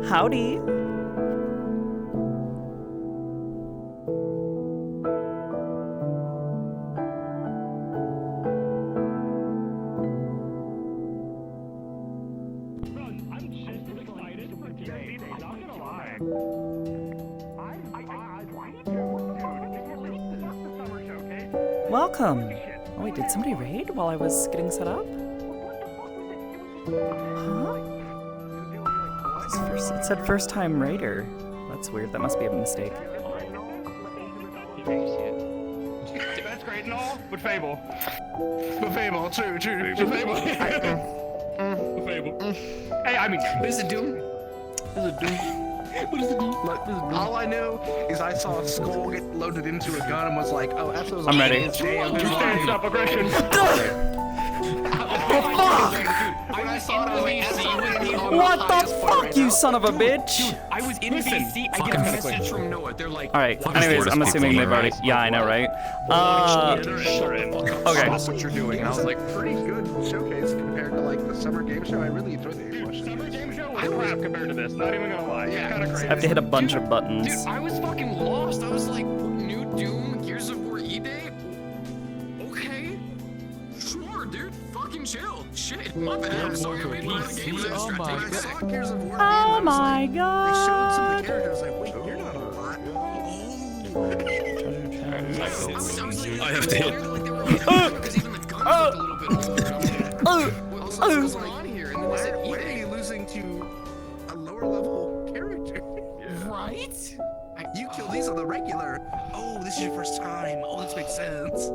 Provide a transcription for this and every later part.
Howdy. Welcome. Oh wait, did somebody raid while I was getting set up? Huh? It said first time raider. That's weird, that must be a mistake. That's great and all, but Fable. True. Fable. Fable. Hey, I mean, This is Doom. What does it do? All I know is I saw a skull get loaded into a gun and was like, oh, that's those. I'm ready. two-stand stop aggression. When I saw it, I was like, What the fuck, you son of a bitch! I was in VC. I get a message from Noah. They're like, Alright, anyways, I'm assuming they've already. Yeah, I know, right? Okay. That's what you're doing. And I was like, pretty good showcase compared to like the summer game show. I really enjoyed the Dude, summer game show was crap compared to this. Not even gonna lie. It's kind of crazy. I have to hit a bunch of buttons. dude, I was fucking lost. I was like, new Doom, Gears of War E-Day? Okay. Sure, dude. Fucking chill. Shit, my bad. Sorry, I made a lot of games extra. When I saw Gears of War, Oh my they showed some of god! the characters. I was like, wait, you're not a lot. I have to hit. Because even the guns looked a little bit older. What's going on here? And then they said Why are E-Day. you losing to a lower level character? Right? You kill these on the regular. Oh, this is your first time. Oh, this makes sense.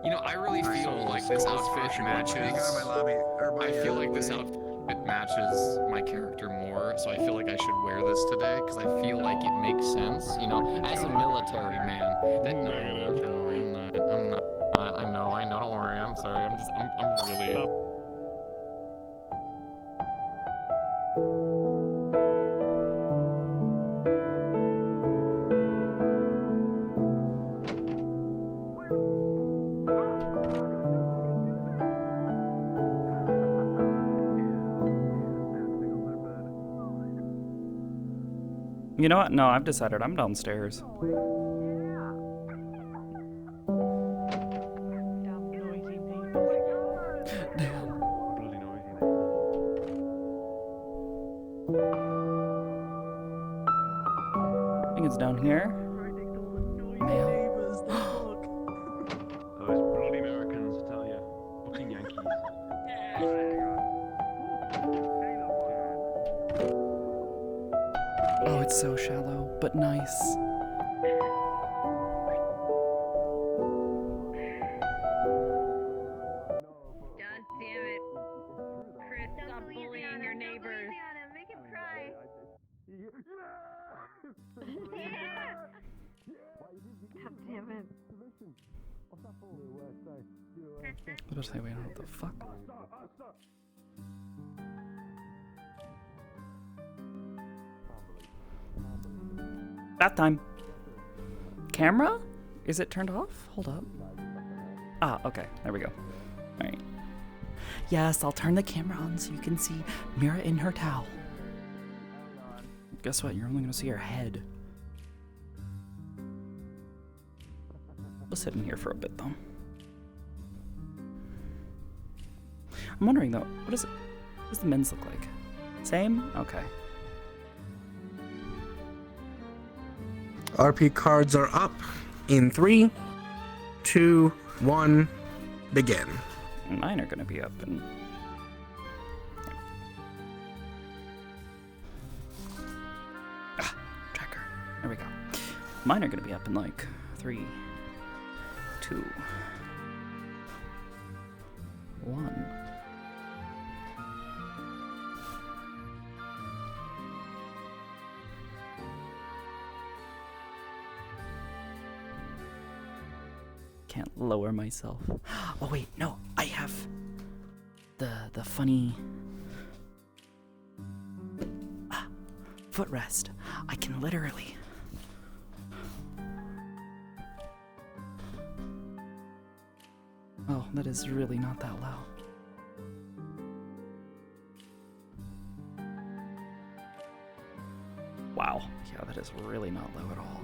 You know, I really feel like this outfit matches. I feel like this outfit matches my character more, so I feel like I should wear this today because I feel like it makes sense. You know, as a military man. That no, I'm not. I know. Don't worry. I'm sorry. I'm really. You know what? No, I've decided I'm downstairs. I think it's down here. Mail. Those bloody Americans. but nice. God damn it. Chris, stop bullying your neighbors. Make him cry. God damn it. I was about to say, wait, what the fuck? Bath time. Camera? Is it turned off? Hold up. Ah, okay. There we go. Alright. Yes, I'll turn the camera on so you can see Mira in her towel. Guess what? You're only gonna see her head. We'll sit in here for a bit, though. I'm wondering, though, what does the men's look like? Same? Okay. RP cards are up in 3, 2, 1, begin. Mine are gonna be up in... Tracker. There we go. Mine are gonna be up in like 3, 2, 1. Can't lower myself. Oh wait, no, I have the funny footrest. I can literally Oh, that is really not that low. Wow. Yeah, that is really not low at all.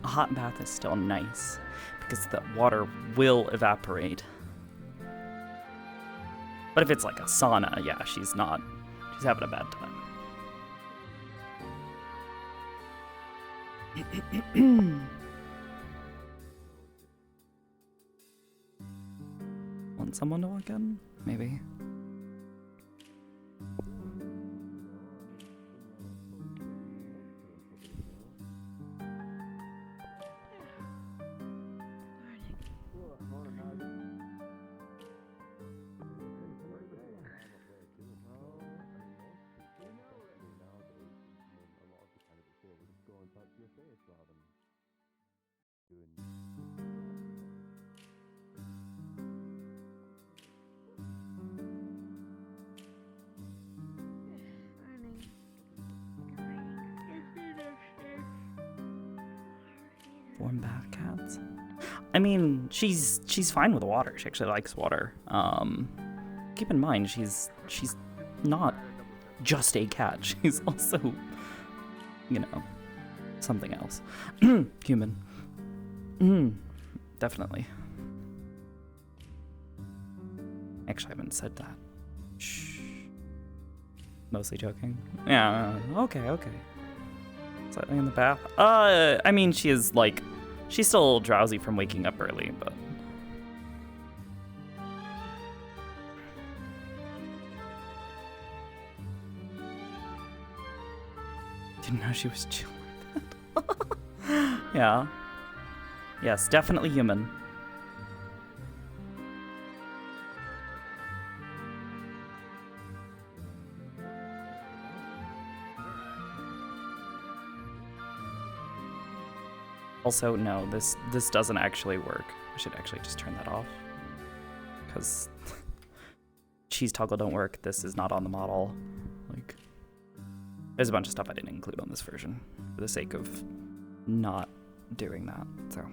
A hot bath is still nice because the water will evaporate. But if it's like a sauna, yeah, she's having a bad time. Want someone to walk in? Maybe. Warm bath cats. I mean, she's fine with water. She actually likes water. Keep in mind, she's not just a cat. She's also, you know, something else. Human. Definitely. Actually, I haven't said that. Shh. Mostly joking. Yeah. Okay. Is that in the bath? I mean, she's still drowsy from waking up early, but. Didn't know she was chilling like that. Yeah. Yes, definitely human. Also, no, this doesn't actually work. I should actually just turn that off. Because cheese toggle don't work. This is not on the model. Like, there's a bunch of stuff I didn't include on this version for the sake of not doing that, so.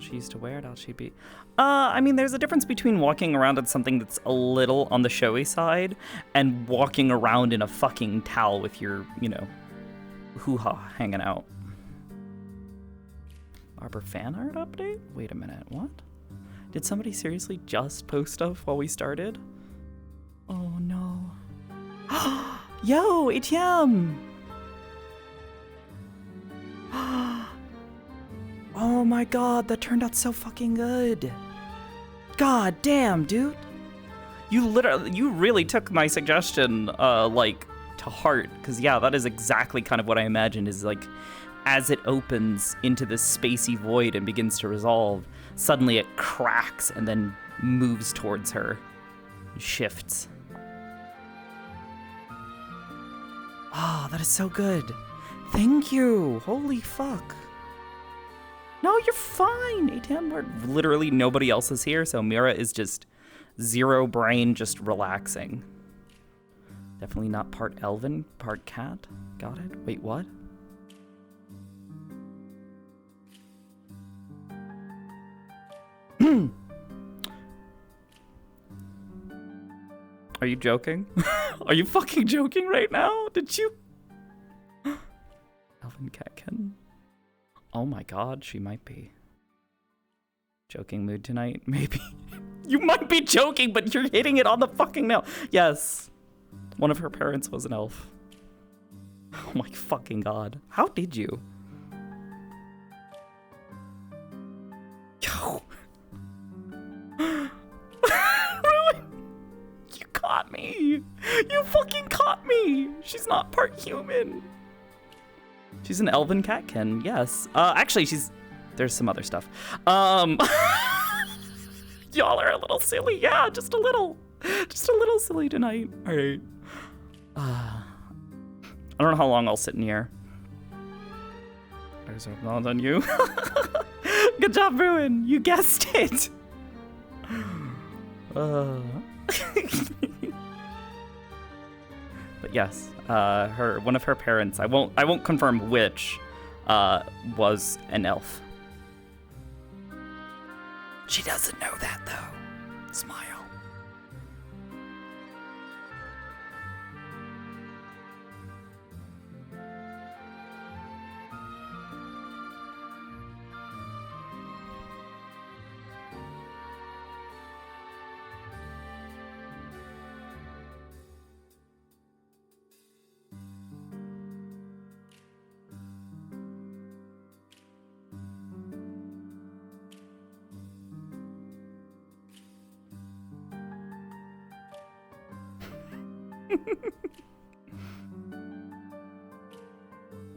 she used to wear it out, she'd be... I mean, there's a difference between walking around in something that's a little on the showy side and walking around in a fucking towel with your, you know, hoo-ha hanging out. Arbor fan art update? Wait a minute, what? Did somebody seriously just post stuff while we started? Oh no. Yo, ATM! Oh my god, that turned out so fucking good. God damn, dude. You really took my suggestion, like, to heart. Because, yeah, that is exactly kind of what I imagined is, like, as it opens into this spacey void and begins to resolve, suddenly it cracks and then moves towards her. Shifts. Oh, that is so good. Thank you. Holy fuck. No, you're fine, ATM. Literally nobody else is here, so Mira is just zero brain, just relaxing. Definitely not part elven, part cat. Got it? Wait, what? Are you joking? Are you fucking joking right now? Did you? Elven Catkin? Oh my god, she might be. Joking mood tonight? Maybe. You might be joking, but you're hitting it on the fucking nail. Yes. One of her parents was an elf. Oh my fucking god. How did you? Yo. Really? You caught me. You fucking caught me. She's not part human. She's an elven catkin, yes. Actually, there's some other stuff. Y'all are a little silly. Yeah, just a little silly tonight. All right. I don't know how long I'll sit in here. There's not on you. Good job, Ruin. You guessed it. But yes, one of her parents, I won't confirm which, was an elf. She doesn't know that though. Smile.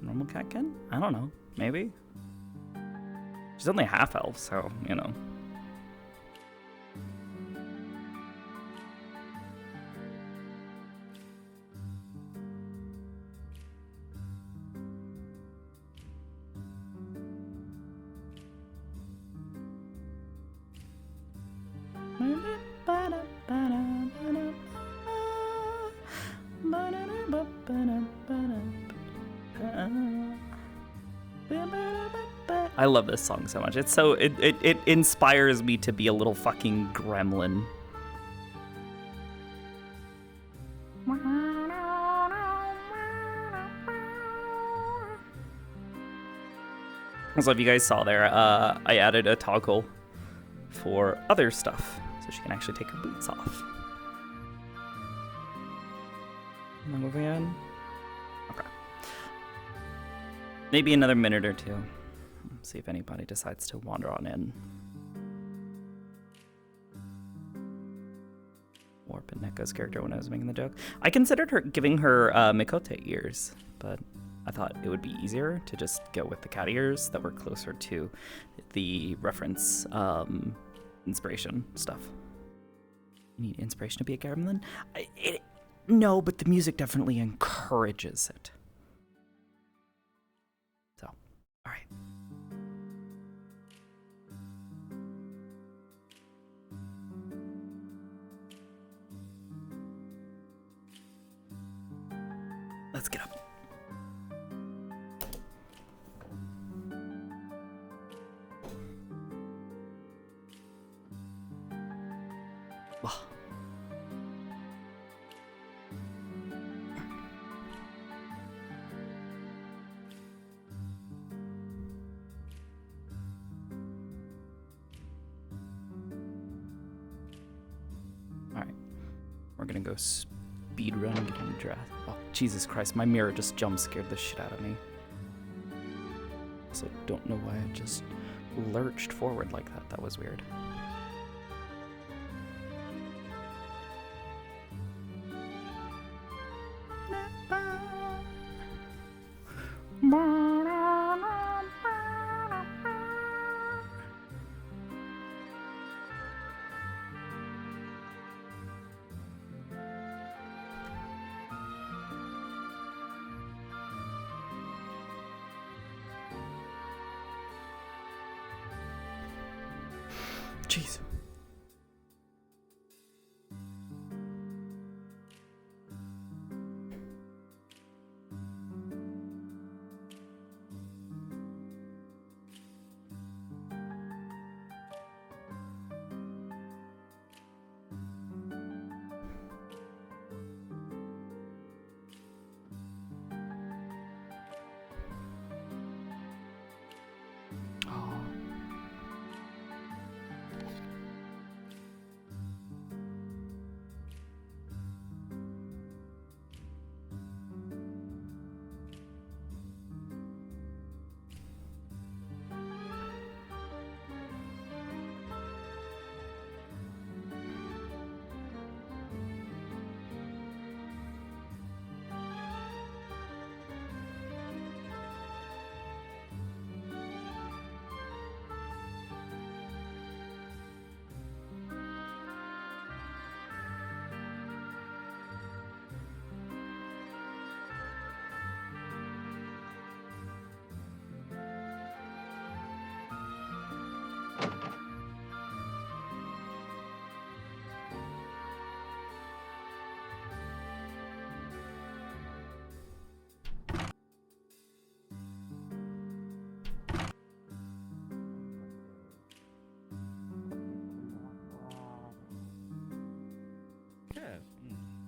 Normal catkin? I don't know. Maybe. She's only half elf, so, you know. I love this song so much. It's so it inspires me to be a little fucking gremlin. So if you guys saw there, I added a toggle for other stuff, so she can actually take her boots off. Am I moving in? Okay. Maybe another minute or two. See if anybody decides to wander on in. Warp and Neko's character when I was making the joke. I considered giving her Mikote ears, but I thought it would be easier to just go with the cat ears that were closer to the reference inspiration stuff. You need inspiration to be a gremlin? No, but the music definitely encourages it. So, all right. Let's get up. Ugh. Alright. We're gonna go speed run getting dressed. Oh, Jesus Christ, my mirror just jump scared the shit out of me. Also, don't know why it just lurched forward like that. That was weird. Jeez.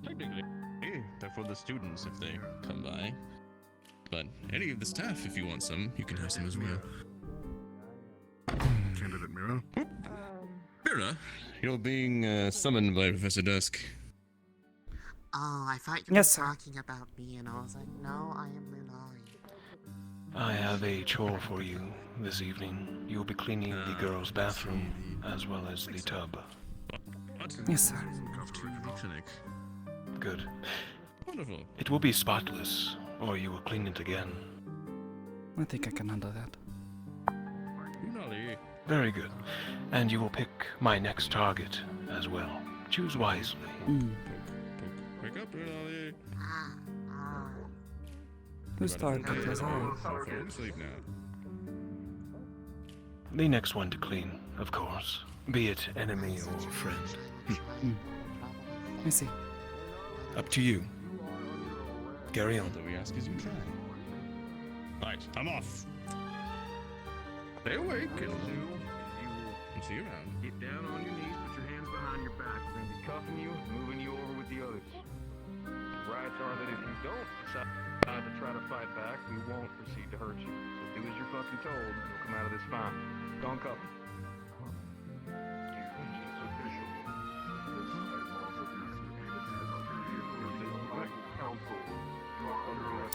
Technically, they're for the students if they come by. But any of the staff, if you want some, you can have some as well. Candidate Mira? Mira, you're being summoned by Professor Dusk. Oh, I thought you Yes, were sir. talking about me, and I was like, no, I am Lunari. I have a chore for you this evening. You'll be cleaning the girls' bathroom as well as the tub. What? Yes, sir. Off to the clinic. Good. Wonderful. It will be spotless, or you will clean it again. I think I can handle that. Unali. Very good. And you will pick my next target as well. Choose wisely. Wake up, Unali. Whose target was I? Sleep now. The next one to clean, of course. Be it enemy or friend. I see. Up to you. Carry on. All that we ask is you try. Right, I'm off. Stay awake and see you around. Get down on your knees, put your hands behind your back. We're gonna be cuffing you, moving you over with the others. Rights are that if you don't decide to try to fight back, we won't proceed to hurt you. So do as you're fucking told, you'll come out of this fine. Go and cuff him.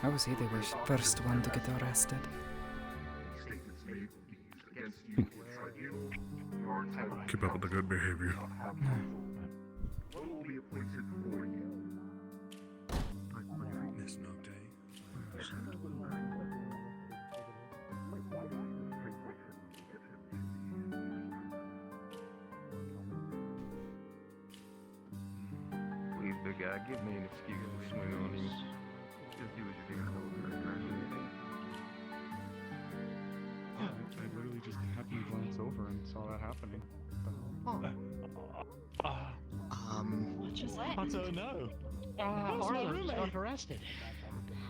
I was he the first one to get arrested. Keep up with the good behavior. Miss Nocte. Please, big guy, give me an excuse to swing on you. Just do as you're being told. I literally just happened to glance over and saw that happening. What? I don't know. Harlan got arrested.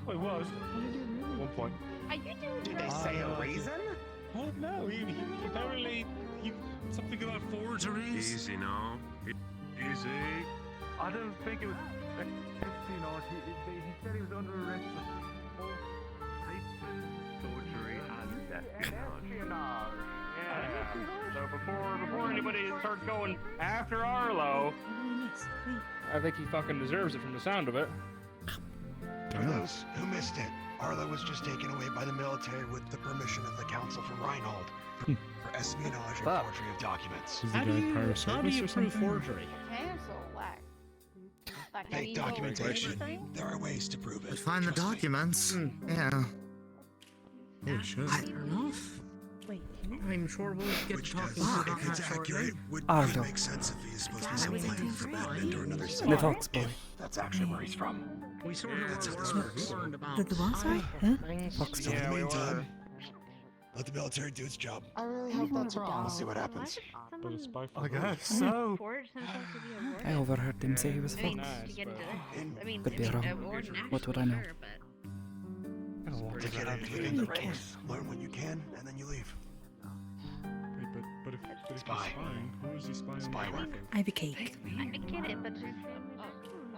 Well, it was. At one point. Are you doing Did they say a reason? I don't know. He apparently something about forgeries. Easy now. Easy. I don't think it was espionage. He said he was under arrest for papers, forgery, and espionage. Yeah. So before anybody starts going after Arlo, I think he fucking deserves it from the sound of it. For those who missed it, Arlo was just taken away by the military with the permission of the Council from Reinhold for espionage and forgery of documents. Is the guy pirate service or something? Forgery? Fake documentation. There are ways to prove it. Find the Trust me. documents. Yeah. Holy shit. Enough. I'm sure we'll get Which to talk does, about if it's that shortly. accurate, would Arlo. make sense if he's supposed to be some kind of Batman or another The Fox Boy. That's actually where he's from. We sort That's how of this works. warned about The what? Sorry? Huh? Fox So in Boy. the meantime, let the military do its job. I really hope that's wrong. We'll see what happens. But it's by I guess so. Forged himself to be a warrior. I overheard him say he was I mean, Fox. to get into this. I mean, Could be wrong. What would I know? Sure, but To get in the ranks, learn what you can, and then you leave. Wait, but if he's Spy. spying, who is he spying Spy on? work. I have a cake. I get it, but just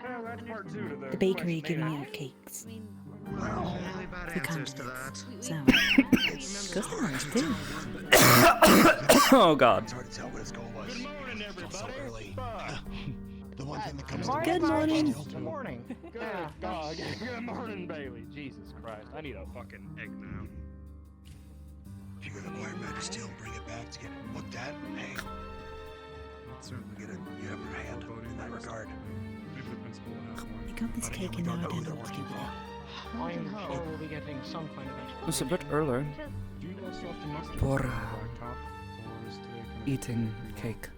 Well, that's part two to The bakery giving me out cakes. I mean, Well, really bad The answers to candidates. that. So, It's good night, too. Oh God. It's hard to tell what his goal was. Good morning, It's so everybody. early. The one thing that comes Good to Good mind morning. is still Good to- morning. Good dog. Good morning, Bailey. Jesus Christ. I need a fucking egg now. If you can acquire magic steel and bring it back to get it looked at, hey, That's certainly you have your hand in that regard. maybe the principal will have one. I got this cake and now I don't know what to do with it. I'm sure we'll be getting some kind of explanation. It's a bit early Do you also have to muster for the blacktop, or is today kind of eating cake.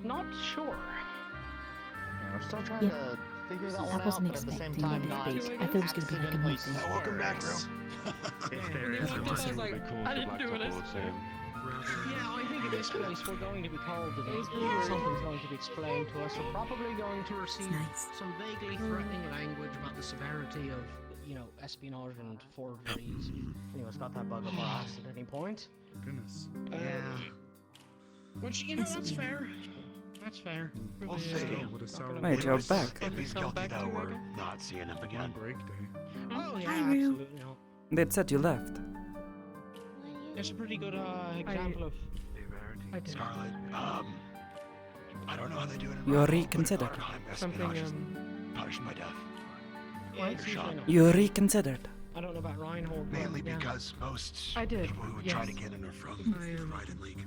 Not sure. Yeah, we're still trying to figure that I wasn't expecting it this big. I thought it was going to be like a movie. Welcome back, bro. I didn't do it. Yeah, I think in this place we're going to be called to this. Something's going to be explained to us. We're probably going to receive Nice. some vaguely threatening language about the severity of, espionage and forgeries. Anyone's got that bug up our ass at any point. Goodness. Yeah. Which, that's fair. That's fair. We'll Really see. is. With a sour Wait, you're back. If he's guilty, though, we're not seeing him on again. break day. Oh, yeah, Hi, Rue. absolutely. No. They'd said you left. It's a pretty good example of Scarlet, I don't know how they do it in You're Reinhold, but in reconsidered. Arnhem, something. espionage is punished by death. Yeah, You're shot. You reconsidered. I don't know about Reinhold. but, Mainly yeah. because most I did, people who would try to get in are from the Divided League.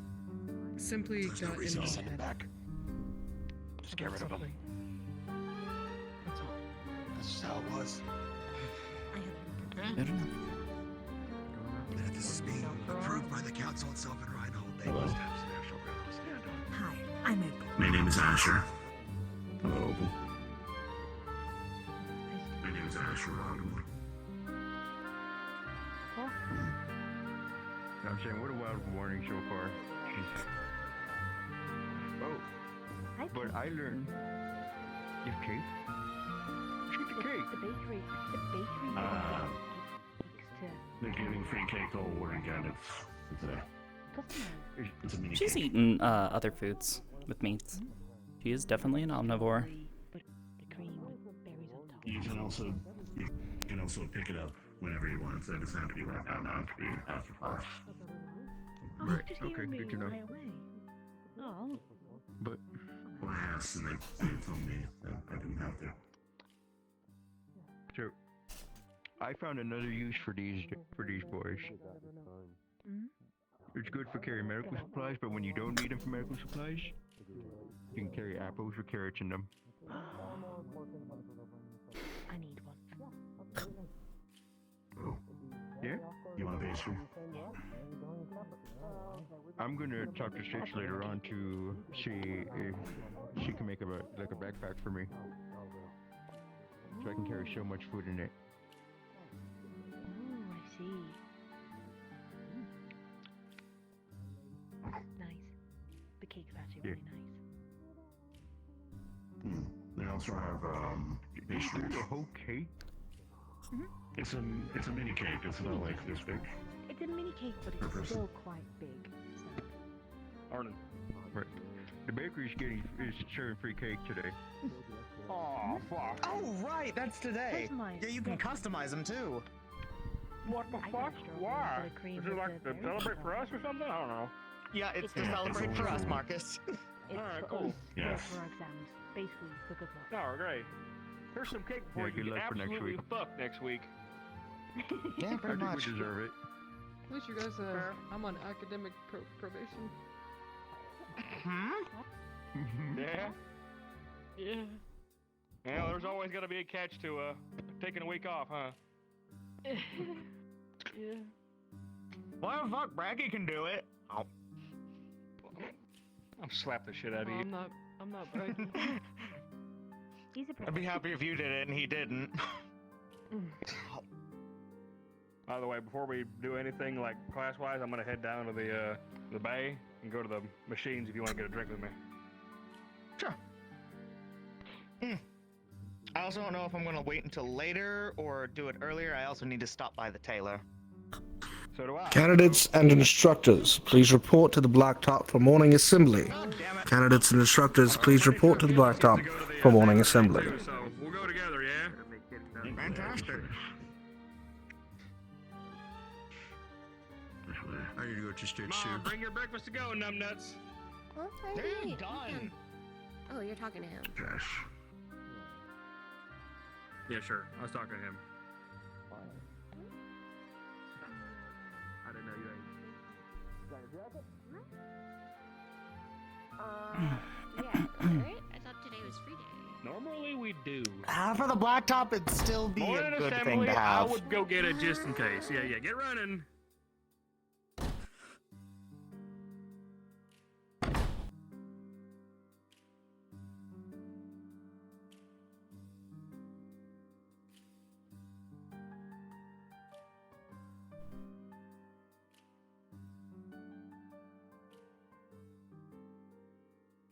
Simply There's no got reason to in send him back. Just get rid of him. That's all. This is how it was. Fair enough. And if this is being approved by the council itself in Reinhold, they must have some actual ground to stand on. Hi, I'm Opal. My name is Asher. Hello, Opal. My name is Asher Rogwood. I'm saying, what a wild warning so far. Jesus. Oh, but I learned. You have cake? Check the cake. the bakery They're giving free cake all weekend. It's a mini She's cake. eaten other foods with meats. She is definitely an omnivore. but the cream with berries on top. You can also pick it up whenever you want. So it doesn't have to be right now. Now it could be after class. Right, Just okay, giving me good to know. right away. Oh, But Well, I asked and they told me that I didn't have to. so, I found another use for these boys. It's good for carrying medical supplies, but when you don't need them for medical supplies, you can carry apples or carrots in them. I need one. Oh, Yeah? you want a pastry? I'm gonna talk to Stitch later on to see if she can make a backpack for me, so I can carry so much food in it. Oh, I see. Nice. The cake's actually really nice. They also have pastries. A whole cake? It's a mini cake. It's not like this big. It's a mini cake, but Per it's person. still quite big. So. Arnon. Right. The bakery's is serving free cake today. Oh, fuck. Oh, right, that's today. Yeah, you can customize them too. What the fuck? Why? Is it like to celebrate for us or something? I don't know. Yeah, it's to celebrate for us, Marcus. Alright, cool. Yes. For our exams, basically for good luck. Oh, great. Here's some cake before Yeah, you good get luck for next absolutely week. fucked next week. Yeah, I pretty think much. we deserve it. At least you guys, I'm on academic probation. Yeah? Yeah. Yeah, there's always gotta be a catch to, taking a week off, huh? Yeah. Well, fuck, Braggy can do it. Oh. I'm slap the shit out of you. I'm not bragging. He's a I'd be happy if you did it and he didn't. By the way, before we do anything like class-wise, I'm gonna head down to the bay and go to the machines if you want to get a drink with me. Sure. I also don't know if I'm gonna wait until later or do it earlier. I also need to stop by the tailor. So do I. Candidates and instructors, please report to the blacktop for morning assembly. Candidates and instructors, please report to the blacktop for morning assembly. So we'll go together, yeah? Fantastic. I need to go to stitch Mom, bring your breakfast to go, numbnuts. Dude, done. Oh, you're talking to him. Gosh. Yeah, sure. I was talking to him. I didn't know you Yeah, right? I thought today was free day. Normally we do. For the blacktop, it'd still be Morning a good assembly, thing to have. I would go get it just in case. Yeah, get running.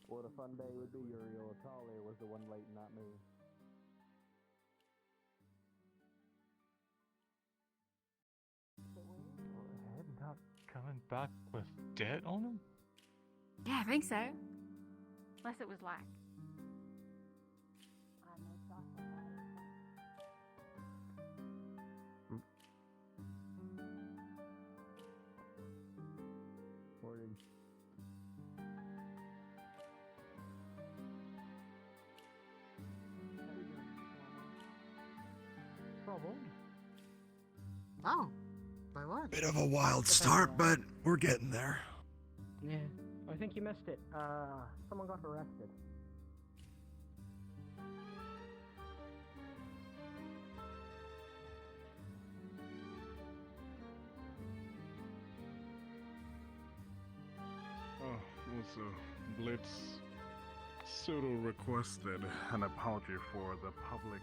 What a fun day would be, Uriel, if Talia was the one late and not me. Head not coming back with debt on him? Yeah, I think so. Unless it was like. Morning. Troubled? Oh, by what? Bit of a wild start, but we're getting there. Yeah, I think you missed it. Someone got arrested. Oh, also, Blitz pseudo requested an apology for the public.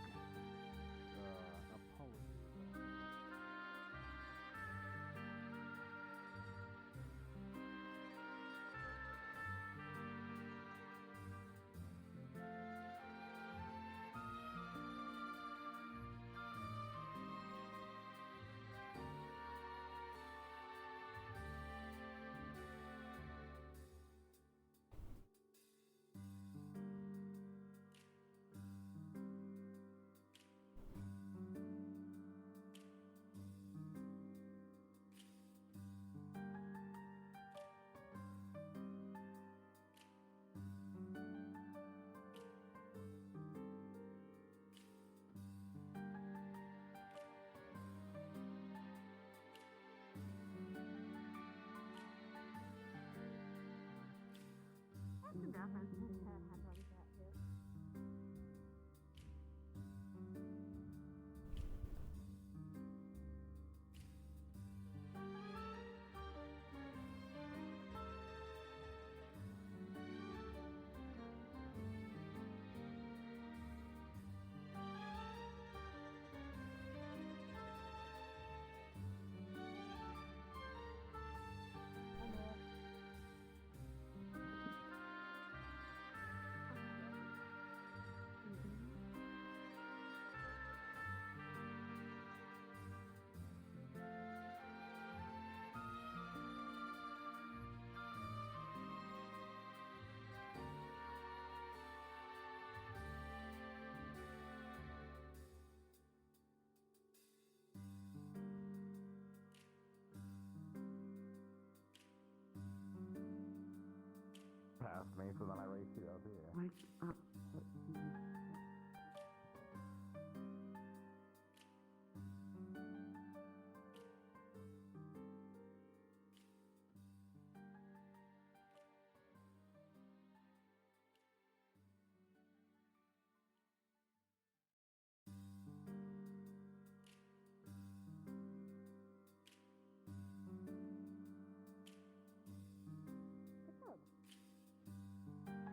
past me, so then I raced you up here.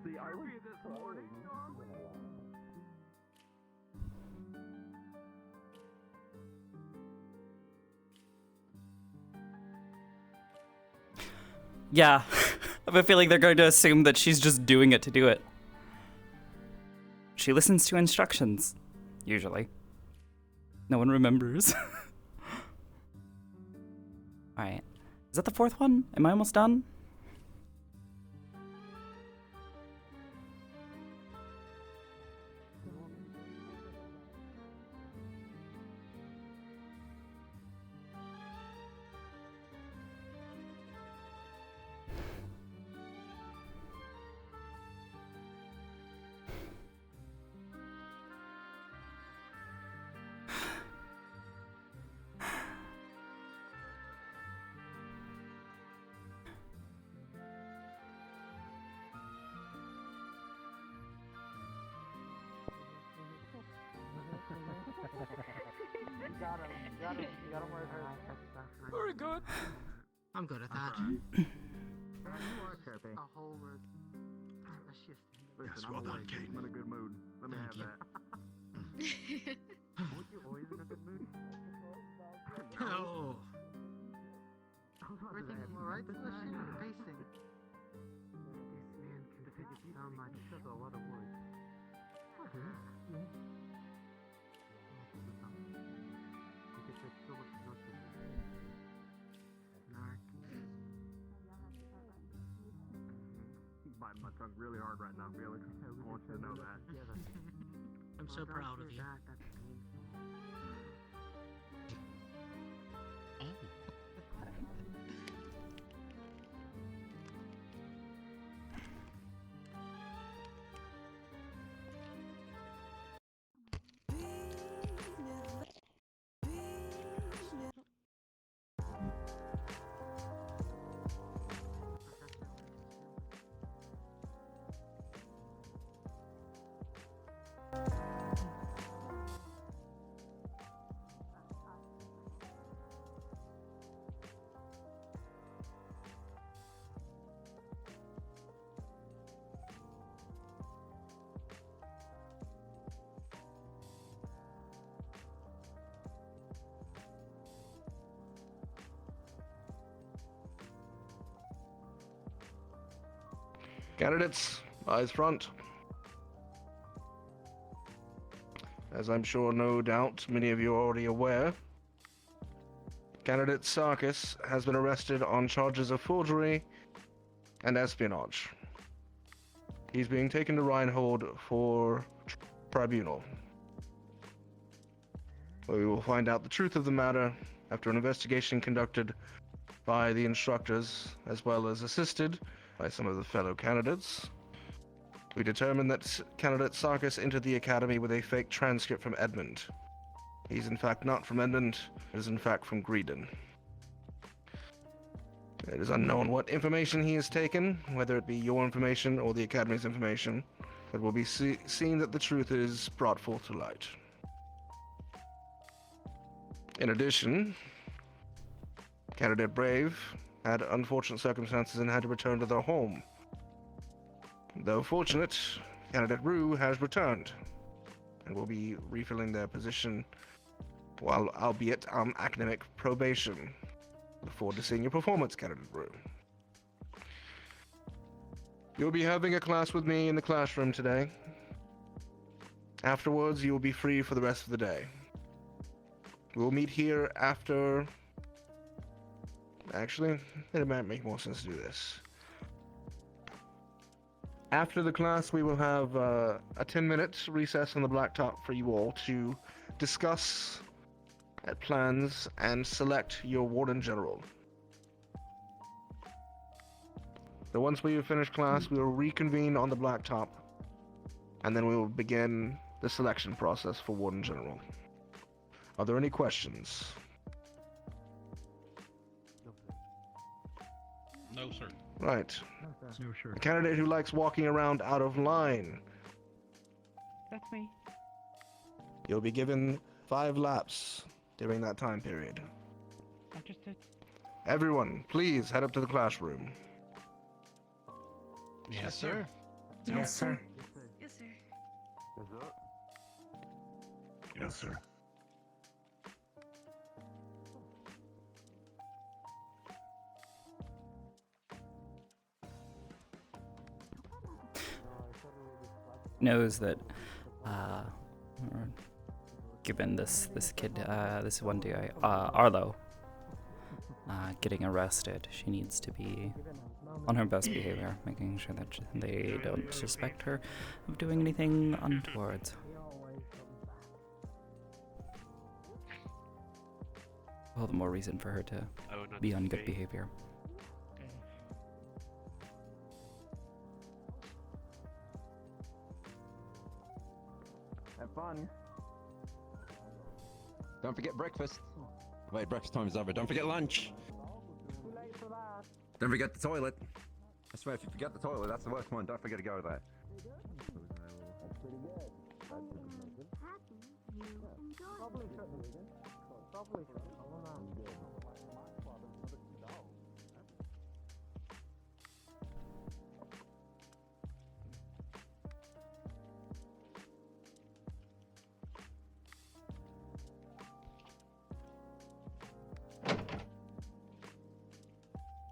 See, I was this morning. Yeah, I have a feeling they're going to assume that she's just doing it to do it. She listens to instructions, usually. No one remembers. Alright. Is that the fourth one? Am I almost done? You got him right there. Very good. I'm good at that. A whole word. Let's just. Yes, well done, Kate. I'm in a good mood. Let me Thank have you. that. Weren't you always in a good mood? Oh. Everything alright? Pacing. This man can figure so much. He says a lot of words. Biting my tongue really hard right now, Felix. I want you to know that. I'm so proud of you. Candidates, eyes front. As I'm sure no doubt many of you are already aware, candidate Sarkis has been arrested on charges of forgery and espionage. He's being taken to Reinhold for tribunal, where we will find out the truth of the matter after an investigation conducted by the instructors, as well as assisted by some of the fellow candidates. We determined that candidate Sarkis entered the academy with a fake transcript from Edmund. He's in fact not from Edmund, he is in fact from Greedon. It is unknown what information he has taken, whether it be your information or the academy's information, but will be seen that the truth is brought forth to light. In addition, candidate Brave had unfortunate circumstances and had to return to their home. Though fortunate, candidate Rue has returned and will be refilling their position, while albeit on academic probation. Look forward to seeing your performance, candidate Rue. You'll be having a class with me in the classroom today. Afterwards, you will be free for the rest of the day. We'll meet here after... Actually, it might make more sense to do this. After the class, we will have a 10-minute recess on the blacktop for you all to discuss plans and select your Warden General. So once we have finished class, we will reconvene on the blacktop, and then we will begin the selection process for Warden General. Are there any questions? No, sir. Right. No, sure. A candidate who likes walking around out of line. That's me. You'll be given 5 laps during that time period. I just did. Everyone, please head up to the classroom. Yes, sir. Yes, sir. Yes, sir. Yes, sir. Knows that, given this kid, this one guy, Arlo, getting arrested, she needs to be on her best behavior, making sure that they don't suspect her of doing anything untoward. All the more reason for her to be on good behavior. Have fun. Don't forget breakfast. Wait, breakfast time is over. Don't forget lunch. Don't forget the toilet. I swear, if you forget the toilet, that's the worst one. Don't forget to go there.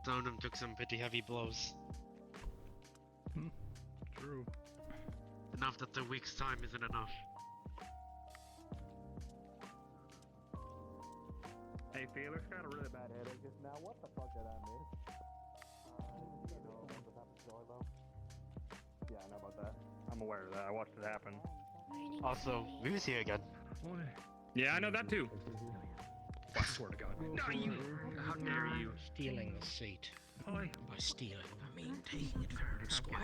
Stoneham took some pretty heavy blows. True. Enough that the week's time isn't enough. Hey, Felix, got a really bad headache just now. What the fuck did I miss? Yeah, I know about that. I'm aware of that. I watched it happen. Also, we was here again. Yeah, I know that too. I swear to God. No, you. How dare you? Stealing the seat. By stealing, I mean taking it fair and square.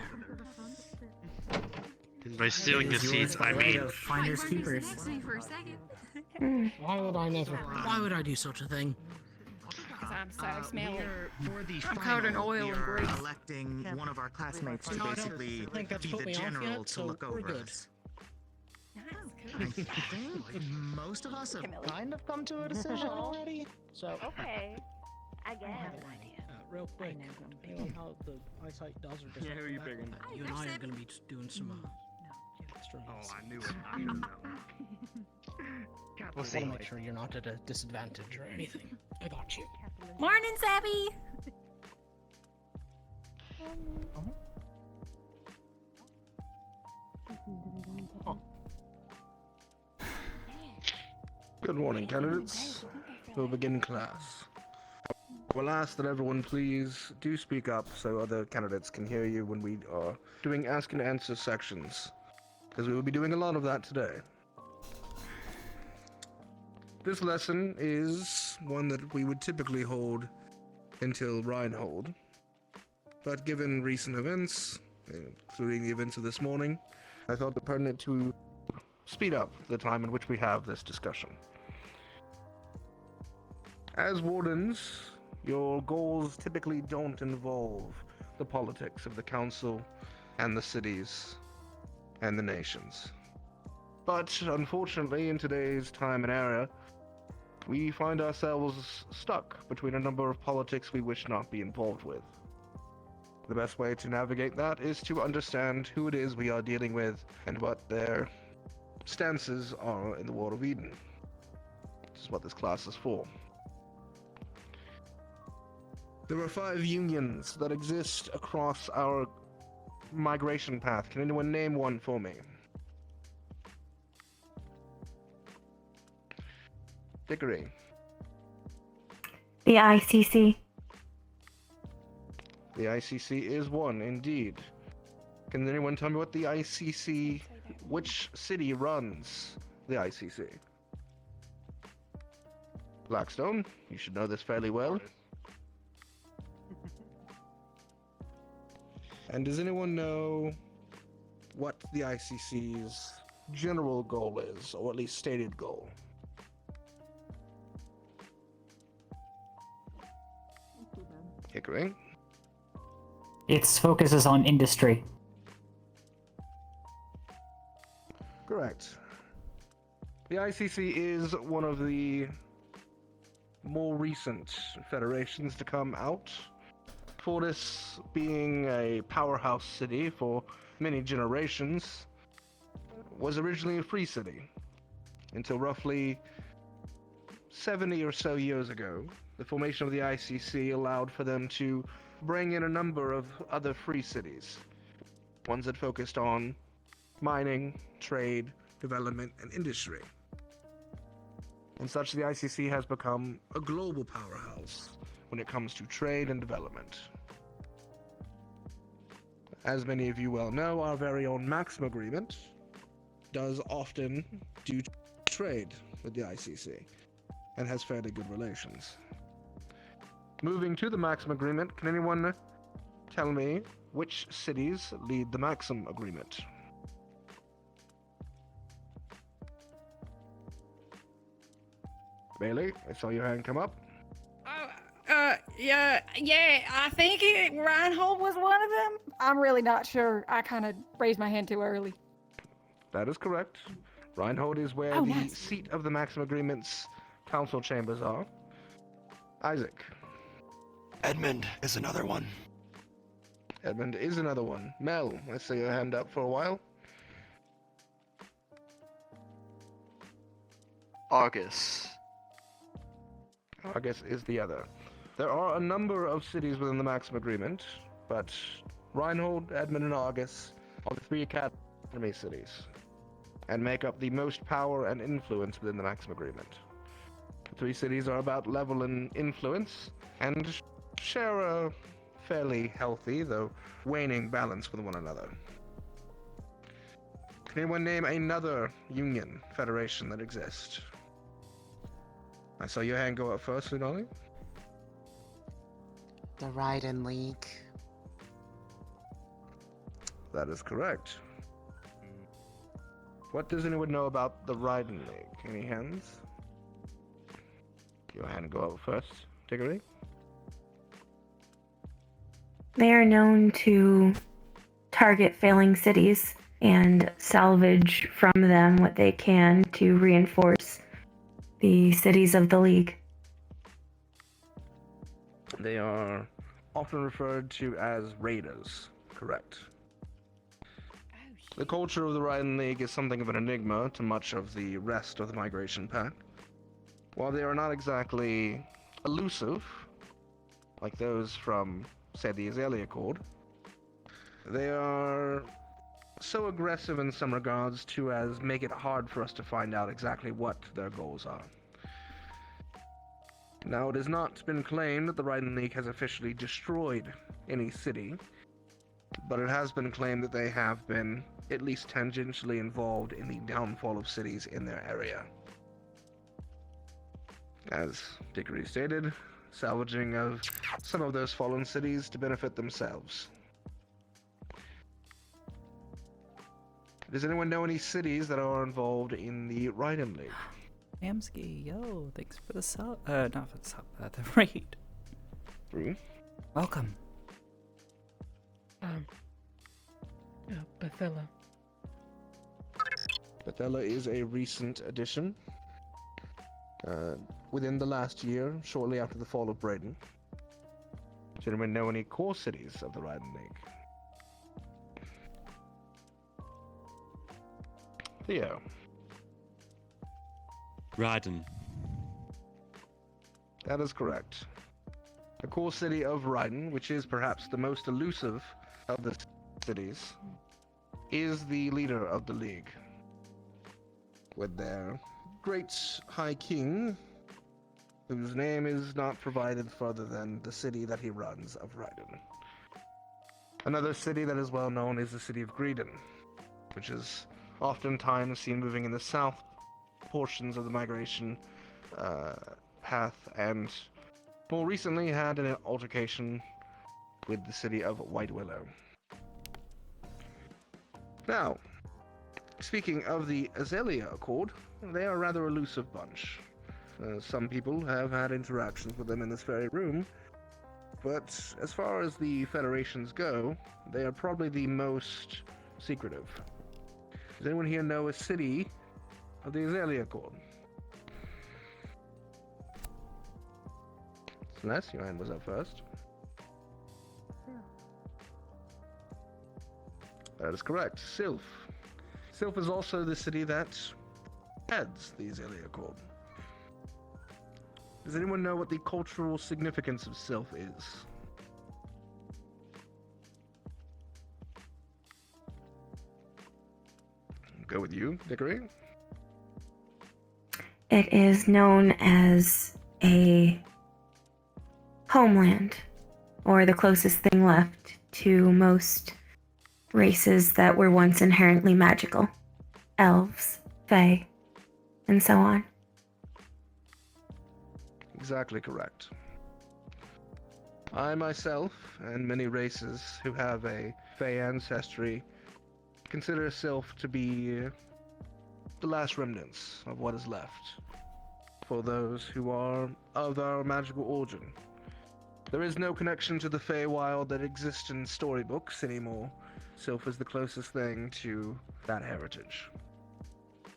And by stealing the seats, I mean. Finders keepers. For a second. Why would I never? Why would I do such a thing? Because I'm so smelly. For the I'm covered in oil we and are grease. electing one of our classmates to No, I don't basically think that's be put the me off general yet, to so look we're over good. us. I think most of us have kind of come to a decision already. So. Okay. I guess. Real quick, you know how the eyesight does or doesn't. Yeah, who are you come back? picking? You and I are going to be doing some extra. Oh, I knew it. I knew it. We'll We'll see. see. Want to make sure you're not at a disadvantage or anything. I got you. Morning, Zabby. Good morning, candidates. We'll begin class. We'll ask that everyone please do speak up so other candidates can hear you when we are doing ask and answer sections, because we will be doing a lot of that today. This lesson is one that we would typically hold until Reinhold, but given recent events, including the events of this morning, I felt it pertinent to speed up the time in which we have this discussion. As wardens, your goals typically don't involve the politics of the council and the cities and the nations. But unfortunately, in today's time and era, we find ourselves stuck between a number of politics we wish not be involved with. The best way to navigate that is to understand who it is we are dealing with and what their stances are in the World of Eden. This is what this class is for. There are 5 unions that exist across our migration path. Can anyone name one for me? Dickory. The ICC. The ICC is one, indeed. Can anyone tell me what the ICC, which city runs the ICC? Blackstone, you should know this fairly well. And does anyone know what the ICC's general goal is, or at least stated goal? Hickory? Its focus is on industry. Correct. The ICC is one of the more recent federations to come out. Fortis, being a powerhouse city for many generations, was originally a free city until roughly 70 or so years ago. The formation of the ICC allowed for them to bring in a number of other free cities, ones that focused on mining, trade, development, and industry. And such, the ICC has become a global powerhouse when it comes to trade and development. As many of you well know, our very own Maxim agreement does often do trade with the ICC and has fairly good relations. Moving to the Maxim agreement, can anyone tell me which cities lead the Maxim agreement? Bailey, I saw your hand come up. Yeah, I think Reinhold was one of them. I'm really not sure. I kind of raised my hand too early. That is correct. Reinhold is where the seat of the Maxim Agreement's council chambers are. Isaac. Edmund is another one. Edmund is another one. Mel, I see your hand up for a while. Argus. Argus is the other. There are a number of cities within the Maxim Agreement, but Reinhold, Edmund, and Argus are the three academy cities, and make up the most power and influence within the Maxim Agreement. The three cities are about level in influence, and share a fairly healthy, though waning balance with one another. Can anyone name another union federation that exists? I saw your hand go up first, Lunali. The Raiden League. That is correct. What does anyone know about the Raiden League? Any hands? Your hand go up first, Tiggery. They are known to target failing cities and salvage from them what they can to reinforce the cities of the League. They are often referred to as raiders, correct. The culture of the Raiden League is something of an enigma to much of the rest of the Migration Pact. While they are not exactly elusive, like those from, say, the Azalea Accord, they are so aggressive in some regards to as make it hard for us to find out exactly what their goals are. Now, it has not been claimed that the Raiden League has officially destroyed any city, but it has been claimed that they have been at least tangentially involved in the downfall of cities in their area. As Dickory stated, salvaging of some of those fallen cities to benefit themselves. Does anyone know any cities that are involved in the Raiden League? Amsky, yo, thanks for the sub. Not for the sub, the raid. Welcome. Bethella. Bethella is a recent addition. Within the last year, shortly after the fall of Braden. Does anyone know any core cities of the Raiden League? Theo. Raiden. That is correct. The core city of Raiden, which is perhaps the most elusive of the cities, is the leader of the League, with their great High King, whose name is not provided further than the city that he runs of Raiden. Another city that is well known is the city of Greedon, which is oftentimes seen moving in the south portions of the migration path, and more recently had an altercation with the city of White Willow. Now, speaking of the Azalea Accord, they are a rather elusive bunch. Some people have had interactions with them in this very room, but as far as the Federations go, they are probably the most secretive. Does anyone here know a city of the Azalea Accord? Celeste, your hand was up first. That is correct. Sylph. Sylph is also the city that heads the Azalea Accord. Does anyone know what the cultural significance of Sylph is? I'll go with you, Dickory. It is known as a homeland, or the closest thing left to most races that were once inherently magical. Elves, fae, and so on. Exactly correct. I myself, and many races who have a fae ancestry, consider Sylph to be the last remnants of what is left for those who are of our magical origin. There is no connection to the Feywild that exists in storybooks anymore. Sylph is the closest thing to that heritage.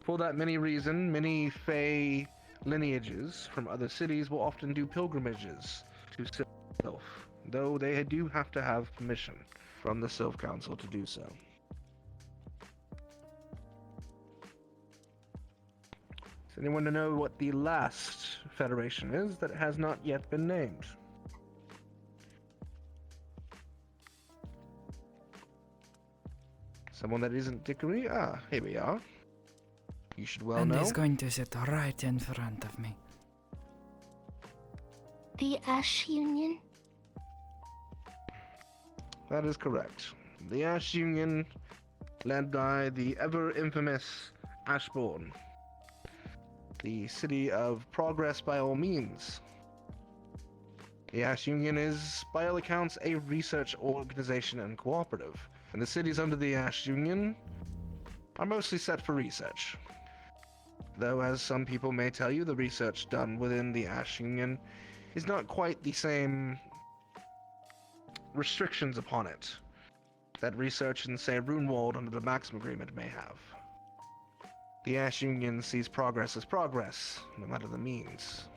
For that reason, many Fey lineages from other cities will often do pilgrimages to Sylph, though they do have to have permission from the Sylph Council to do so. Does anyone know what the last Federation is that has not yet been named? Someone that isn't Dickory? Ah, here we are. You should well know. And he's going to sit right in front of me. The Ash Union? That is correct. The Ash Union, led by the ever-infamous Ashbourne. The city of progress by all means. The Ash Union is, by all accounts, a research organization and cooperative. And the cities under the Ash Union are mostly set for research. Though, as some people may tell you, the research done within the Ash Union is not quite the same restrictions upon it that research in, say, Runewald under the Maxim Agreement may have. The Ash Union sees progress as progress, no matter the means.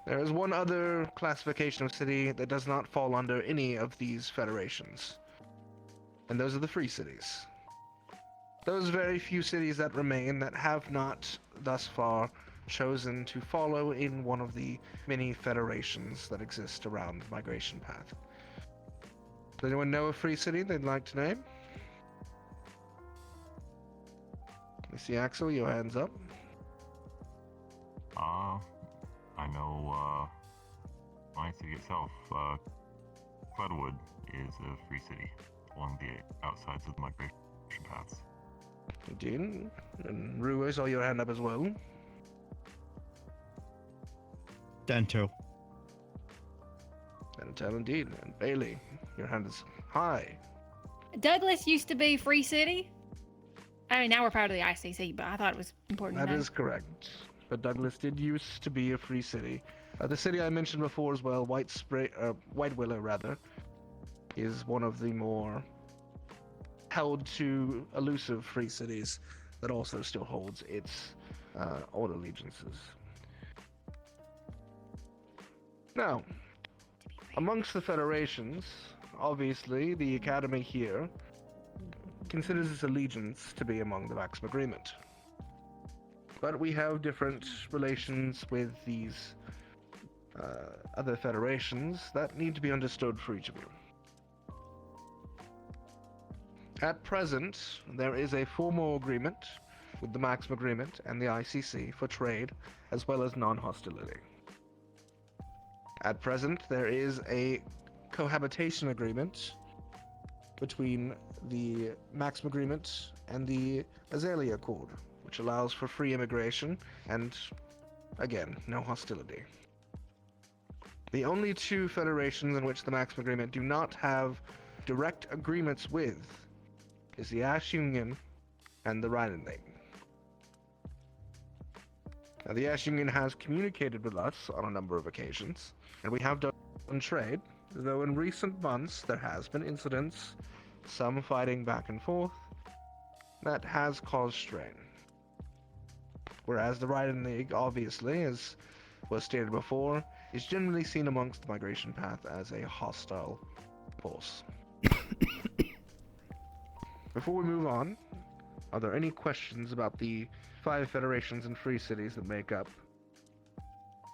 There is one other classification of city that does not fall under any of these federations, and those are the free cities. Those very few cities that remain that have not, thus far, chosen to follow in one of the many federations that exist around the migration path. Does anyone know a free city they'd like to name? I see Axel, your hand's up. I know, my city itself, Floodwood is a free city along the outsides of the migration paths. Indeed. And Rue, I saw your hand up as well. Danto. Danto, indeed. And Bailey, your hand is high. Douglas used to be Free City. I mean, now we're part of the ICC, but I thought it was important That to know. is correct. But Douglas did used to be a free city. The city I mentioned before as well, White Willow rather, is one of the more held to elusive free cities that also still holds its old allegiances. Now, amongst the federations, obviously the Academy here considers its allegiance to be among the Maxim Agreement. But we have different relations with these other federations that need to be understood for each of you. At present, there is a formal agreement with the Maxim Agreement and the ICC for trade, as well as non-hostility. At present, there is a cohabitation agreement between the Maxim Agreement and the Azalea Accord, which allows for free immigration and, again, no hostility. The only two federations in which the Maxim Agreement do not have direct agreements with is the Ash Union and the Rhine League. Now, the Ash Union has communicated with us on a number of occasions, and we have done trade, though in recent months there has been incidents, some fighting back and forth, that has caused strain. Whereas the Rhine League, obviously, as was stated before, is generally seen amongst the migration path as a hostile force. Before we move on, are there any questions about the 5 federations and free cities that make up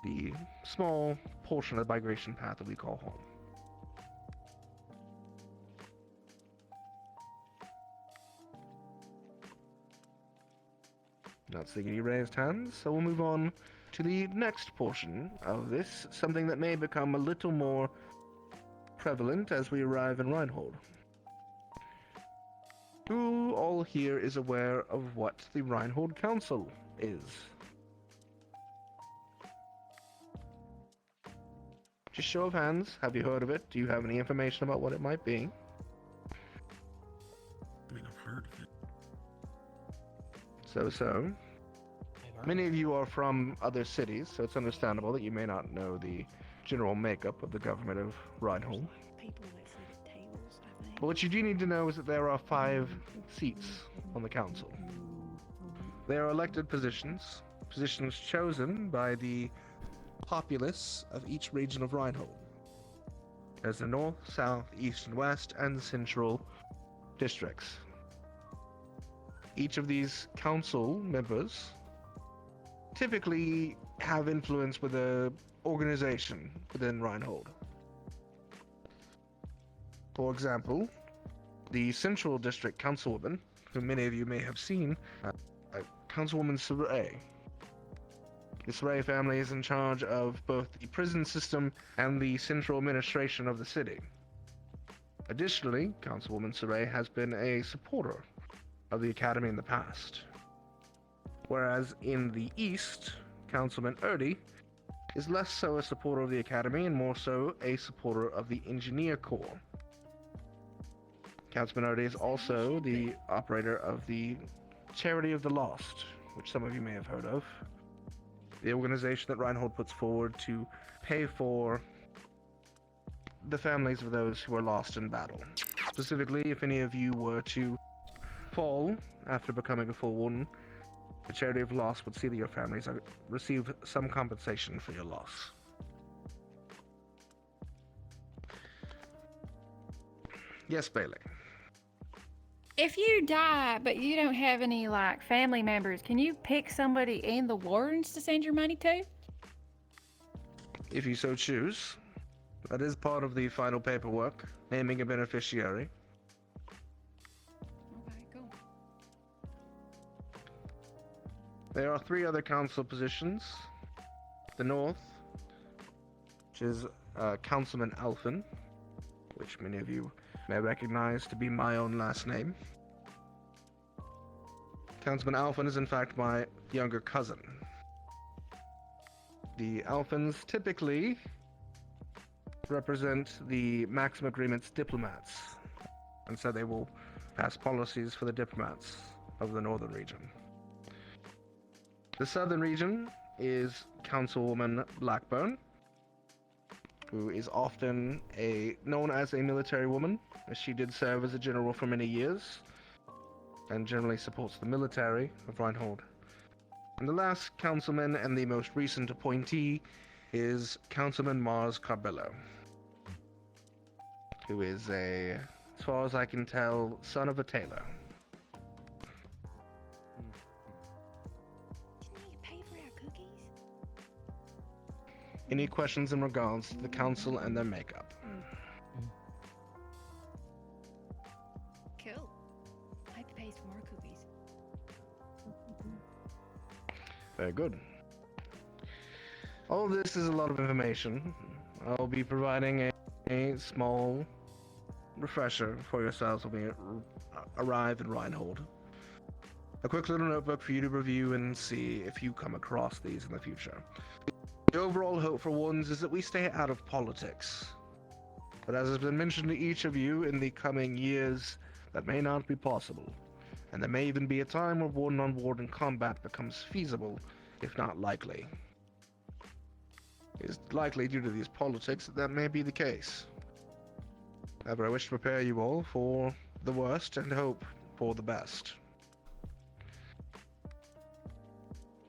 the small portion of the migration path that we call home? Not seeing any raised hands, so we'll move on to the next portion of this, something that may become a little more prevalent as we arrive in Reinhold. Who all here is aware of what the Reinhold Council is? Just show of hands, have you heard of it? Do you have any information about what it might be? I mean, I've heard of it. So. Many of you are from other cities, so it's understandable that you may not know the general makeup of the government of Reinhold. But what you do need to know is that there are 5 seats on the council. They are elected positions chosen by the populace of each region of Reinhold. There's the north, south, east, and west, and central districts. Each of these council members typically have influence with an organization within Reinhold. For example, the Central District Councilwoman, who many of you may have seen, Councilwoman Saray. The Saray family is in charge of both the prison system and the central administration of the city. Additionally, Councilwoman Saray has been a supporter of the Academy in the past. Whereas in the east, Councilman Erdy is less so a supporter of the Academy and more so a supporter of the Engineer Corps. Councilman Erdy is also the operator of the Charity of the Lost, which some of you may have heard of. The organization that Reinhold puts forward to pay for the families of those who are lost in battle. Specifically, if any of you were to fall after becoming a full one, the Charity of Loss would see that your families receive some compensation for your loss. Yes, Bailey. If you die, but you don't have any, like, family members, can you pick somebody in the wardens to send your money to? If you so choose. That is part of the final paperwork, naming a beneficiary. Okay, cool. There are 3 other council positions. The north, which is Councilman Alphen, which many of you may recognize to be my own last name. Councilman Alphen is in fact my younger cousin. The Alphens typically represent the Maxim Agreement's diplomats, and so they will pass policies for the diplomats of the northern region. The southern region is Councilwoman Blackburn, who is often known as a military woman, as she did serve as a general for many years, and generally supports the military of Reinhold. And the last councilman and the most recent appointee is Councilman Mars Carbello, who is as far as I can tell, son of a tailor. Any questions in regards to the council and their makeup? Cool. I hope it pays for more cookies. Very good. All of this is a lot of information. I'll be providing a small refresher for yourselves when we arrive in Reinhold. A quick little notebook for you to review and see if you come across these in the future. The overall hope for ones is that we stay out of politics. But as has been mentioned to each of you, in the coming years, that may not be possible, and there may even be a time where warden-on-warden combat becomes feasible, if not likely. It is likely due to these politics that may be the case. However, I wish to prepare you all for the worst and hope for the best.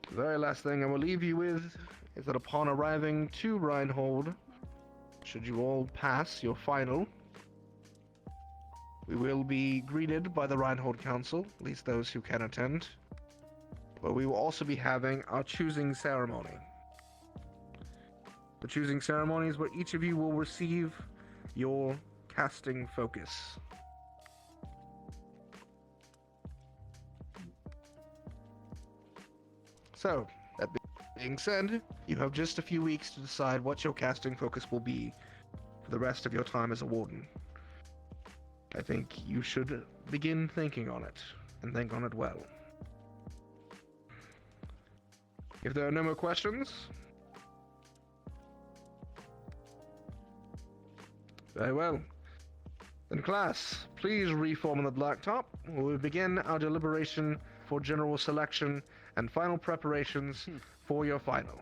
The very last thing I will leave you with is that upon arriving to Reinhold, should you all pass your final, we will be greeted by the Reinhold Council, at least those who can attend, but we will also be having our choosing ceremony. The choosing ceremony is where each of you will receive your casting focus. So, that being said, you have just a few weeks to decide what your casting focus will be for the rest of your time as a warden. I think you should begin thinking on it, and think on it well. If there are no more questions, very well. Then class, please reform on the blacktop. We will begin our deliberation for general selection and final preparations for your final.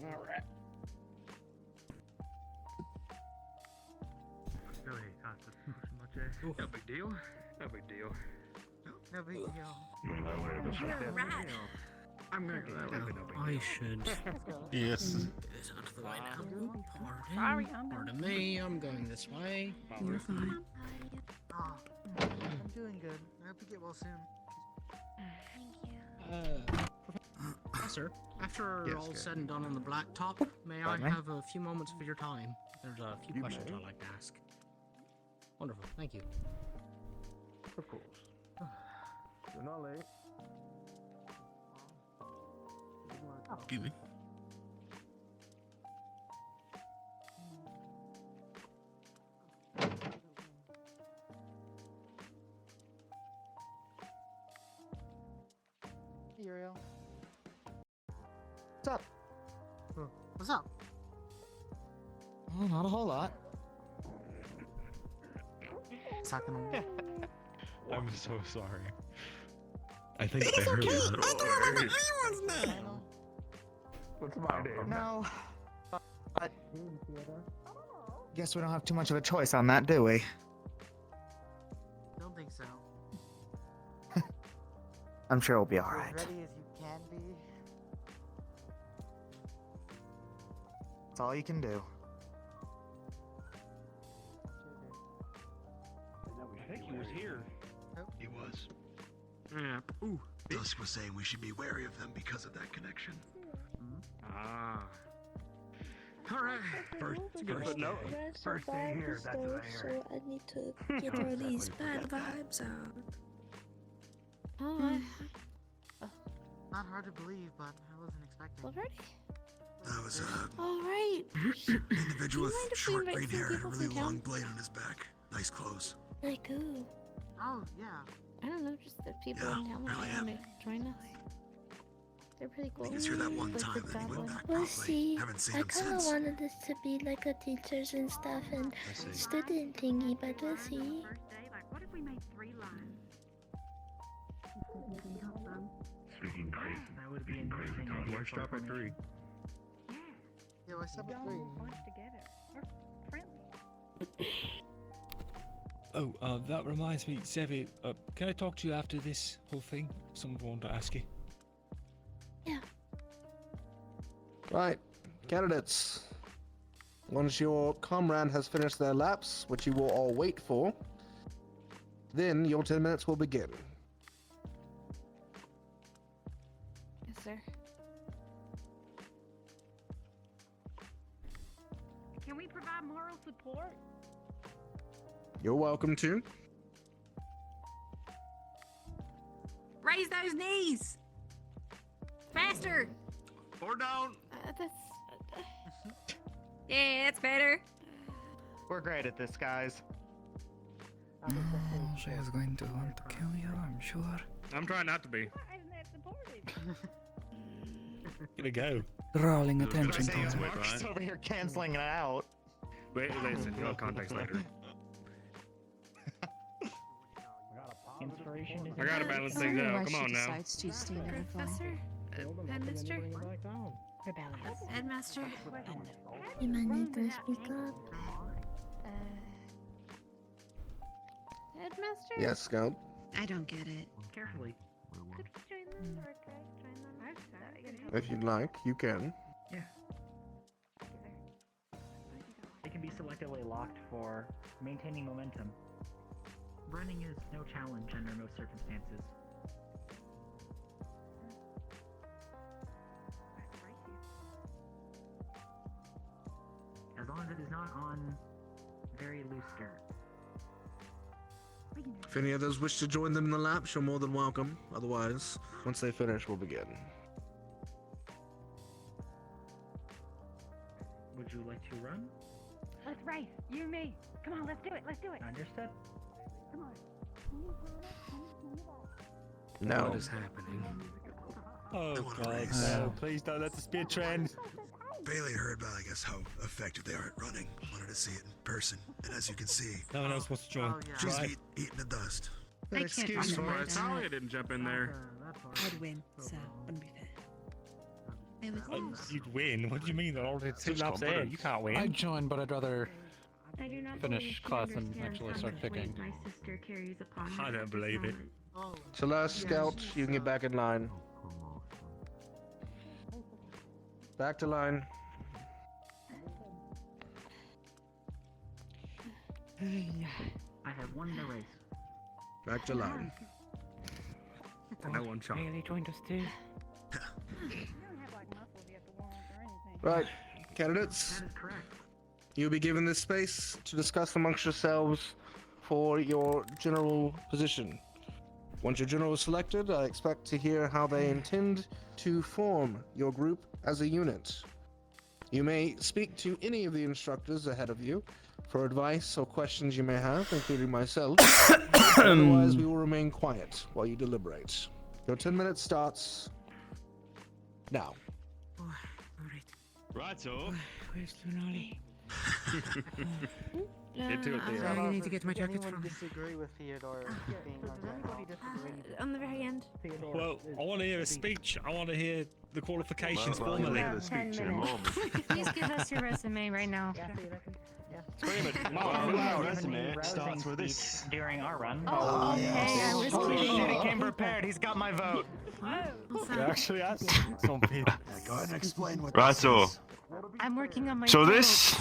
Alright. No big deal. No big deal. No big deal. You're right. I'm gonna go that way. I should. Yes. It's out of the way now. Sorry, Pardon me, I'm going this way. You're fine. I'm doing good. I hope you get well soon. Professor, after Yes, all's okay. said and done on the blacktop, may I Pardon me? have a few moments of your time? There's a few You questions may. I'd like to ask. Wonderful, thank you. Of course. You're not late. Excuse me. Hey, Uriel. What's up? What's up? Oh, not a whole lot. Sucking them. I'm so sorry. I think they heard that. What's my name? No. But guess we don't have too much of a choice on that, do we? Don't think so. I'm sure we'll be alright. As ready as you can be. That's all you can do. I think he was here. He was. Yeah. Ooh. Dusk was saying we should be wary of them because of that connection. Ah. All right. First day here, that's what I heard. So I need to get all these bad vibes out. Not hard to believe, but I wasn't expecting. Already? That was Alright. individual with mind if we short invite green some hair and a people really from long town? blade on his back. Nice clothes. Like who? Oh, yeah. I don't know, just the people Yeah, in town that really want to join us. They're pretty cool. He was here that one Like time the and he went goblin. back We'll probably. see. Haven't seen I him kind of since. wanted this to be like a teachers and stuff and student thingy, but we'll see. What if we made 3 lines? Speaking crazy. That would be crazy. Why stop at 3? Yeah, why stop at 3? Lunch together. We're friendly. Oh, that reminds me, Sevi, can I talk to you after this whole thing? Someone wanted to ask you. Right, candidates. Once your comrade has finished their laps, which you will all wait for, then your 10 minutes will begin. Yes, sir. Can we provide moral support? You're welcome to. Raise those knees! Faster! Or down. That's... yeah, that's better. We're great at this, guys. She is going to want to kill you, I'm sure. I'm trying not to be. Isn't that supportive? Gonna go. Drawing attention to Mark's over here canceling it out. Wait, listen, no context later. I gotta balance things out. Come on now. Professor? Headmaster? Headmaster? You might need to speak up. Headmaster? Yes, Scout. I don't get it. Carefully. Could we join them or can I join them? If you'd like, you can. Yeah. It can be selectively locked for maintaining momentum. Running is no challenge under most circumstances. As long as it is not on very loose dirt. If any others wish to join them in the laps, you're more than welcome. Otherwise, once they finish, we'll begin. Would you like to run? Let's race. You and me. Come on, let's do it. Let's do it. Understood. Come on. No. What is happening? Oh I wanna god, race. no, please don't let this be a trend. Bailey heard about, I guess, how effective they are at running. Wanted to see it in person, and as you can see, No one else wants to join. she's Right. eating the dust. I can't I'm run surprised that. Talia didn't jump in there. I'd win, so wouldn't be fair. I would lose. You'd win? What do you mean? They're already 2 It's laps in. confidence. You can't win. I'd join, but I'd rather I do not finish believe she class and understands actually how start much picking. weight my sister carries upon her I at don't this believe it. moment. So last Scout, you can get back in line. Back to line. I have won the race. Back to line. No one shot. Bailey joined us too. Right, candidates. That is correct. You'll be given this space to discuss amongst yourselves for your general position. Once your general is selected, I expect to hear how they intend to form your group as a unit. You may speak to any of the instructors ahead of you for advice or questions you may have, including myself. Otherwise, we will remain quiet while you deliberate. Your 10 minutes starts now. Right, so. Where's Lunali? Get to it, Theo. I need to get my jacket Anyone from. disagree with Theodore being on that? On the very end. Well, I want to hear a speech. I want to hear the qualifications Well, formally. you'll hear the speech in a moment. Please give us your resume right now. Scream it. Come Well, on. our resume starts with this. During our run. Oh, okay. I was Holy kidding. shit, he came prepared. He's got my vote. You actually asked some people. Go ahead and explain what Right, this so. is. I'm working on my So vote. this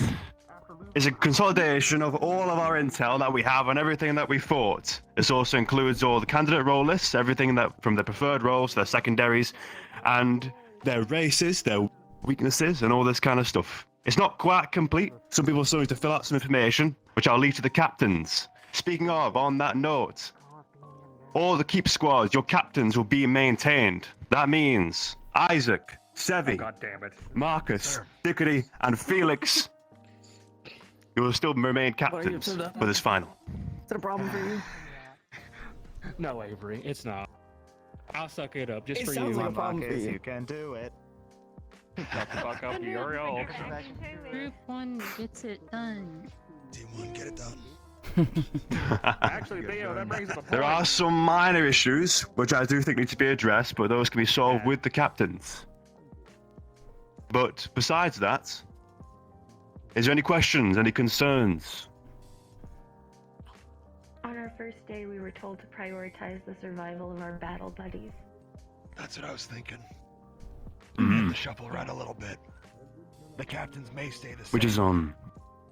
is a consolidation of all of our intel that we have and everything that we fought. This also includes all the candidate role lists, everything that from their preferred roles, their secondaries, and their races, their weaknesses, and all this kind of stuff. It's not quite complete. Some people still need to fill out some information, which I'll leave to the captains. Speaking of, on that note, all the keep squads, your captains will be maintained. That means Isaac, Sevi, God damn it. Marcus, Dickety, and Felix. You will still remain captains for this final. Is that a problem for you? No, Avery, it's not. I'll suck it up just It for sounds you. like a problem for you. You can do it. Shut the fuck up, you're all. Group 1 gets it done. Team 1, get it done. Actually, Theo, that brings up a point. There are some minor issues, which I do think need to be addressed, but those can be solved with the captains. But besides that, is there any questions, any concerns? On our first day, we were told to prioritize the survival of our battle buddies. That's what I was thinking. Mhm. To shuffle around a little bit. The captains may stay the same. Which is on.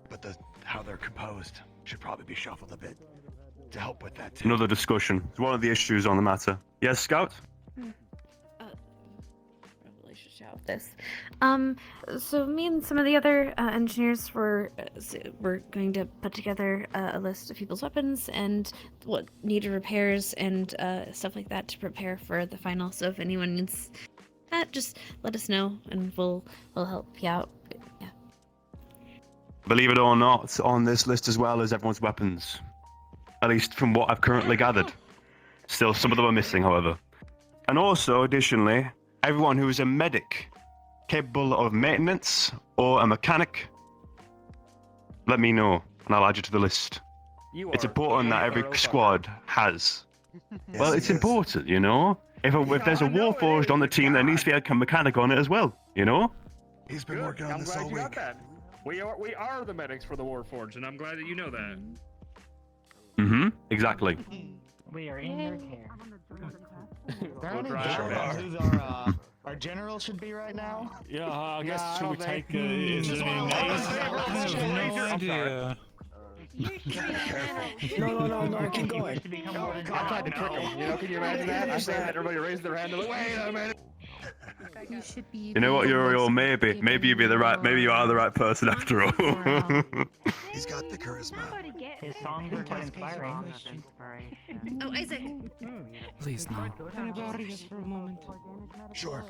But how they're composed should probably be shuffled a bit to help with that too. Another discussion. It's one of the issues on the matter. Yes, Scout? Relationship with this. So me and some of the other engineers were going to put together a list of people's weapons and what needed repairs and stuff like that to prepare for the final. So if anyone needs that, just let us know and we'll help you out. Yeah. Believe it or not, on this list as well as everyone's weapons. At least from what I've currently gathered. Still, some of them are missing, however. And also, additionally, everyone who is a medic, capable of maintenance, or a mechanic, let me know, and I'll add you to the list. You It's are important that every thorough fucker. squad has Well, it's important, you know? If there's a Warforged on the team, there needs to be a mechanic on it as well, you know? He's been Good. working on I'm this glad all you got week. that. We are the medics for the Warforged, and I'm glad that you know that. Mm-hmm, exactly. We are in your care. Apparently, We'll we don't know try. who our general should be right now. Yeah, I guess I should don't we think- take his Just name? one I of those. have no idea. No, keep going. I tried to trick him. You know, can you imagine that? I said that everybody raised their hand and like, wait a minute. You should be. You know what, Uriel? Maybe you are the right person after all. He's got the charisma. His songs are quite inspiring. Oh, Isaac. Please no. Can I borrow you for a moment? Sure.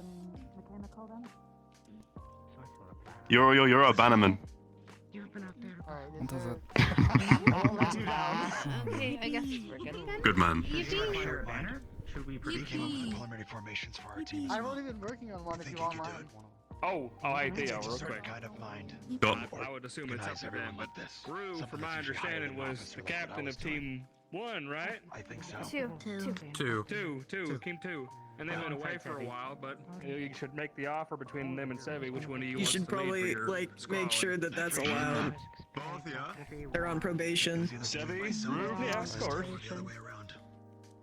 Uriel, you're a bannerman. What does it? Okay, I guess we're good. Good man. Banner? Should we came up with the preliminary formations for our team? I've only been working on one if you want mine. Theo, real quick. Kind of mind. I would assume it's up to them, but Rue, from my understanding, was the captain of Team 1, right? I think so. Two. Team 2. And they went away for a while, but you should make the offer between them and Sevi. Which one do you want should to lead probably for your squad? make sure that that's allowed. Both, yeah. They're on probation. Sevi, Rue, yeah, of course. The other way around.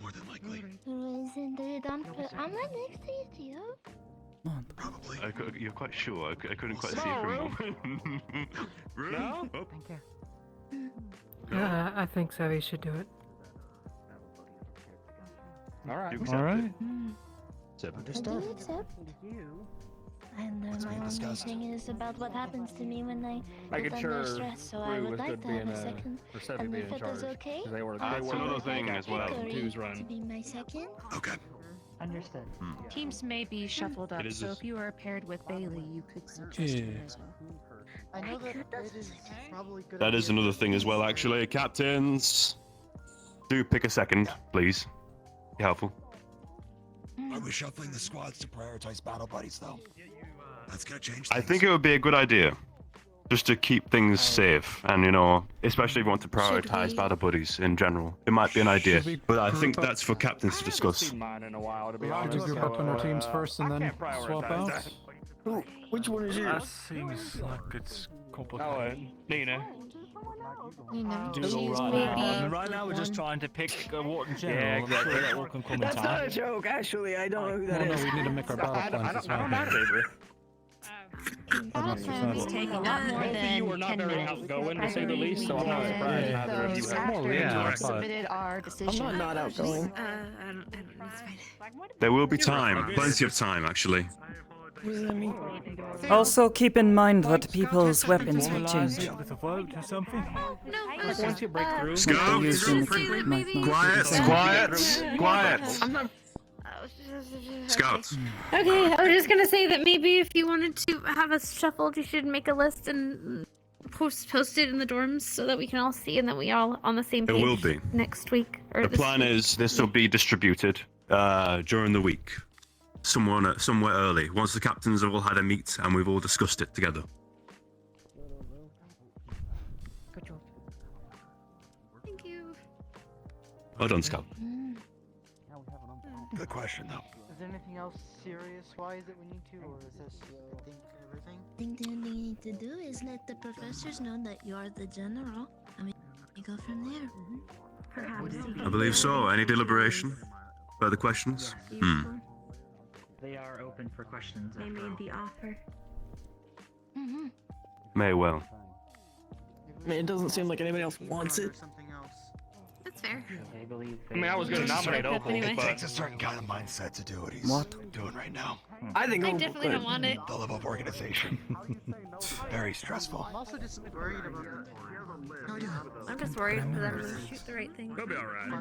More than likely. I'm right next to you, Theo. Probably. You're quite sure? I couldn't quite see from No? Oh. Yeah, I think Savvy should do it. All right. All right. I do accept. And my only thing is about what happens to me when I Making put sure under stress, so I Rue would was like good to have being a second. or Sevi And being if in it charge. is okay, 'Cause they were That's another thing as well. Two's run. to be my second. Okay. Understood. Teams may be shuffled up, It is so this- if you are paired with Bailey, you could suggest her as well. I know that it is probably good. That is another thing as well, actually. Captains, do pick a second, please. Be helpful. Are we shuffling the squads to prioritize battle buddies, though? That's gonna change I things. think it would be a good idea, just to keep things safe, and especially if you want to prioritize battle buddies in general. It might be an idea, but I think that's for captains to discuss. Seen mine in a while, to be Could honest. you group up in our teams first and I then can't prioritize swap out? that. Which one is That yours? seems like it's Oh, complicated. Nina. Right now, we're just trying to pick a Wharton General. Yeah, exactly. I'm sure that all can come in That's not time. a joke, actually. I don't know who that Well, no, is. we need to make our battle plans as I don't mind well. it, Avery. Battle plans take a lot more than You are not 10 very minutes. outgoing, to say the least, so I'm not surprised either of you have. After we yeah, have but- submitted our decision. I'm not outgoing. I don't, it's fine. There will be time, plenty of time, actually. What does that mean? Also, keep in mind that people's weapons will Formalize change. it with a vote or something? No, Once you break through. Scout! Quiet! I'm not. Scout! Okay, I was just gonna say that maybe if you wanted to have us shuffled, you should make a list and post it in the dorms so that we can all see and that we all on the same It page will be. next week. Or The this plan week. is this will be distributed during the week, somewhere early. Once the captains have all had a meet and we've all discussed it together. Good job. Thank you. Well done, Scout. Good question, though. Is there anything else serious-wise that we need to, or is this, I think, everything? I think the only thing you need to do is let the professors know that you are the general. I mean, we go from there. Perhaps. I believe so. Any deliberation? Further questions? They are open for questions. They made the offer. May well. I mean, it doesn't seem like anybody else wants it. Something else. That's fair. I believe. I mean, I was going to nominate Opal, It but takes a certain kind of mindset to do what he's doing right now. I think I definitely don't want it. The level of organization. Very stressful. I'm also just worried about I'm just worried that I'm gonna shoot the right thing. he'll be alright. I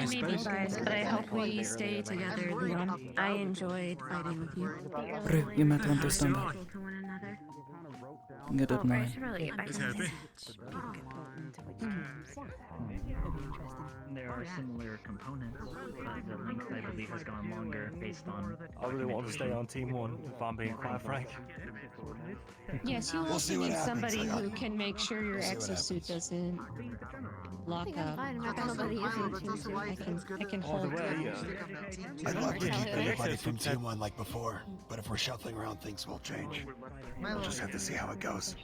may be biased, but I hope we stay together, Leon. I enjoyed fighting with you. Rue, you might understand that. To one another. Good at I night. should probably get back to happy. There are similar components, but the length I believe has gone longer based on. I really want to stay on Team 1, if I'm being quite frank. Yes, you We'll also see what need happens. somebody who can make sure your We'll see what exosuit doesn't lock up. I can All the hold way, it. I'd love to keep Tell it. everybody from Team 1 like before, but if we're shuffling around, things will change. We'll just have to see how it goes.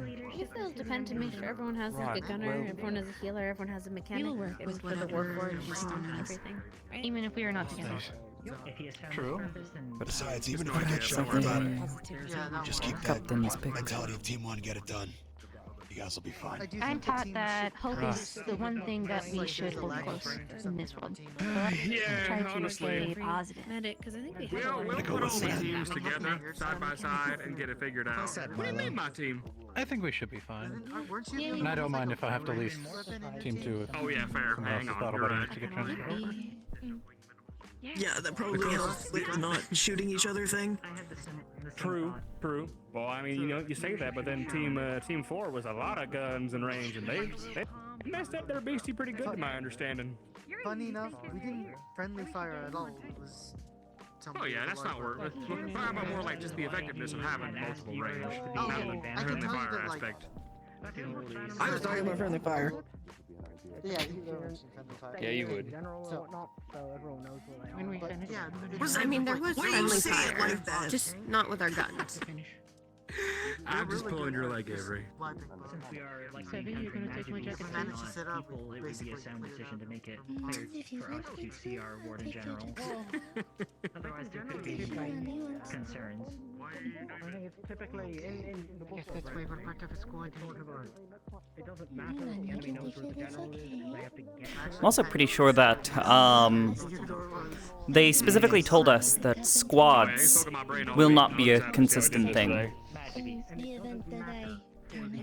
I guess it'll depend to make sure everyone has like a Right, gunner, well- everyone has a healer, everyone has a mechanic. We'll work with for the whatever warforged Houston and has. everything. Even if we are not together. True. Besides, even if we get Something- shuffled up, just keep that Captain's pick. mentality of Team 1, get it done. You guys will be fine. I'm taught that hope is the one thing that we should hold close in this world. Yeah, Try to honestly. stay positive. Medic, because I think we have We'll put all the teams together, side by side, and get it figured out. What do you mean, my team? I think we should be fine. And I don't mind if I have to leave Team 2 if Oh, yeah, fair. someone Hang else's on, battle you're buddy right. needs to get transferred over. Yeah, that probably helps with the not shooting each other thing. True. Well, I mean, you say that, but then Team 4 was a lot of guns and range, and they messed up their beastie pretty good, to my understanding. Funny enough, we didn't friendly fire at all. It was Oh yeah, that's not worth it. We're talking about more like just the effectiveness of having multiple range, not the I can friendly tell you fire that, like, aspect. I was talking about friendly fire. Yeah, you mentioned friendly fire. Yeah, you would. When we finish. I mean, there was Why do you friendly say it fire, like that? just not with our guns. I'm just pulling your leg, Avery. Since we are like Sevi, you're gonna take my jacket people, too? it would be a sound decision to make it clear for us to see our ward in general. Otherwise, there could be concerns. I think it's typically in the book. That's way more part of a squad. It doesn't matter if the enemy knows where the general is, they have to get I'm also pretty sure that they specifically told us that squads will not be a consistent thing.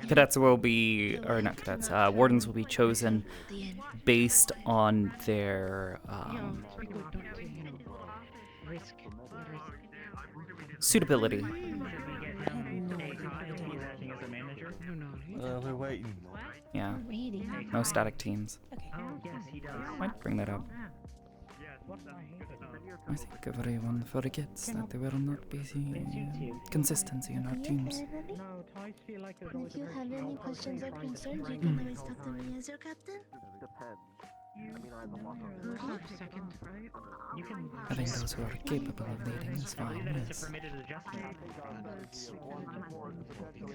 Cadets will be, or not cadets, wardens will be chosen based on their suitability. We're waiting. Yeah, no static teams. Might bring that up. I think everyone forgets that there will not be consistency in our teams. If you have any questions or concerns, you can always talk to me as your captain. Having those who are capable of leading is fine, yes.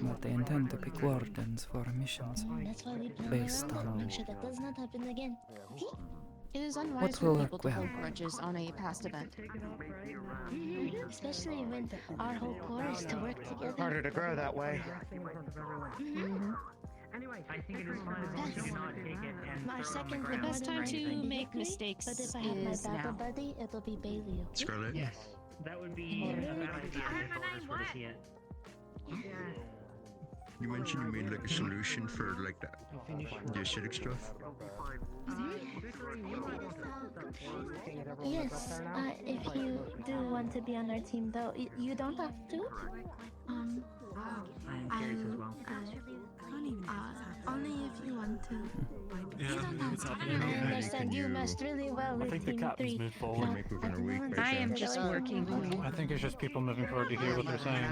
But they intend to pick wardens for missions That's why we plan based around it, on make sure that does not happen again. Okay? It is unwise what for will people work to well. hold grudges on a past event. Especially when our whole core is to work together. Harder to grow that way. I think it is fine to not take it and My throw it on the second ground. best time to would be make Hickory, mistakes but if I have my is battle now. buddy, it'll be Bailey. Scarlet? Yes. That would be a bad idea if orders were to see it. You mentioned you made like a solution for like that the acidic stuff. Yes, if you do want to be on our team though, you don't have to. I'm curious as well. Only if you want to. Yeah, I understand you meshed really well I with think the Team captain's 3. moved forward. We're making our week by I am chance. just working. I think it's just people moving forward to hear what they're saying.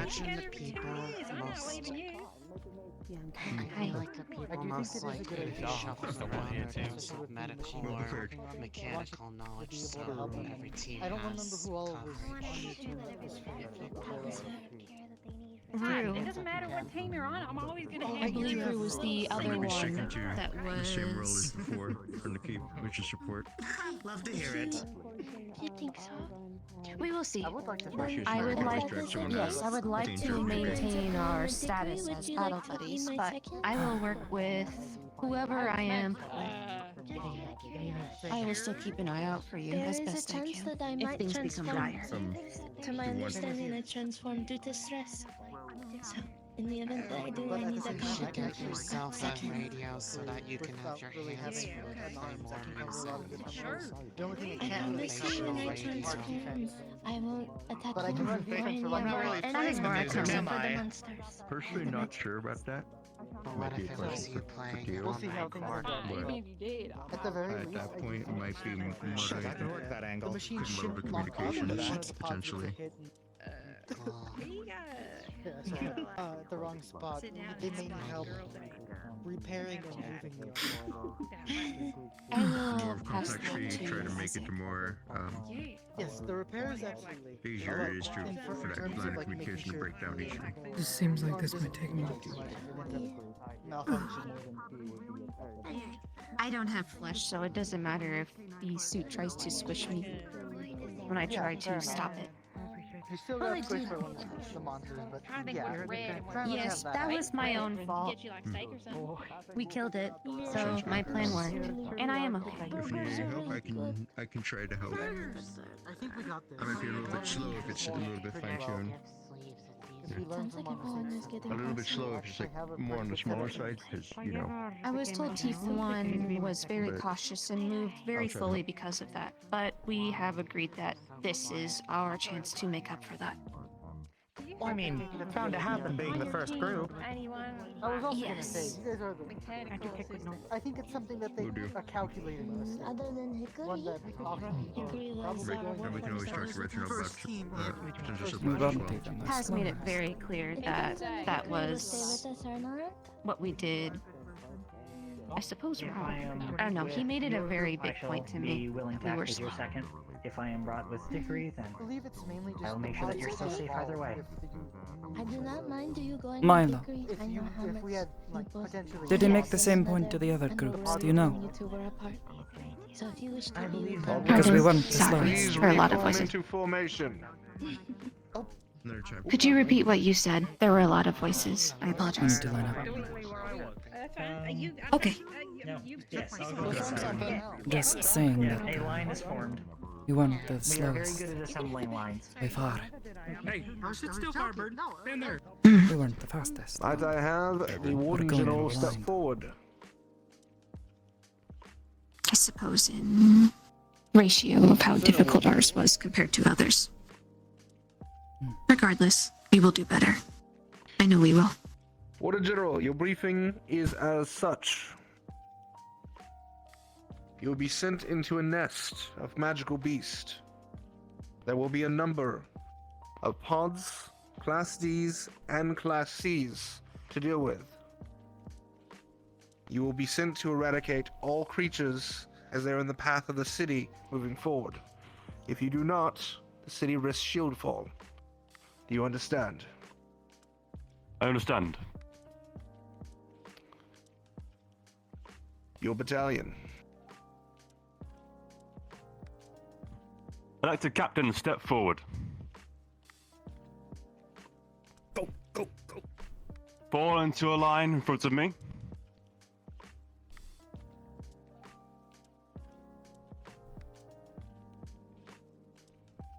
I like the people most likely to shuffle around their terms of medical or mechanical knowledge, so every team I don't remember has who all was on coverage. your team that was Rue. It doesn't matter what team you're on, I'm always gonna have I believe Rue was the I'm other gonna be one sticking to that the same role as was. before from the keep, which is support. Love to hear it. You think so? We will see. I would like to. Yes, I would like to maintain our status as battle buddies, but I will work with whoever I am. I will still keep an eye out for you There as is a best I chance can that I if might things become transform. dire. To my understanding, I transform due to stress. So, In the event that I do, I need a Get competent yourself a second. radio so that you can have your hands free to play more music. Sure. And I then make promise you, sure when I radio. transform, I won't attack But I you can run or defense any for of like our an hour. enemies Am except for the I? monsters. Personally, not sure about that. But Might what be if a it was question you for playing Teal. We'll see how things go. But At the very at least, that I point, it think might be Sure, muddling, that could work that angle. The machine could muddle the shouldn't lock off communications, unless the positives potentially. are hidden. The wrong spot. They may need help repairing and moving the I More will of pass complexity, that to try to you. make it to more Yes, the repairs absolutely. easier But areas to, in for that terms line of like, making communication to sure break down easily. This seems like this might take more. Malfunction. I don't have flesh, so it doesn't matter if the suit tries to squish me when I try to stop it. You still got squish for one of the monsters, but yeah. Yes, that was my own fault. We killed it, so my plan worked, and I am okay. If you need help, I can try to help. I think we got this. I might be a little bit slow if it's a little bit fine-tuned. Sounds like everyone is getting A little bit closer. slow if it's like more on the smaller side, because, you know. I was told Tifa-1 was very But- cautious and moved very I'll try to slowly help. because of that, but we have agreed that this is our chance to make up for that. Well, I mean, it's bound to happen being the first group. I was also gonna say, Yes. you guys are the. I think it's something that they are calculating. Other than One Hickory, that probably Right, and we can always talk to Retro about potential Move supplies on as well. to them. Has made it very clear that that stay was with us or not? what we did. I suppose wrong. I don't know. He made it a very big point to Be me. willing to We act were as your slaughtered. second. If I am brought with Dickory, then I believe it's mainly just I will make sure that you're still safe either way. I do not mind. Do you go and Milo. Hickory? I know how If much we had you like both potentially. Did he make Yes, the same and point to the other and groups? we're Do you know? when you two were apart. So if you wish to be Because we want the Sorry, slows. there are a lot of Reform voices. into formation. Another chapter. Could you repeat what you said? There were a lot of voices. I I apologize. need to line up. Okay. no, yes, I'll go this side. Just saying Yeah, that a line is formed. you want the We are very slows good at assembling lines. by far. Hey, sit still, Firebird. Stand there. We weren't the fastest. Might I have the Warden going General in step line. forward? I suppose in ratio of how difficult ours was compared to others. Regardless, we will do better. I know we will. Warden General, your briefing is as such. You will be sent into a nest of magical beast. There will be a number of pods, Class Ds, and Class Cs to deal with. You will be sent to eradicate all creatures as they are in the path of the city moving forward. If you do not, the city risks shield fall. Do you understand? I understand. Your battalion. Elected Captain, step forward. Go, go, go. Fall into a line in front of me.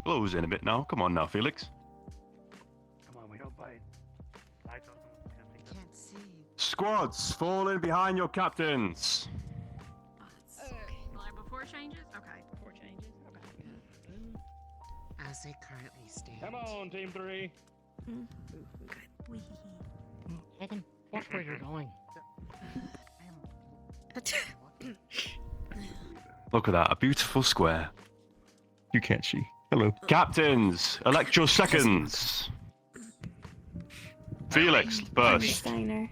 Close in a bit now. Come on now, Felix. Come on, we don't bite. Can't see. Squads, fall in behind your captains. Like before changes? Okay, before changes. Okay. As they currently stand. Come on, Team 3. Watch where you're going. Look at that, a beautiful square. You can't see. Hello. Captains, elect your seconds. Felix, first. Steiner.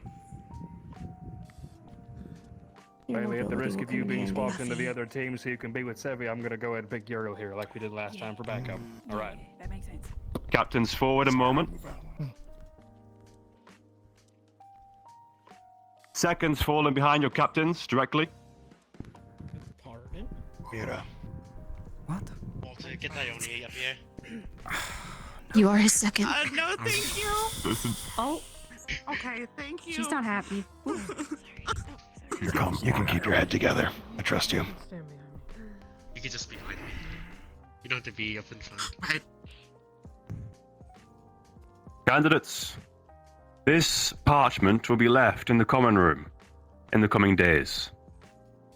Bailey, at the risk of you being swapped into the other team so you can be with Sevi, I'm gonna go ahead and pick Euro here like we did last time for backup. Alright. That makes sense. Captains, forward a moment. Seconds falling behind your captains directly. Pardon? Mira. What? Walter, get that Oni up here. You are his second. No, thank you. Oh, Okay, thank you. she's not happy. You're calm. You can keep your head together. I trust you. You can just be behind me. You don't have to be up in front. Right. Candidates, This parchment will be left in the common room in the coming days.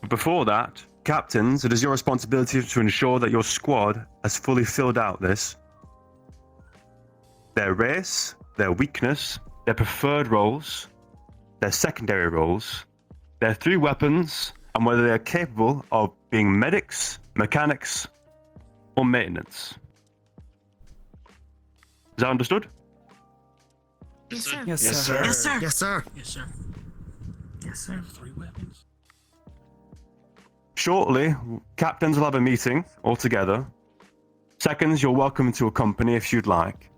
But before that, captains, it is your responsibility to ensure that your squad has fully filled out this. Their race, their weakness, their preferred roles, their secondary roles, their 3 weapons, and whether they are capable of being medics, mechanics, or maintenance. Is that understood? Yes, sir. Yes, Yes, sir. sir. Yes, sir. Yes, sir. Yes, sir. Yes, sir. 3 weapons. Shortly, captains will have a meeting all together. Seconds, you're welcome to accompany if you'd like.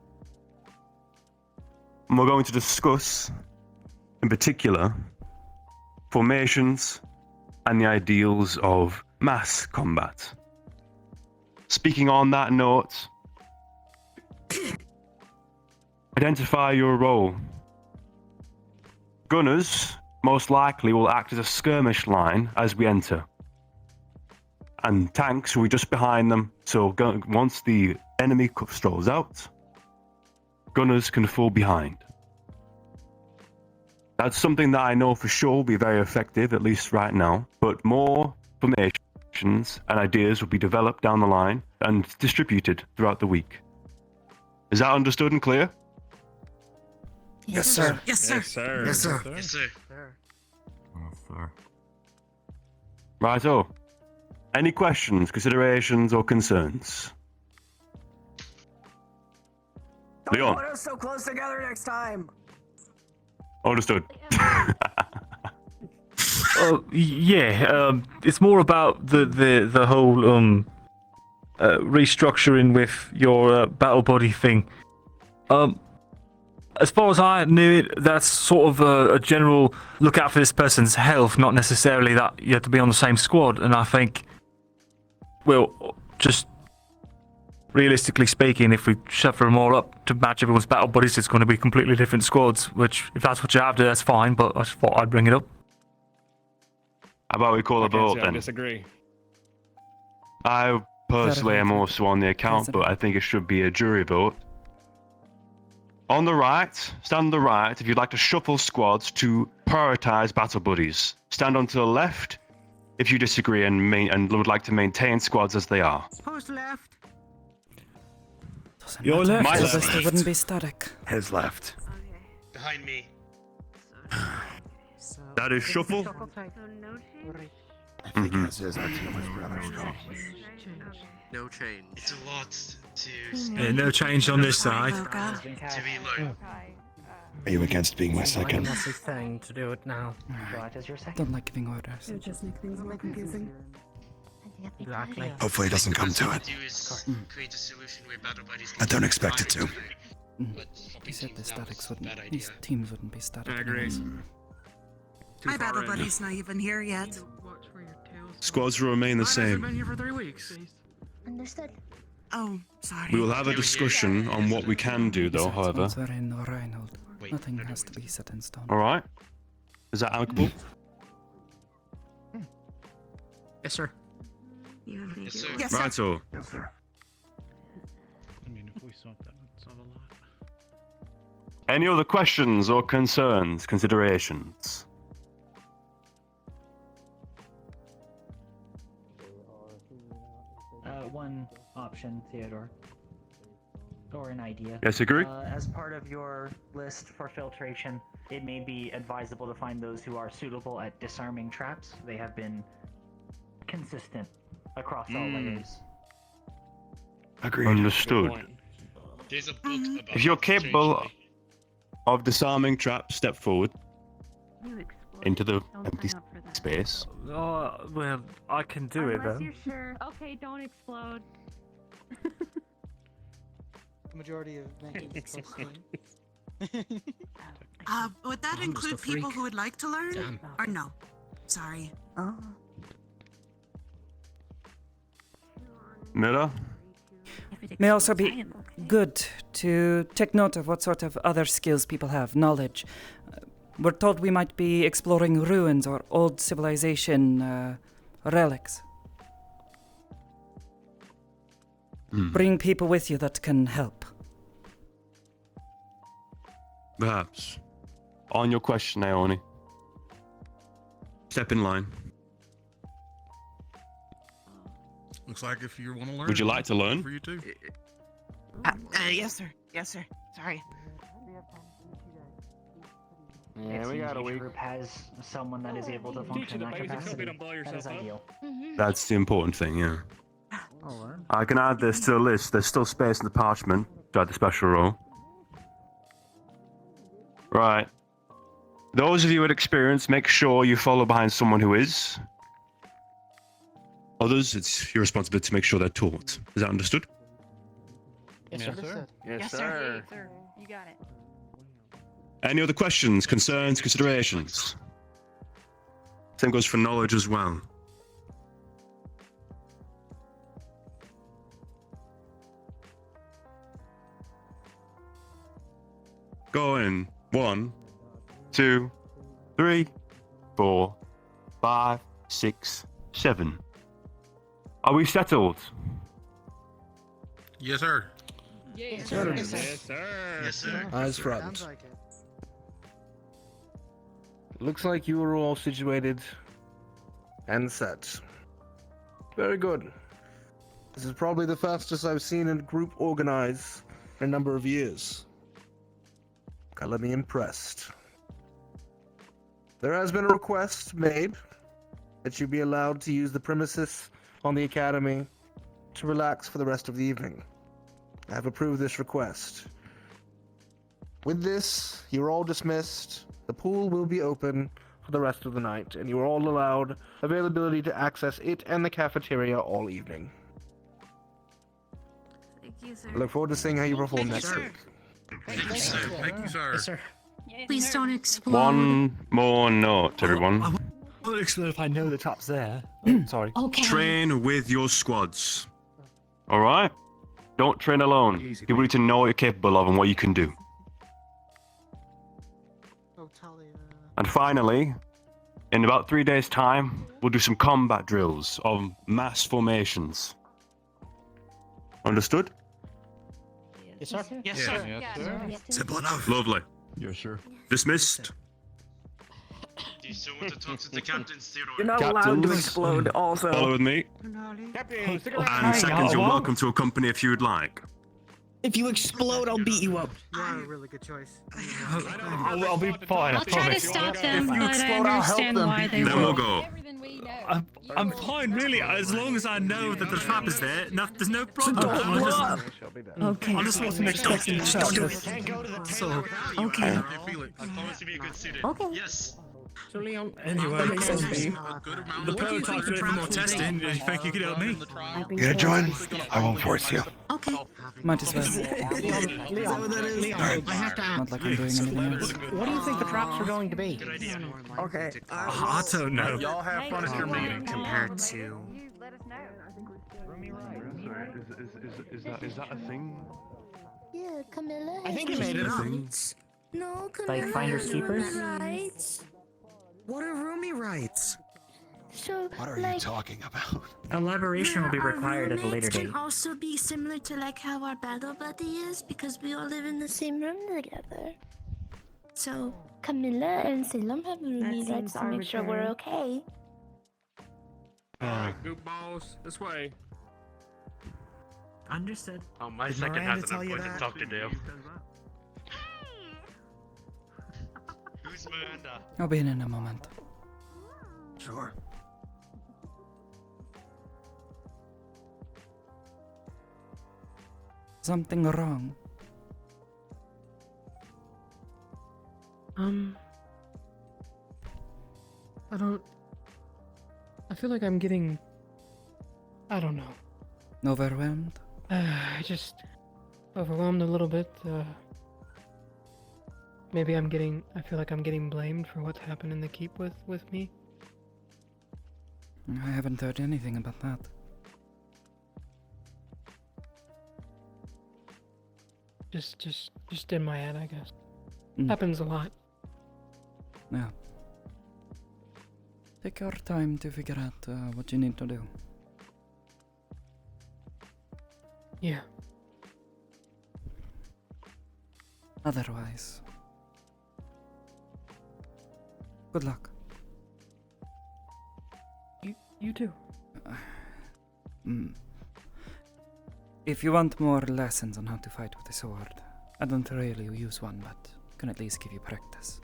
And we're going to discuss, in particular, formations and the ideals of mass combat. Speaking on that note, identify your role. Gunners most likely will act as a skirmish line as we enter. And tanks will be just behind them, so once the enemy strolls out, gunners can fall behind. That's something that I know for sure will be very effective, at least right now, but more formations and ideas will be developed down the line and distributed throughout the week. Is that understood and clear? Yes, sir. Yes, sir. Yes, sir. Yes, sir. Yes, sir. Yes, sir. Righto. Any questions, considerations, or concerns? Leon. Put us so close together next time. Understood. It's more about the whole restructuring with your battle body thing. As far as I knew it, that's sort of a general look out for this person's health, not necessarily that you have to be on the same squad. And I think, well, just realistically speaking, if we shuffle them all up to match everyone's battle buddies, it's going to be completely different squads, which, if that's what you have to, that's fine, but I just thought I'd bring it up. How about we call a vote I then? disagree. I personally am also on the account, but I think it should be a jury vote. On the right, stand on the right if you'd like to shuffle squads to prioritize battle buddies. Stand on to the left if you disagree and would like to maintain squads as they are. Who's left? Your left. My Otherwise left. they wouldn't be static. His left. Behind me. That is shuffle. I think his is our team was rather strong. No change. It's a lot to Yeah, no change on this side. to be learned. Are you against being my second? That's his thing to do it now. Don't like giving orders. It would just make things more confusing. Exactly. Hopefully it doesn't come to it. Do is create a solution where battle buddies I don't expect it to. He said the statics wouldn't. These teams wouldn't be static. I agree. anyways. My battle buddy's not even here yet. Squads will remain the Been same. here for 3 weeks. Understood. Oh, sorry. We will have a discussion on what we can do, though, however. Squads are in Reinhold. Nothing has to be set in stone. Alright? Is that amicable? Yes, sir. Yes, sir. Yes, sir. Righto. Yes, sir. I mean, if we swap that, would solve a lot. Any other questions or concerns, considerations? One option, Theodore, or an idea. Yes, agree. As part of your list for filtration, it may be advisable to find those who are suitable at disarming traps. They have been consistent across all layers. Agreed. Understood. There's a book about If you're it, capable strangely. of disarming traps, step forward into the empty space. Oh, well, I can do it then. Sure. Okay, don't explode. The majority of vengeance is close Would that include people who would like to learn? Damn. Or no? Sorry. Oh. Mira? May also be good to take note of what sort of other skills people have, knowledge. We're told we might be exploring ruins or old civilization relics. Bring people with you that can help. Perhaps. On your question, Naomi. Step in line. Looks like if you want to learn. Would you like to learn? For you too. Yes, sir. Yes, sir. Sorry. Yeah, we got a week. Group has someone that is able to function in that capacity. That is ideal. That's the important thing, yeah. I can add this to the list. There's still space in the parchment to add the special role. Right. Those of you with experience, make sure you follow behind someone who is. Others, it's your responsibility to make sure they're taught. Is that understood? Yes, sir. Yes, Sir, you got it. Any other questions, concerns, considerations? Same goes for knowledge as well. Go in. 1, 2, 3, 4, 5, 6, 7. Are we settled? Yes, sir. Yes, sir. Yes, sir. Yes, sir. Eyes front. Looks like you are all situated and set. Very good. This is probably the fastest I've seen a group organize in a number of years. Color me impressed. There has been a request made that you be allowed to use the premises on the academy to relax for the rest of the evening. I have approved this request. With this, you're all dismissed. The pool will be open for the rest of the night, and you are all allowed availability to access it and the cafeteria all evening. Thank you, sir. I look forward to seeing how you perform next sir. week. Thank you, sir. Thank you, sir. Yes, sir. Please don't explode. One more note, everyone. I won't explain if I know the trap's there. Sorry. Okay. Train with your squads. Alright? Don't train alone. People need to know what you're capable of and what you can do. And finally, in about 3 days' time, we'll do some combat drills of mass formations. Understood? Yes, sir. Yes, sir. Yes, sir. Simple enough. Lovely. Yes, sir. Dismissed. Do you still want to talk to the captain, Theodore? You're not allowed to Captains, explode, also. Follow with me. Captain, stick around. And seconds, you're welcome to accompany if you'd like. If you explode, I'll beat you up. You are a really good choice. I'll be fine. I I'll try to promise. stop them, If you but I explode, I'll help understand them. why they Then we'll won't. go. I'm fine, really, as long as I know that the trap is there. There's no problem. Okay. I just wasn't expecting the trap. So, okay. I promise to be a good student. Okay. Yes. So, Leon, Anyway, the prototype's ready for more testing. Do you think you could help me? You gonna join? I won't force you. Okay. Might as well. Is that what that is? I have to Not ask. like I'm doing anything else. What do you think the traps are going to be? Okay. I don't know. Y'all have fun at your meeting. Compared to. Is that a thing? Yeah, Camilla. I think you made it up. No, Camilla. Like finders keepers? Right. What are roomie rights? So, What are you talking about? Elaboration will be our required at a later roommates date. can also be similar to like how our battle buddy is because we all live in the same room together. So, Camilla and Salem have roomie rights to make sure we're okay. Goop balls, this way. Understood. Oh, my Did second Miranda has tell an you appointed that? talk to do. Who's Miranda? I'll be in a moment. Sure. Something wrong. I feel like I'm getting. I don't know. Overwhelmed? I just overwhelmed a little bit. Maybe I feel like I'm getting blamed for what's happened in the keep with me. I haven't heard anything about that. Just in my head, I guess. Mm. Happens a lot. Yeah. Take your time to figure out what you need to do. Yeah. Otherwise, Good luck. You too. If you want more lessons on how to fight with a sword, I don't really use one, but can at least give you practice.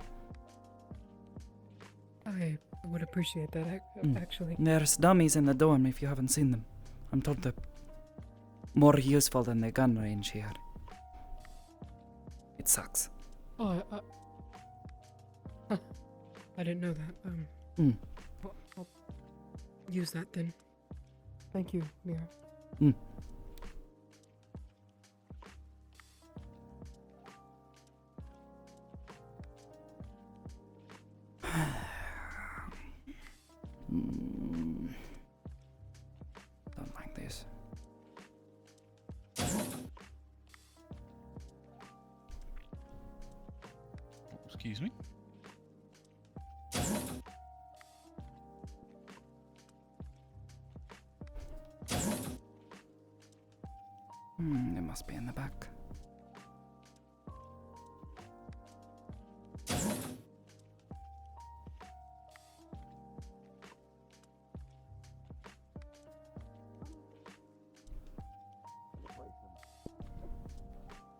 I would appreciate that, actually. There's dummies in the dorm if you haven't seen them. I'm told they're more useful than the gun range here. It sucks. Oh, I didn't know that. I'll use that then. Thank you, Mira. Don't like this. Excuse me. It must be in the back.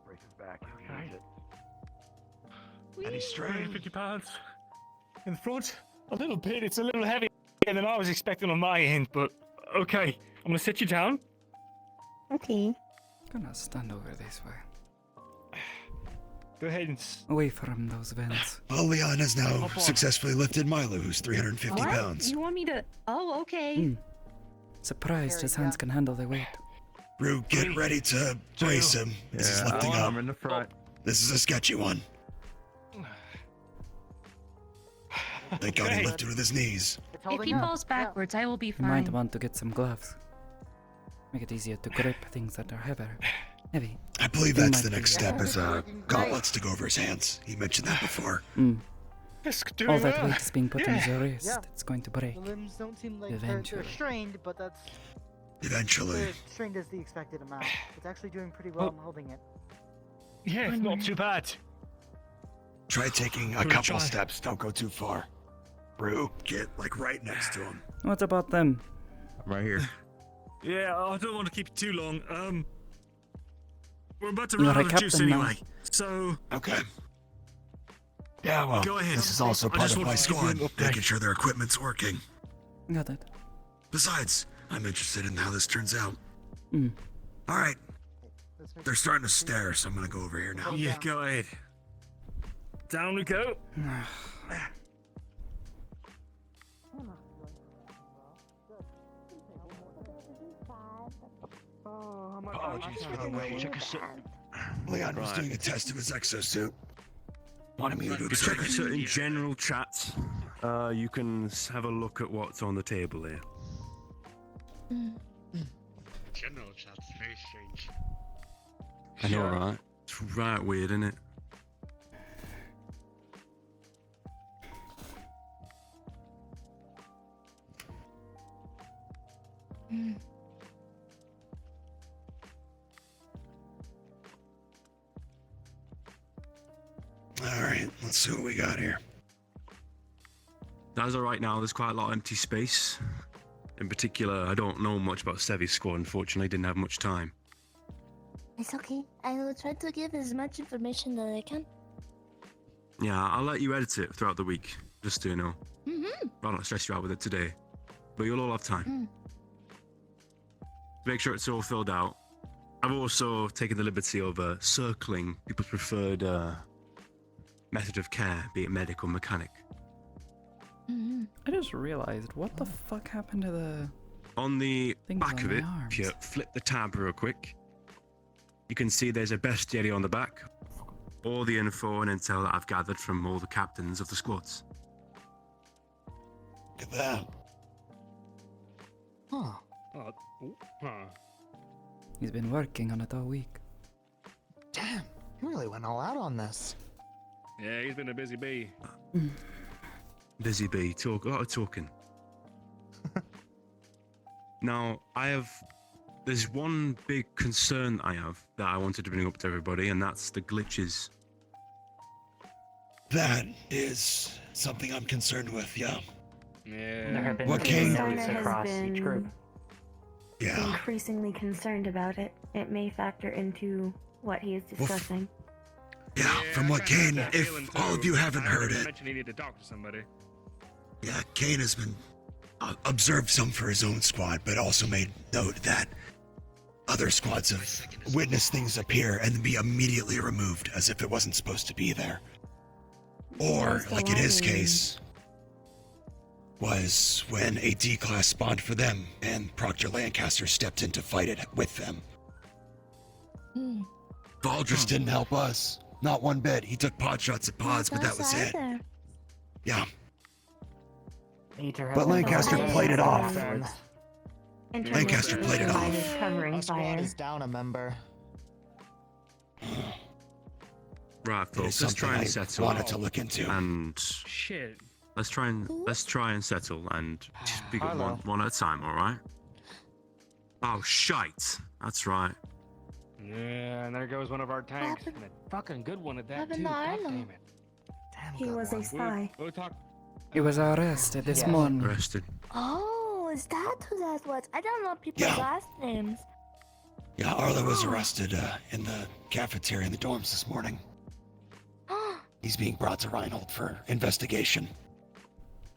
Brace his back. Use it. Any strain? 150 pounds. In the front, a little bit. It's a little heavier than I was expecting on my end, but okay. I'm gonna sit you down. Okay. Gonna stand over this way. Go ahead and away from those vents. Well, Leon has now successfully lifted Milo, who's 350 What? pounds. You want me to? Oh, okay. Surprised his hands can handle the weight. Rue, get ready to brace him as he's lifting up. in the front. This is a sketchy one. Thank God he lifted with his knees. If he falls backwards, I will be You fine. might want to get some gloves. Make it easier to grip things that are heavy. I believe They that's might the be- next step is gauntlets to go over his hands. He mentioned that before. All that weight is being put on his wrist. Yeah. It's going to break. The limbs don't seem like Eventually. they're strained, but that's Eventually. they're strained as the expected amount. It's actually doing pretty well. I'm holding it. Yeah, it's not too bad. Try taking a Gonna couple try. steps. Don't go too far. Rue, get like right next to him. What about them? Right here. Yeah, I don't want to keep it too long. We're about to You're run a out of juice captain now. anyway. So Okay. Yeah, well, Go ahead. this is also I part just of my wanted to give you squad, an update. making sure their equipment's working. Got it. Besides, I'm interested in how this turns out. Mm. All right. They're starting to stare, so I'm gonna go over here now. yeah, go ahead. Down we go. Apologies for the wait. Leon was doing a test of his exosuit. Wanted me to Check observe it it. in general chat. You can have a look at what's on the table here. General chat's very strange. I know, right? It's right weird, isn't it? All right, let's see what we got here. As of right now, there's quite a lot of empty space. In particular, I don't know much about Sevi's squad, unfortunately, didn't have much time. It's okay. I will try to give as much information that I can. Yeah, I'll let you edit it throughout the week, just so you know. I'll not stress you out with it today. But you'll all have time. Make sure it's all filled out. I've also taken the liberty of circling people's preferred method of care, be it medic or mechanic. I just realized, what the fuck happened to the... On the Things back on of my it, arms. if you flip the tab real quick, you can see there's a bestiary on the back. All the info and intel that I've gathered from all the captains of the squads. Look at that. Huh. He's been working on it all week. Damn, you really went all out on this. Yeah, he's been a busy bee. Busy bee, a lot of talking. Now, there's one big concern I have that I wanted to bring up to everybody, and that's the glitches. That is something I'm concerned with, yeah. There have been What many Kane? notes across each group. Yeah. increasingly concerned about it. It may factor into what he is discussing. Yeah, from what Kane, if all of you haven't heard it, Mentioned he needed to talk to somebody. yeah, Kane has been observed some for his own squad, but also made note that other squads have witnessed things appear and then be immediately removed as if it wasn't supposed to be there. Or, like in his case, was when a D-class spawned for them and Proctor Lancaster stepped in to fight it with them. Valdris didn't help us. Not one bit. He took pot shots at pods, but that was it. Yeah. But Lancaster played it off. Lancaster played it off. Covering Our squad fire. is down a member. Right, It folks. is Let's try something and I settle. wanted to look into. And Shit. let's try and settle and just speak it Hello. one at a time. All right. Oh shite! That's right. Yeah, and there goes one of our tanks. And a fucking good one at that, happened too. to God Arlo? damn it. He was a spy. We'll talk. He was arrested this morning. Arrested. Oh, is that who that was? I don't know people's last names. Yeah, Arlo was arrested in the cafeteria in the dorms this morning. He's being brought to Reinhold for investigation.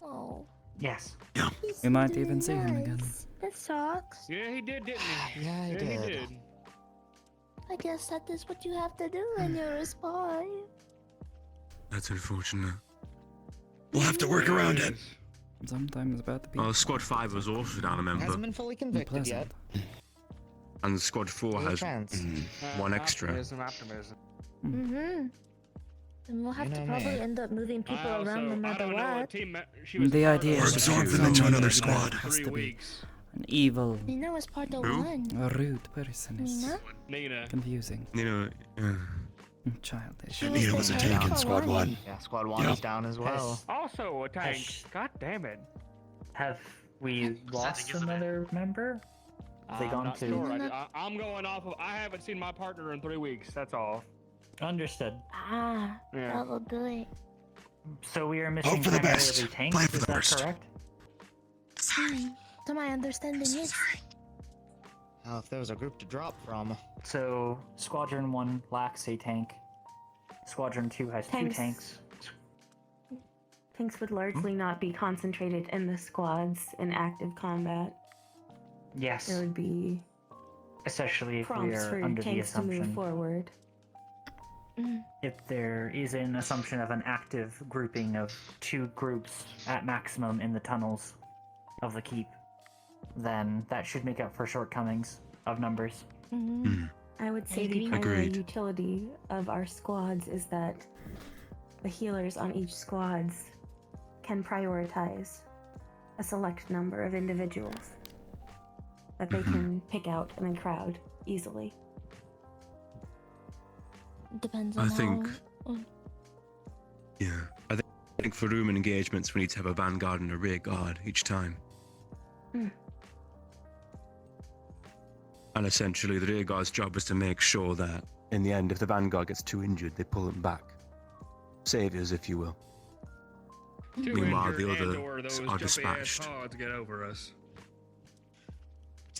Oh. Yes. Yeah. We might even see him again. That sucks. Yeah, he did, didn't he? Yeah, he He did. did. I guess that is what you have to do when you're a spy. That's unfortunate. We'll have to work around it. Sometimes about the people. Oh, Squad 5 was also down a member, Hasn't been fully convicted yet. and Squad 4 Still a has chance. one extra. Optimism. Mm-hmm. And we'll have to probably end up moving people around no matter what. The idea Or is absorb that them into someone another in that squad. has to be an evil, Nina was part of Who? one. a rude person. Is Nina? Nina. confusing. You know, Childish. Nina was a tank in Squad 1. Yeah, Squad 1 is down as well. Also a tank. God damn it. Have we lost another member? Have they I'm gone not to? sure. I'm going off of. I haven't seen my partner in 3 weeks. That's all. Understood. Ah, Yeah. that will do it. So we are missing for the primarily best. tanks. Plan for Is the that worst. correct? To my understanding, yes. Oh, if there was a group to drop from. So Squadron 1 lacks a tank. Squadron 2 has Tanks. 2 tanks. Tanks would largely not be concentrated in the squads in active combat. Yes. There would be Especially if we prompts are for under the tanks to move assumption. forward. If there is an assumption of an active grouping of 2 groups at maximum in the tunnels of the keep, then that should make up for shortcomings of numbers. I would say the Agreed. primary Agreed. utility of our squads is that the healers on each squads can prioritize a select number of individuals that they can pick out in a crowd easily. Depends I on think- how. yeah. I think for room and engagements, we need to have a vanguard and a rear guard each time. And essentially, the rear guard's job is to make sure that, In the end, if the vanguard gets too injured, they pull him back. Saviors, if you will. Too Meanwhile, the injured others and/or those are jumpy-ass dispatched. pods get over us.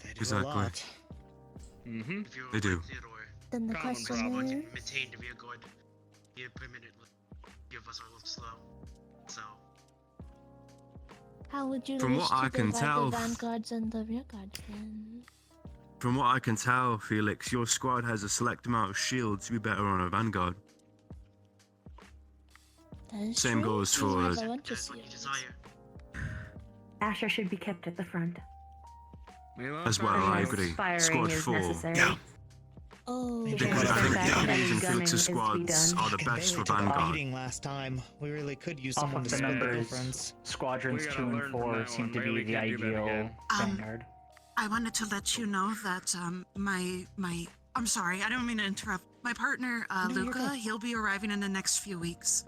They do Exactly. a lot. Mm-hmm. They do. Then the Common question problem. is, Maintain to be a good. You permanently give us all slow. So. how would you From wish what to I can divide tell, the vanguards and the rear guards then? From what I can tell, Felix, your squad has a select amount of shields. You'd be better on a vanguard. That is Same true. goes We for have us. a bunch of That's what you seals. desire. Asher should be kept at the front. As well, I Unless agree. firing Squad is 4. necessary. Oh, Because Because I the think fact the that Hayes and gunning Felix's is to be squads done. are the Fucking best for Bailey took a vanguard. beating last time. We really could use Off someone of to the split the numbers, difference. Squadrons We 2 gotta and learn from 4 that seem one. to be Bailey the can't do that ideal again. vanguard. I wanted to let you know that I'm sorry, I don't mean to interrupt. My partner, No, you're Luca, good. he'll be arriving in the next few weeks.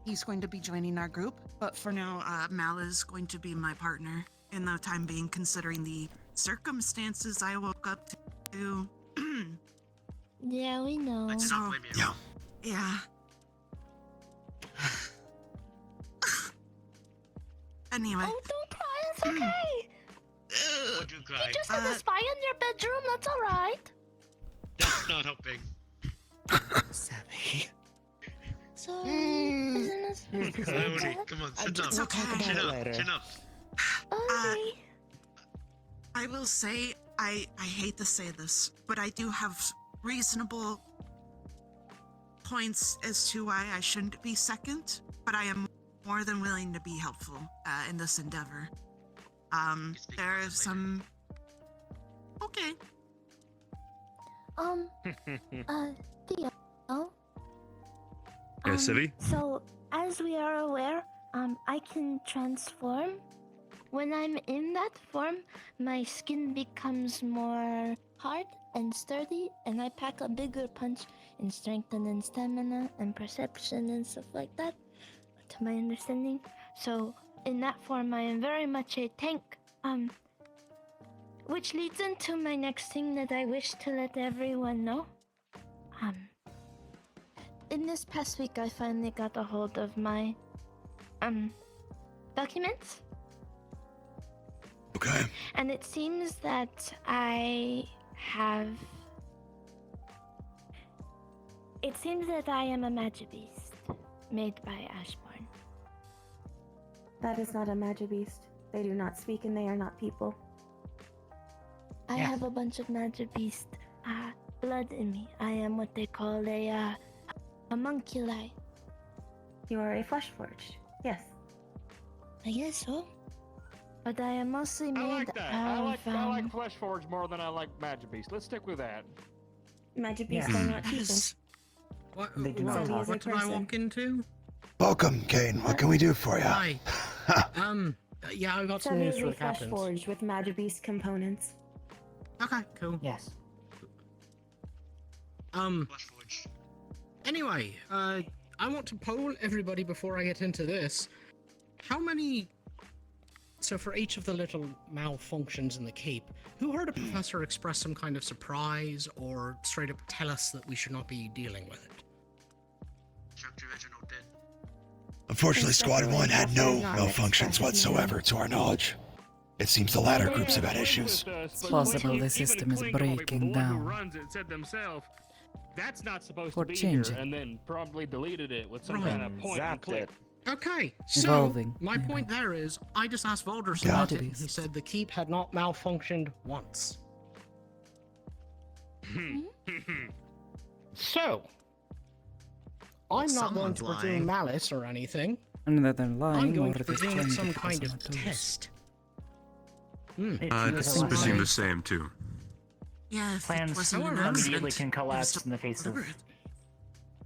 He's going to be joining our group, but for now, Mal is going to be my partner in the time being, considering the circumstances I woke up to. Yeah, we know. So, yeah. Anyway. Oh, don't cry. It's okay. Would you cry? You just have a spy in your bedroom. That's all right. That's not helping. Savvy. Sorry. Isn't it? Calamity, come on, sit down. It's okay. Chin up, chin up. I will say, I hate to say this, but I do have reasonable points as to why I shouldn't be second, but I am more than willing to be helpful in this endeavor. There is some... Okay. Theo. Yeah, Civi? So, as we are aware, I can transform. When I'm in that form, my skin becomes more hard and sturdy, and I pack a bigger punch in strength and in stamina and perception and stuff like that, to my understanding. So, in that form, I am very much a tank. Which leads into my next thing that I wish to let everyone know. In this past week, I finally got a hold of my, documents. Okay. And it seems that I am a Magibeast made by Ashbourne. That is not a Magibeast. They do not speak and they are not people. I have a bunch of Magibeast blood in me. I am what they call a homunculi. You are a flesh forged. Yes. I guess so. But I am mostly made I like that. of... I like Flesh Forge more than I like Magibeast. Let's stick with that. Magibeast are not people. What, They do what, not what did I walk into? Welcome, Kane. What can we do for you? Hi. Yeah, I got some Sevi news is for a the flesh captains. forged with Magibeast components. Okay, cool. Yes. Anyway, I want to poll everybody before I get into this. How many... So for each of the little malfunctions in the keep, who heard a professor express some kind of surprise or straight up tell us that we should not be dealing with it? Instructor Reginald did. Unfortunately, Squad 1 had no malfunctions whatsoever, to our knowledge. It seems the latter groups have had issues. It's possible the system is breaking The one who down. runs it said themselves, that's not supposed Or to be changing. here, and then promptly deleted it with some kind of point and click. Okay, so Evolving, my point there is, I just asked Volders about it, and he said the keep had not malfunctioned once. So, I'm not going to presume malice or anything. And that they're I'm lying, going or to if it's presume changing some because kind of of the tools. test. I'd presume the same too. Yeah, if it Plans wasn't an immediately accident, can it was collapse in the face of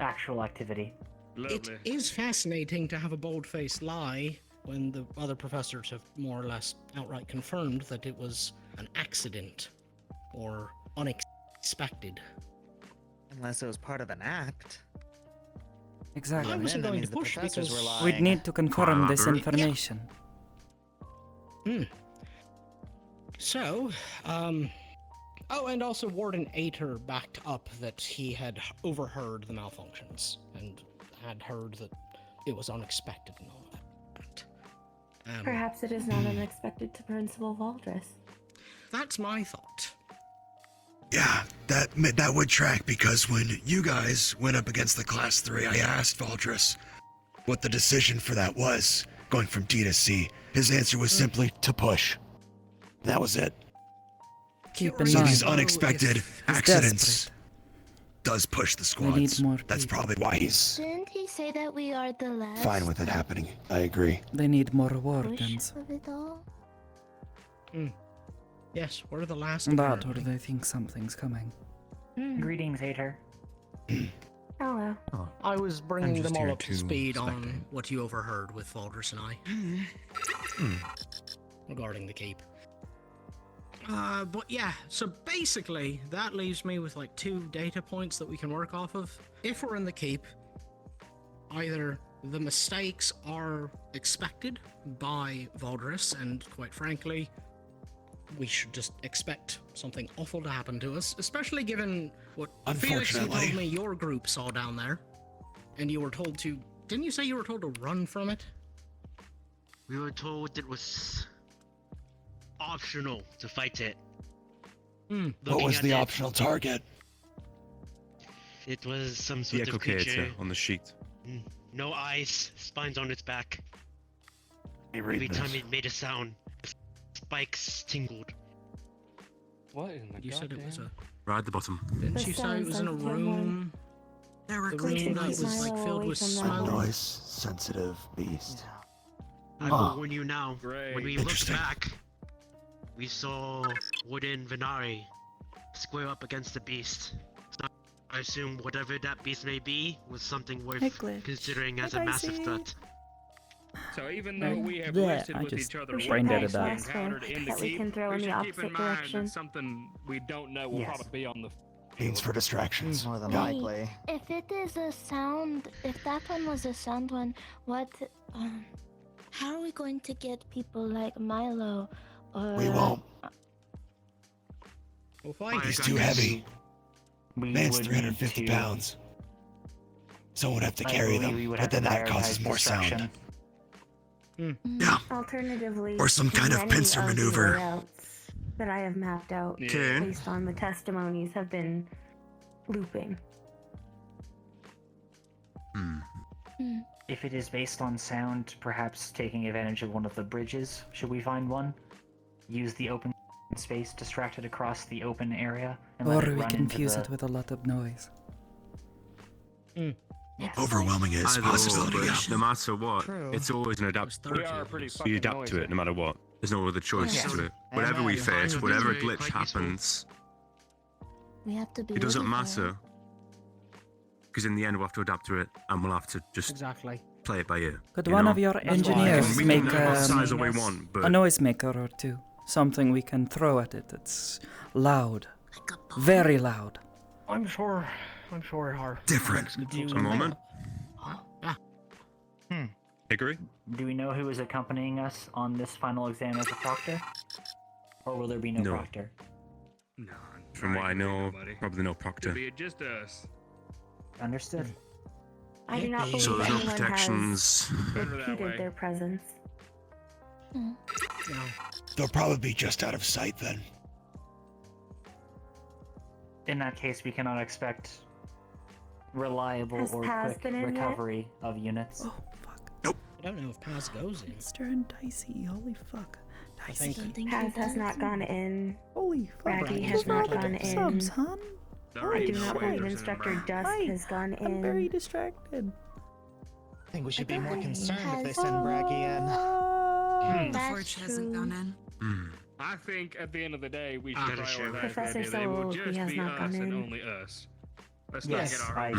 actual activity. It is fascinating to have a bold-faced lie when the other professors have more or less outright confirmed that it was an accident or unexpected. Unless it was part of an act. Exactly. I wasn't That going means to the push professors because were lying. We'd need to confirm this Elaborate. information. So, oh, and also Warden Ater backed up that he had overheard the malfunctions and had heard that it was unexpected and all that. Perhaps it is not unexpected to Principal Valdris. That's my thought. Yeah, that would track because when you guys went up against the Class 3, I asked Valdris what the decision for that was, going from D to C. His answer was simply to push. That was it. Keep in So mind, these unexpected he's accidents desperate. does push the We need squads. more That's probably why he's Didn't he say that we are the last fine with it happening. I agree. They need more push wardens. of it all? Yes, we're the last. That, or they think something's coming. Greetings, Hater. Hello. I was bringing I'm just them all here up to to speed on spectate. what you overheard with Valdris and I regarding the keep. But yeah, so basically that leaves me with like 2 data points that we can work off of. If we're in the keep, either the mistakes are expected by Valdris, and quite frankly, we should just expect something awful to happen to us, especially given what Felix, you told Unfortunately. me your group saw down there, and you were told to... Didn't you say you were told to run from it? We were told it was optional to fight it. What Looking was at the it, optional target? It was some The sort of creature. echocator on the sheet. No eyes, spines on its back. Every Every time it made a sound, spikes tingled. What in the You said it was a. Right at the bottom. Didn't The you say it was in a sound-sensitive room? There were The creatures room that keep was Milo like filled away with from that smoke. one. Noise sensitive beast. I Huh. will warn you now. When we looked Interesting. back, we saw wooden Venari square up against the beast. So I assume whatever that beast may be was something worth Glitch. considering as Hi, a massive Dicey. threat. So even though we have Bleh, listed I with just each other We should brain what deaded we that. encountered in the that we keep, can throw we in the should keep in opposite mind direction. that something we don't know will Yes. probably be on the Means for distractions. More than Yeah. likely. If it is a sound, if that one was a sound one, what? How are we going to get people like Milo? Or We won't. We'll find He's it. too heavy. We Man's would 350 need to- pounds. Someone would have to I carry believe them, we would but have then to that causes prioritize more distraction. sound. Yeah. Alternatively, Or some kind of many pincer of the maneuver. layouts that I have mapped out Okay. based on the testimonies have been looping. If it is based on sound, perhaps taking advantage of one of the bridges, should we find one? Use the open space distracted across the open area, and Or let it we run can into fuse the... it with a lot of noise. Yes. Overwhelming is Either possibility. or, Yeah. but no matter what, True. it's always an adapt. We are pretty You fucking adapt to it no matter what. There's no other choice Yes. to it. And Whatever we you're fine face, with whatever it, very glitch quite useful. happens, We have to be. it doesn't ready for matter. Because in the end, we'll have to adapt to it, and we'll have to just Exactly. play it by ear. Could you one know? of your We engineers can make make it size what we want, a but noisemaker or two? Something we can throw at it that's loud. Very loud. I'm sure our Different. a moment. Hickory? Do we know who is accompanying us on this final exam as a proctor? Or will there be no No. proctor? No. From what I know, Nobody. probably no It'll proctor. be just us. Understood. I do not believe So there's no anyone protections. has Better that repeated way. their presence. They'll probably be just out of sight then. In that case, we cannot expect reliable Has or Paz quick been in yet? recovery of units. Oh, fuck. I don't know if Paz goes in. Mr. and Dicey, holy fuck. I Dicey. think Paz has not gone in. Holy fuck. Raggy has What's not wrong gone with in. subs, hon? There I ain't do no not way believe there's Instructor an Dusk Hi. has gone in. I'm very distracted. I think we should be more think concerned if they has- send Braggy in. The That's Forge hasn't true. gone in. I think at the end of the day, we should Gotta share. prioritize Professor the idea that it will Soul, he just has be not us gone and in. only us. Let's Yes, not get I our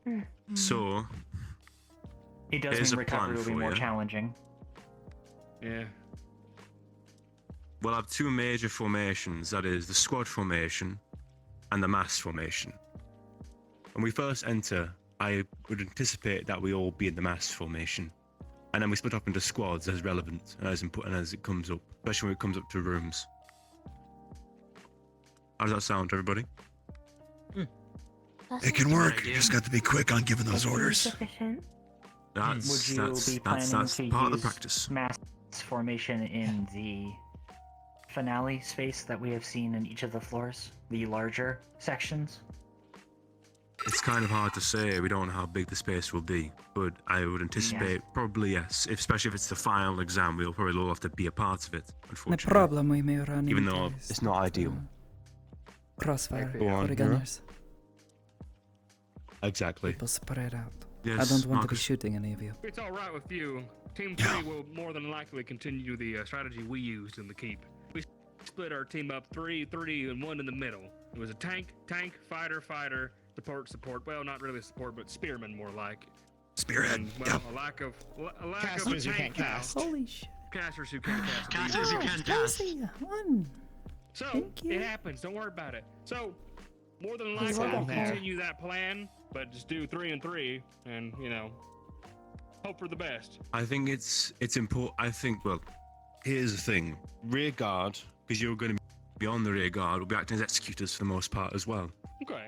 concur. So, It does Here's mean a plan recovery will be for more you. challenging. Yeah. we'll have two major formations, that is, the squad formation and the mass formation. When we first enter, I would anticipate that we all be in the mass formation. And then we split up into squads as relevant and as important as it comes up, especially when it comes up to rooms. How does that sound to everybody? It can work. You just got to be quick on giving those orders. Sufficient. That's Would you that's be that's, planning that's to part of the use practice. mass formation in the finale space that we have seen in each of the floors? The larger sections? It's kind of hard to say. We don't know how big the space will be, but I would anticipate probably yes. Especially if it's the final exam, we'll probably all have to be a part of it. The Unfortunately, problem we may run even into though is it's not ideal. crossfire Go on, for the Mira. gunners. Exactly. People spread out. Yes, I don't want to be Marcus. shooting any of you. If it's all right with you, Team 3 will more than likely continue the strategy we used in the keep. We split our team up 3, and 1 in the middle. It was a tank, fighter, support. Well, not really support, but spearman more like. Spearhead. And, well, a lack of Casters who tank can't cast. Holy shit. Casters who can't cast. Casters who Oh, can cast. Dicey, hon. So Thank you. it happens. Don't worry about it. So more than will likely, get we'll there. continue that plan, but just do 3 and 3, and hope for the best. I think it's important. I think, well, here's the thing: rear guard, because you're going to be on the rear guard, will be acting as executors for the most part as well. Okay.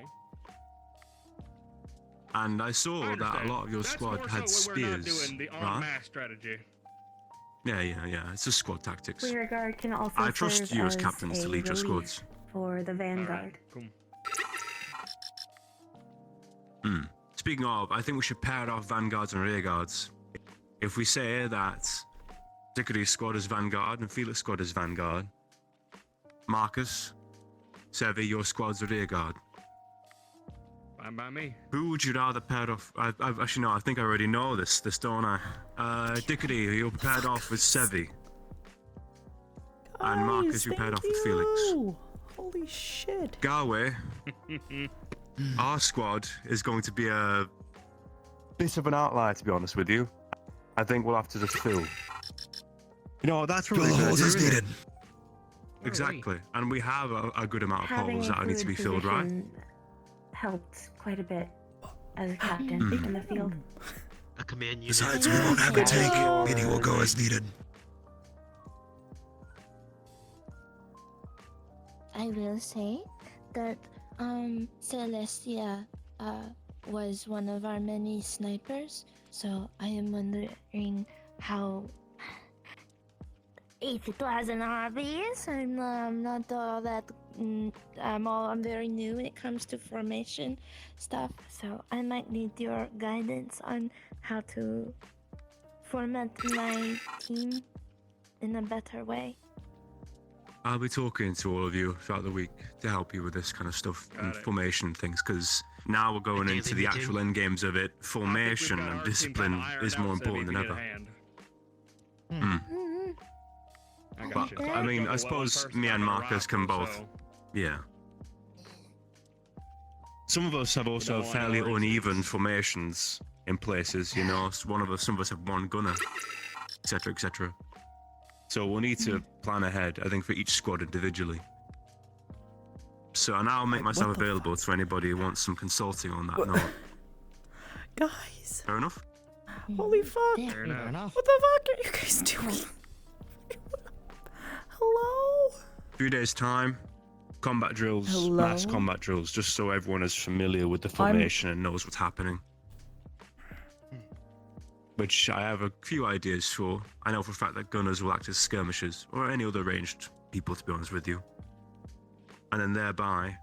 And I saw I that a understand. lot of your That's squad more had so when we're not spears, doing the en right? masse strategy. Yeah. It's just squad tactics. Rear guard can also I trust serve you as captains a to lead your relief squads. for the vanguard. Cool. Speaking of, I think we should pair off vanguards and rear guards. If we say that Dickory's squad is vanguard and Felix squad is vanguard, Marcus, Sevi, your squad's a rear guard. Fine by me. Who would you rather pair off? I've actually no, I think I already know this don't I? Dickory, you're paired off with Sevi. And Marcus, you paired off with Felix. Holy shit. Galway, our squad is going to be a bit of an outlier, to be honest with you. I think we'll have to just fill. You know, that's really Fill the holes as needed. Exactly. And we have a good amount of Having holes a that need to be fluid filled, right? position helped quite a bit as a captain in the field. A command unit. Besides, we won't have a tank, meaning we'll go as needed. I will say that Celestia was one of our many snipers, so I am wondering how if it wasn't obvious. I'm not all that. I'm very new when it comes to formation stuff, so I might need your guidance on how to format my team in a better way. I'll be talking to all of you throughout the week to help you with this kind of stuff and formation things, because now we're going into the actual end games of it. Formation and discipline is more important than ever. But, I mean, I suppose me and Marcus can both. Yeah. Some of us have also fairly uneven formations in places, you know. Some of us have one gunner, etc., etc. So we'll need to plan ahead, I think, for each squad individually. So and I'll make myself available to anybody who wants some consulting on that note. Guys. Fair enough? Holy fuck. Fair enough. What the fuck are you guys doing? Hello? 3 days time, combat drills, Hello? mass combat drills, just so everyone is familiar with the formation and knows what's happening. Which I have a few ideas for. I know for a fact that gunners will act as skirmishers, or any other ranged people, to be honest with you. And then thereby,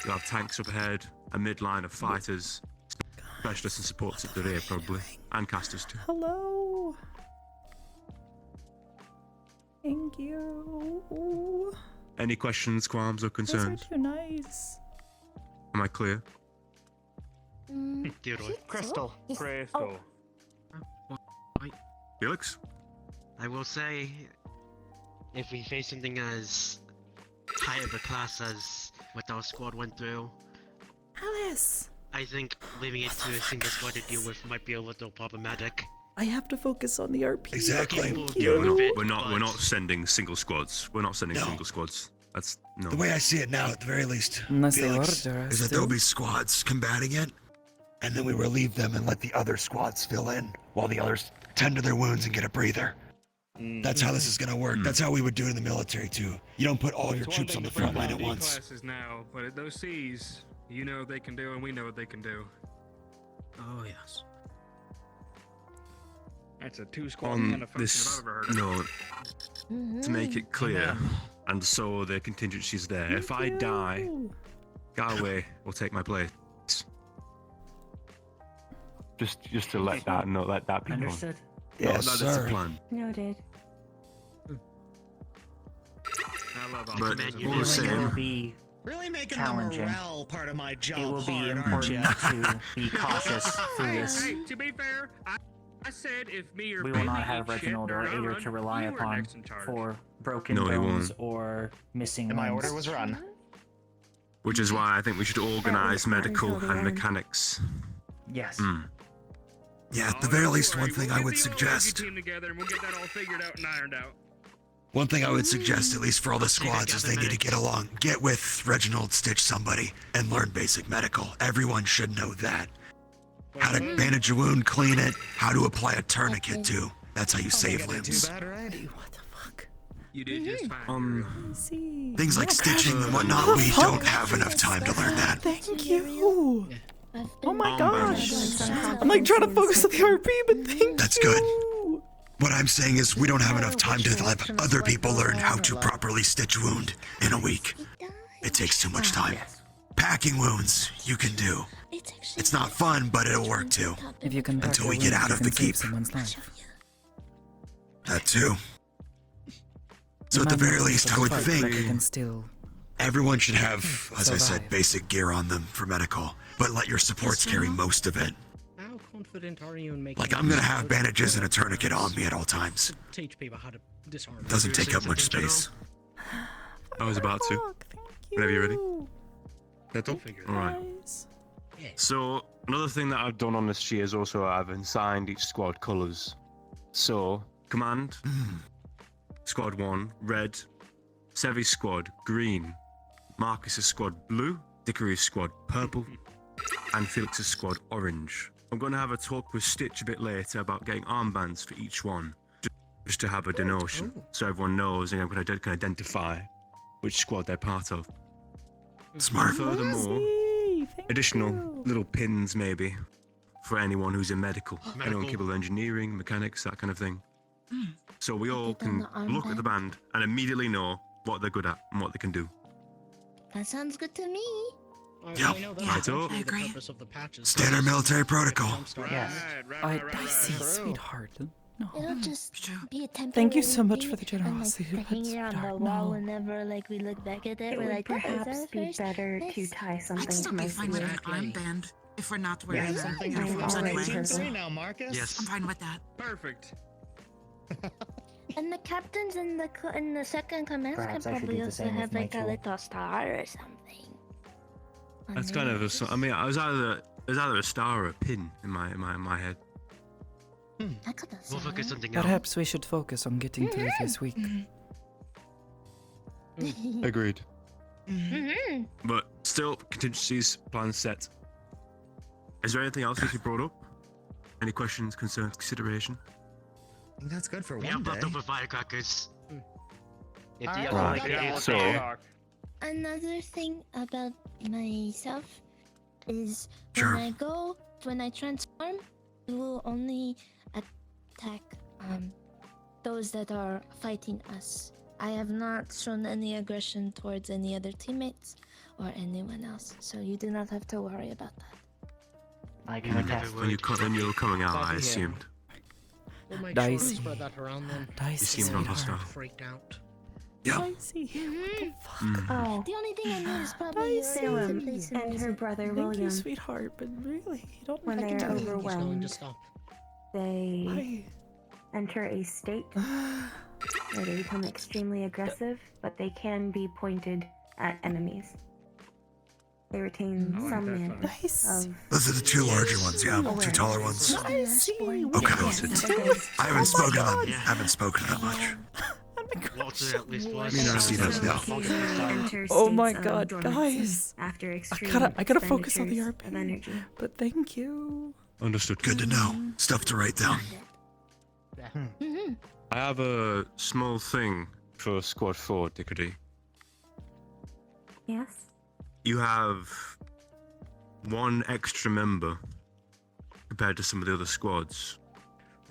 you'll have tanks up ahead, a midline of fighters, specialists and supports at the rear probably, and casters too. Hello? Thank you. Any questions, qualms, or Those concerns? are too nice. Am I clear? Crystal. Crystal. Felix? I will say, if we face something as high of a class as what our squad went through, Alice! I think leaving it to a single squad to deal with might be a little problematic. I have to focus on the RP. Exactly. Yeah, we're not sending single squads. We're not sending single squads. That's no. The way I see it now, at the very least, Unless they Felix, order us is that to. there'll be squads combating it, and then we relieve them and let the other squads fill in while the others tend to their wounds and get a breather. That's how this is gonna work. That's how we would do it in the military too. You don't put all your troops on the front line at once. Classes now, but at those C's, you know what they can do, and we know what they can do. Oh yes. That's a two-squad On kind of function this I've ever heard of. note, to make it clear, and so the contingency's there. If I die, Galway will take my place. Just to let that be known. Understood. Yes, that's sir. the plan. Noted. I love all But this. all the It same, will be Really making challenging. the morale part of my job It will be hard, aren't important ya? to be cautious through this. Hey, to be fair, I said if me or We will not Bailey have eat shit Reginald or during our Ader run, to rely you were upon next in charge. for broken No, he bones won't. or missing And my limbs. order was run. which is why I think we should organise not medical until the and end. mechanics. Yes. Yeah, at the very least, one thing I would suggest. Team together and we'll get that all figured out and ironed out. One thing I would suggest, at least for all the squads, is they need to get along. Get with Reginald, Stitch somebody, and learn basic medical. Everyone should know that. How to bandage a wound, clean it, how to apply a tourniquet too. That's how you save limbs. What the fuck? You did just fine. See. Things like stitching and whatnot, we don't have enough time to learn that. Thank you. Oh my gosh. Armbands. I'm like trying to focus on the RP, but thank That's you. good. What I'm saying is we don't have enough time to have other people learn how to properly stitch wound in a week. It takes too much time. Packing wounds, you can do. It's not fun, but it'll work too. If you can Until we get out of the keep. Someone's life. That too. So at the very least, I would think everyone should have, as I said, basic gear on them for medical, but let your supports carry most of it. How confident are you in making? Like I'm gonna have bandages and a tourniquet on me at all times. Teach people how to disarm. Doesn't take up much space. I was about to. Whenever you're ready. Settle? Alright. So, another thing that I've done on this sheet is also I've assigned each squad colours. So, Command, Squad 1, red, Sevi's squad, green, Marcus's squad, blue, Dickory's squad, purple, and Felix's squad, orange. I'm going to have a talk with Stitch a bit later about getting armbands for each one, just to have a denotion, so everyone knows and can identify which squad they're part of. Smart. Furthermore, additional little pins maybe for anyone who's in medical, anyone capable of engineering, mechanics, that kind of thing. So we all can look at the band and immediately know what they're good at and what they can do. That sounds good to me. Yep. I agree. Standard military protocol. Yes. I see, sweetheart. No. It'll just be a temporary Thank you so much thing, for the generosity. And, like, hanging it on the wall whenever we look back at it, It we're would like, perhaps be better to tie I'd something still to be my fine with an sleeve. armband if we're not wearing Yeah, something uniforms already anyway. purple. Team 3 now, Marcus. Yes. I'm fine with that. Perfect. And the captains in the second command can Perhaps I should probably do the also same with have like a Mitchell. little star or something. That's kind of I mean, I was either a star or a pin in my head. That could We'll focus something else. Perhaps we should focus on getting through this week. Agreed. Mm-hmm. But still, contingencies, plans set. Is there anything else that you brought up? Any questions, concerns, consideration? I think that's good for We one have day. leftover firecrackers. If Alright, you right. like Yeah, it, so- Another thing about myself is Sure. when I transform, it will only attack those that are fighting us. I have not shown any aggression towards any other teammates or anyone else, so you do not have to worry about that. I can attest. When you were coming out, Glad to I hear. assumed. We'll make Dice. sure to spread that around then. Dice, You seem non-hostile. Freaked out. Yep. Dicey. Oh, The only thing I need is probably Salem your and her brother Thank William, you, sweetheart, but really, you don't when have they to are do He's going to overwhelmed, stop. they enter a state where they become extremely aggressive, but they can be pointed at enemies. They retain some manner Nice. of Those are the two larger ones, yeah. Two taller ones. Nice. Okay. I haven't spoken to them. Yeah. Haven't spoken to them much. Walter at least was. Mina, see that now. enter Oh my states of God, dormancy guys. After extreme I gotta focus on the expenditures of energy. RP. But thank you. Understood. Good to know. Stuff to write down. Mm-hmm. I have a small thing for Squad 4, Dickory. Yes. You have one extra member compared to some of the other squads.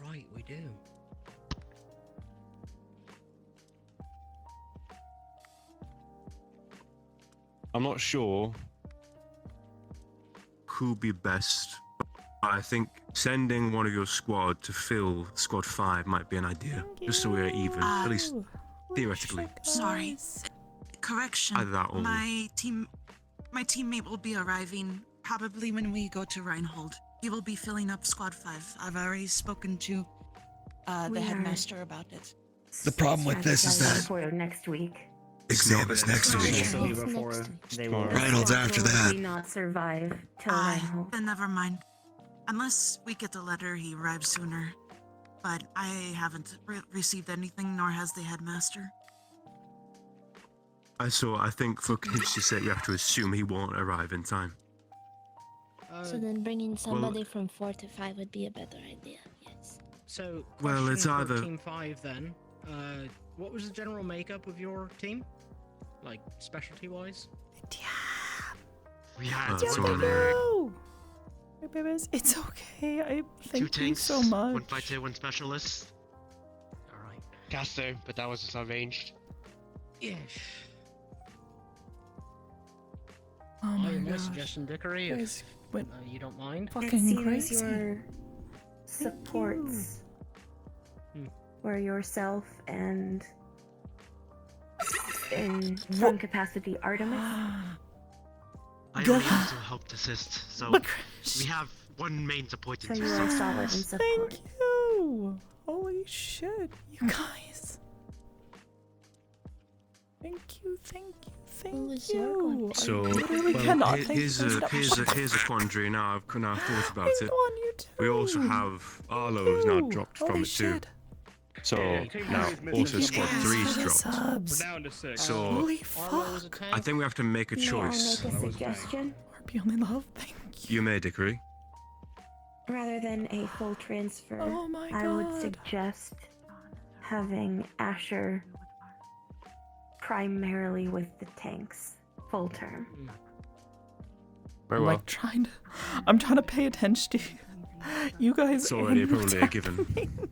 Right, we do. I'm not sure who'd be best, but I think sending one of your squad to fill Squad 5 might be an idea, just so we're even, at least theoretically. Sorry. Correction. Either that or- My teammate will be arriving probably when we go to Reinhold. He will be filling up Squad 5. I've already spoken to the We are- headmaster about it. The problem with this is that for next week. exam is next week. This will be before they will. Reinhold's after Will that. not survive till Reinhold. Then never mind. Unless we get the letter, he arrives sooner. But I haven't received anything, nor has the headmaster. I think for contingency's sake, you have to assume he won't arrive in time. So then bringing somebody from 4 to 5 would be a better idea. Yes. So, Well, it's question for either- Team 5 then. What was the general makeup of your team? Like, specialty-wise? We had That's one all. No. Hey, babies, it's okay. I two thank you tanks, so much. one fighter, one specialist. caster, but that was just arranged. Yes. Oh my my gosh. suggestion, Dickory, Guys if went you don't mind. It fucking seems crazy. your supports were yourself and in some capacity Artemis. I only also helped assist, so we have one main support in So two you are staff. solid in support. Thank you. Holy shit, you guys. Thank you, thank you, thank you. So, I literally cannot thank here's you a guys here's a enough. here's a quandary. Now I've thought about it. Go on, you too. We also have Arlo's now dropped Holy from it too. shit. So Team now Three is also missing squad someone. 3's For the dropped. subs. We're down to 6. So Holy fuck. I think we have to make a May choice. I make a suggestion? Be only love, thank you. You may, Dickory. Rather than a full transfer, Oh my I would God. suggest having Asher primarily with the tanks full term. Very I'm well. like I'm trying to pay attention to you. You guys It's already and probably a what's given. happening.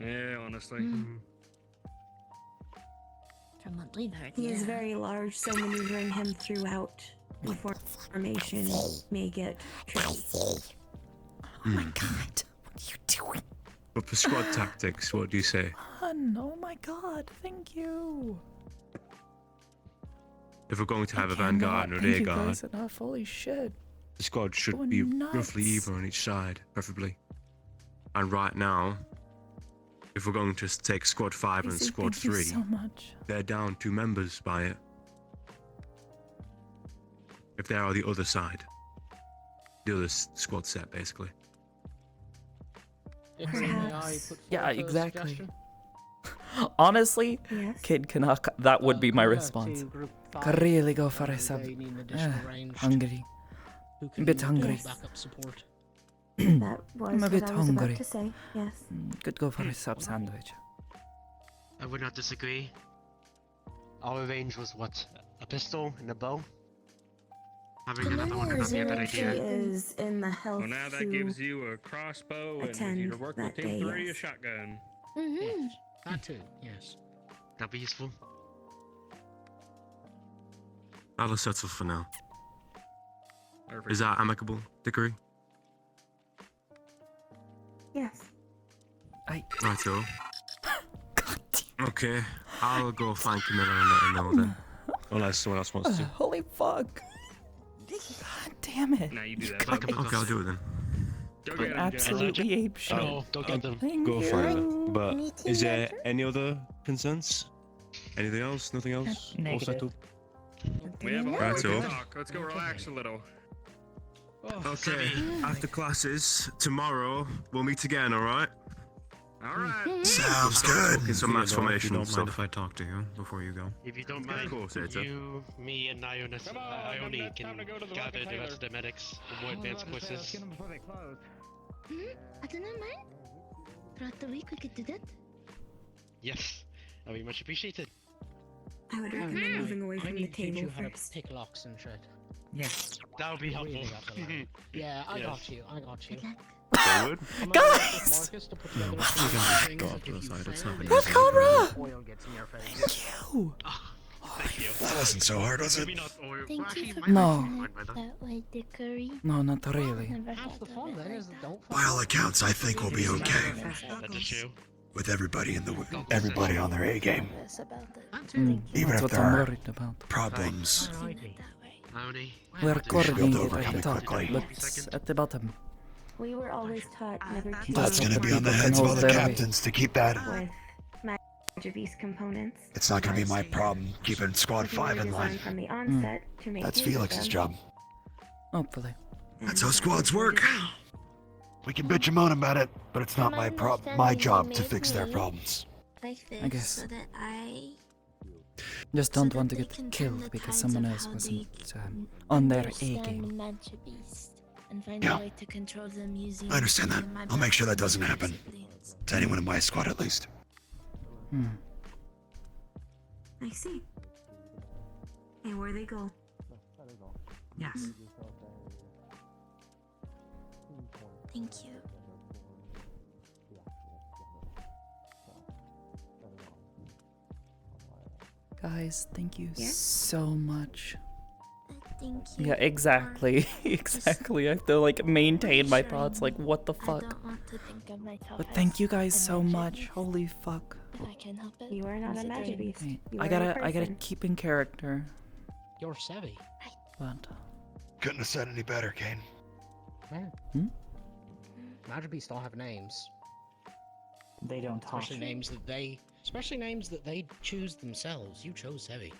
Yeah, honestly. He is very large, so maneuvering him throughout the formation may get tricky. Oh my god, what are you doing? But for squad tactics, what do you say? Oh my god, thank you. If we're going to have a Cannot vanguard and a thank rear you guard, guys enough, holy shit. the squad should Going be nuts. roughly even on each side, preferably. And right now, if we're going to take squad 5 and Casey, squad thank you 3, so much. they're down 2 members by it. If they are the other side, the other squad set, basically. Yeah, exactly. Honestly, Kid Canuck, that would be my response. Could really go for a sub. Hungry. A bit hungry. That was I'm a what bit I was hungry. about to say, yes. Could go for a sub sandwich. I would not disagree. Our range was what? A pistol and a bow? Having another one would not be a bad idea. Is in the health Well, now that to gives you a crossbow, and if attend you work with that Team day, 3, a yes. shotgun. Mm-hmm. That too, yes. That'd be useful. I'll settle for now. Perfect. Is that amicable, Dickory? Yes. Righto. Okay, I'll go find Camilla and let her know then. Unless someone else wants to. Holy fuck. God damn it. Now you do that. Okay, I'll do it then. Go get him, Absolutely ape shit. No, don't get them. Thank Go you. for it. But is there any other concerns? Anything else? Nothing else? All Negative. settled? We have a lot Righto. to talk. Let's go relax a little. Okay, after classes, tomorrow, we'll meet again, alright? Alright. Sounds good. Okay, some mass formation Don't stuff. mind if I talk to you before you go. If you don't mind, Of course, Eta. you, me, and Ione can gather the rest of the medics for more advanced courses. I don't know, man. Throughout the week, we could do that. Yes, that'd be much appreciated. I would recommend moving away from the table you how to first. pick locks and shit. Yes. That would be helpful. Really got the line. Yeah, I Yes. got you. I got you. Forward. Guys! Marcus to put together You some can just things go that up to give the you side, it's friends. not That's Conra! Oil gets in your face. Thank you. Thank you. That wasn't so hard, was it? Maybe not oil. Thank Actually, you for my No. making mind it by that. that way, Dickory. No, not really. Never Half the thought fun of it then like is that. don't By all accounts, I think we'll be okay That's a shoe. with everybody everybody on their A game. Nervous about it. Even That's if what there I'm are worried about. problems Seen it that way. Ione, We're what did you coordinated over at the pretty top, quickly. but at the bottom. We were always taught never to That's what going to the be on the people heads can of hold other their weight. captains to keep that. with Magivese components. It's not going to be my problem keeping Squad But they were 5 in line. designed from the onset to make That's use of Felix's them. job. Hopefully. That's how squads work. We can bitch and moan about it, but it's not my job to fix their problems. Like this, I guess. so that I Just so don't that want to they get can turn killed the because tides someone of else how wasn't they on their A understand game. Magivese and find Yeah. a way to control them using I understand that. my I'll make sure that doesn't best happen. disciplines. To anyone in my squad, at least. Hmm. I see. And where they go. Yes. Thank you. Guys, thank you Yeah? so much. Thank you. Yeah, exactly. exactly. I have to like maintain my thoughts. Like, what the I fuck? don't want to think of myself But as thank you guys a so magic much. beast, Holy fuck. if I can help it. You are not a magic considering- beast. Wait, You I are a gotta person. keep in character. You're Sevi. But Couldn't have said any better, Kane. Man. Magic beasts all have names. They don't talk. Especially names that they choose themselves. You chose Sevi.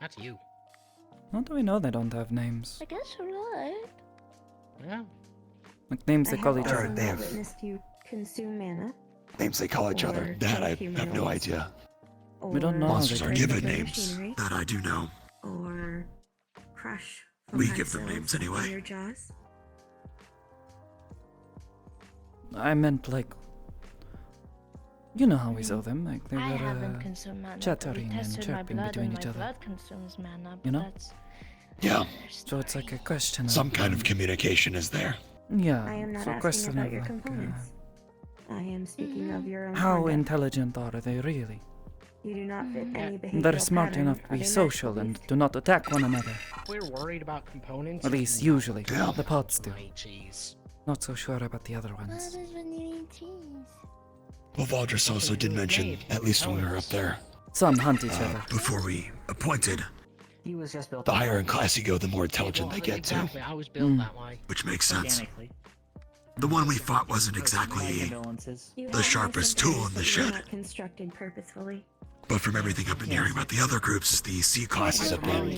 That's you. how do we know they don't have names? I guess you're right. Yeah. Like names they I call have each also other. not witnessed you consume mana. Names they call each Or other. That I kill have no humanoids. idea. We don't or know. Monsters they are don't. given Regular names. machinery. That I do know. Or crush from We high give them cells names in anyway. your jaws. I meant like, you know how we saw them. Like they I were haven't consumed mana. but we chattering and tested my chirping blood between and each my other. blood consumes mana, but You know? that's Yeah. So it's like a question. Some kind of communication is there. Yeah. I am not so a asking question about of your like, components. I am speaking of your own how conduct. intelligent are they really? You do not fit any behavioral They're smart pattern enough to of be a magical social and beast. do not attack one another. We're worried about components. At least No. usually. The pods do. My cheese. Not so sure about the other What ones. is when you eat cheese? Well, Valdris also did mention, at least when we were up there, Some hunt each other. before we appointed, He was just built the higher in class you go, the more intelligent they get too. Exactly. I was built that way. Which makes sense. organically. The one we fought wasn't My exactly condolences. You the have sharpest some tool in the things that were shed. not constructed purposefully. But from everything I've been hearing about the other groups, the C classes have been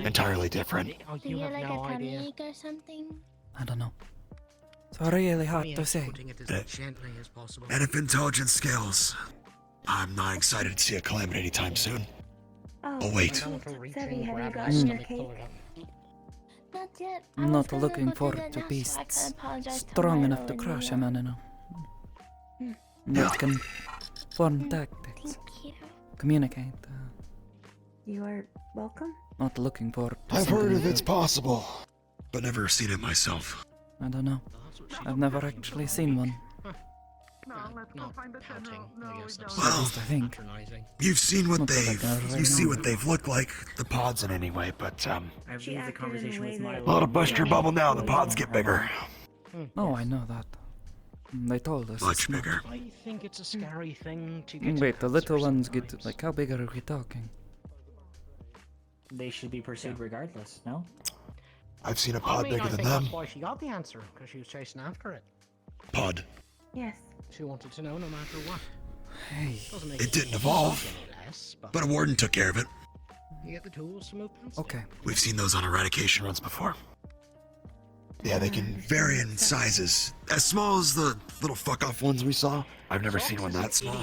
entirely different. Oh, Do you you have like no a tummy idea. ache or something? I don't know. It's really hard to say. Putting it as gently as possible. And if intelligence scales, I'm not excited to see a calamity anytime soon. Oh, wait. Sevi, have you gotten your cape? Not yet. I'm not looking forward to beasts strong enough to crush a man, you know. That can form tactics, communicate. You are welcome. Not looking forward to I've heard something of it's that- possible, but never seen it myself. I don't know. I've never actually seen one. Not pouting, I guess that's Well, I think. patronizing. You've seen what Not that I they've, got it right you see now. what they've looked like, the pods in any way, but I She believe the acted in a conversation way with that- Milo. well, to bust your bubble now, the pods get bigger. Oh, I know that. They told us. Much it's not. bigger. I think it's a scary thing to get. Wait, the little ones sometimes. get like how big are we talking? They should be pursued regardless, no? I've seen a I pod mean, bigger I than think them. that's why she got the answer, because she was chasing after it. Pod. Yes. She wanted to know no matter what. Hey. Doesn't make It didn't evolve, any less, but a warden took care of it. you get the tools to move past Okay. We've seen those on eradication runs before. Yeah, they can vary in sizes. As small as the little fuck-off ones we saw. I've never seen one that small.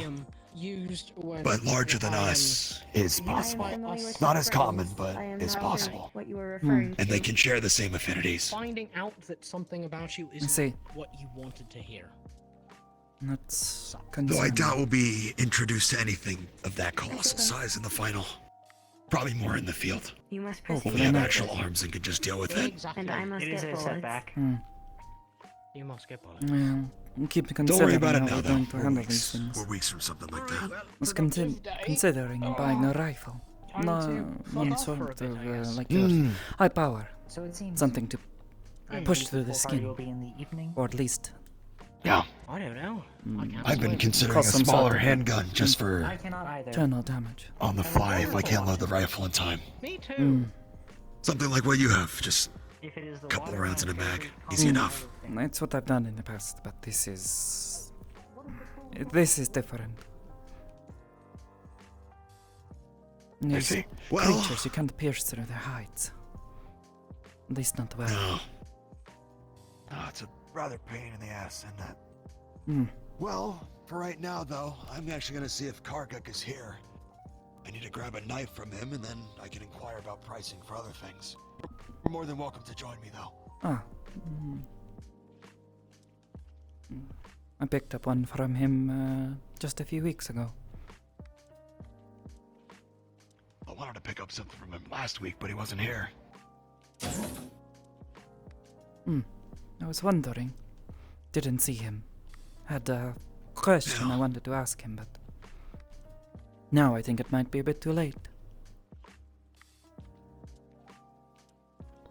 Used when But larger than us is possible. Not as common, but is possible. What you were referring to. And they can share the same affinities. Finding out that something about you see. isn't what you wanted to hear. That's Though I concerning. doubt we'll be introduced to anything of that colossal size in the final. Probably more in the field. You must Oh, proceed. When we have not. actual arms and can just deal with it. Exactly. And I must It is get a bullets. setback. You must get bullets. Well, keep Don't considering worry about it how now, we're though. going to We're handle these weeks. things. We're weeks from something like that. Was considering buying a rifle. Time No, to fuck one off for a sort bit, of I guess. like yours. Mm. High power. So it seems Something to push through the pool party skin. will be in the evening. Or at least Yeah. I don't know. I can't I've been swim. considering a Cause some smaller sort of- handgun just for I cannot either. general damage. on the fly if I can't load the rifle in time. Me too. Mm. Something like what you have, just If it is the a couple of water rounds in a damage, mag. every Easy combo enough. thing. It's what I've done in the past, but this is different. There's see. Well- creatures you can't pierce through their hides. At least not well. No. No, it's a rather pain in the ass, isn't it? Hmm. Well, for right now, though, I'm actually gonna see if Karguk is here. I need to grab a knife from him, and then I can inquire about pricing for other things. You're more than welcome to join me, though. Ah. I picked up one from him just a few weeks ago. I wanted to pick up something from him last week, but he wasn't here. I was wondering. Didn't see him. Had a question I wanted to ask him, but Now I think it might be a bit too late.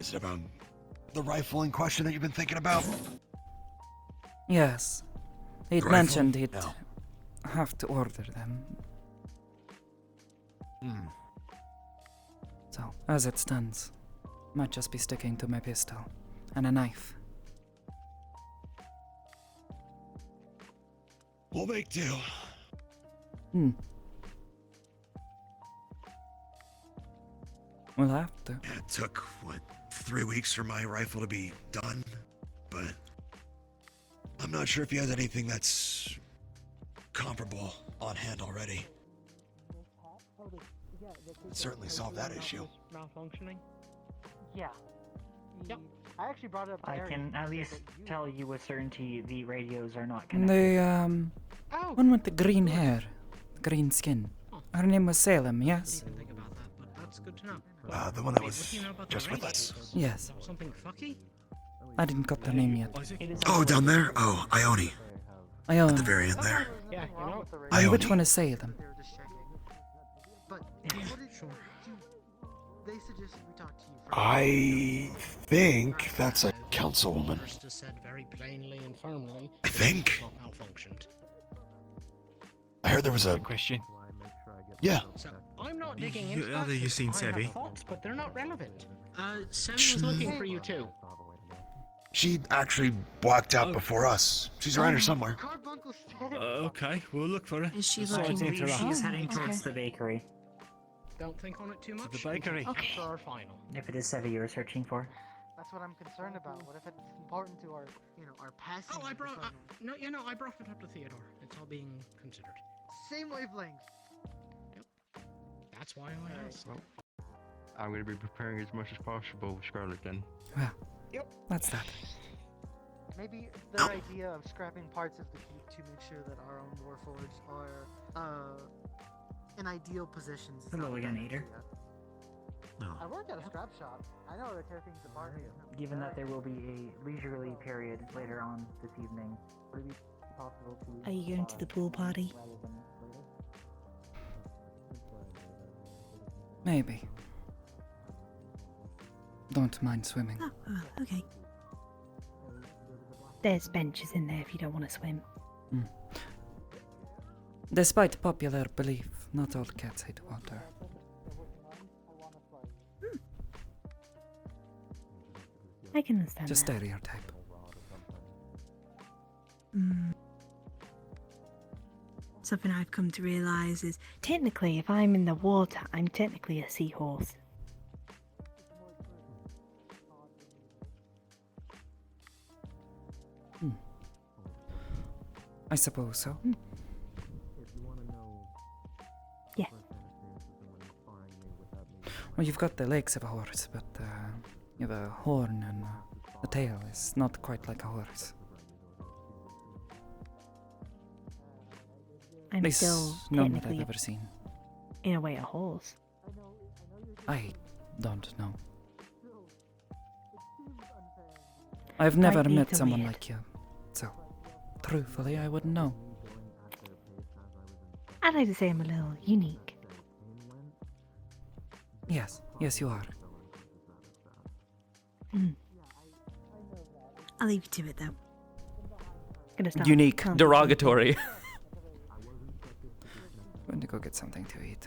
Is it about the rifle in question that you've been thinking about? Yes. He'd The rifle? mentioned he'd No. have to order them. Hmm. So, as it stands, might just be sticking to my pistol and a knife. We'll make do. Hmm. We'll have to. It took, what, 3 weeks for my rifle to be done? But I'm not sure if he has anything that's comparable on hand already. It'd certainly solve that issue. Malfunctioning? Yeah. Yep. I actually brought it up. to I Arian can to at say least that you- tell you with certainty the radios are not connected. The, one with the green hair, green skin. Her name was Salem, yes? Didn't think about that, but that's good to know. The one that Wait, was what do you know about the just with radios? us. Yes. Something fucky? I didn't got their name yet. Oh, down there? Oh, Ione. Ione. At the very end there. Yeah, you know. And which Ione. one is Salem? But what did Sure. they suggested we talk to you? I think that's a councilwoman. First has said very plainly and firmly. I think. it's not malfunctioned. I heard there was a question. Yeah. So I'm not digging You- into have that. you seen I have Sevi? thoughts, but they're not relevant. Sevi was looking for you too. She actually walked out before us. She's around here somewhere. Okay, we'll look for her. Is she Sorry looking to for interrupt. She's heading okay. towards the bakery. Don't think on it too much. the bakery. Okay. For our final. If it is Sevi you're searching for. That's what I'm concerned about. What if it's important to our, our passing? Oh, I brought. discernment? No, I brought it up to Theodore. It's all being considered. Same wavelength. That's why I asked. Well, I'm going to be preparing as much as possible with Scarlet then. Well, Yep. that's that. Maybe their idea of scrapping parts of the keep to make sure that our own warforged are in ideal positions. is Hello not a again, bad Eater. idea. I work at a scrap shop. I know how to tear things apart. Given that there will be a leisurely period later on this evening, would it be possible to... Are you going to the pool party? rather than later? Maybe. Don't mind swimming. Oh, okay. There's benches in there if you don't want to swim. Despite popular belief, not all cats hate water. I can understand Just that. stereotype. Something I've come to realise is, technically, if I'm in the water, I'm technically a seahorse. I suppose so. Yeah. Well, you've got the legs of a horse, but you have a horn and a tail is not quite like a horse. At I'm least still none that I've technically, ever seen. in a way, a horse. I don't know. I've never Might be met someone weird. like you, so truthfully, I wouldn't know. I'd like to say I'm a little unique. Yes, yes, you are. I'll leave you to it, though. Gonna start Unique, counting. derogatory. Going to go get something to eat.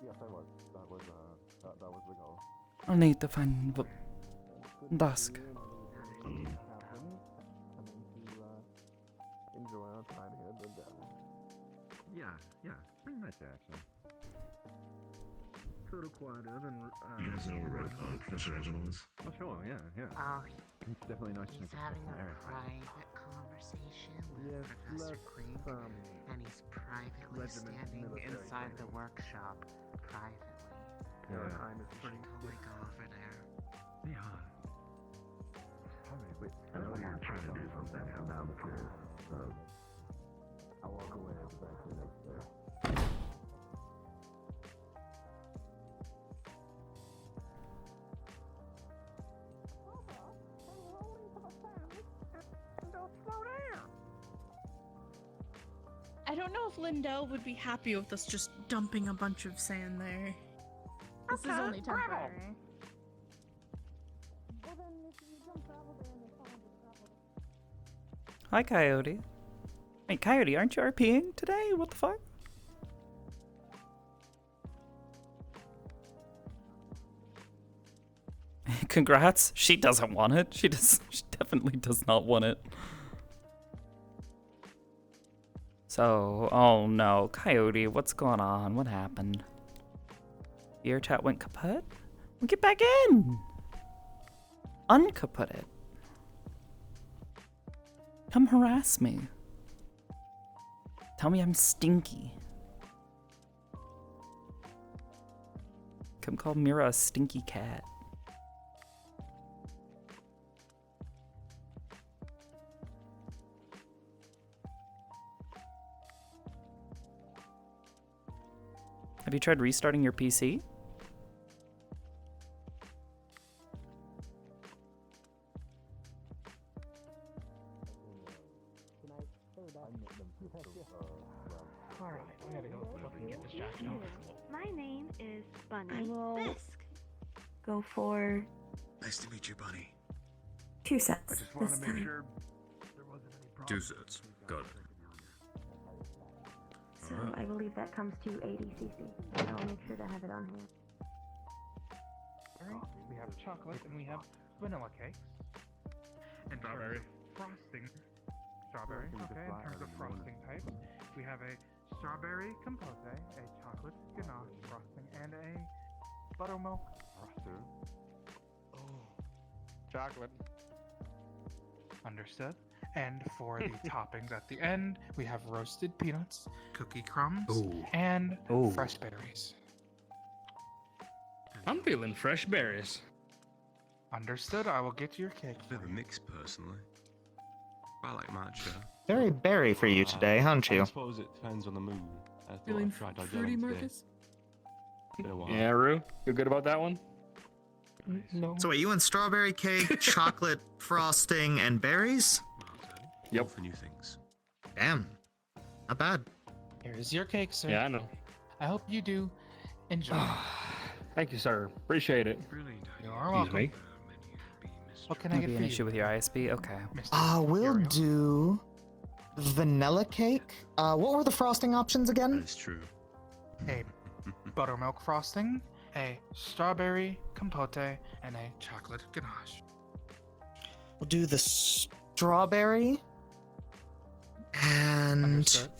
Yes, I was. That was the goal. I'll need to find Dusk. Enjoy our time here, but Yeah, pretty much actually. Little quieter than. You guys know where Professor Angelo is? Oh, sure, yeah. Oh, It's definitely nice to he's know having a Professor Eric. private conversation with Yes, Professor let's, Cream, and he's privately regiment standing military inside the training. workshop. Privately. Yeah. You should totally go over there. Yeah. Wait, I know you're trying to do something. I'm down the floor. So I'll walk away as I clean up there. I don't know if Lindell would be happy with us just dumping a bunch of sand there. This is only temporary. Hi, Coyote. Hey, Coyote, aren't you RPing today? What the fuck? Congrats. She doesn't want it. She definitely does not want it. So, oh no, Coyote, what's going on? What happened? Your chat went kaput? Well, get back in! Unkaput it. Come harass me. Tell me I'm stinky. Come call Mira a stinky cat. Have you tried restarting your PC? Alright, we gotta go fucking get this jacket off. My name is Bunny. I will Go for Nice to meet you, Bunny. 2 sets. I just want this to make time. sure there wasn't any problem. 2 sets. Got it. So I believe that comes to 80 cc. I'll make sure to have it on here. Alright, we have chocolate and we have vanilla cakes. In Strawberry. terms of frosting, strawberry, okay, in terms of frosting types, we have a strawberry compote, a chocolate ganache frosting, and a buttermilk frosting. Chocolate. Understood. And for the toppings at the end, we have roasted peanuts, cookie crumbs, Ooh. and Ooh. fresh berries. I'm feeling fresh berries. Understood. I will get your cake. Bit of a mix, personally. I like matcha. Very berry for you today, aren't I you? suppose it depends on the mood. I thought Feeling I'd try Darjeeling fruity, today. Marcus? Been a while. Yeah, Rue, you good about that one? No. So wait, you want strawberry cake, chocolate frosting, and berries? Yep. For new things. Damn. Not bad. Here's your cake, sir. Yeah, I know. I hope you do enjoy. Thank you, sir. Appreciate it. You are welcome. Me. What can I Might get be for an you? issue with your ISP? Okay. We'll do vanilla cake. What were the frosting options again? That's true. A buttermilk frosting, a strawberry compote, and a chocolate ganache. We'll do the strawberry. And Understood.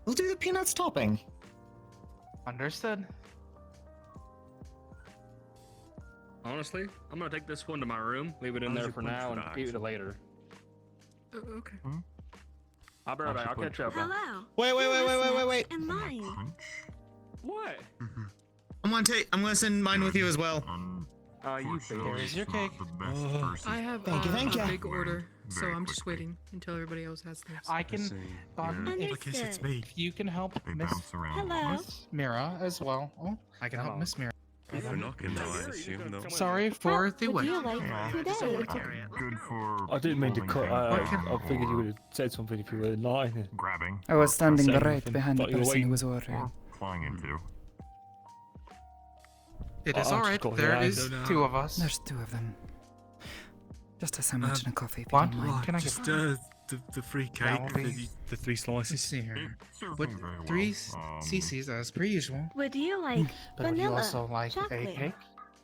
we'll do the peanuts topping. Understood. Honestly, I'm gonna take this one to my room, leave it in How's there your for punch now, for and that, eat it actually? later. Okay. I'll be right back. I'll catch up. Hello. Wait. And mine. What? I'm gonna send mine with you as well. You Here's your cake. I have Thank you. a big order, so I'm just waiting until everybody else has theirs. I can. If you can help Miss Hello. Mira as well. Oh, I can help Miss Mira. Good for knocking, though, I assume, though. Sorry for the Would wait. you like today? Good for. I didn't mean to cut. I figured you would have said something if you were in line. Grabbing. I was standing Saying right nothing. behind the Thought you were person who waiting. was ordering. Flying into. It is I'll alright. just go There here. is 2 of us. There's 2 of them. Just a sandwich and a coffee if you What? don't mind. Can I Just get the free That cake, will be- the 3 Let's slices. see here. Serves With me very well. 3 cc's as per usual. Would you like But would you vanilla, also like chocolate, a cake?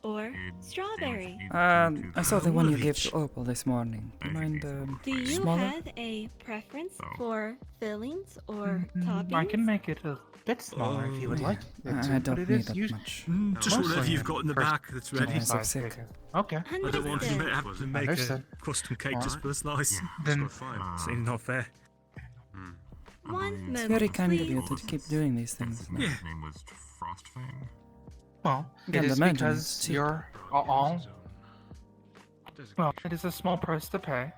or strawberry? I saw the one you gave to Opal this morning. Do you mind Do you smaller? have a preference for fillings or toppings? I can make it a bit smaller if you would like. I don't need that much. Just whatever you've got in the back that's ready. Yes, I'm sick. Okay. I don't want to have to make a custom cake just personalised. Then Seems not fair. One It's moment, very kind of please. you to keep doing these things. Yeah. name was Frostfang. well, Can't it is imagine because it's cheap. you're all. Well, it is a small price to pay.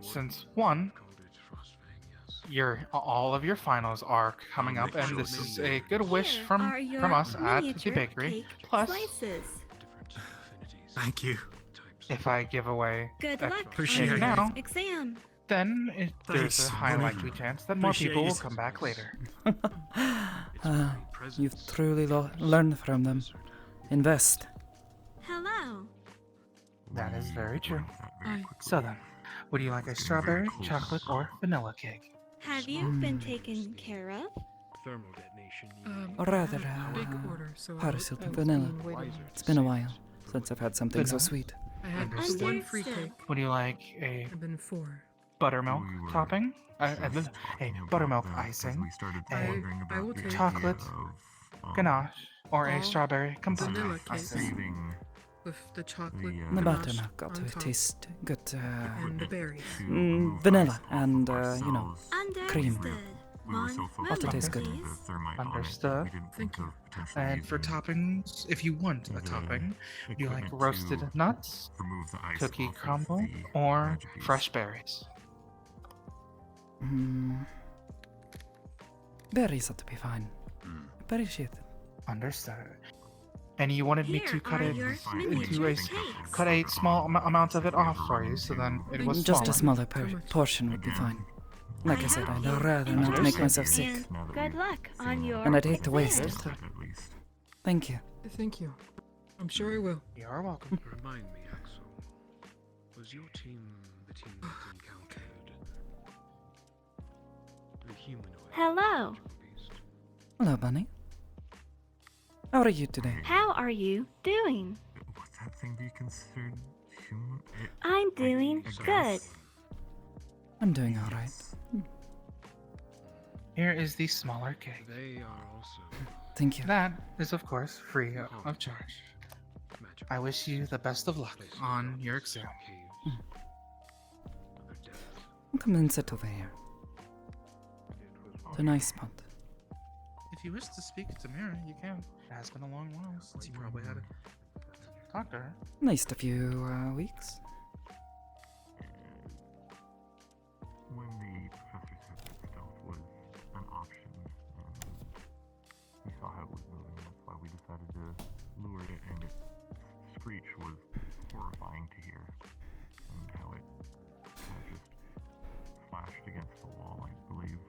Since one, all of your finals are coming up, and this is a good wish Here from are your us at the miniature bakery. cake Plus, slices. Thank you. if I give away Good a luck Appreciate on it. your now, exam. then there's Thanks, a high honey. likely chance that more Appreciate people will it. come back later. You've truly learned from them. Invest. Hello. That is very true. So then, would you like a strawberry, chocolate, or vanilla cake? Have you been taken care of? Thermal detonation. Or rather, big order, so parcel I to was vanilla. waiting. It's been a while since I've had something so Vanilla? sweet. I had Understood. one free cake. Would you like a I've been 4. buttermilk topping? A buttermilk icing? I will take Chocolate ganache? Or a all strawberry compote vanilla cake icing? with the chocolate The ganache buttermilk got on to top taste good. and the berries. Vanilla and, cream. Understood. One Ought to moment, taste good. please. Understood. Thank you. And for toppings, if you want a topping, would you like roasted nuts, cookie crumble, or fresh berries? Berries ought to be fine. Appreciate it. Understood. And you wanted me to Here cut are it your into miniature a cakes. cut a small amount of it off for you, so then it was Just a smaller. smaller portion would be fine. Like I said, hope I'd you rather enjoy not make it, myself sick. and good luck on your And I'd hate to waste it. exam. Thank you. Thank you. I'm sure I will. You're welcome. Remind me, Axel. Was your team the team that encountered the humanoid? Hello. Hello, Bunny. How are you today? How are you doing? Would that thing be considered human? I'm doing good. I'm doing alright. Here is the smaller cake. They are also Thank you. That is, of course, free of charge. I wish you the best of luck on your exam. Come and sit over here. It's a nice spot. If you wish to speak to Mira, you can. It has been a long while since you probably had a talk to her. At least a few weeks. When the professor said that stealth was an option, we saw how it was moving. That's why we decided to lure it, and its screech was horrifying to hear, and how it kind of just flashed against the wall, I believe,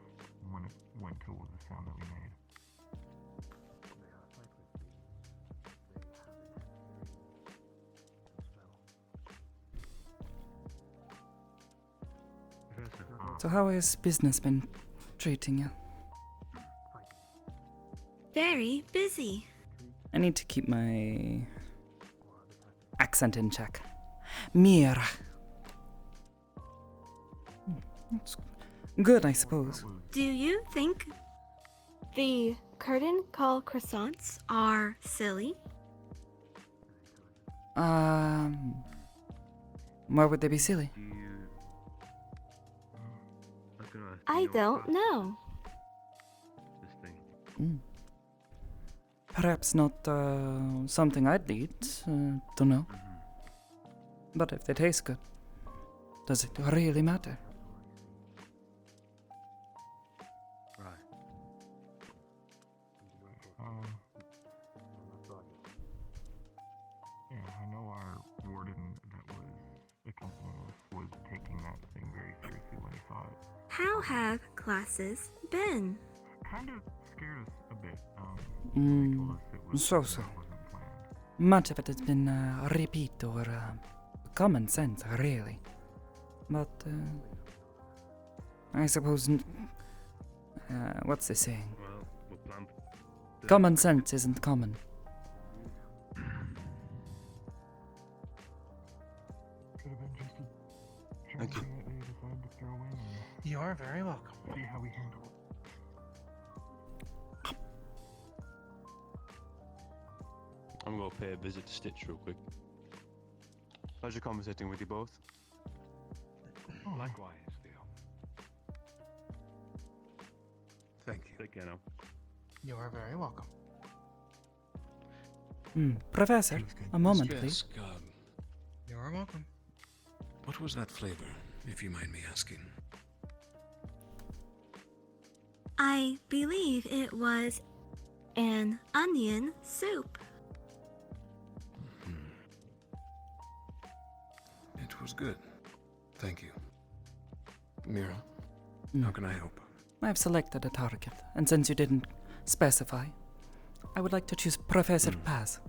when it went towards the sound that we made. So how has business been treating you? Very busy. I need to keep my accent in check. Mira. That's good, I suppose. Do you think the curtain call croissants are silly? Why would they be silly? I don't know. Perhaps not something I'd eat. Don't know. But if they taste good, does it really matter? Yeah, I know our warden that was accompanying us was taking that thing very seriously when he saw it. How have classes been? Kind of scared us a bit. So. Much of it has been repeat or common sense, really. But I suppose. What's the saying? Common sense isn't common. very welcome. See how we handle it. I'm gonna pay a visit to Stitch real quick. Pleasure conversating with you both. Oh, likewise, Theo. Thank you. Take care now. You are very welcome. Professor, a moment, Yes, please. You are welcome. What was that flavor, if you mind me asking? I believe it was an onion soup. It was good. Thank you. Mira, how can I help? I've selected a target, and since you didn't specify, I would like to choose Professor Paz.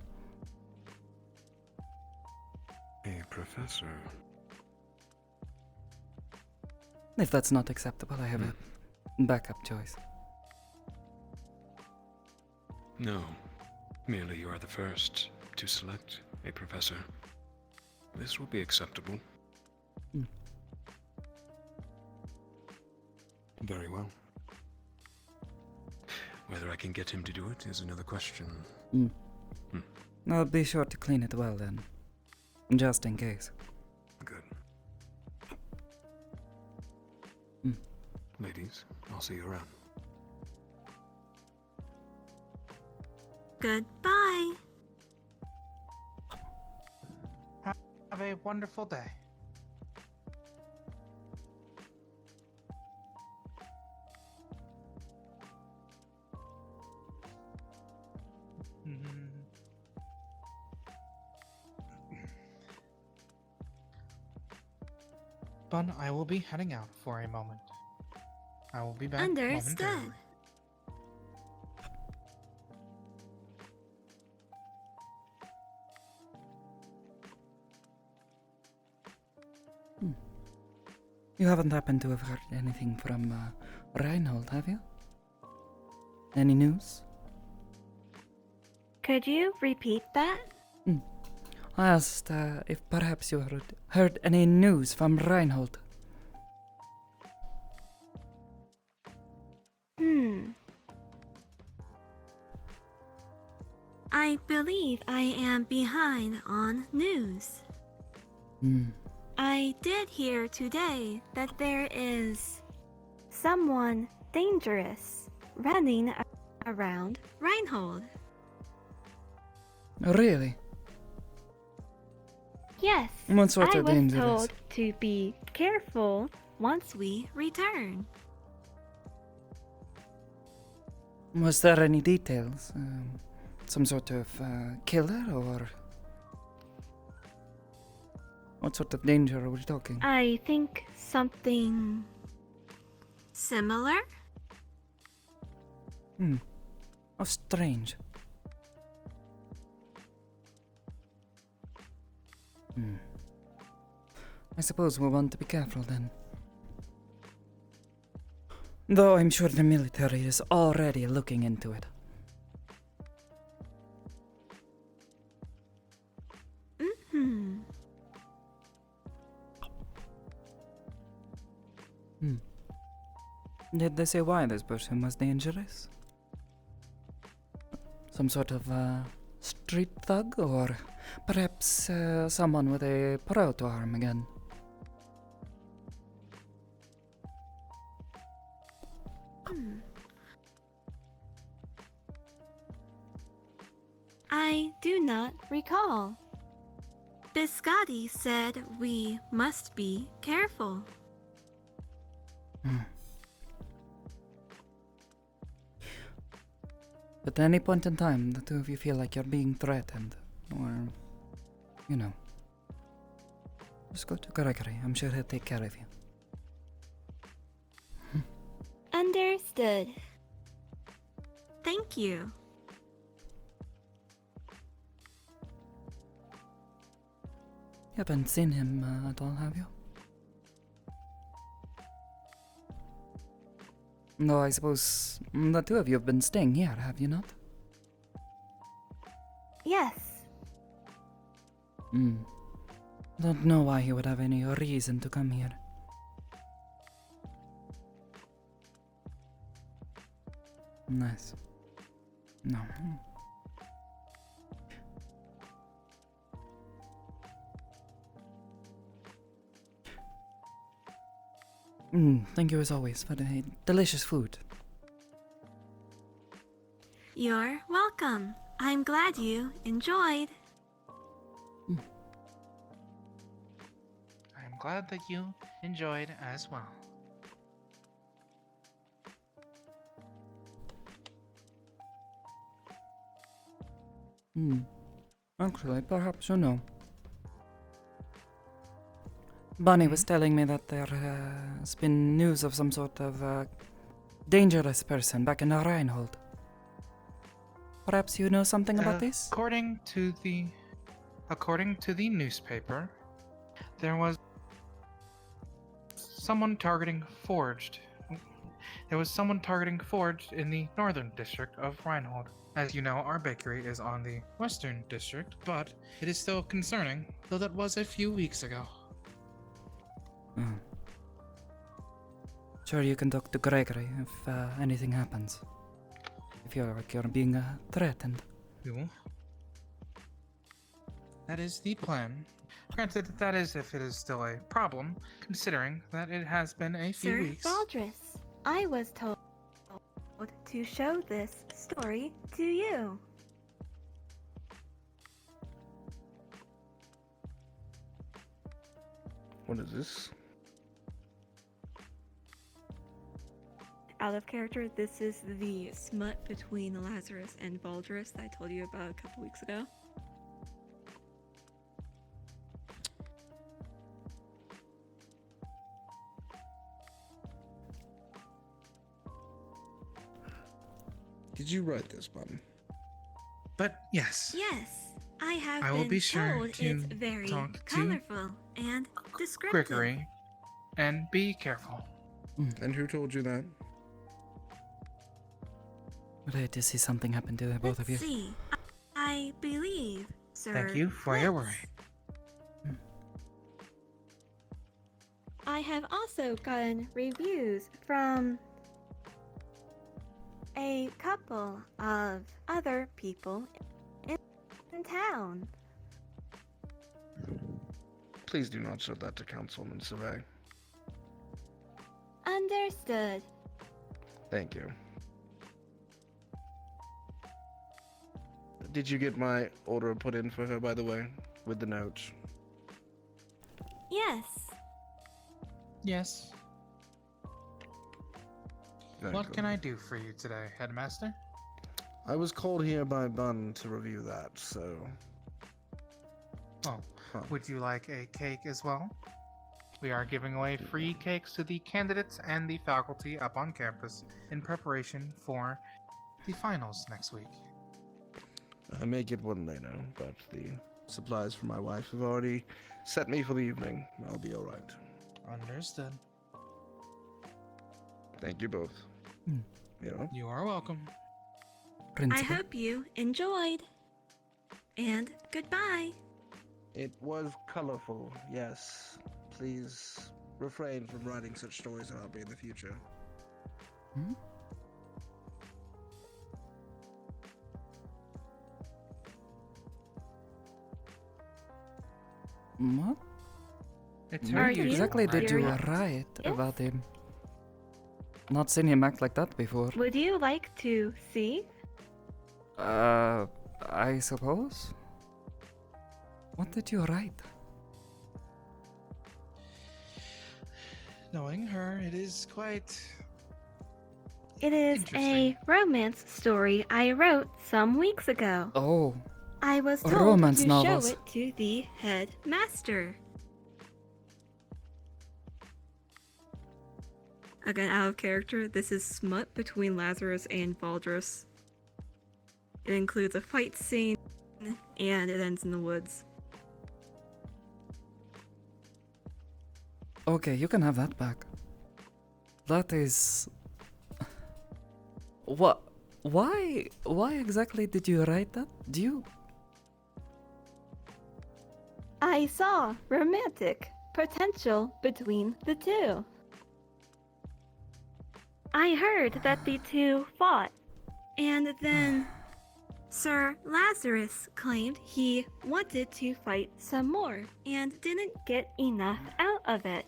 A professor. If that's not acceptable, I have a backup choice. No. Merely you are the first to select a professor. This will be acceptable. Very well. Whether I can get him to do it is another question. I'll be sure to clean it well then, just in case. Good. Ladies, I'll see you around. Goodbye. Have a wonderful day. Bun, I will be heading out for a moment. I will be back Understood. momentarily. You haven't happened to have heard anything from Reinhold, have you? Any news? Could you repeat that? I asked if perhaps you heard any news from Reinhold. I believe I am behind on news. I did hear today that there is someone dangerous running around Reinhold. Really? Yes, What sort I of was dangerous? told to be careful once we return. Was there any details? Some sort of killer or... What sort of danger are we talking? I think something similar? How strange. I suppose we'll want to be careful then. Though I'm sure the military is already looking into it. Did they say why this person was dangerous? Some sort of street thug, or perhaps someone with a proto arm again? I do not recall. Biscotti said we must be careful. At any point in time, the two of you feel like you're being threatened, or, you know, just go to Gregory. I'm sure he'll take care of you. Understood. Thank you. You haven't seen him at all, have you? No, I suppose the two of you have been staying here, have you not? Yes. Don't know why he would have any reason to come here. Nice. No. Thank you as always for the delicious food. You're welcome. I'm glad you enjoyed. I'm glad that you enjoyed as well. Actually, perhaps you know. Bunny was telling me that there has been news of some sort of dangerous person back in Reinhold. Perhaps you know something about this? According to the newspaper, there was someone targeting Forged. There was someone targeting Forged in the northern district of Reinhold. As you know, our bakery is on the western district, but it is still concerning, though that was a few weeks ago. Sure, you can talk to Gregory if anything happens. If you're being threatened. We will. That is the plan. Granted, that is if it is still a problem, considering that it has been a few Sir weeks. Baldrus, I was told to show this story to you. What is this? Out of character, this is the smut between Lazarus and Baldrus that I told you about a couple weeks ago. Did you write this, Bun? But yes. Yes, I have I will been be sure told to it's very talk to colorful and descriptive. Gregory, and be careful. And who told you that? Ready to see something happen to the both of you. Let's see. I believe, sir. Thank you for your worry. I have also gotten reviews from a couple of other people in town. Please do not show that to Councilman Survey. Understood. Thank you. Did you get my order put in for her, by the way, with the notes? Yes. Yes. Very What good. can I do for you today, Headmaster? I was called here by Bun to review that, so... Oh, would you like a cake as well? We are giving away free cakes to the candidates and the faculty up on campus in preparation for the finals next week. I may get one later, but the supplies for my wife have already set me for the evening. I'll be alright. Understood. Thank you both. Mira? You are welcome. I hope you enjoyed. And goodbye. It was colorful, yes. Please refrain from writing such stories about me in the future. What? It's What her usual exactly did you practice. write Yes. about him? Not seen him act like that before. Would you like to see? I suppose? What did you write? Knowing her, it is quite... It is a romance story I wrote some weeks ago. Oh. I was told Romance to novels. show it to the Headmaster. Again, out of character, this is smut between Lazarus and Baldrus. It includes a fight scene, and it ends in the woods. Okay, you can have that back. That is... What? Why? Why exactly did you write that? Do you... I saw romantic potential between the two. I heard that the two fought And then Sir Lazarus claimed he wanted to fight some more and didn't get enough out of it.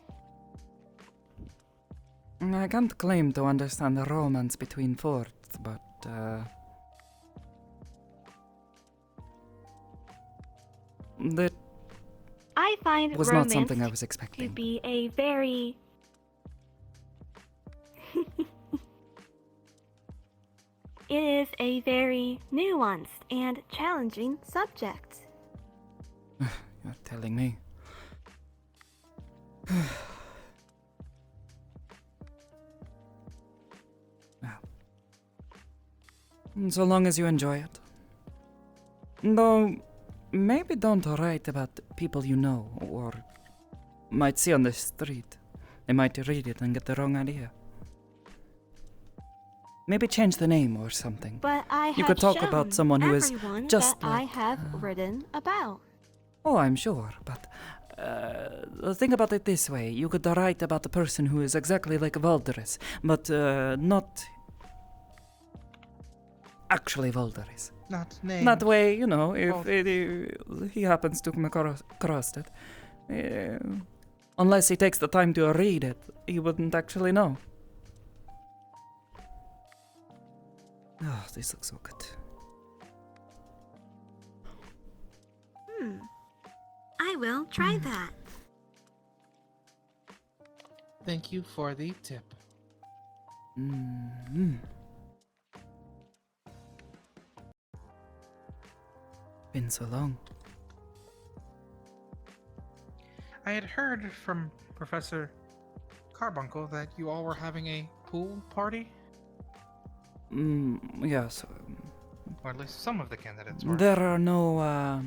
I can't claim to understand the romance between forts, but, that I find was not romance something I was to expecting. be a very it is a very nuanced and challenging subject. You're telling me. Well, so long as you enjoy it. Though, maybe don't write about people you know or might see on the street. They might read it and get the wrong idea. Maybe change the name or something. But I You have could talk shown about someone who is everyone just that I like... have written about. Oh, I'm sure, but think about it this way. You could write about the person who is exactly like Valderis, but not actually Valderis. Not named. That way, you know, if Valderis. he happens to come across it. Unless he takes the time to read it, he wouldn't actually know. Oh, this looks so good. I will try that. Thank you for the tip. Been so long. I had heard from Professor Carbuncle that you all were having a pool party, Yes. or at least some of the candidates were. There are no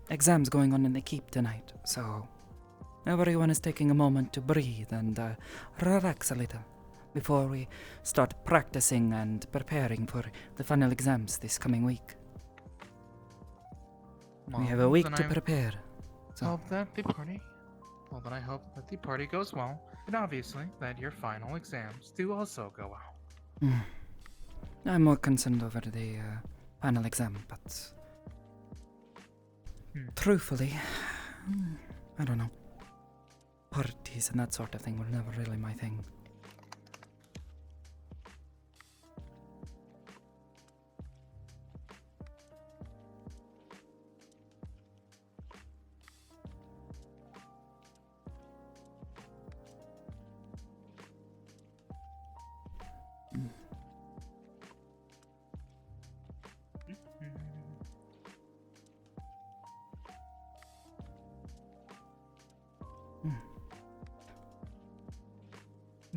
exams going on in the keep tonight, so everyone is taking a moment to breathe and relax a little before we start practicing and preparing for the final exams this coming week. We have a week to prepare. So. Hope that the party. Well, then I hope that the party goes well, and obviously that your final exams do also go well. I'm more concerned over the final exam, but truthfully, I don't know. Parties and that sort of thing were never really my thing.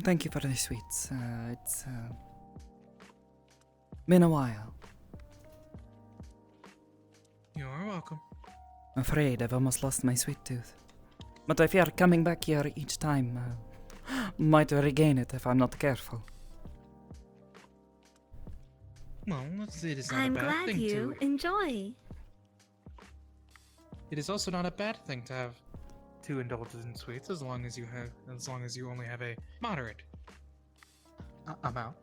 Thank you for the sweets. It's been a while. You're welcome. I'm afraid I've almost lost my sweet tooth. But I fear coming back here each time might regain it if I'm not careful. Well, it is not I'm a bad glad thing you to. enjoy. It is also not a bad thing to have to indulge in sweets as long as you only have a moderate amount.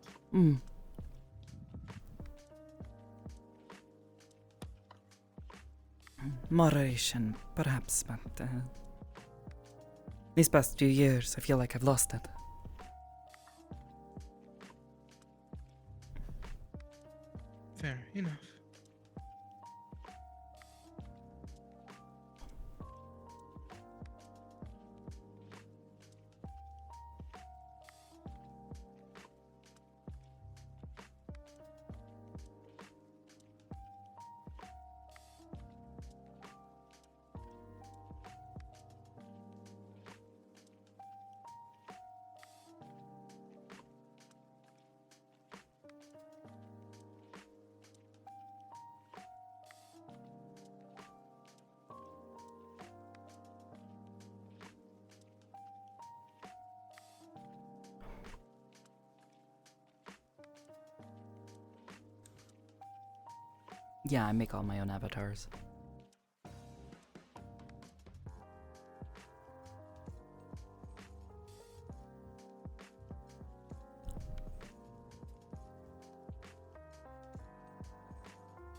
Moderation, perhaps, but these past few years I feel like I've lost it. Fair enough. Yeah, I make all my own avatars.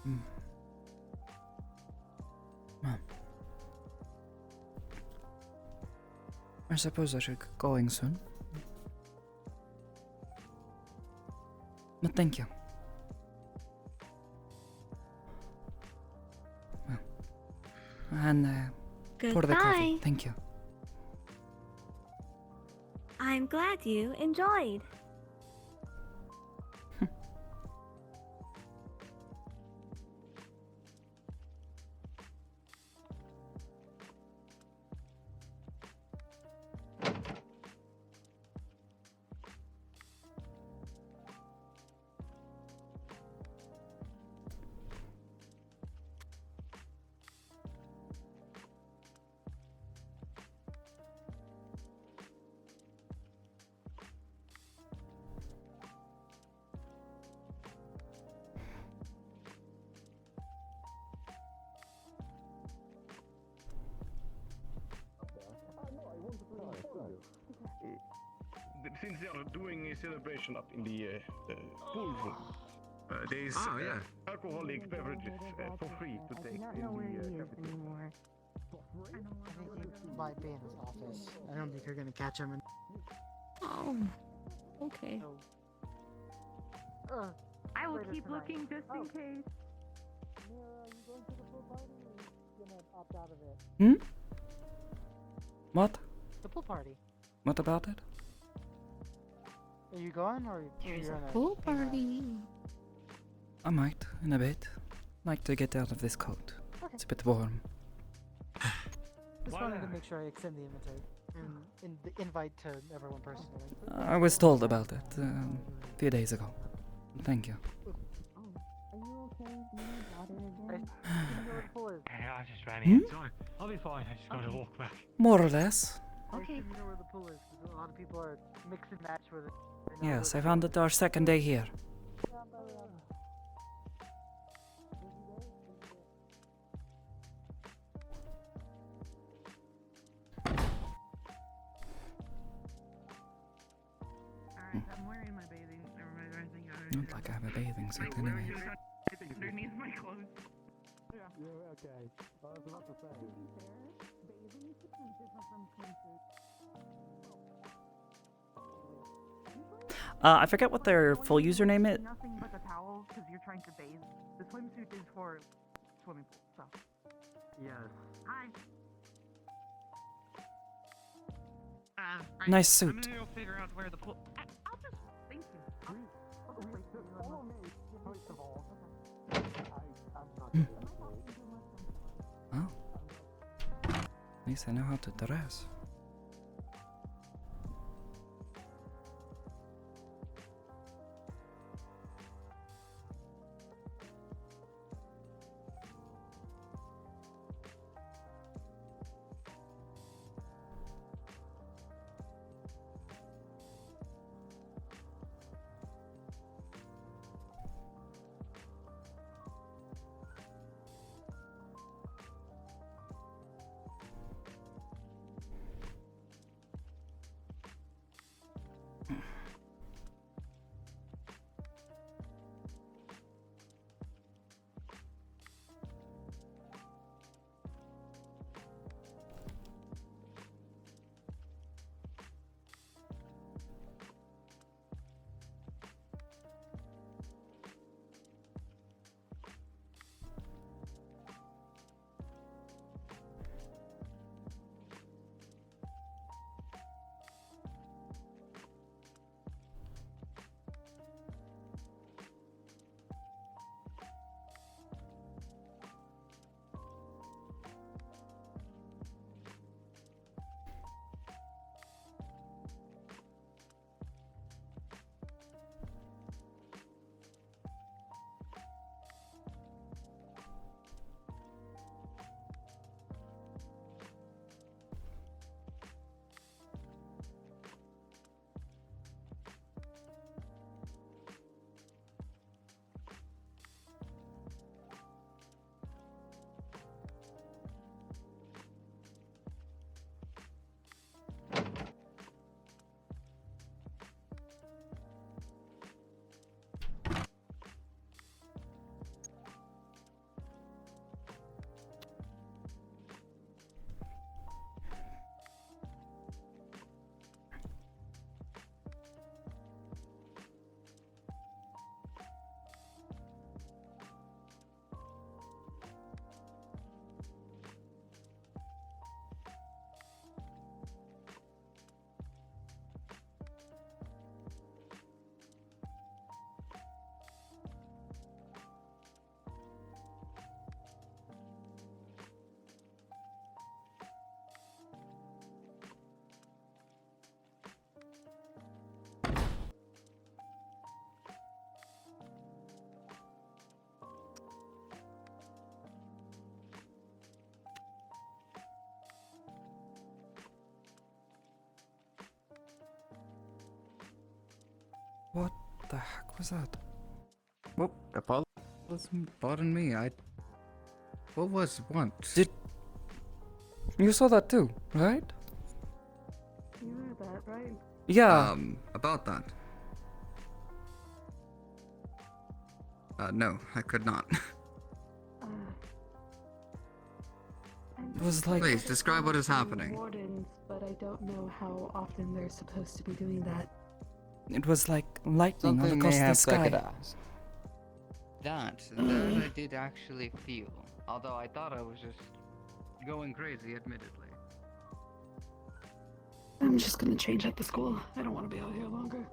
Hmm. Well, I suppose I should get going soon. But thank you. Well, and for the coffee, Goodbye. thank you. I'm glad you enjoyed. Since they are doing a celebration up in the pool room, there is alcoholic beverages for free to take in the cafeteria. I think he might be in his office. I don't think you're gonna catch him. Oh, okay. I will keep looking just in case. Mira, are you going to the pool party or are you gonna opt out of it? What? The pool party. What about it? Are you going or There's you're a gonna pool hang out? party. I might, in a bit. Like to get out of this coat. Okay. It's a bit warm. Just wanted to make sure I extend the invitation and the invite to everyone personally. I was told about it a few days ago. Thank you. Are you okay? Do you need water again? I just ran inside. I'll be fine. I just gotta walk back. More or less. Okay. You know where the pool is, 'cause a lot of people are mix and match with it. Yes, I found it our second day here. Alright, I'm wearing my bathing. Never mind, I think Not like I have a bathing suit anyway. underneath my clothes. Yeah, okay. I was about to say. I forget what their full username is. Nothing but the towel because you're trying to bathe. The swimsuit is for swimming pool, so. Yes. Hi. Nice I'm suit. gonna go figure out where the pool. I'll just. Thank you. I'll just wait for you. Follow me, first of all. Oh. At least I know how to dress. the heck was that? Well, pardon me, What was what? You saw that too, right? You heard that, right? Yeah. About that. No, I could not. It was like... Please, describe what is happening. Wardens, but I don't know how often they're supposed to be doing that. It was like lightning all Something across the mayhaps I could sky. ask. That I did actually feel, although I thought I was just going crazy, admittedly. I'm just gonna change at the school. I don't want to be out here longer.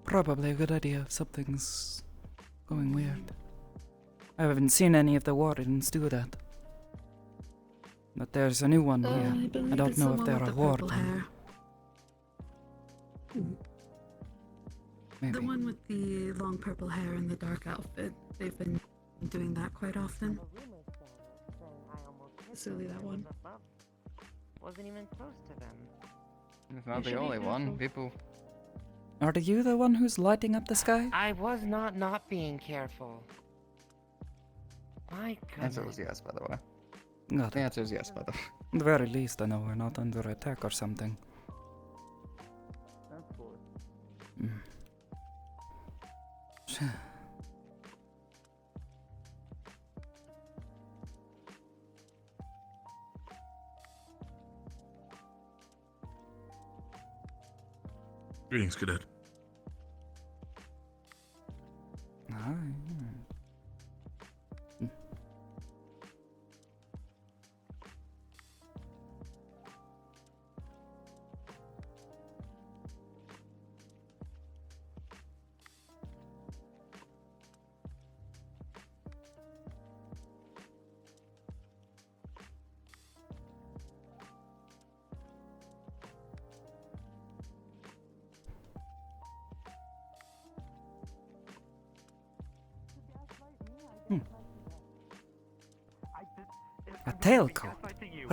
Probably a good idea. Something's going weird. I haven't seen any of the wardens do that. But there's a new one here. I don't know if they're a warden. Maybe. The one with the long purple hair and the dark outfit. They've been doing that quite often. Silly, that one. Wasn't even close to them. It's not the only one. People. Are you the one who's lighting up the sky? I was not being careful. My The goodness. answer was yes, by the way. Got The it. answer is yes, by the way. At the very least, I know we're not under attack or something. Of course. Greetings, Cadet. A tailcoat?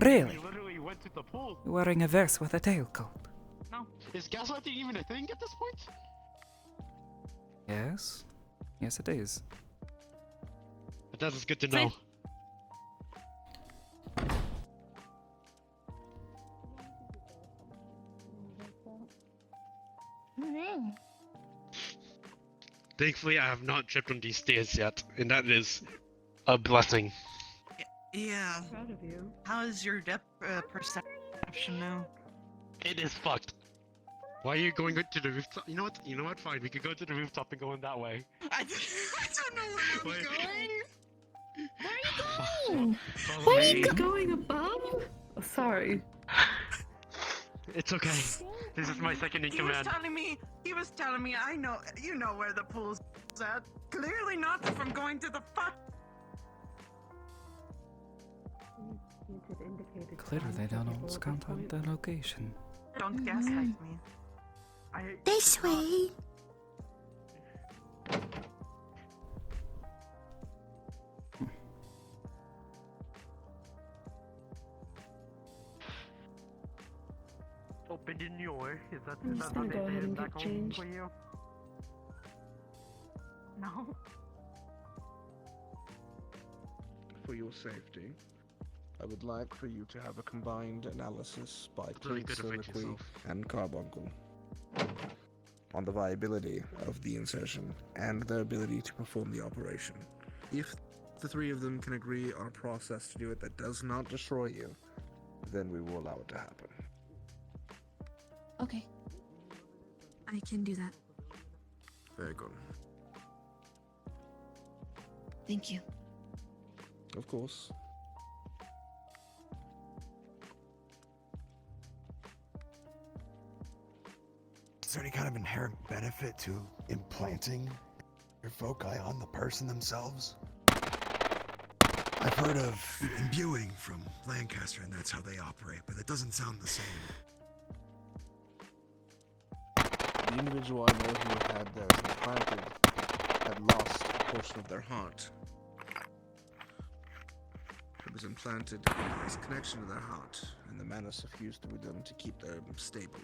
Really? Literally went to the pool. You're wearing a vest with a tailcoat? No. Is gaslighting even a thing at this point? Yes. Yes, it is. But that is good to know. Thankfully, I have not tripped on these stairs yet, and that is a blessing. Yeah. Proud of you. How is your depth perception now? It is fucked. Why are you going to the rooftop? You know what? You know what? Fine. We could go to the rooftop and go in that way. I don't know where I'm going. Why are you going above? Oh, sorry. It's okay. This is my second in command. He was telling me, I know, you know where the pool's at. Clearly not from going to the fuck. Clearly they don't always count out the location. Don't gaslight me. This way. Open in your. Is that I'm just gonna go ahead and get changed. for you? No. For your safety, I would like for you to have a combined analysis by Really Kate good of it Soliloquy yourself. and Carbuncle on the viability of the insertion and their ability to perform the operation. If the three of them can agree on a process to do it that does not destroy you, then we will allow it to happen. Okay. I can do that. Very good. Thank you. Of course. Is there any kind of inherent benefit to implanting your foci on the person themselves? I've heard of imbuing from Lancaster, and that's how they operate, but it doesn't sound the same. The individual I know who had theirs implanted had lost a portion of their heart. It was implanted as a connection to their heart, and the mana suffused through them to keep them stable.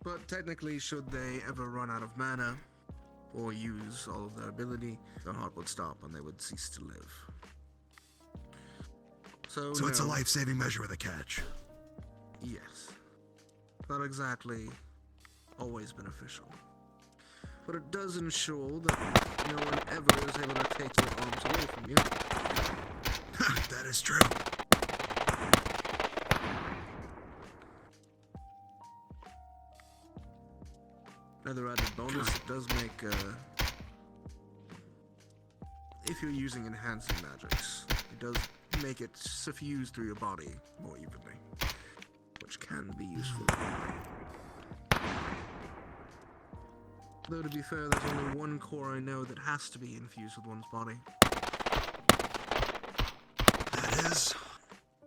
But technically, should they ever run out of mana or use all of their ability, their heart would stop and they would cease to live. So So it's a no. life-saving measure with a catch. Yes. Not exactly always beneficial. But it does ensure that no one ever is able to take your arms away from you. That is true. Another added bonus, it does make, if you're using enhancing magics, it does make it suffuse through your body more evenly, which can be useful. Though to be fair, there's only one core I know that has to be infused with one's body. That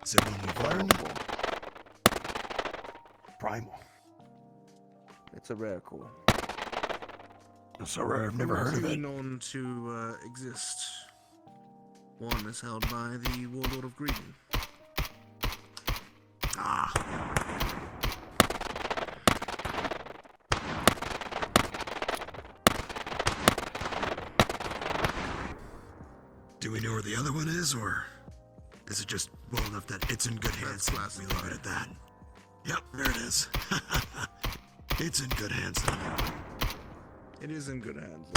is it one we've learned? Primal. It's a rare core. So rare, I've never heard of it. Two known to exist. One is held by the Warlord of Green. Ah. Do we know where the other one is, or is it just well enough that it's in good hands and we leave it at that? Yep, there it is. It's in good hands then. It is in good hands.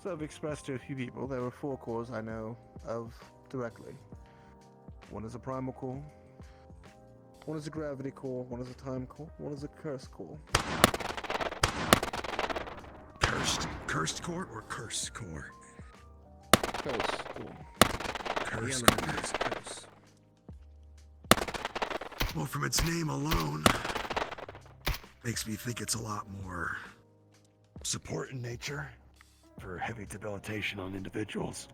So I've expressed to a few people there were 4 cores I know of directly. One is a primal core, one is a gravity core, one is a time core, one is a curse core. Cursed core or curse core? Curse core. Curse The core. element is curse. Well, from its name alone, makes me think it's a lot more support in nature for heavy debilitation on individuals.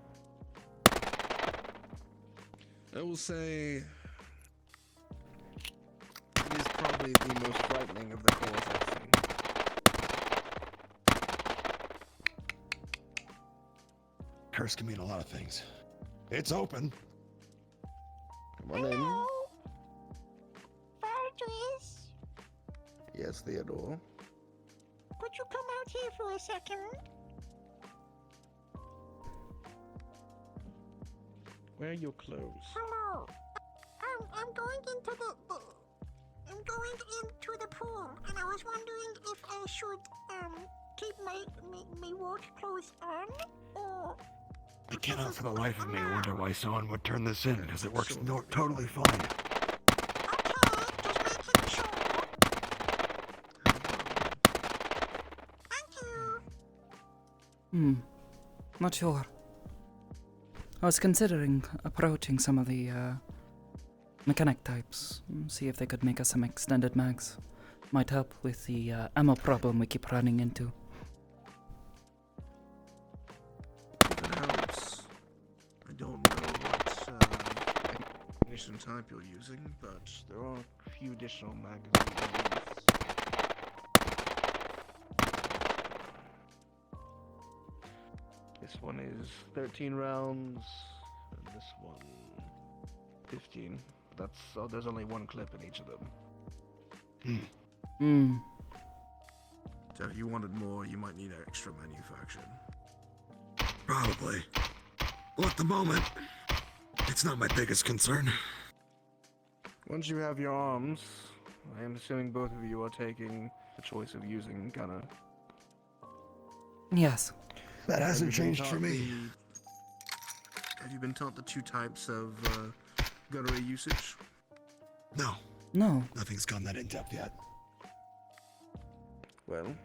I will say it is probably the most frightening of the cores I've seen. Curse can mean a lot of things. It's open. Come on in. Valdris, Yes, Theodore. could you come out here for a second? Where are your clothes? Hello. I'm going into I'm going into the pool, and I was wondering if I should keep my water clothes on, or I cannot for the life of me wonder why someone would turn this in, because it works totally fine. Not sure. I was considering approaching some of the mechanic types, see if they could make us some extended mags. Might help with the ammo problem we keep running into. If it helps. I don't know what ammunition type you're using, but there are a few additional magazines. This one is 13 rounds, and this one 15. That's there's only one clip in each of them. So if you wanted more, you might need extra manufacturing. Probably. Well, at the moment, it's not my biggest concern. Once you have your arms, I am assuming both of you are taking the choice of using gunner. Yes. That hasn't changed for me. Have you been taught the 2 types of gunnery usage? No. No. Nothing's gone that in-depth yet. Well,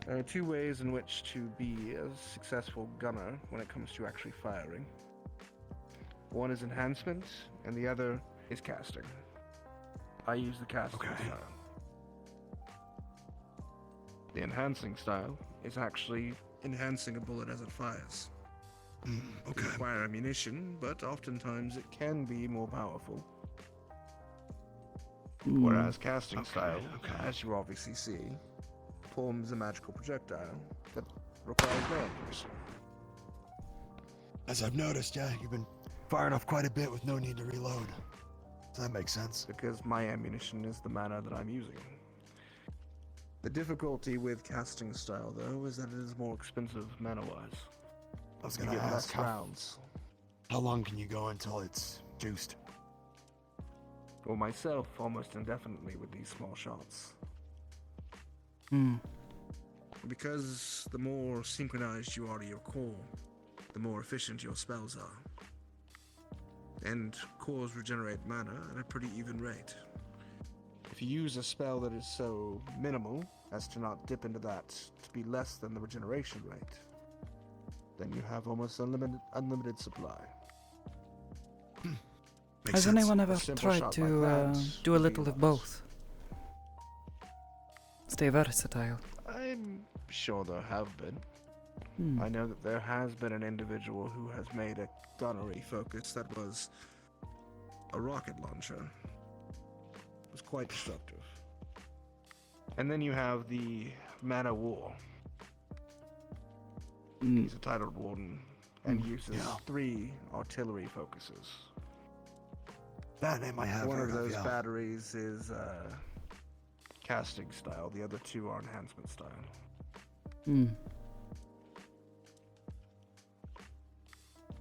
there are 2 ways in which to be a successful gunner when it comes to actually firing. One is enhancement, and the other is casting. I use the casting style. The enhancing style is actually enhancing a bullet as it fires. Okay. It requires ammunition, but oftentimes it can be more powerful. Whereas casting style, as you obviously see, forms a magical projectile that requires no ammunition. As I've noticed, yeah, you've been firing off quite a bit with no need to reload. Does that make sense? Because my ammunition is the mana that I'm using. The difficulty with casting style, though, is that it is more expensive mana-wise. I was You gonna get ask, less how rounds. long can you go until it's juiced? For myself, almost indefinitely with these small shots. Hmm. Because the more synchronized you are to your core, the more efficient your spells are. And cores regenerate mana at a pretty even rate. If you use a spell that is so minimal as to not dip into that to be less than the regeneration rate, then you have almost unlimited supply. Has anyone A ever simple tried shot to like that do a would be little of lost. both? Stay versatile. I'm sure there have been. Hmm. I know that there has been an individual who has made a gunnery focus that was a rocket launcher. It was quite destructive. And then you have the Mana War. He's a titled warden and uses 3 artillery focuses. That name I have One heard of those yeah. batteries is casting style. The other 2 are enhancement style. Hmm.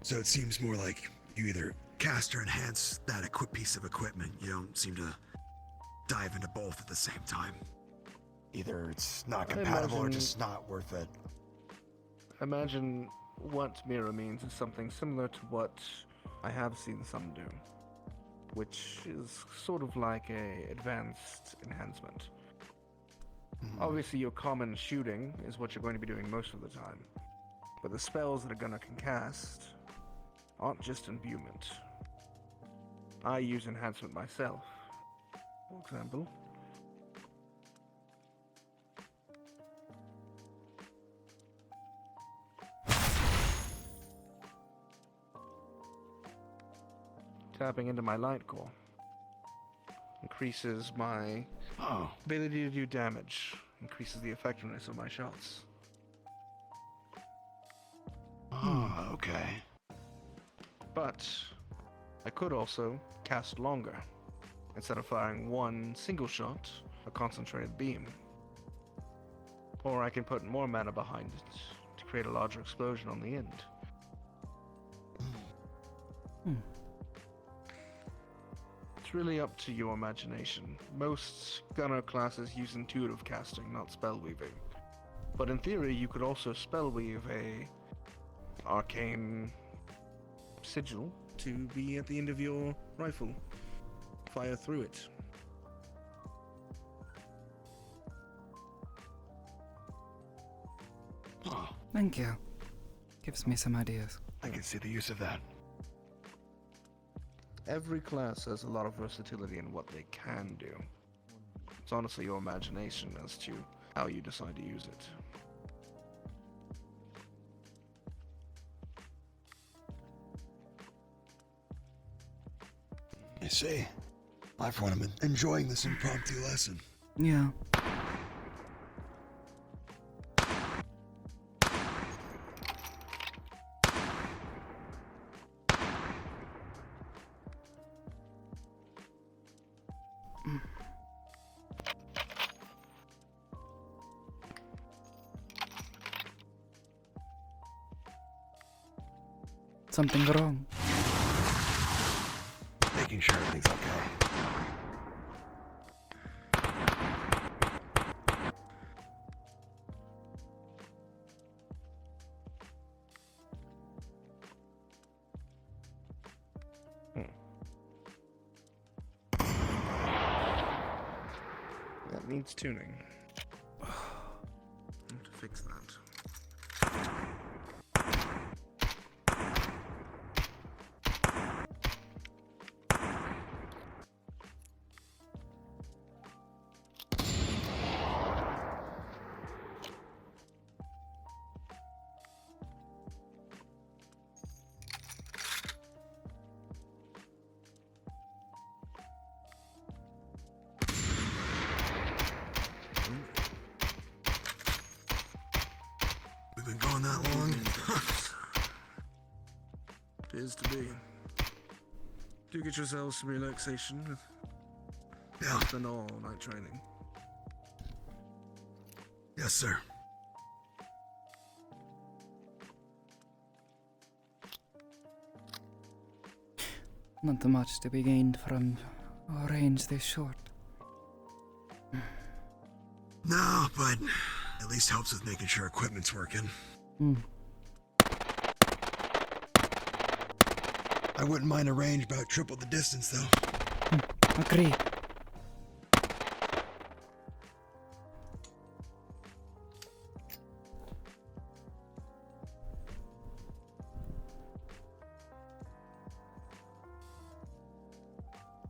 So it seems more like you either cast or enhance that piece of equipment. You don't seem to dive into both at the same time. Either it's not I compatible or imagine- just not worth it. Imagine what Mira means is something similar to what I have seen some do, which is sort of like a advanced enhancement. Obviously, your common shooting is what you're going to be doing most of the time, but the spells that a gunner can cast aren't just imbuement. I use enhancement myself, for example. Tapping into my light core increases my ability to do damage, increases the effectiveness of my shots. Oh, okay. But I could also cast longer. Instead of firing one single shot, a concentrated beam. Or I can put more mana behind it to create a larger explosion on the end. It's really up to your imagination. Most gunner classes use intuitive casting, not spell weaving. But in theory, you could also spell weave a arcane sigil to be at the end of your rifle. Fire through it. Thank you. Gives me some ideas. I can see the use of that. Every class has a lot of versatility in what they can do. It's honestly your imagination as to how you decide to use it. I see. I, for one, am enjoying this impromptu lesson. Yeah. Something wrong. Making sure everything's okay. That needs tuning. I have to fix that. We've been going that long? Appears to be. Do get yourselves some relaxation. Yeah. Spend all night training. Yes, sir. Not much to be gained from a range this short. No, but at least helps with making sure equipment's working. I wouldn't mind a range about triple the distance, though. Agreed.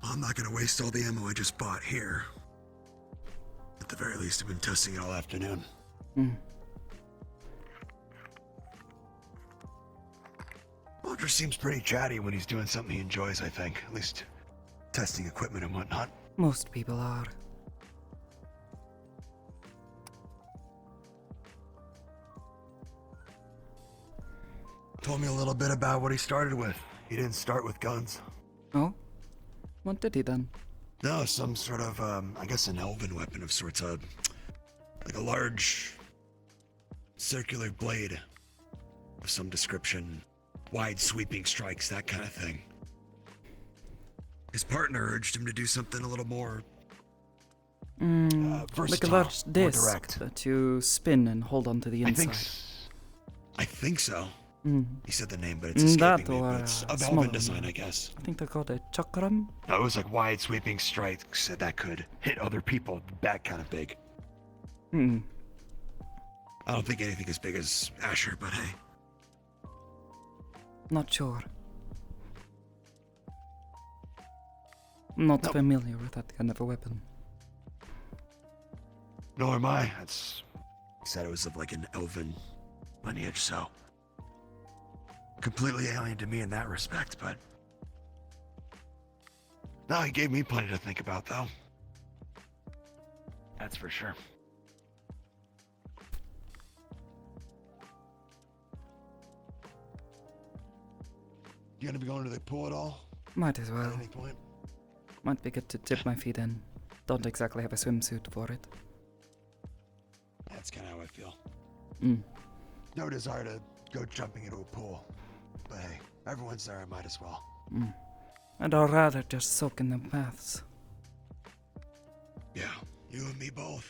I'm not gonna waste all the ammo I just bought here. At the very least, I've been testing it all afternoon. Walter seems pretty chatty when he's doing something he enjoys, I think. At least testing equipment and whatnot. Most people are. Told me a little bit about what he started with. He didn't start with guns. Oh? What did he then? No, some sort of, I guess an elven weapon of sorts. Like a large circular blade of some description. Wide sweeping strikes, that kind of thing. His partner urged him to do something a little more Like a versatile, large more disc direct. that you spin and hold onto the inside. I think so. He said the name, but it's That escaping me. or But it's of smaller elven design, one. I guess. I think they're called a chakram. No, it was like wide sweeping strikes that could hit other people that kind of big. I don't think anything as big as Asher, but hey. Not sure. Not familiar with that kind of a weapon. Nor am I. That's. He said it was of like an elven lineage, so. Completely alien to me in that respect, but. No, he gave me plenty to think about, though. That's for sure. You gonna be going to the pool at all? Might as well. At any point? Might be good to dip my feet in. Don't exactly have a swimsuit for it. That's kind of how I feel. Mm. No desire to go jumping into a pool. But hey, everyone's there, I might as well. I'd rather just soak in the baths. Yeah, you and me both.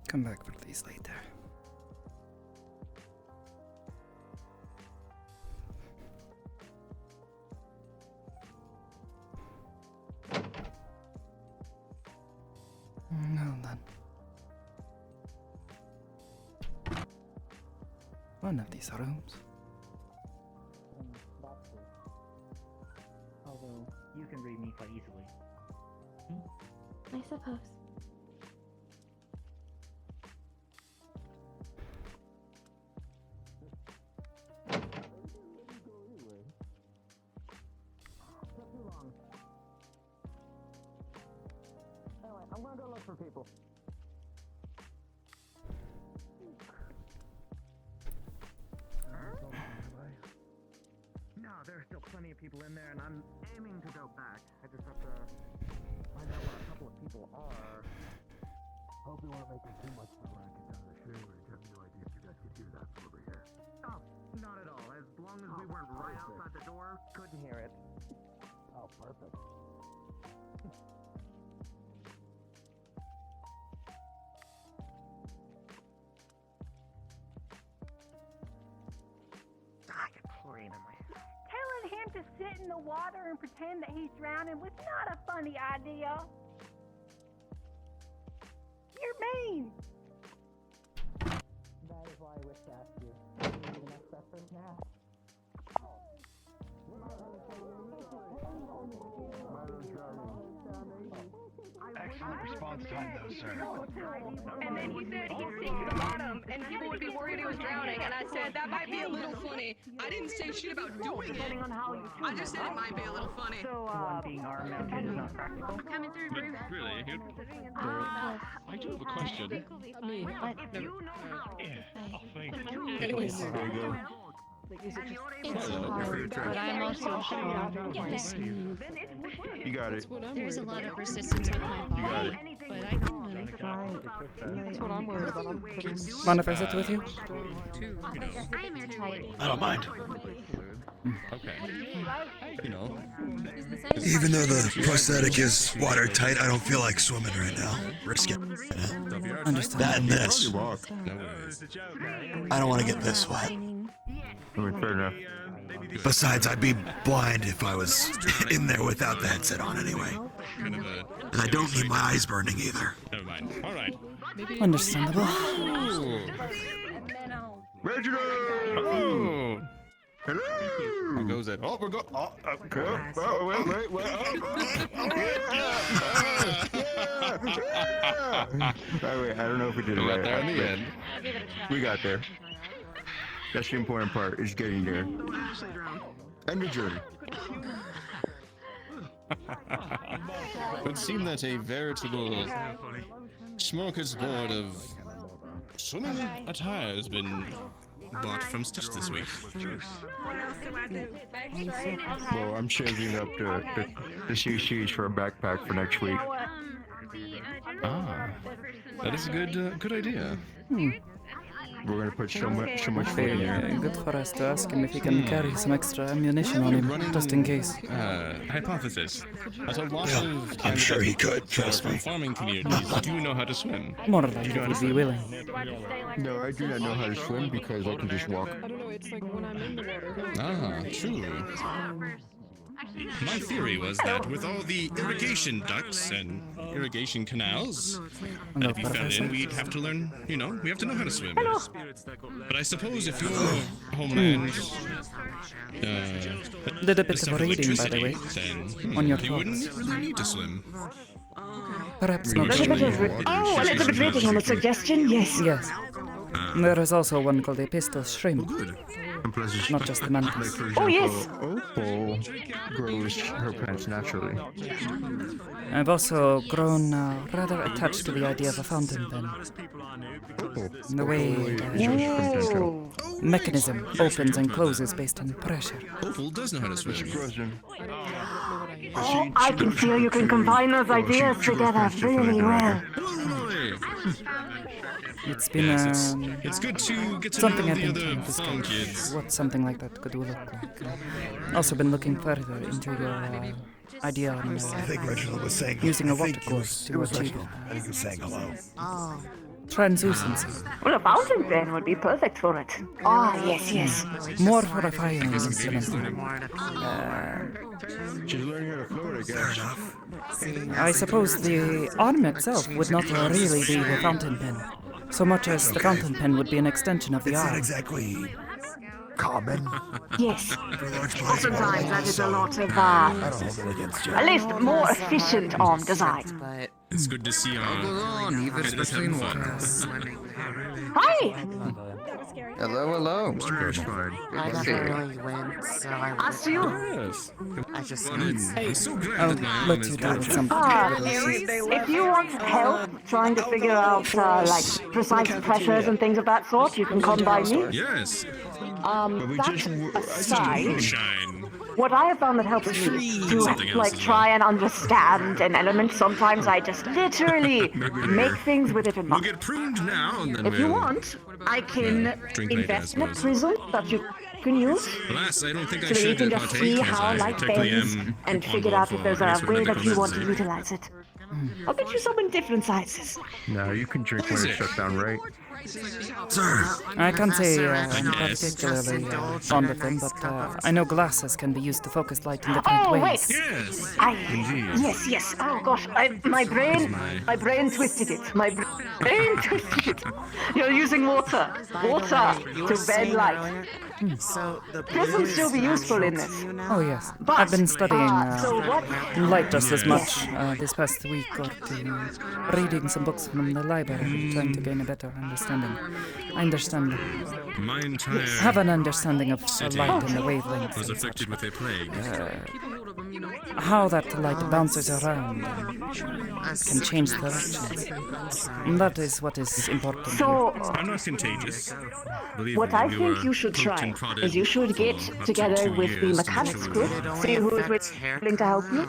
Come back for these later. Now then. One of these rooms. Although you can read me quite easily. I suppose. Anyway, I'm gonna go look for people. No, there are still plenty of people in there, and I'm aiming to go back. I just have to find out where a couple of people are. Hope you won't make it too much of a racket down the shooting range. I have no idea if you guys could hear that from over here. Oh, not at all. As long as we weren't right outside the door, couldn't hear it. perfect. I got chlorine in my hair. Telling him to sit in the water and pretend that he's drowning was not a funny idea. You're mean. That is why I wish to ask you. Are you the next best person now? Excellent response time, though, sir. And then he said he'd sink to the bottom and people would be worried he was drowning. And I said that might be a little funny. I didn't say shit about doing it. I just said it might be a little funny. One being arm mounted is not practical. Coming through, Bruce. Really? I do have a question. Anyways. There you go. It's hard, but I'm also strong. Yes. You got it. There's a lot of resistance with my body, but I can move. That's what I'm worried about. Mind if I sit with you? I am airtight. I don't mind. Okay. You know. Even though the prosthetic is watertight, I don't feel like swimming right now. Risk it. Understand. That and this. No worries. I don't want to get this wet. Fair enough. Besides, I'd be blind if I was in there without the headset on anyway. Kind of a. And I don't need my eyes burning either. Never mind. All right. Understandable. Reginald! Oh! Hello! How goes that? Oh, we're going. Oh, okay. Oh, wait. Oh, wait, I don't know if we did it We got right. there in the end. We got there. That's the important part, is getting there. End of journey. It would seem that a veritable smorgasbord of swimming attire has been bought from Stitch this week. Well, I'm saving up the CCs for a backpack for next week. Ah, that is a good idea. We're gonna put so much food in Very here. good for us to ask him if he can carry some extra ammunition on him, just in case. Hypothesis. As a lot Yeah, of I'm sure he could, trust me. farming communities do know how to swim. More likely he'd be willing. No, I do not know how to swim because I can just walk. I don't know, it's like when I'm in the water. Ah, true. My theory was that with all the irrigation ducts and irrigation canals, that if you fell in, we'd have to learn, we have to know how to swim. But I suppose if your homeland Did a bit is of reading, by the way, then on your you wouldn't thoughts. really need to swim. Perhaps not. A little bit of reading on a suggestion, yes. Yes. There is also one called a pistol shrimp. Not just the mantis. Oh, yes. Opal grows her plants naturally. I've also grown rather attached to the idea of a fountain pen. The way the mechanism opens and closes based on pressure. Opal does know how to swim. Oh, I can feel you can combine those ideas together really well. It's been it's good to get to something know I've the been trying other to farm discover kids. what something like that could look like. Also been looking further into your idea on I think Reginald was saying using a I think water it was- course it to was achieve Reginald. I think he was saying hello. Oh. translucency. Well, a fountain pen would be perfect for it. Ah, yes. More for a fire implement. She's learning how to float, I guess. I suppose the arm itself would not really be the fountain pen, so much as the fountain pen would be an extension of the It's arm. not exactly common. Yes. Oftentimes that is a lot of, I don't hold it against you. at least more efficient arm design. It's good to see our editors having fun. Hi! Hello. I never really went, so I As to you. Yes. I just I'm so glad I'll that my arm let is you do with something. If you want help trying to figure out, like, precise pressures and things of that sort, you can come by me. Yes. That aside, Shine. what I have found that helps me to, like, try and understand an element, sometimes I just literally make things with it in mind. We'll get pruned now and then If you we'll want, I can drink later, invest I in a suppose. prism that you can use. Alas, I don't think I So that you should can just partake see as how I light technically bends am and on figure board out if for there's any a sort of way that you want to necromancy. utilize it. I'll bet you some in different sizes. No, you can drink when it's shut down, right? Sir, I can't say Professor, I'm particularly fond of them, but I know glasses can be used to focus light in different Oh, ways. wait. Yes, I, indeed. yes. Oh gosh, my brain twisted it. My brain twisted it. You're using water to bend light. So the This will still be useful in this. Oh yes, But, I've been studying so what? light just as much this past week or two, reading some books from the library, trying to gain a better understanding. I understand. My entire Have an understanding of city light and the wavelengths. was affected with a plague. How that light bounces around can change directions. And that is what is important. So, I'm not contagious. Believe what me, I we think were you should poked try and prodded is you should get for up to together 2 with the years to mechanics make group, sure see who is willing to help you.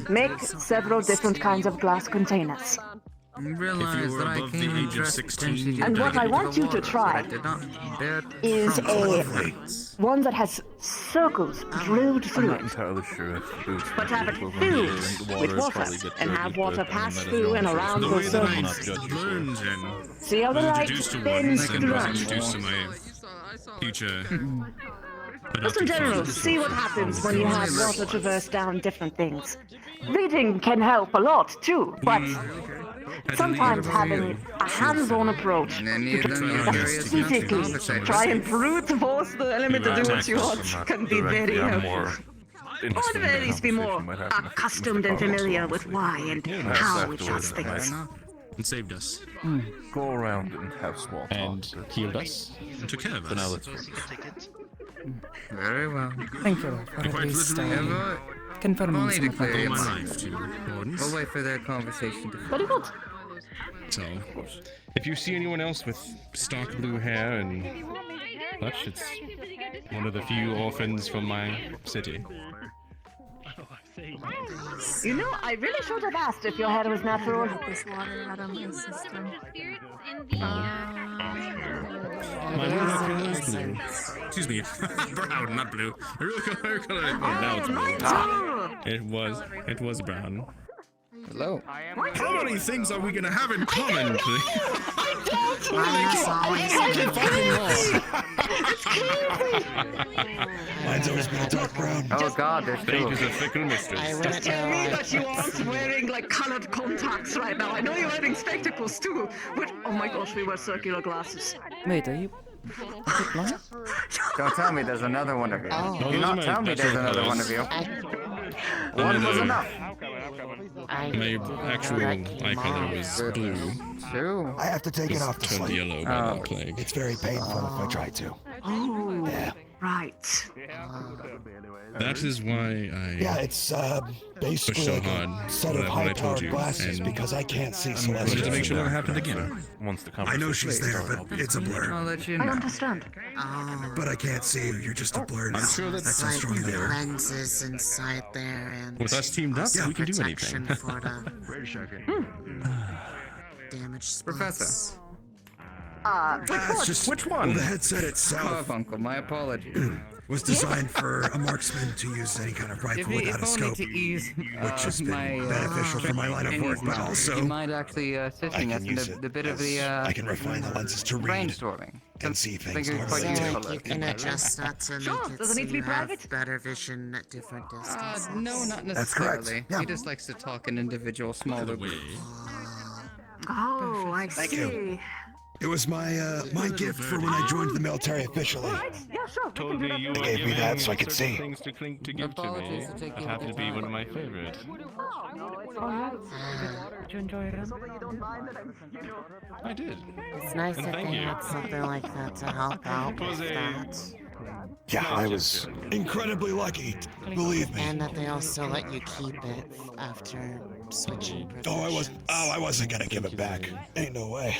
Make several different kinds of glass containers. Realize that I above the came in age of dressed 16, potentially And to what get I into the want you to water, try but I did not dare is try. one that has circles drilled I'm through not it. entirely sure if boots But have it will filled the with water probably get and dirty, have water but, I mean, pass that is through your and choice. around The those way that I circles. learned and See how the was light introduced to bends ones and through was it. introduced to my future Just in general, see what happens when you have water traverse down different things. Reading can help a lot too, but sometimes having a hands-on approach to physically try and brute force the element to do what you want can be very helpful. Or at the very least be more accustomed and familiar with why and how it does things. and saved us. Go around and have small talk. And healed us. And took care of So now us. let's go. Very well. Thank you for at least confirming Only some of declare that. My life to Gordon's. We'll wait for their conversation to Very good. So, if you see anyone else with stark blue hair and such, it's one of the few orphans from my city. You know, I really should have asked if your hair was natural. This water out of my system. My real color is blue. Excuse me, brown, not blue. My real color is now it's blue. It was brown. Hello. How many things are we gonna have in common? Mine's always been a dark brown. Oh god, there's two. Fate is a fickle mistress. Just tell me that you aren't wearing like colored contacts right now. I know you're wearing spectacles too, but oh my gosh, we wear circular glasses. Wait, are you blind? Don't tell me there's another one of you. Oh. Do not tell me there's another one of you. One was enough. My actual eye color was blue. True. I have to take it off to Turned sleep. yellow by the plague. It's very painful if I try to. Oh, Yeah. right. That is why I Yeah, it's basically pushed so like hard a set what of I told high-powered you, glasses and because I can't see I wanted to celestial. make sure that happened again. Once the I know she's there, but it's a blur. I'll let you I know. understand. But I can't see you. You're just a blur now. I'm sure That's how Like strong they are. lenses inside there and With us teamed up, we can do protection anything. for the damage spots. Professor. Which one? Well, the headset itself Garfunkel, my apologies. was designed for a marksman to use any kind of rifle without a only scope, to ease which has been my beneficial for my line of work, but you also might actually I assisting us can in use the it bit of the as I can refine the lenses to read brainstorming. and see things Think it's normally quite So useful. like you can adjust that to make Sure, it does it so need to be you have private? better vision at different distances. No, not That's correct. necessarily. Yeah. He just likes to talk in individual smaller Way. groups. Oh, I Thank see. you. It was my gift for when I joined the military officially. Right? Yeah, sure. Told me you They were gave me that so I giving could certain see. things to clink to give to me. Apologies to take That you happened to a be bit one of my favorites. Did you enjoy it? I did. It's nice And if thank they you. had something like that to help out with that. Yeah, I was incredibly lucky, believe me. And that they also let you keep it after switching professions. I wasn't gonna give it back. Ain't no way.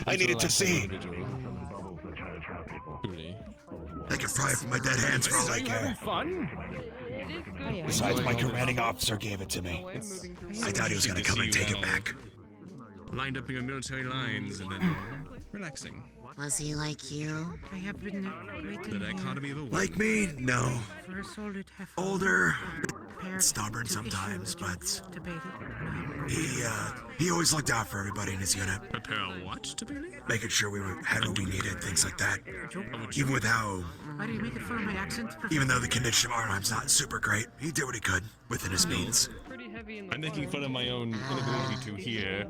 I needed to see. Truly. I can fry it from my dead hands for all I care. Fun? Besides, my commanding officer gave it to me. I thought he was gonna come and take it back. Lined up in your military lines and then relaxing. Was he like you? I have been waiting The dichotomy of a Like me? No. for a solid half Older, hour stubborn to sometimes, issue but debate. he always looked out for everybody in his unit. Prepare what to be? Making sure we had what we needed, things like that. Even with how, Why do you make it fun of my accent? even though the condition of our arm's not super great, he did what he could within his means. I'm making fun of my own inability to hear.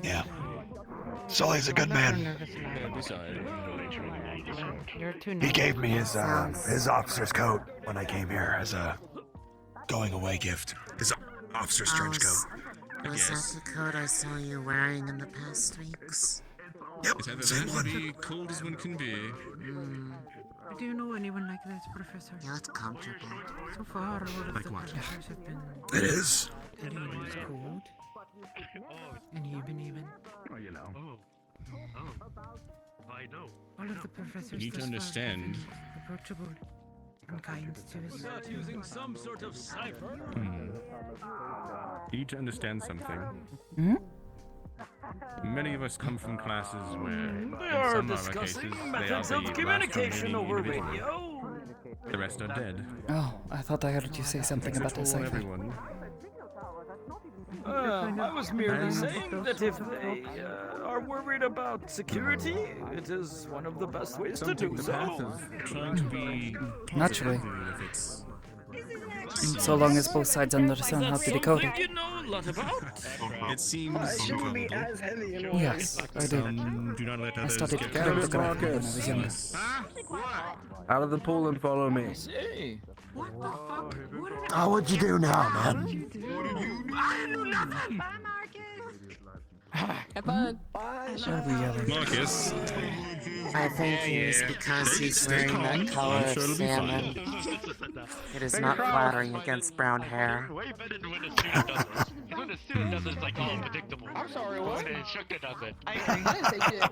Yeah. Sully's a good man. Yeah, sorry. He gave me his officer's coat when I came here as a going away gift. His officer's trench coat. Was that the coat I saw you wearing in the past weeks? Yep, It same has one. to be cold as one can be. Do you know anyone like that, Professor? You look comfortable. So far, all of Like the what? professors have been It is. telling me it's cold. And even. Oh, you know. I know. All of the professors You need to thus far have understand. been approachable and kind to us. Not using some sort of cipher. You need to understand something. Hmm? Many of us come from classes where, in They are some other cases, discussing they are methods the of last communication remaining over individual. radio. The rest are dead. Oh, I thought I heard you say something about a Told cipher. everyone. I was merely saying that if they are worried about security, it is one of the best ways to Some take do the so. path of trying to be Naturally. positive, if it's So long as both sides understand how to decode it. You know a lot about. It seems improbable. Yes, I do. Some do not let I others studied get cryptography when I was younger. Out of the pool and follow me. Hey. What the fuck? What did Oh, what'd you do now, man? I do nothing! Bye, Marcus! Why are we yelling? Marcus. I think it's because he's wearing that color I'm of sure it'll be fine. salmon. It is not flattering against brown hair. Way better than when a student does it. When a student does it, it's like, oh, predictable. I'm sorry, what? When Shuka does it. I didn't say shit.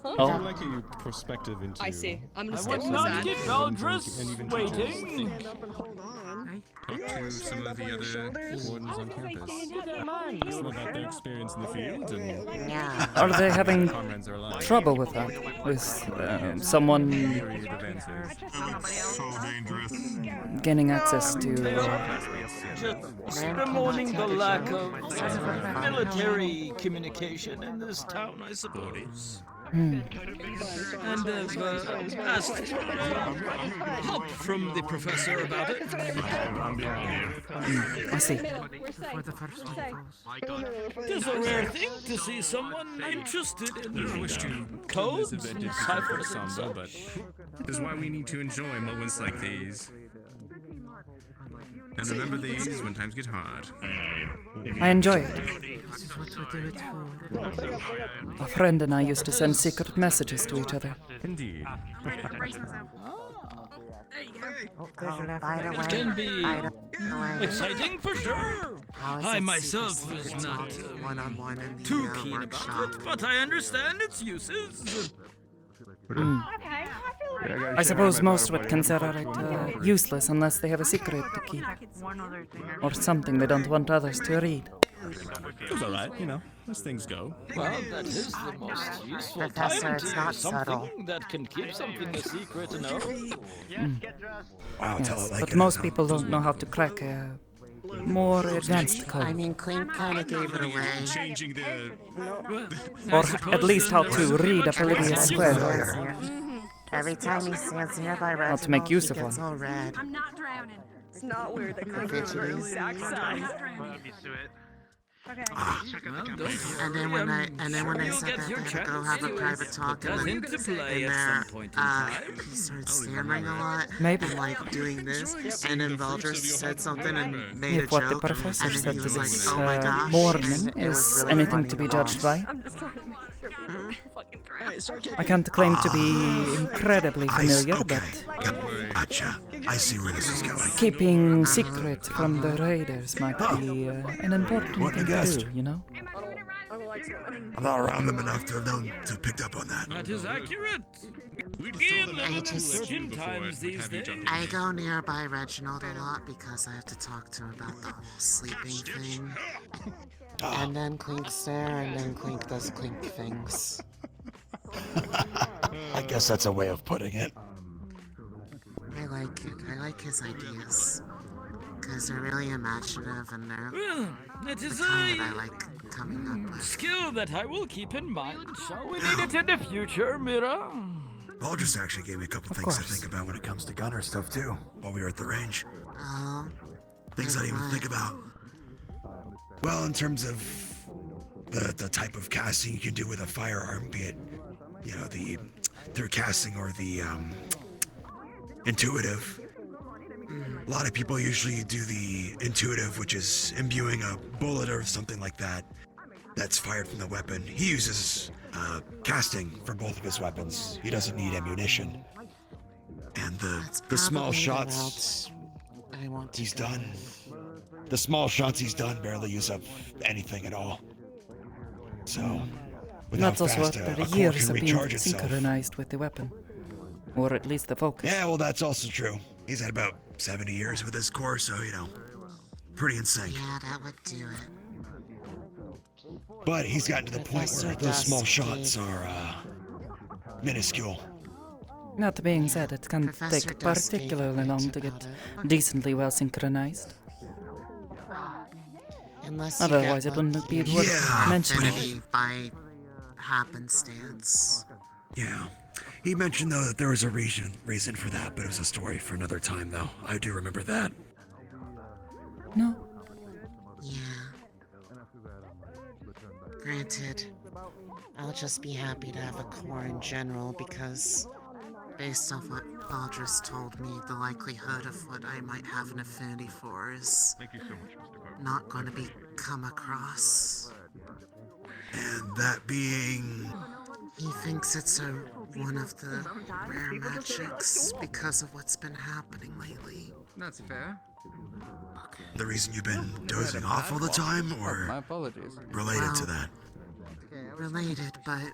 Oh. I like your perspective into. I see. I'm gonna I skip would this not ad. keep Valdris waiting. Talk to some of the other wardens on campus. Some about their experience in the field and Yeah. Are they having comrades are alive. trouble with that? With someone Myriad of answers. So dangerous. gaining access to... Just bemoaning the lack of military communication in this town, I suppose. And have asked help from the professor about it. I see. For the first one. It is a rare thing to see someone interested in I wish to codes this and event ciphers for and Samba, but such. this is why we need to enjoy moments like these. And remember these when times get hard. I enjoy it. This is what we do it for. A friend and I used to send secret messages to each other. Indeed. By the way, Can be by the way, exciting for sure. how is I it myself secret is to not talk one-on-one in the too keen workshop? about it, but I understand its uses. I suppose most would consider it useless unless they have a secret to keep. Or something they don't want others to read. It was alright, you know, as things go. Well, that is the most useful Professor, time it's to not something subtle. that can keep something a secret, no? Wow, tell Yes, it like but it most is. people don't know how to crack a more advanced I code. mean, Clink kind of gave it away. Changing the. Or at least how to read a Polybius square. Every time he stands nearby How to make Reginald, use he of gets one. all red. I'm not drowning. It's not weird that Chris is the exact size. Okay. And then when I said that they had to go have a private talk, and then in there, he started stammering a lot, Maybe. and like doing this, and then Valdris said something and made a If what the joke, professor and then said he to was like, this "Oh my gosh!" morning and it was is really anything funny to be watch. judged by. I'm just trying to make sure we're fucking drown. I can't claim to be incredibly familiar, Okay. but Yep. Gotcha. I see where this is going. keeping secret from the raiders might be an important Wouldn't thing have to guessed. do, you know? I'm not around them enough to have known to have picked up on that. That is accurate. We'd In I just- in times these days. I go nearby Reginald a lot because I have to talk to him about the whole sleeping thing. And then Clink's there, and then Clink does Clink things. I guess that's a way of putting it. I like it. I like his ideas. Because they're really imaginative and they're It is the kind that I a like coming up with. skill that I will keep in mind. Shall we need it in the future, Mira? Paul just actually gave me a couple things to think about when it comes to gunner stuff too, while we were at the range. Oh. Things I didn't even think about. Well, in terms of the type of casting you can do with a firearm, be it, you know, the through casting or the intuitive. A lot of people usually do the intuitive, which is imbuing a bullet or something like that that's fired from the weapon. He uses casting for both of his weapons. He doesn't need ammunition. And the small shots he's done, the small shots he's done barely use up anything at all. So, with how That's also fast after a the core years can of being recharge itself. synchronized with the weapon. Or at least the focus. Yeah, well, that's also true. He's had about 70 years with his core, so, you know, pretty in sync. Yeah, that would do it. But he's gotten to the point where those small shots are, minuscule. That being said, it can Professor take does speak particularly long to get about decently well synchronized. Unless you Otherwise, get it wouldn't be worth Yeah, mentioning. affinity by happenstance. Yeah. He mentioned, though, that there was a reason for that, but it was a story for another time, though. I do remember that. No. Yeah. Granted, I'll just be happy to have a core in general because, based off what Baldrus told me, the likelihood of what I might have an affinity for is not going to be come across. And that being... He thinks it's one of the rare magics because of what's been happening lately. That's fair. The reason you've been dozing off all the time, or My apologies. related to that? Related, but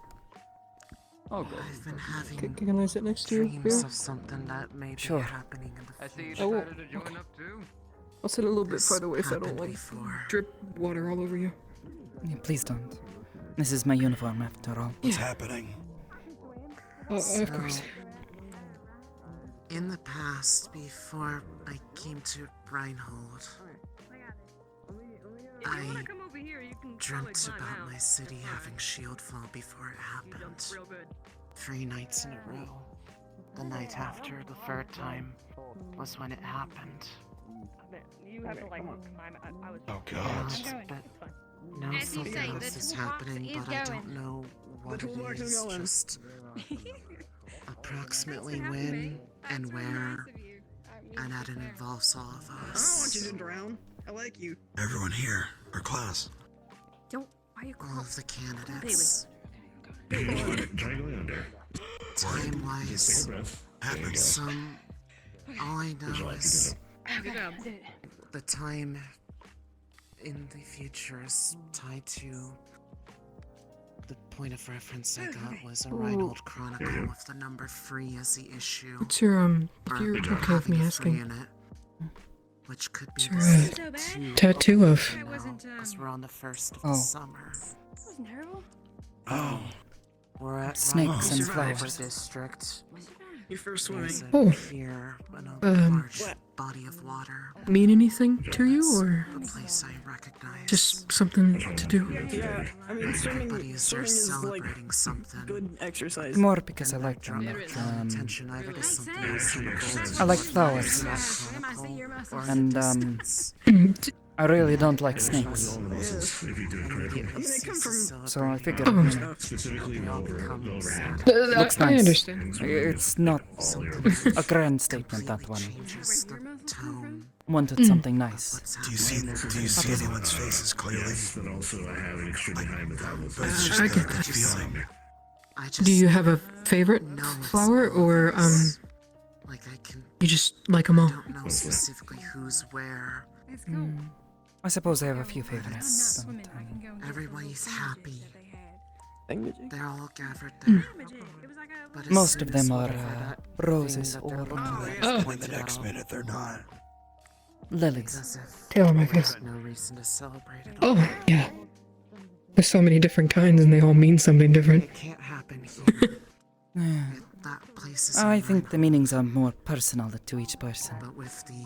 Oh, good. I've been having Can I sit next to you, dreams Vera? of something that may be Sure. happening in the I see you Oh, decided to join up too. I'll sit a little bit This farther away so I don't happened like before. drip water all over you. Yeah, please don't. This is my uniform, after all. What's happening? Of course. In the past, before I came to Reinhold, I dreamt about my city having shieldfall before it happened. 3 nights in a row. The night after, the third time, was when it happened. You have to like climb it. I was. Oh, God. But now something else is happening, but I don't know what it is. Just approximately when and where, and that it involves all of I don't want us. you to drown. I like you. Everyone here, our class. Don't. Why are you All of the candidates. Time-wise, some. All I know is Good job. the time in the future is tied to the point of reference I got was a Reinhold Chronicle with the number 3 as the issue. What's your, if Or you're okay with me having a 3 asking, in it, which could be what's the your two tattoo of? because we're on the 1st of Oh. the summer. Oh. We're at Snakes and Reinhold flowers. District. You're first swimming. There's a Oh. pier and a large body of water. Mean anything to you, or A place I recognize. just something to do? Yeah, I mean, Everybody is there swimming is like celebrating something. good exercise. More because I And like they're them. not drawing attention either to something else. I like flowers. And, I really don't like snakes. I mean, they come from. So I figured, Oh. you know, looks I nice. understand. It's not a grand statement, that one. Changes the tone. Wanted something nice. Do you see anyone's faces clearly? But also I have an extremely high metabolism. But it's just I get the that. feeling. I just Do you have a favorite know it's flower, or obvious. Like I can you just like them all? don't know specifically who's where. I suppose I have a few favorites. Everybody's happy. They're all gathered Hmm. there. But as Most soon of as them are whatever that roses thing that they're or looking at Oh. is And the pointed next out, minute they're not. lilies. as if Tail on my there's face. no reason to celebrate at all. Oh, yeah. There's so many different kinds and they all mean something different. It can't happen here. That place is I think the meanings are more personal to each person. But with the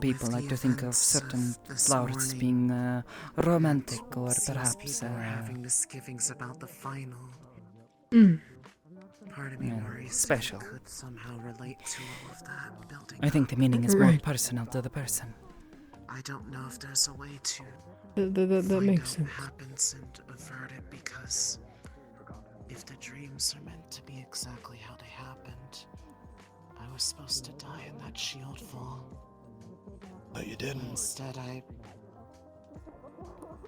People like to think of certain flowers being romantic or perhaps people were having misgivings about the final. Part of me worries special. if it could somehow relate to all of that building. I think the meaning is more personal to the person. I don't know if there's a way to That makes find out sense. what happens and avert it, because if the dreams are meant to be exactly how they happened, I was supposed to die in that shield fall. But you didn't. Instead, I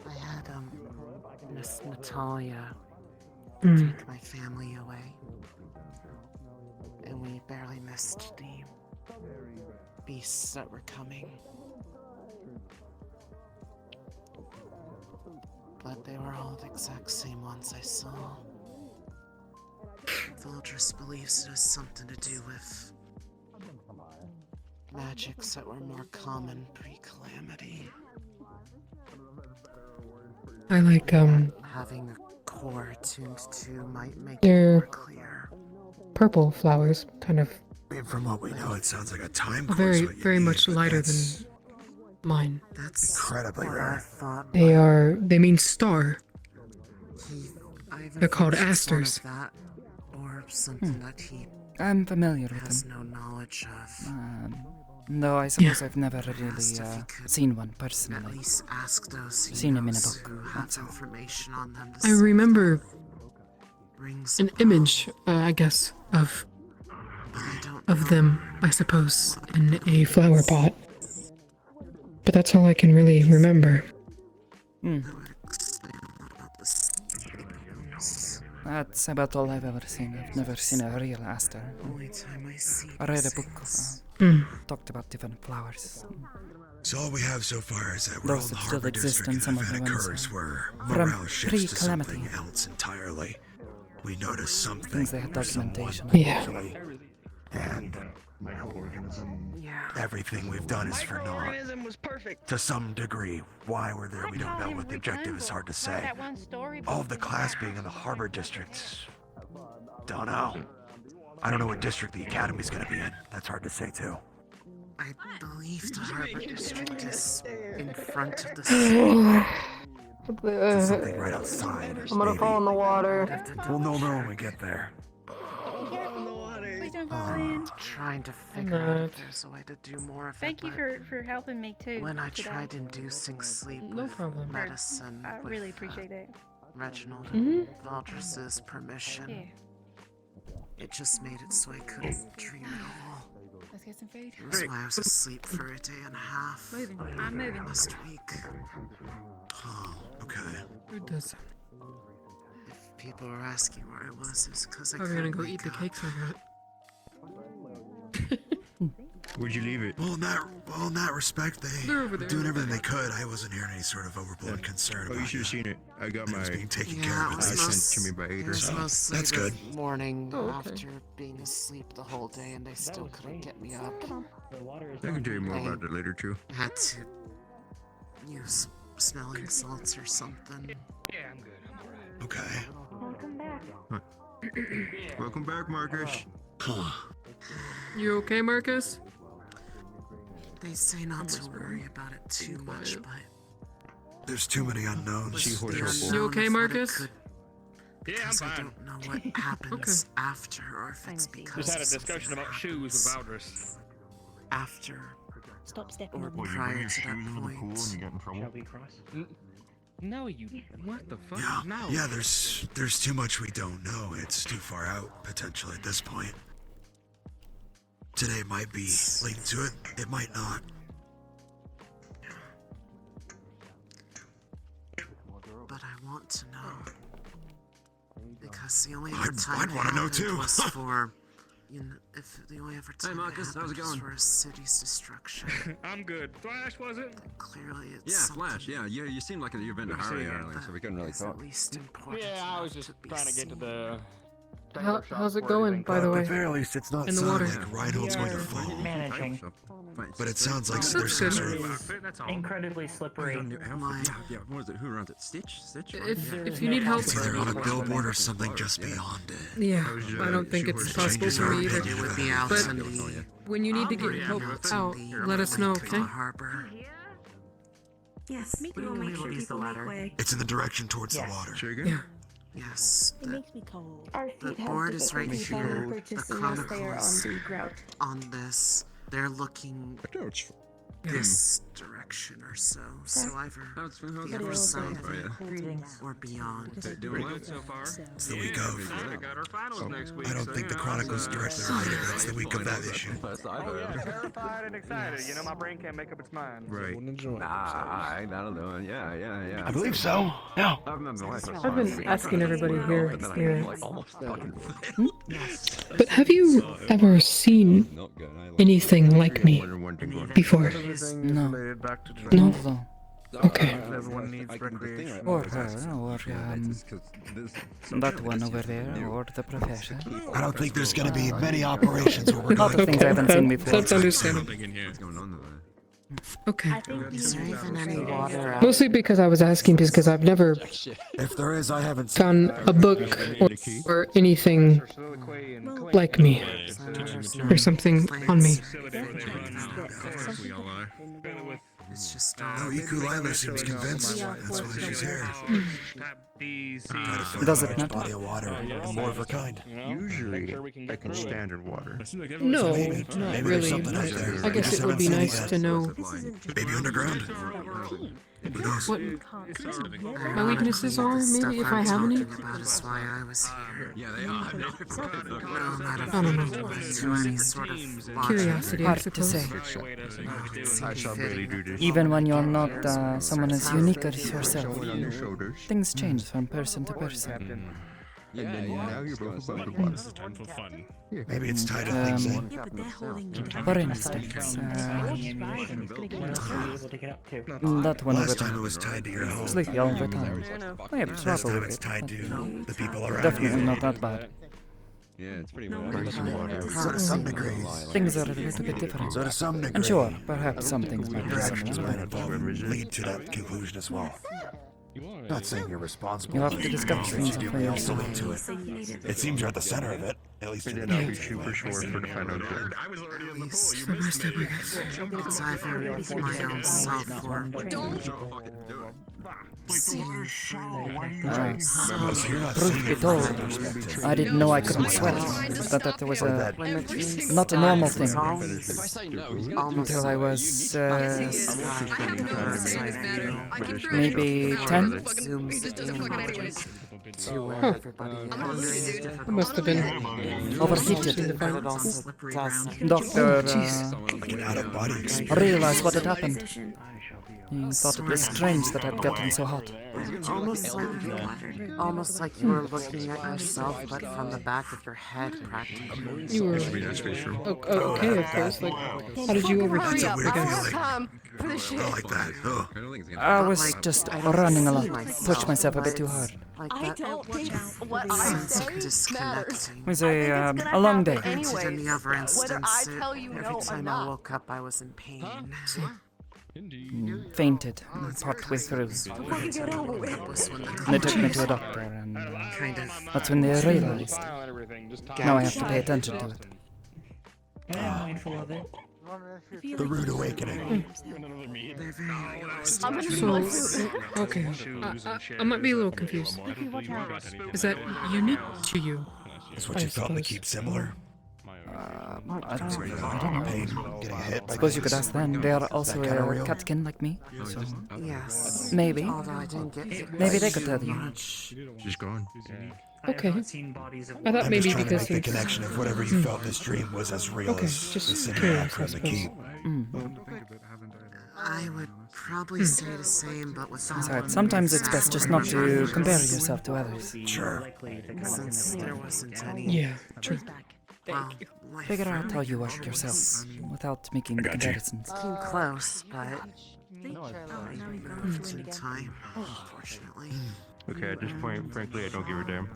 had Miss Natalia take my family away, and we barely missed the beasts that were coming. But they were all the exact same ones I saw. Valdris believes it has something to do with magics that were more common pre-calamity. I like, Having a core attuned to might make it they're more clear. purple flowers, kind of. I mean, from what we know, it sounds like a time course. Very, what you very need, much but lighter that's than mine. That's incredibly rare. They mean star. Either They're called thinks it's one asters. of that, or something that he I'm familiar with has them. no knowledge of. Though I suppose I've never really seen one personally. At least ask those he Seen him in a knows book. who have That's all. information on them. I remember Rings an image, I guess, of them, I suppose, in a flower pot. But that's all I can really remember. That's about all I've ever seen. I've never seen a real aster. Only time I see I read a book talked about different flowers. So all we have so far is that we're all Those in the that still harbor exist district, and and some the of the event ones occurs where from morale shifts to pre-calamity. something else entirely. We notice something. Things they had or someone, documentation. usually, and everything we've done is for naught. Was perfect. To some degree. Why we're there, we don't know. What the objective is hard to say. All of the class being in the harbor districts. Don't know. I don't know what district the academy's gonna be in. That's hard to say too. I believe the harbor district is in front of the city. Something right outside. I'm gonna fall in the water. We'll know when we get there. I'm trying to figure out if there's a way to do more of Thank you for helping me too. When I today. tried inducing sleep No with problem. medicine, I with, really appreciate it. Reginald Mhm. and Valdris's permission, Yeah. it just made it so I couldn't dream at all. Let's get some food. That's why I was asleep for a day and a half. Moving. I'm moving. Last week. Oh, okay. Who does that? If people were asking where I was, it's because I Are we couldn't gonna go wake eat the up. cakes or what? Where'd you leave it? Well, in that respect, They're over were there. doing everything they could. I wasn't hearing any sort of overblown concern Oh, you about should have seen it. I got my being taken Yeah, care it of. was At sent least. to me by It Ader. was mostly That's the good. morning Oh, okay. after being asleep the whole day, and they still couldn't get me up. I can tell you more about that later too. I had to use smelling salts or something. Yeah, I'm good. I'm alright. Okay. Welcome back. Welcome back, Marcus. You okay, Marcus? They say not to worry about it too much, but There's too many unknowns. Seahorse the trouble. unknown You okay, of what it Marcus? could- Yeah, I'm Because I fine. don't know what happens after, or if it's because Just had a something discussion about shoes with Valdris. after Stop stepping or on me. prior to that point. get in trouble? No, you. What the fuck? Yeah, No. yeah. There's too much we don't know. It's too far out potentially at this point. Today might be leading to it. It might not. But I want to know. Because the only I'd- other time I'd it wanna know happened too. was for, you know, if the only ever time Marcus, it how's happened it was going? for a city's destruction. I'm good. Flash, was it? Clearly it's Yeah, something Flash. Yeah, you seemed like you've been to Let me see Harley again. earlier, so we couldn't really that's talk. at least important Yeah, I was enough just to be trying to get to seen. the How's it going, by the At way? the very least, it's not In the sounding water. like Reinhold's going to fall. Managing. But it sounds like That's there's some good. sort of... Incredibly slippery. Yeah, what is it? Who runs it? Stitch? Stitch? If you need help, It's either on a billboard or something just beyond it. yeah, I don't think it's possible for me either. It would be out But in the when you need to get help out, let us know, okay? harbor. Yes, we'll make sure people make way. It's in the direction towards the water. Yeah. Yes, It makes me cold. Our the feet have board is right difficulty finding here. The purchase unless they are on chronicles the grout. on this. They're looking this direction or so. So either the other side of it or beyond. Doing good so far. It's the week of. We got our finals next week. I don't think the Chronicles directly related, but it's the week of that issue. Terrified and excited. You know, my brain can't make up its mind. Right. I don't know. Yeah. I believe so. Yeah. I remember the last I've been asking everybody here. But then I Mira. like almost But have you ever seen anything like me before? No. No? Okay. Everyone needs recreation. Or that one over there, or the professor. I don't think there's going to be many operations where we're Lot going of things I haven't seen before. That's understandable. What's going on there? Okay. Is there even any water out? Mostly because I was asking because I've never If there is, I haven't seen found a book or anything like me or something on me. It's just No, Iku Lila seems convinced. That's why she's here. Does it not? Body of water, more of her kind. Usually, like in standard water. No, Maybe not there's really. something out there. I We guess just it would haven't be seen it nice yet. to know Maybe underground. Who knows? what my weaknesses are, maybe if I have any. About is why I was here. Yeah, they are. No, not I don't know. to any sort of Curiosity, I Hard to suppose. say. I shall barely do this. Even when you're not someone as unique as yourself, On your shoulders. things change from person to person. And then now you're both above the water. This is time for fun. Maybe it's tied to things in. For instance, that one over Last time it there. was tied to your home. Sleepy all the time. I have This trouble time with it's it. tied to the people around Definitely you. not that bad. Yeah, it's pretty crazy water. So to some degree. Things are a little bit different. So to some degree. And sure, perhaps some things might be Your actions might similar. involve and lead to that conclusion as well. Not saying you're responsible. You'll have to discuss But you things do for also yourself. lead to it. It seems you're at the center of it, at least in the And then I'll be games. super short for the final bit. I was already in the pool. You The missed rest of me. it, I guess. It's either my own self or So you're not Truth seeing be it from told, that perspective. I didn't know I couldn't sweat. That was not a normal thing. Until I was maybe 10. It must have been Overheated. Doctor Like an out-of-body experience. realized what had happened. He thought it was strange that I'd gotten so hot. almost like you were looking at yourself, but from the back of your head, practically. You were okay, of course. Like, how did you overheat? That's a weird I guess. feeling. I like that. Oh. I was just running a lot. Pushed myself a bit too hard. Like I that don't think what I sense of say matters. disconnecting. It was a long day. Granted, in the other whether instance, I tell you every no or time I not. woke up, I was in pain. Fainted partway through. They took me to a doctor, and that's when they realized. Now I have to pay attention to it. Mindful of it. The rude awakening. So, okay. I might be a little confused. Is that unique to you? Is what you felt to keep similar? I don't know. Pain, getting hit. I suppose you could ask them. They are also That kinda a real? catkin like me. So Yes. maybe. Although I didn't get hit Maybe they by could tell you. much. She's gone. Okay. I thought I'm maybe just trying to because make the connection of whatever you felt in this dream was as real Okay, as the just simulacrum curious, I and the keep. I would probably say the same, but with Besides, sometimes it's best just not to compare yourself to others. Sure. Since there wasn't any. Yeah, true. Well, Figure out how you work yourself without making comparisons. came close, but moved in time, unfortunately. Okay, at this point, frankly, I don't give a damn.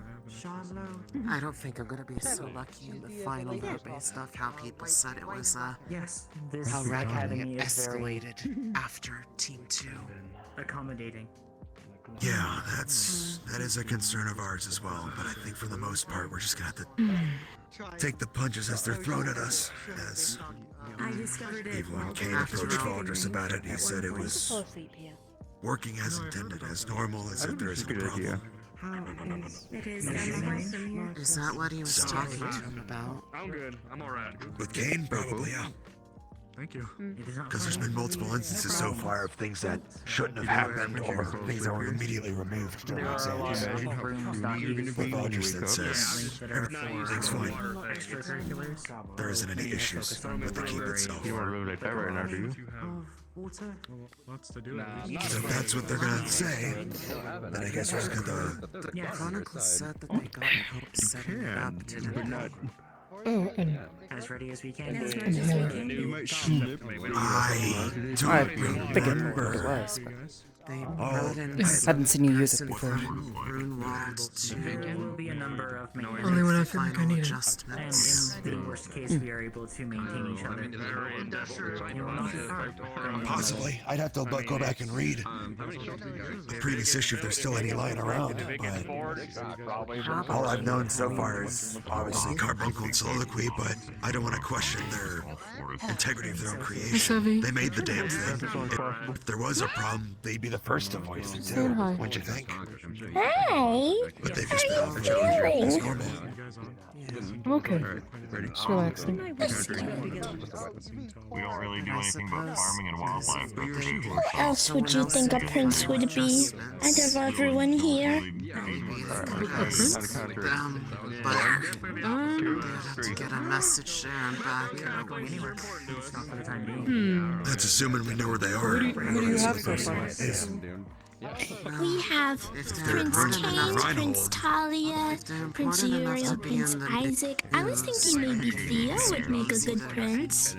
I don't think I'm gonna be so lucky in the final though, based off how people said it was, Yes, this how rapidly academy it is very escalated after Team 2. accommodating. Yeah, that is a concern of ours as well, but I think for the most part we're just gonna have to take the punches as they're thrown at us. As I discovered it. even when Kane approached Valdris about it, he said it was working as intended, as normal as if there isn't a problem. It is from here. Is that what he was talking to him about? I'm good. I'm alright. With Kane, probably, yeah. Thank you. Because there's been multiple instances so far of things that shouldn't have happened or things that were immediately removed during exams. But Valdris then says, everything's fine. There isn't any issues with the keep itself. You want to live like that right now, do you? Water? Lots to do. So if that's what they're gonna say, then I guess we're just gonna... Yeah, Chronicles said that they got help setting it up today. Oh, and As ready as we can. You might slip. I don't I figured it remember. was, but They Oh, brought in hadn't seen you use it before. There will be a number of maintenance only when I feel like I need it. adjustments. And in the worst case, we are able to maintain each other. You will not be hurt. Possibly. I'd have to go back and read the previous issue if there's still any lying around. But all I've known so far is obviously Carbuncle and Soliloquy, but I don't want to question their integrity of their own creation. They made the damn thing. If there was a problem, they'd be the first to voice it too. Wouldn't you think? Hi. But they've just been overcharged as normal. I'm okay. Just relaxing. We don't really do anything but farming and wildlife. Who else would you think a prince would be out of everyone here? To get a message there and back. That's assuming we know where they are. What do you have so far? We have Prince Kane, Prince Talia, Prince Uriel, Prince Isaac. I was thinking maybe Theo would make a good prince.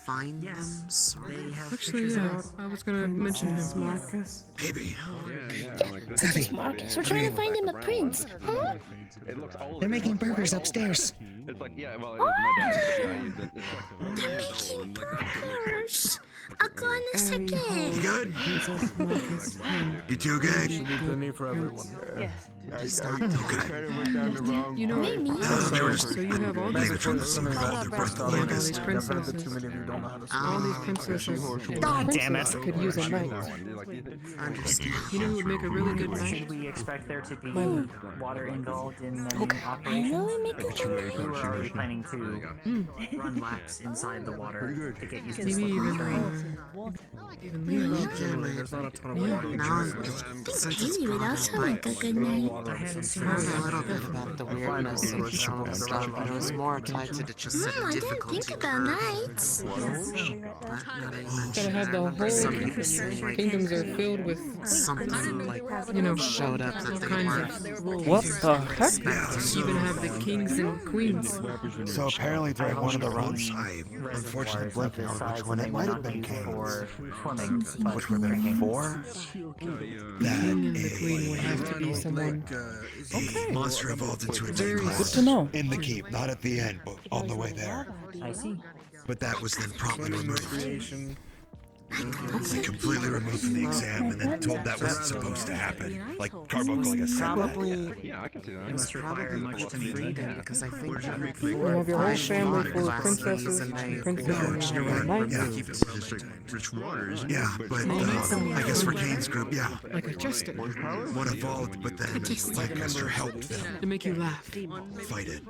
Find them, sort of. Actually, yeah, I was gonna mention him. Marcus? Maybe. Yes, Marcus, we're trying to find him a prince. Huh? They're making burgers upstairs. It's like, yeah, well, They're making burgers. I'll go in a second. You good? You two okay? Plenty for everyone. Yes. You know, Maybe. so you have all these princesses, all these princesses, God damn it. could use a knight. You know who would make a really good knight? Should we expect there to be Myla. water involved in the I operation? know we make a good We were knight. already planning to run laps inside the water to get used to Maybe even Leo. There's not a ton of water. Haley would also make a good knight. I heard a little bit about the weirdness of some of the stuff, but it was more tied to just the I didn't difficulty. think about knights. Gotta have the whole kingdoms are filled with Something like, you know, showed up that they kinds weren't. of What the heck? even have the kings and queens. So apparently during one of the runs, I unfortunately blanked on which one it might have been Kane's. Which would have been 4? And the queen would have to be someone. The monster evolved into a dead Good class to know. in the keep, not at the end, but on the way there. I see. But that was then promptly removed. They completely removed from the exam and then told that wasn't supposed to happen. Like Carbuncle, like I said. Probably, yeah, I can see it that. was probably much to freedom because I think that You have your whole family full of princesses, princesses, and knights. Rich waters. Yeah, but I guess for Kane's group, yeah. Like a jester. One evolved, but then Lancaster helped them To make you laugh. fight it.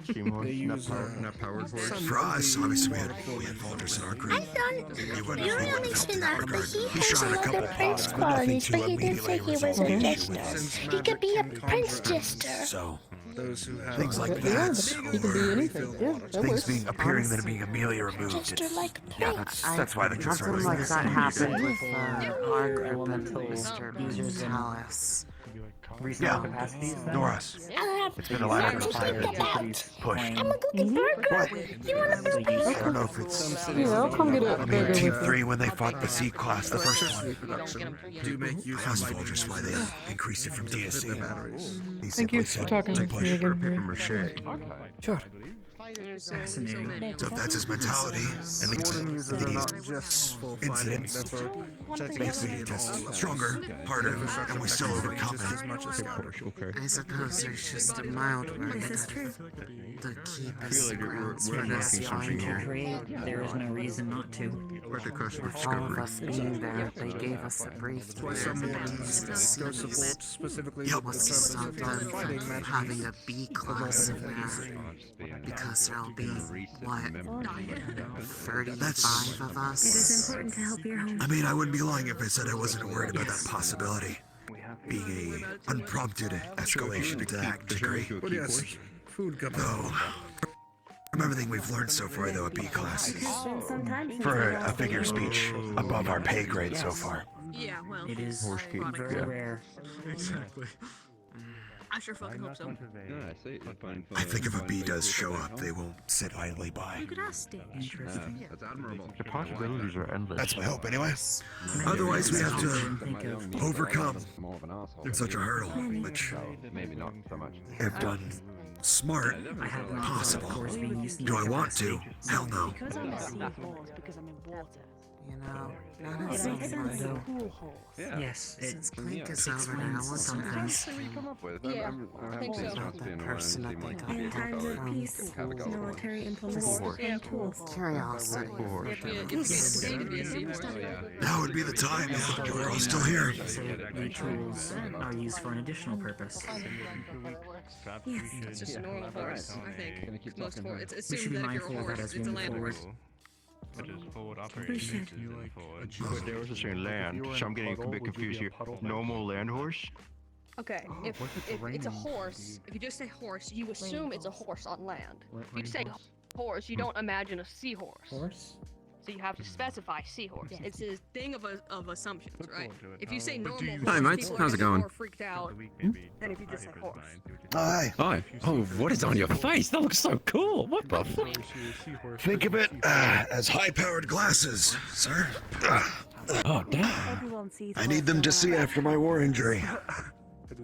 They use For us, obviously we had Valdris in our I group. thought He wouldn't you have only mentioned that, but he He has shot a a lot couple of prince pops, but nothing qualities, to but he did say immediately he was resolve a the jester. issue. He could be a prince jester. So, those who have things like Yeah, that, he can be anything. Yeah, that things works. being appearing then being immediately removed. Jester It's, like yeah, prince. that's why the concern nothing was like there. that happened with our group and Mr. Talis. Yeah, Doris. It's been a lot of push. I'm a cookie burger. You want a burger? I don't know if it's. Yeah, I'll come get a I mean, burger Team with 3 you. when they fought the C class, the first one. Do make use I of asked Folgers why they increased it from DSC. He Thank you simply for said talking to with me push. again. Mira. Sure. So if that's his mentality, and leads these incidents, makes me just stronger, harder, and we still overcome it. I suppose there's just a mild risk. The keep is grounds for this finder. There is no reason not to. All of us being there, they gave us a brief tour of the support specifically It was to stop them from having a B class in there. Because there'll be, what, 35 of us? It is important to help your home. I mean, I wouldn't be lying if I said I wasn't worried about that possibility. Being a unprompted escalation to that degree. But yes, food comes. Though, from everything we've learned so far, though, at B class is, Sometimes for a figure speech, above our pay grade so far. Yeah, well, It is very Yeah. rare. Exactly. I sure fucking hope so. I think if a B does show up, they won't sit idly by. You could ask Stitch. Interesting. That's admirable. The possibilities are endless. That's my hope, anyway. Otherwise, we have to overcome such a hurdle, which Maybe not so much. I've done smart, possible. Do I want to? Hell no. Because I'm a seahorse, because I'm in water. You know, none It of makes sense. them Cool horse. Yes, it Since Clink is over now, explains some things. Yeah, I think so. that person that they got In times of peace, military implements and tools. Curiosity. Now would be the time, yeah. We're all still here. So the tools are used for an additional purpose. It's just a normal horse, I think. Most horses. It's We should assumed be that if you're a mindful of that horse, as we it's a move land forward. horse. Appreciate But there was a certain land, so I'm getting a bit confused here. Normal land horse? Okay, if it's a horse, if you just say horse, you assume it's a horse on land. If you say horse, you don't imagine a seahorse. Horse? So you have to specify seahorse. It's a thing of assumptions, right? If you say normal horse, Hi, mates. people How's it get going? more freaked out than if you just say horse. Hi. Hi. Oh, what is on your face? That looks so cool. What the fuck? Think of it as high-powered glasses, sir. Oh, damn. Everyone sees I need them to see after my war injury.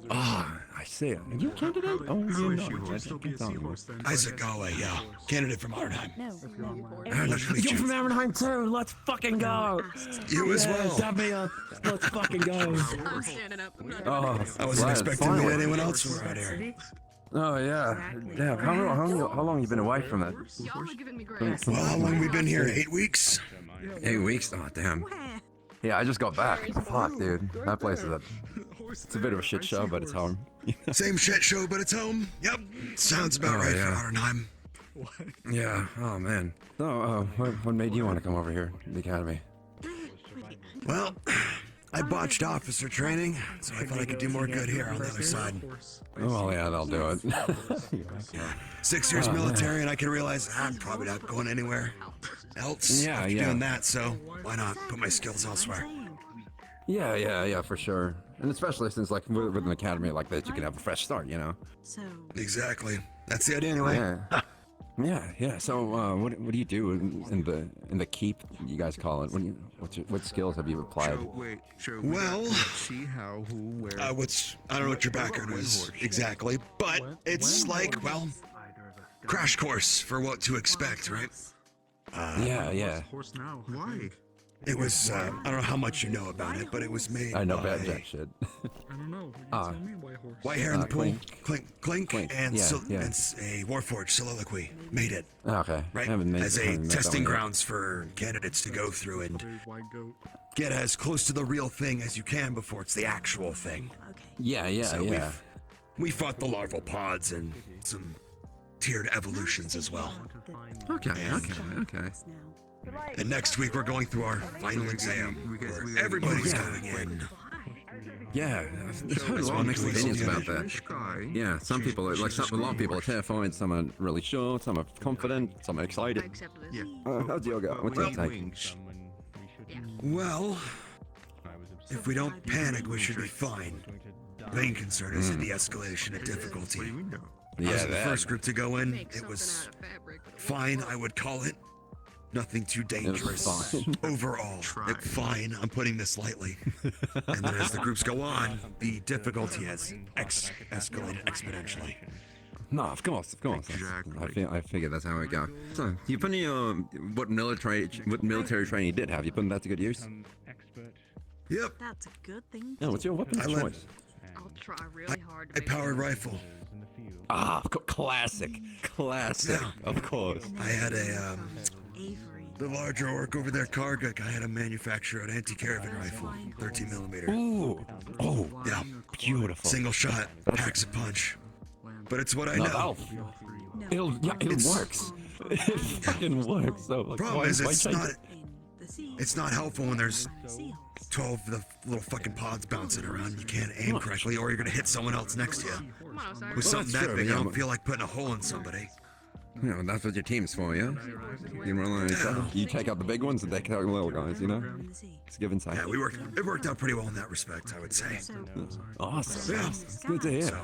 Ah, I see. Are you a candidate? Oh, you're not. Isaac Galway, yeah. Candidate from Arnhem. Nice to meet You're you. from Aaronheim too. Let's fucking go. You as well. Dab me up. Let's fucking go. I'm standing up. I'm not Oh, I wasn't right, expecting to meet finally. anyone else around here. Oh yeah. Damn. How long you been away from that? Y'all are giving me grace. Well, how long we been here? 8 weeks? 8 weeks. Oh damn. Yeah, I just got back. Fuck, dude. That place is it's a bit of a shit show, but it's home. Same shit show, but it's home. Yep. Sounds about right yeah. for Arnhem. Yeah. Oh man. So, what made you want to come over here to the academy? Well, I botched officer training, so I thought I could do more good here on the other side. Oh well, yeah, that'll do it. 6 years Oh, man. military, and I can realize I'm probably not going anywhere else Yeah, after yeah. doing that, so why not put my skills elsewhere? Yeah, for sure. And especially since, like, with an academy like this, you can have a fresh start, you know? So, Exactly. That's the idea anyway. Yeah. So, what do you do in the keep? You guys call it. What skills have you applied? Well, see how, who, where. I don't know what your background is exactly, but it's like, well, crash course for what to expect, right? Yeah. Horse now. Why? It was, I don't know how much you know about it, but it was made I know by jack shit. I don't know. You Ah. tell me why horse. White Hair in the Pool, Clink. Clink, and, Yeah. and a Warforged soliloquy made it, Okay. right? I haven't made As a haven't made that testing one yet. grounds for candidates to go through and Big white goat. get as close to the real thing as you can before it's the actual thing. Yeah. So we fought the larval pods and some tiered evolutions as well. Okay. And next week we're going through our final exam, where everybody's going in. Yeah, I've heard a lot of mixed opinions about that. Yeah, some people are like, a lot of people are terrified, some are really sure, some are confident, some are excited. How's your go? What's your take? Well, if we don't panic, we should be fine. main concern is the de-escalation of difficulty. I Yeah, was the that. first group to go in. It was fine, I would call it. Nothing too dangerous. fine. Overall, fine. I'm putting this lightly. And then as the groups go on, the difficulty has escalated exponentially. No, of course. I figured that's how it go. So, you putting your what military training you did have? You putting that to good use? Yep. That's a good thing. Yeah. What's your weapon of choice? I'll try really hard to A make powered rifle. Ah, classic, Yeah. of course. I had a the larger orc over there, Karguk. I had to manufacture an anti-caravan rifle, 13 millimeter. Ooh. Oh. Yeah. Beautiful. Single shot, packs a punch. But it's what I No, know. it works. It fucking works. So, like, Problem why- is, why it's change not. it? It's not helpful when there's 12 of the little fucking pods bouncing around. You can't aim correctly, or you're gonna hit someone else next to you. With something that's that true, big, yeah, I don't but- feel like putting a hole in somebody. You know, that's what your team's for, yeah? You rely on each other. You take out the big ones and they take out the little guys, you know? It's give and take. Yeah, it worked out pretty well in that respect, I would say. Awesome. Yeah. It's good to hear.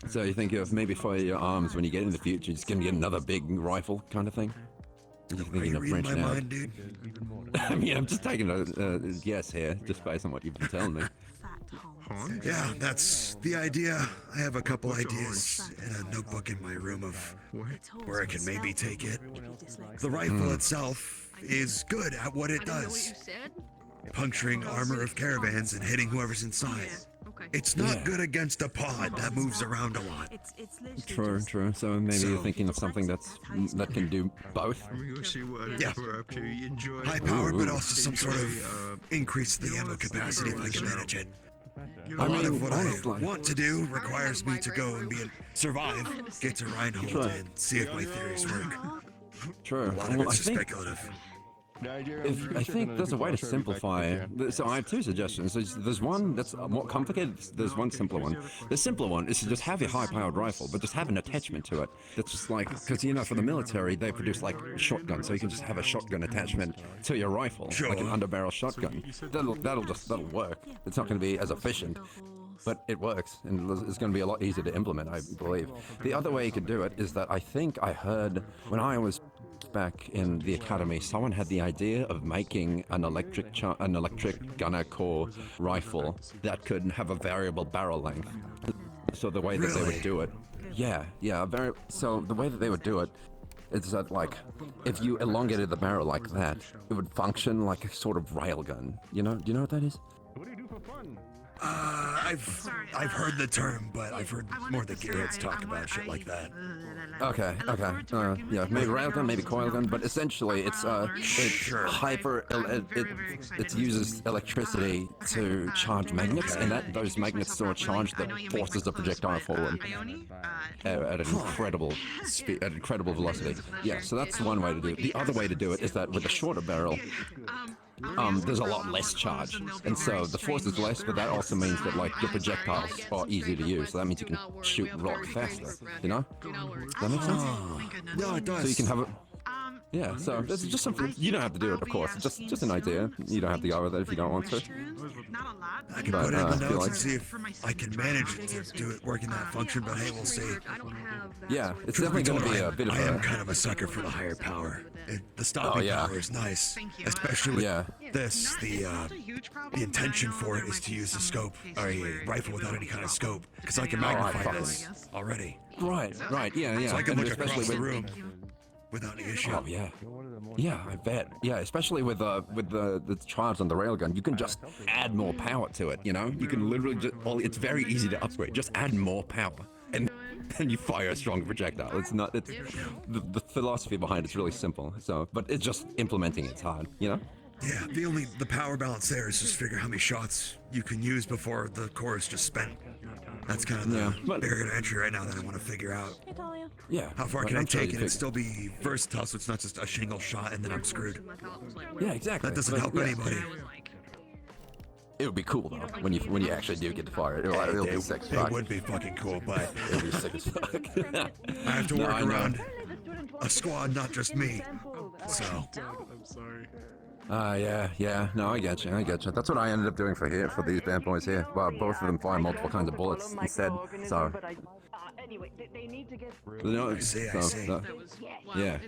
So you think of maybe for your arms when you get in the future, just gonna get another big rifle kind of thing? You're thinking of reading my branching out. mind, dude? I mean, I'm just taking a guess here, just based on what you've been telling me. Yeah, that's the idea. I have a couple ideas in a notebook in my room of where I can maybe take it. The rifle itself is good at what it does. Puncturing armor of caravans and hitting whoever's inside. It's not good against a pod that moves around a lot. True. So maybe you're thinking of something that can do both. Yeah. High powered, but also some sort of increase the ammo capacity if I can manage it. A lot of what I want to do requires me to go and survive, get to Reinhold and see if my theories work. True. A lot of it's just speculative. I think there's a way to simplify. So I have two suggestions. There's one that's more complicated. There's one simpler one. The simpler one is to just have your high-powered rifle, but just have an attachment to it. That's just like, because you know, for the military they produce like shotguns, so you can just have a shotgun attachment to your rifle, like an underbarrel shotgun. That'll work. It's not going to be as efficient, but it works, and it's going to be a lot easier to implement, I believe. The other way you could do it is that I think I heard when I was back in the academy, someone had the idea of making an electric gunner core rifle that could have a variable barrel length. So the way that they would do it, so the way that they would do it is that, like, if you elongated the barrel like that, it would function like a sort of railgun. You know? Do you know what that is? I've heard the term, but I've heard more the gearheads talk about shit like that. Okay. Yeah, maybe railgun, maybe coilgun, but essentially it uses electricity to charge magnets, and those magnets sort of charge the forces the projectile forward at an incredible speed, at incredible velocity. Yeah, so that's one way to do it. The other way to do it is that with a shorter barrel, there's a lot less charge, and so the force is less, but that also means that, like, your projectiles are easier to use, so that means you can shoot rock faster, you know? Does that make sense? No, it does. So you can have it. Yeah, so this is just something, you don't have to do it, of course, just an idea. You don't have to go with it if you don't want to. I can put it in the notes and see if I can manage to do it, work in that function, but hey, we'll see. Yeah, it's definitely going to be a bit of I am kind of a sucker for the higher power. The stopping power is nice, especially with this. The intention for it is to use a scope, or a rifle without any kind of scope, because I can magnify this already. Right, yeah. So I can And look across especially the room without any issue. Oh yeah, I bet. Yeah, especially with the charge on the railgun, you can just add more power to it. You know, you can literally it's very easy to upgrade. Just add more power, and then you fire a stronger projectile. It's not. It's the philosophy behind it's really simple. So, but it's just implementing it's hard. You know. Yeah, the power balance there is just figure how many shots you can use before the core is just spent. That's kind of the barrier to entry right now that I want to figure out. Yeah. How far can I take it and still be versatile so it's not just a shingle shot and then I'm screwed? Yeah, exactly. That doesn't help anybody. It would be cool though when you actually do get to fire it. It'll be sick as fuck. It would be fucking cool, but it'll be sick as fuck. I have to work around a squad, not just me. So. I'm sorry. Yeah. No, I get you. That's what I ended up doing for these bad boys here. Well, both of them fire multiple kinds of bullets instead. So. Anyway, they need to get. No, I see. Yeah.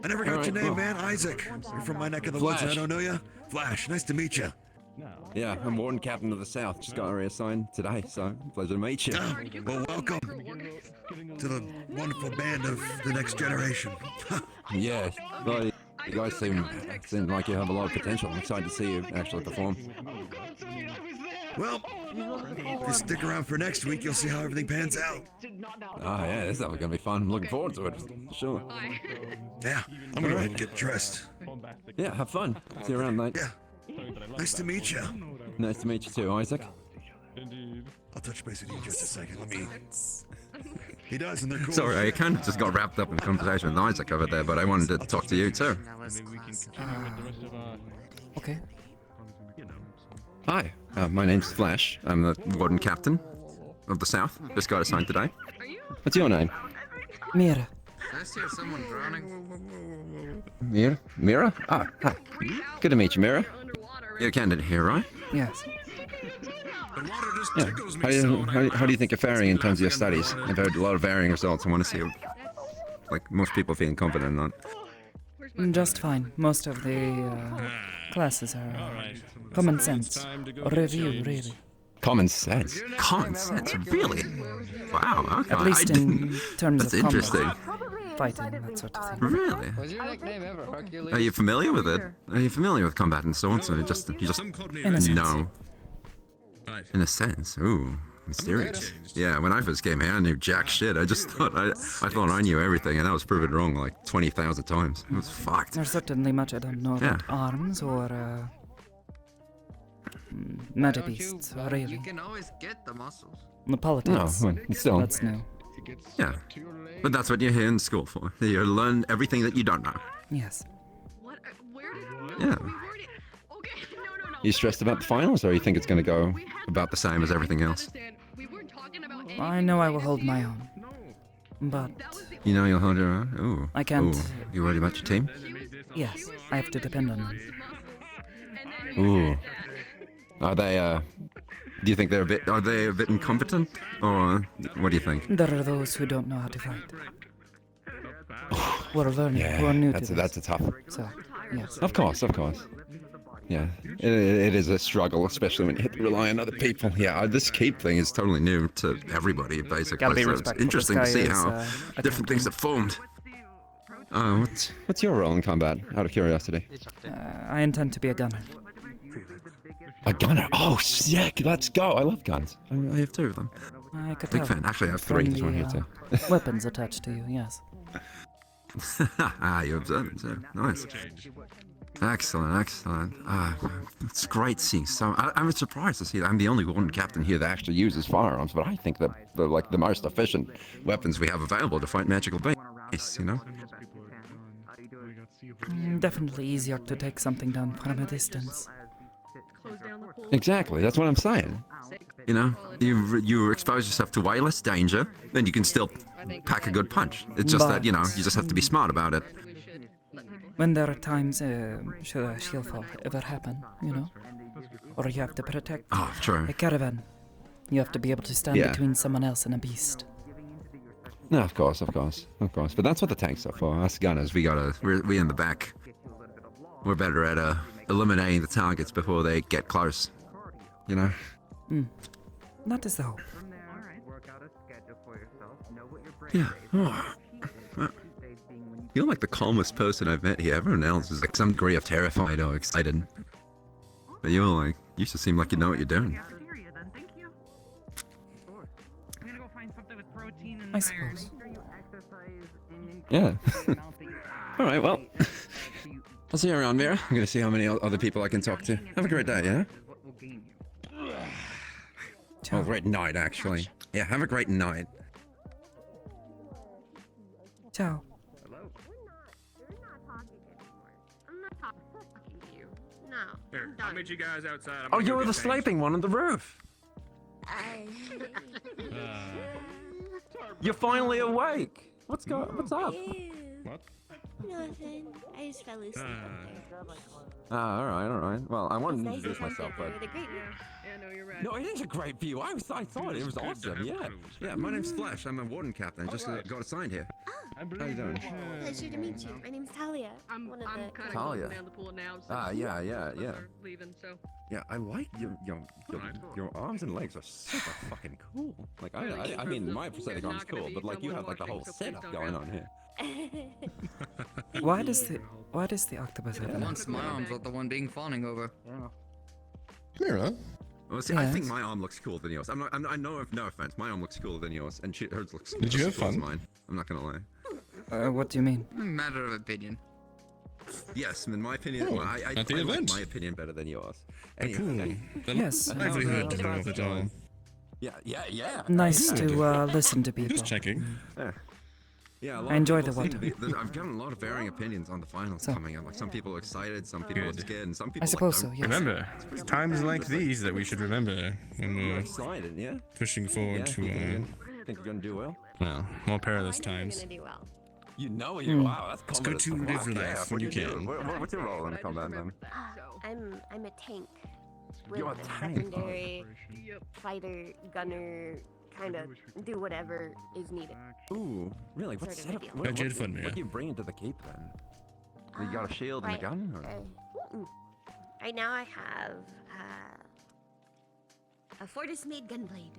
I never got Alright, your name, cool. man. Isaac. You're from my neck of the woods. Flash. I don't know you. Flash. Nice to meet you. Yeah, I'm Warden Captain of the South. Just got reassigned today, so pleasure to meet you. Well, welcome to the wonderful band of the next generation. Yeah, well, you guys seem like you have a lot of potential. I'm excited to see you actually perform. Well, if you stick around for next week, you'll see how everything pans out. Oh yeah, this is definitely gonna be fun. I'm looking forward to it. For sure. Yeah, I'm gonna go ahead and get dressed. Yeah, have fun. See you around, mate. Yeah. Nice to meet you. Nice to meet you too, Isaac. I'll touch base with you in just a second. Let me. He does, and they're cool. Sorry, I kind of just got wrapped up in conversation with Isaac over there, but I wanted to talk to you too. Okay. Hi, my name's Flash. I'm the Warden Captain of the South. Just got assigned today. What's your name? Mira. I see someone drowning. Mira? Ah, hi. Good to meet you, Mira. You're a candidate here, right? Yes. Yeah. How do you think you're faring in terms of your studies? I've heard a lot of varying results. I want to see, like, most people feeling confident or not. Just fine. Most of the classes are common sense. A review, really. Common sense? Common sense? Really? Wow, okay. At least in terms That's of combat. interesting. Fighting, that sort of thing. Really? Was your nickname ever Hercules? Are you familiar with it? Are you familiar with combat and swords? Or you just In a sense. know? In a sense. Ooh, mysterious. Yeah, when I first came here, I knew jack shit. I just thought I thought I knew everything, and I was proven wrong like 20,000 times. It was fucked. There's certainly much I don't know about arms or meta beasts, really. You can always get the muscles. The politics. No, still. That's new. Yeah, but that's what you're here in school for. You learn everything that you don't know. Yes. What? Where did Yeah. Okay, no. You stressed about the finals, or you think it's going to go about the same as everything else? I know I will hold my own. But You know you'll hold your own? Ooh. I can't. Ooh. You worried about your team? Yes, I have to depend on them. Ooh. Are they, do you think are they a bit incompetent? Or what do you think? There are those who don't know how to fight. We're learning. We're new to this. That's a tough. So, yes. Of course. Yeah, it is a struggle, especially when you have to rely on other people. Yeah, this keep thing is totally new to everybody, basically. Gotta be So it's respectful. interesting to This guy see is, how different things have formed. What's your role in combat, out of curiosity? I intend to be a gunner. A gunner? Oh, sick! Let's go! I love guns. I have 2 of them. I could Big have fan. Actually, I have 3. There's one here too. Weapons attached to you, yes. You observant too. Nice. Excellent. It's great seeing so. I'm surprised to see that I'm the only Warden Captain here that actually uses firearms, but I think that they're like the most efficient weapons we have available to fight magical beasts, you know? Definitely easier to take something down from a distance. Exactly, that's what I'm saying. You know, you expose yourself to way less danger, then you can still pack a good punch. It's just that, you know, you just have to be smart about it. When there are times, should a shield fall ever happen, you know? Or you have to protect true. a caravan. You have to be able to stand between someone else and a beast. No, of course. But that's what the tanks are for. Us gunners, we in the back. We're better at eliminating the targets before they get close. You know? That is the hope. Yeah. You're like the calmest person I've met here. Everyone else is like some degree of terrified or excited. But you used to seem like you know what you're doing. I suppose. Yeah. Alright, well. I'll see you around, Mira. I'm gonna see how many other people I can talk to. Have a great day, yeah? Oh, great night, actually. Yeah, have a great night. Ciao. Here, I'll meet you guys outside. Oh, you were the sleeping one on the roof. You're finally awake. What's up? What? Nothing. I just fell asleep up there. Ah, alright. Well, I wanted to Nice and introduce myself, comfortable but... with a great view. Yeah, no, you're right. No, it is a great view. I thought it was awesome, yeah. Yeah, my name's Flash. I'm a warden captain. I just got assigned here. How you doing? Pleasure to meet you. My name's Talia. I'm one of kind the. of Talia. closing down the pool now. So Ah, yeah. are leaving, so. Yeah, I like your arms and legs are super fucking cool. Like, I mean, my prosthetic arm's cool, but like you have like the whole setup going on here. Why does the octopus have an Once my arm's not the one being fawning over. Mira? Well, see, I Yes. think my arm looks cooler than yours. I know, no offense, my arm looks cooler than yours, and hers looks. Did you have as cool as fun? Mine. I'm not gonna lie. What do you mean? Matter of opinion. Yes, in my opinion, Oh, I at the like event. my opinion better than yours. Cool. Anyway, The Yes. livelihood of it all. Yeah. Nice to listen to people. Just checking. Yeah, a lot I of enjoy people the seem water. to be- I've gotten a lot of varying opinions on the finals coming up. Like some people are excited, some people are Good. scared, and some people. suppose like, so, yes. Remember, it's times like these that we should remember when I'm we're excited, yeah. pushing forward to, think you're gonna do well? well, more perilous I'm times. gonna do well. You know you. Wow, that's It's good confident. to Wow, live yeah, life what when do you do? can. What's your role in the combat then? I'm a tank. With You're a a tank. secondary fighter, gunner, kind of do whatever is needed. Ooh, really? What Sort of setup? a deal. What, How'd you fun, Mira? what do you bring into the cape then? You got a shield and a Right, gun? Or? Right now I have a Fortis-made gunblade.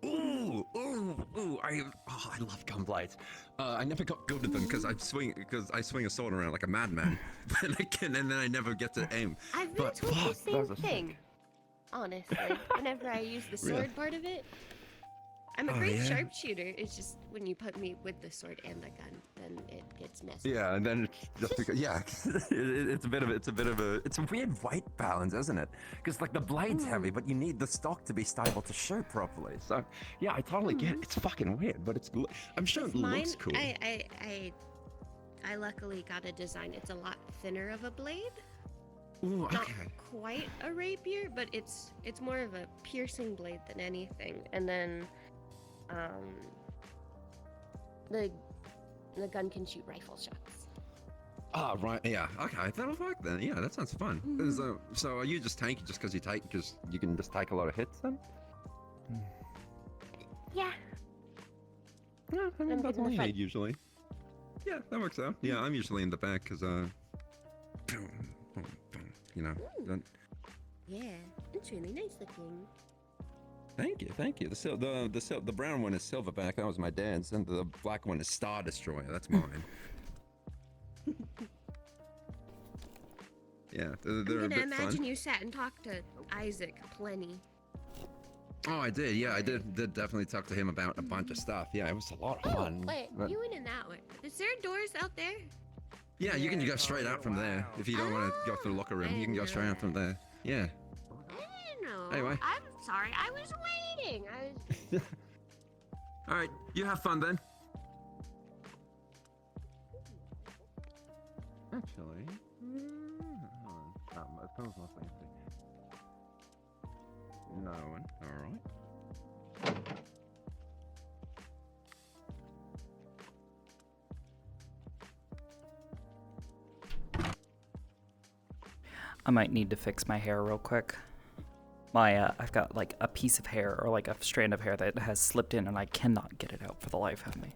Ooh! I love gun blades. I never got good at them because I swing a sword around like a madman. and then I never get to aim. I've been But told fuck, the same that was a thing. Honestly, whenever I use the Really? sword part of it, I'm a Oh, great yeah? sharpshooter. It's just when you put me with the sword and the gun, then it gets messy. Yeah, and then it's just because it's a weird white balance, isn't it? Because like the blade's heavy, but you need the stock to be stable to shoot properly. So yeah, I totally get it. It's fucking weird, but it's I'm sure it Mine, looks cool. I luckily got a design. It's a lot thinner of a blade. Ooh, Not okay. quite a rapier, but it's more of a piercing blade than anything. And then, the gun can shoot rifle shots. Ah, right. Yeah. Okay, that'll work then. Yeah, that sounds fun. So are you just tanky just because you can just take a lot of hits then? Yeah. Yeah, I mean I'm that's good in all the you front. need usually. Yeah, that works out. Yeah, I'm usually in the back because you know. Yeah, it's really nice looking. Thank you. The brown one is Silverback. That was my dad's, and the black one is Star Destroyer. That's mine. Yeah, they're I'm a gonna bit imagine fun. you sat and talked to Isaac plenty. Oh, I did. Yeah, I did definitely talk to him about a bunch of stuff. Yeah, it was a lot of fun. Wait, but- you went in that way. Is there doors out there? Yeah, you can go straight out from there if you don't want to go through the locker room. You can go straight out from there. Yeah. I didn't know. Anyway. I'm sorry. I was waiting. All right, you have fun then. Actually, hold on. That was my thing. No one. All right. I might need to fix my hair real quick. I've got like a piece of hair or like a strand of hair that has slipped in and I cannot get it out for the life of me.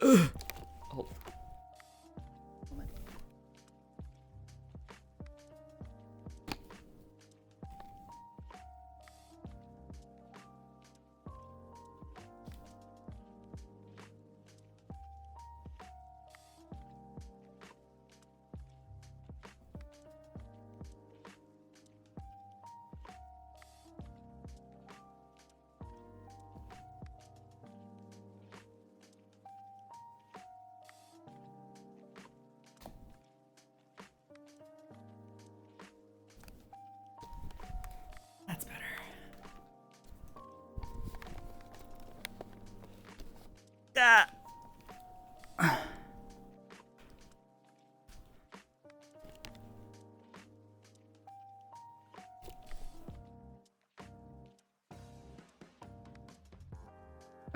Ugh. Oh. That's better. Ah.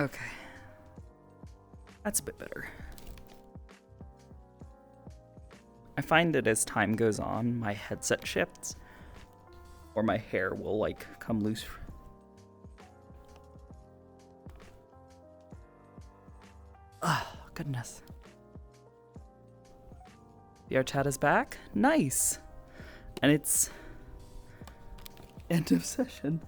Okay. That's a bit better. I find that as time goes on, my headset shifts, or my hair will like come loose. Oh, goodness. VR chat is back. Nice. And it's end of session.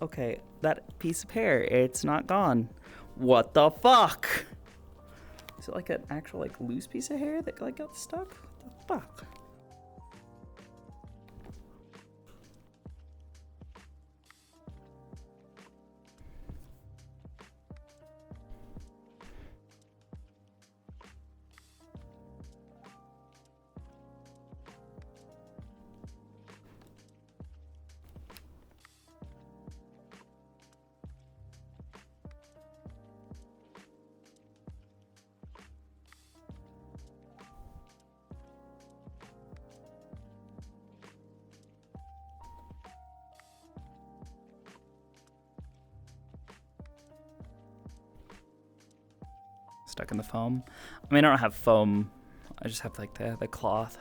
Okay, that piece of hair, it's not gone. What the fuck? Is it like an actual like loose piece of hair that like got stuck? What the fuck? Stuck in the foam. I mean, I don't have foam. I just have like the cloth.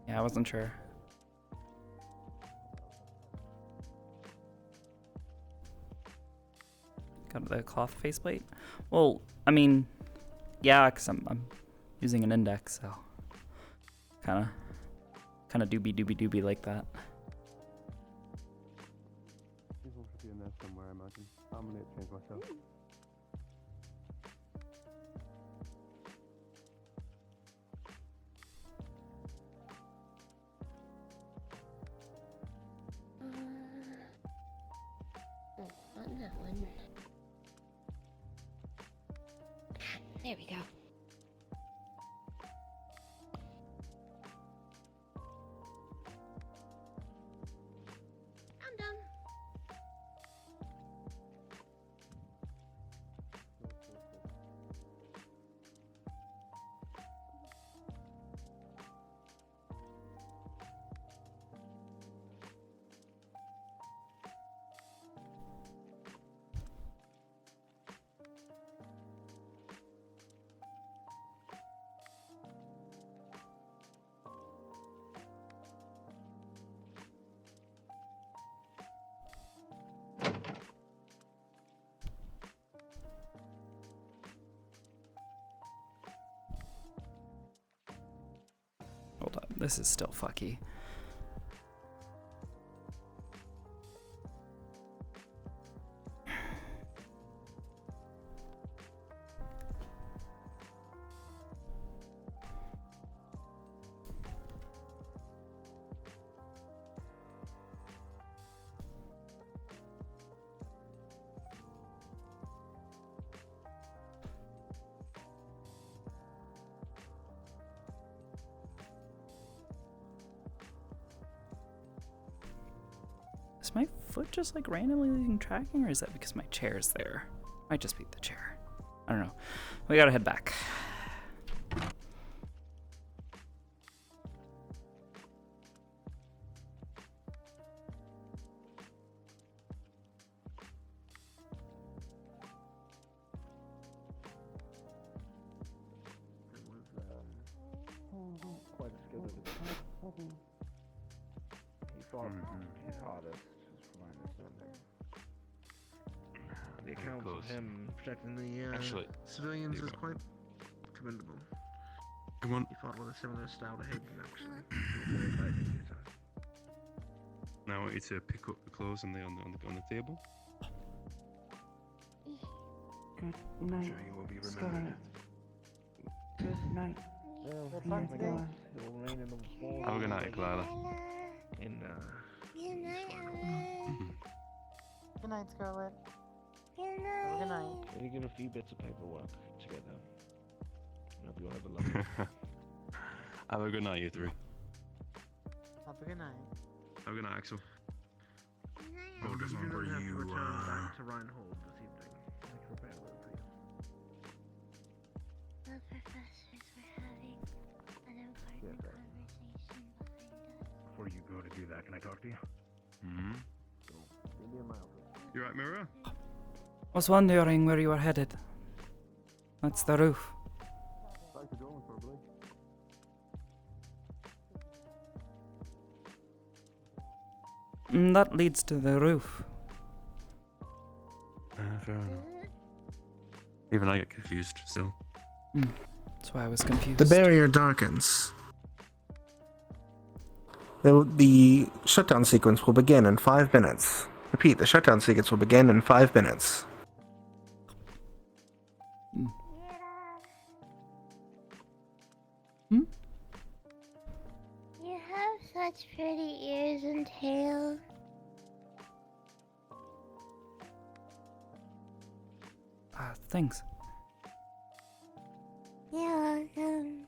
Yeah, I wasn't sure. Got the cloth faceplate? Well, I mean, yeah, because I'm using an index, so kind of doobie like that. These ones should be in there somewhere, I imagine. I'm gonna change myself. Not that one. There we go. I'm done. Hold on, this is still fucky. Is my foot just like randomly losing tracking, or is that because my chair's there? Might just be the chair. I don't know. We gotta head back. Quite a skill with it. He fought his hardest, just from my understanding. The account of him protecting the civilians is quite commendable. Come on. He fought with a similar style to Hayden, actually. He was very fighting in his time. Now I want you to pick up the clothes on the table. Good night. Sure you will be remembered. Good night. Have a good night, Kalila. Good night, Scarlet. Good night. Maybe get a few bits of paperwork together. I hope you have a lovely Have a good night, you three. Have a good night. Have a good night, Axel. Oh, does remember you return back to Reinhold this evening. I can prepare a room for you. Okay. that. Can I talk to you? Hmm? You right, Mira? Was wondering where you were headed. That's the roof. That leads to the roof. Fair enough. Even I get confused still. That's why I was confused. The barrier darkens. The shutdown sequence will begin in 5 minutes. Repeat, the shutdown sequence will begin in 5 minutes. You have such pretty ears and tail. Thanks. You're welcome.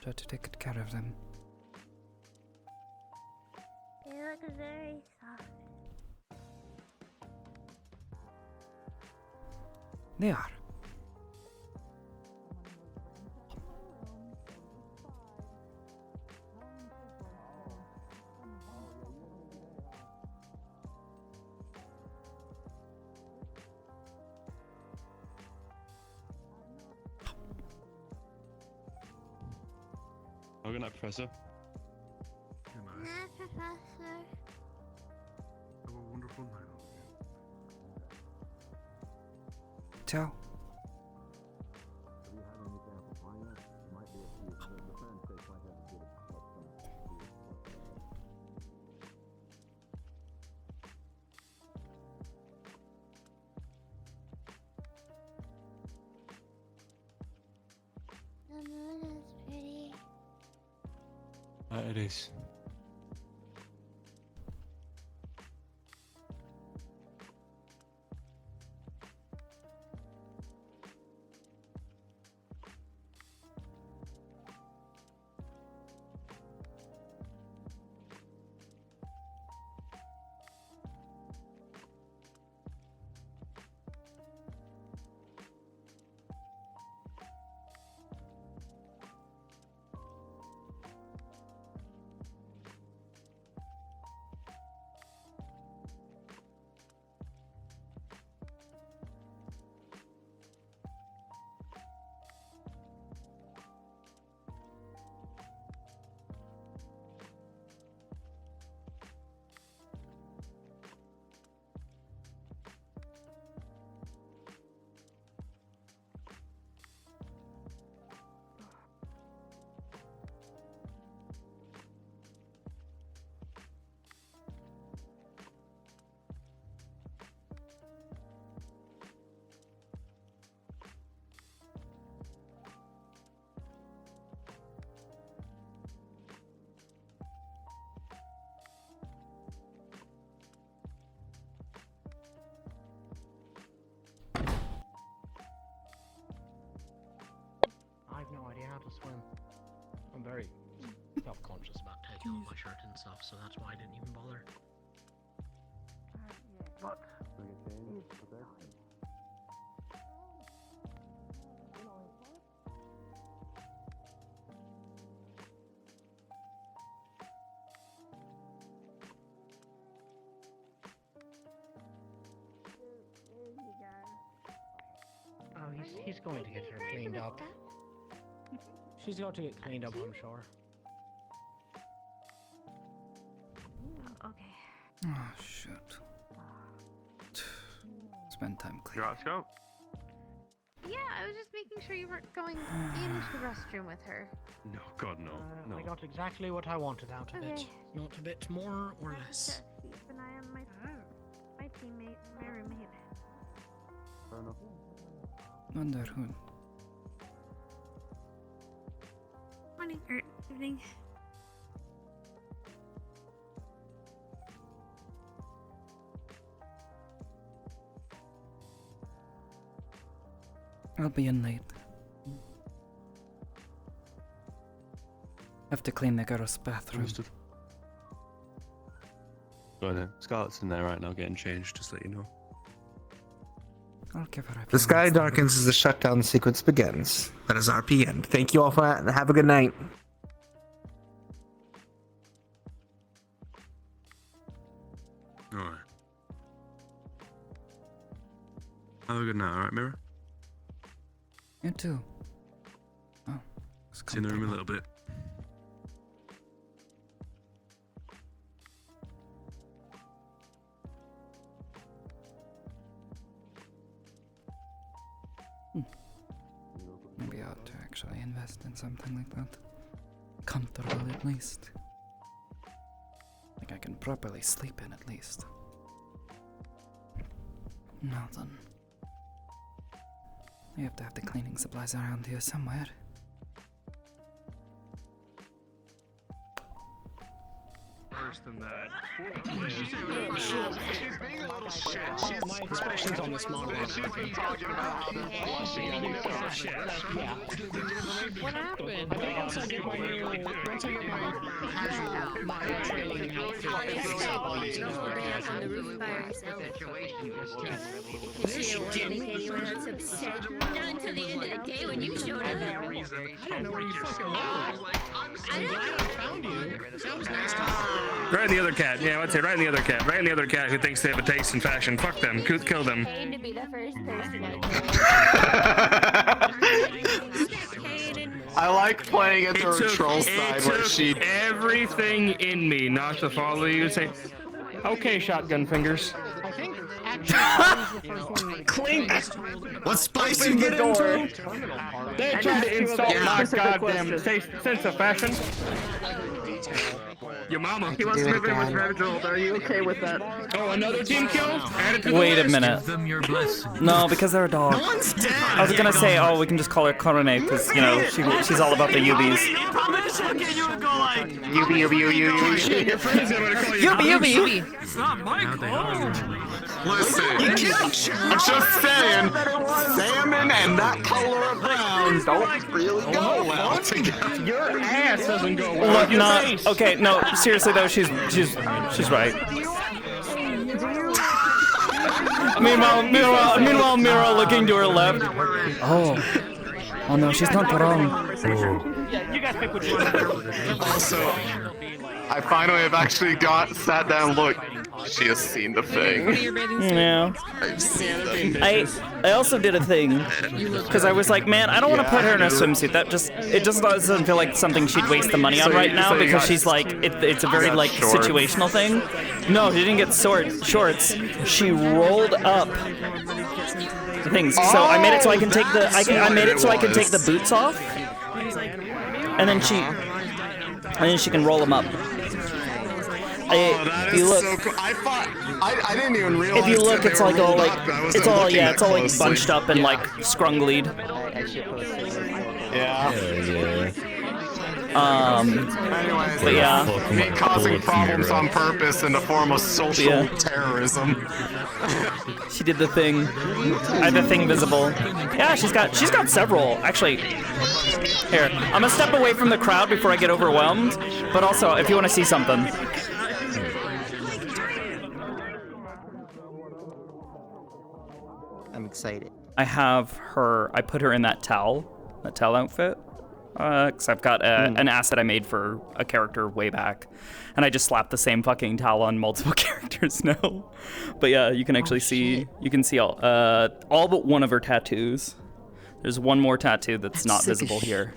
Try to take good care of them. They look very soft. They are. Oh, good night, Professor. Nah, Professor. Have a wonderful night. Ciao. The moon is pretty. It is. I have no idea how to swim. I'm very self-conscious about taking off my shirt and stuff, so that's why I didn't even bother. What? Oh, he's going to get her cleaned up. She's got to get cleaned up, I'm sure. Okay. Oh, shit. Spend time cleaning. You're out, Scout? Yeah, I was just making sure you weren't going into the restroom with her. No, God, no. No. I got exactly what I wanted out of it. Okay. Not a bit more or less. Keep an eye on my teammate, my roommate. Fair enough. Wonder who. Morning or evening. I'll be in late. Have to clean the girls' bathroom. Understood. Go on then. Scarlett's in there right now getting changed, just to let you know. I'll give her a The sky darkens as the shutdown sequence begins. That is RP end. Thank you all for that and have a good night. Have a good night, alright, Mira? You too. Oh. See you in the room in a little bit. Maybe I ought to actually invest in something like that. Comfortable at least. Like I can properly sleep in at least. Now then. We have to have the cleaning supplies around here somewhere. Worse than that. She's being a little shit. My expressions on this model. She's been talking about how they're flushing and yeah. What happened? Once I get my training outfit, on the roof by herself. She anyone else upset. Not until the end of the day when you showed up. I didn't know where you fucking were. I'm glad I found you. That was nice talking. Right in the other cat. Yeah, I'd say right in the other cat. Right in the other cat who thinks they have a taste in fashion. Fuck them. Kill them. To be the first person I like playing it through a troll side where she. Everything in me not to follow you and say, okay, shotgun fingers. I think actually, Clink! What spice you get into? They tried to insult my goddamn sense of fashion. Your mama. He wants to move in with Reginald. Are you okay with that? Oh, another team kill? Add it to the Wait a list. minute. Them your blessing. No, because they're a dog. No one's dead. I was gonna say, oh, we can just call her Coronate because, you know, she's all about the UBs. Yubi. It's not my call. Listen, I'm just saying, salmon and that color of brown don't really go well together. Your ass doesn't go well. Look, not okay. No, seriously though, she's right. Meanwhile, Mira looking to her left. Oh no, she's not wrong. Yeah, you guys pick which one. Also, I finally have actually sat down and looked. She has seen the thing. Yeah. I've seen the thing. I also did a thing because I was like, man, I don't want to put her in a swimsuit. It just doesn't feel like something she'd waste the money on right now because she's like, it's a very like situational thing. No, she didn't get shorts. She rolled up the things. So I made it so I can take I made it so I can take the boots off, and then she can roll them up. That is so cool. I didn't even realize. If you look, it's like all like it's all like bunched up and like scrunglied. Yeah. Anyways, but yeah. Me causing problems on purpose in the form of social terrorism. She did the thing. I have the thing visible. Yeah, she's got several actually. Here, I'm gonna step away from the crowd before I get overwhelmed. But also, if you want to see something. I'm excited. I put her in that towel outfit. Because I've got an asset I made for a character way back. And I just slapped the same fucking towel on multiple characters now. But yeah, you can actually see all but one of her tattoos. There's one more tattoo that's not visible here.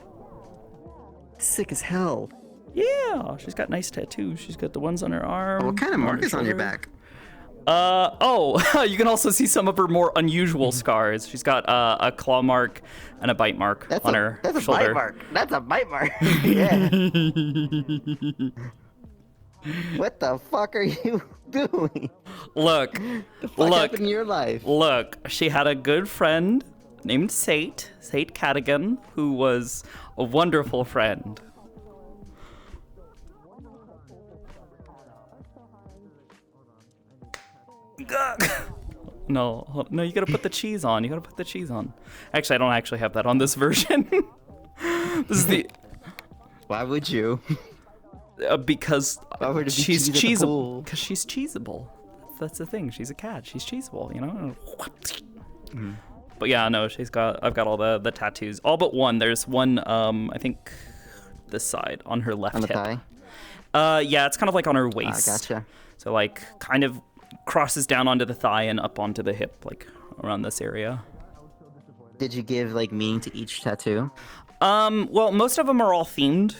Sick as hell. Yeah, she's got nice tattoos. She's got the ones on her arm. What kind of mark is on your back? You can also see some of her more unusual scars. She's got a claw mark and a bite mark on her shoulder. That's a bite mark. Yeah. What the fuck are you doing? Look, happened in your life? Look, she had a good friend named Sate Cadigan, who was a wonderful friend. No, you gotta put the cheese on. Actually, I don't actually have that on this version. This is the. Why would you? Because she's cheesable. Because she's cheesable. That's the thing. She's a cat. She's cheesable. You know. But yeah, no, I've got all the tattoos. All but one. There's one. I think this side on her left hip. Thigh? Yeah, it's kind of like on her waist. Gotcha. So like kind of crosses down onto the thigh and up onto the hip, like around this area. Did you give like meaning to each tattoo? Well, most of them are all themed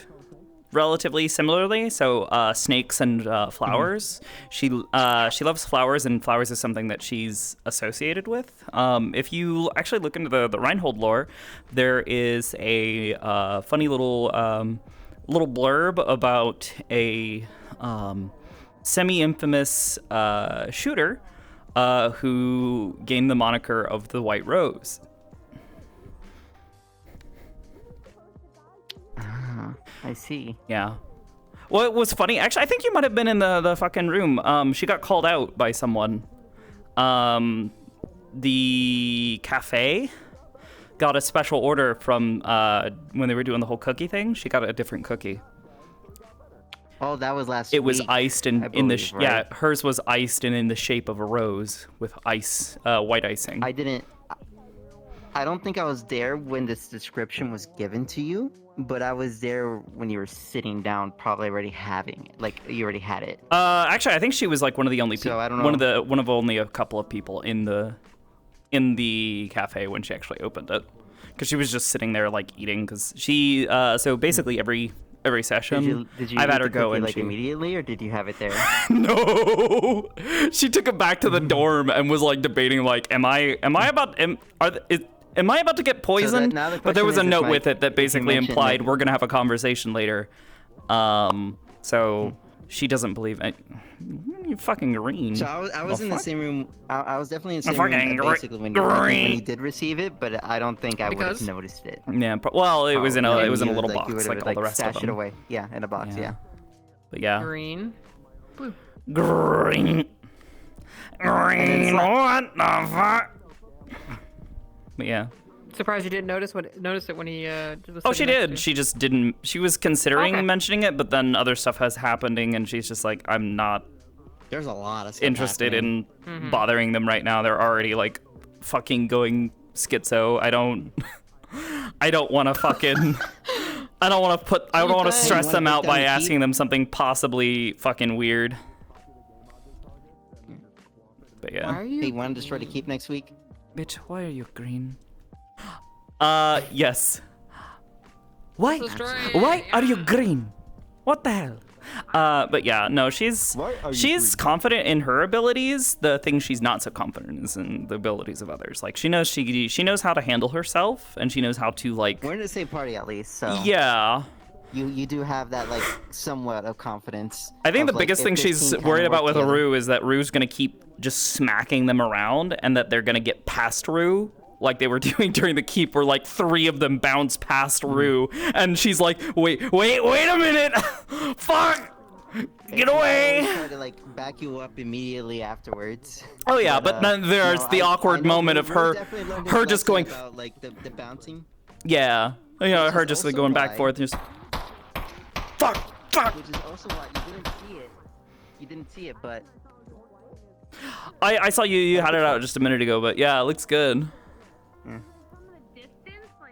relatively similarly. So snakes and flowers. She loves flowers, and flowers is something that she's associated with. If you actually look into the Reinhold lore, there is a funny little blurb about a semi-infamous shooter who gained the moniker of the White Rose. I see. Yeah. Well, it was funny. Actually, I think you might have been in the fucking room. She got called out by someone. The cafe got a special order from when they were doing the whole cookie thing. She got a different cookie. Oh, that was last It week. was iced in the right? yeah. Hers was iced and in the shape of a rose with ice, white icing. I don't think I was there when this description was given to you, but I was there when you were sitting down, probably already having it. Like you already had it. Actually, I think she was like one of the only people. So I don't know. One of only a couple of people in the cafe when she actually opened it, because she was just sitting there like eating. Because she so basically every session Did you I've eat had her the go cookie, and like she immediately, or did you have it there? No, she took it back to the dorm and was like debating like, am I about to get poisoned? now the But there was a question is, note Mike, with it that basically mentioned implied that- we're gonna have a conversation later. So she doesn't believe it. You fucking green. So I was The in the fuck? same room. I was definitely in the I'm same room fucking basically when you did receive it, but I don't think I would have Because? noticed it. Yeah. Well, it was in a Probably. it was in a You little would, box you would like have, all the rest of stash them. it away. Yeah, in a box. Yeah. But yeah. Green. Blue. Green. Green. What the fuck? But yeah. Surprised you didn't notice it when he was Oh, she sitting next did. to She just didn't. She was considering Okay. mentioning it, but then other stuff has happening, and she's just like, I'm not There's a lot of stuff interested happening. in bothering them right now. They're already like fucking going schizo. I don't want to fucking. I don't want to stress them out by asking them something possibly fucking weird. But yeah. Why are you? Hey, want to destroy the keep next week? Bitch, why are you green? Yes. Why? Why are you green? What the hell? But yeah, no, she's confident in her abilities. The thing she's not so confident is in the abilities of others. Like she knows how to handle herself, and she knows how to like. We're in the same party at least, so. Yeah. You do have that like somewhat of confidence. I think the of, like, biggest if thing this she's team kinda worried about worked with together. Rue is that Rue's gonna keep just smacking them around, and that they're gonna get past Rue. Like they were doing during the keep, where like 3 of them bounced past Rue, and she's like, wait a minute, fuck, get away. Try to like back you up immediately afterwards. Oh yeah, but then there's no, the awkward I know moment of Rue her definitely learned his just lesson going, about, like the bouncing. yeah, you know, Which her is just like also going back why- and forth, just fuck. Which is also why you didn't see it. You didn't see it, but I saw you had it out just a minute ago, but yeah, it looks good.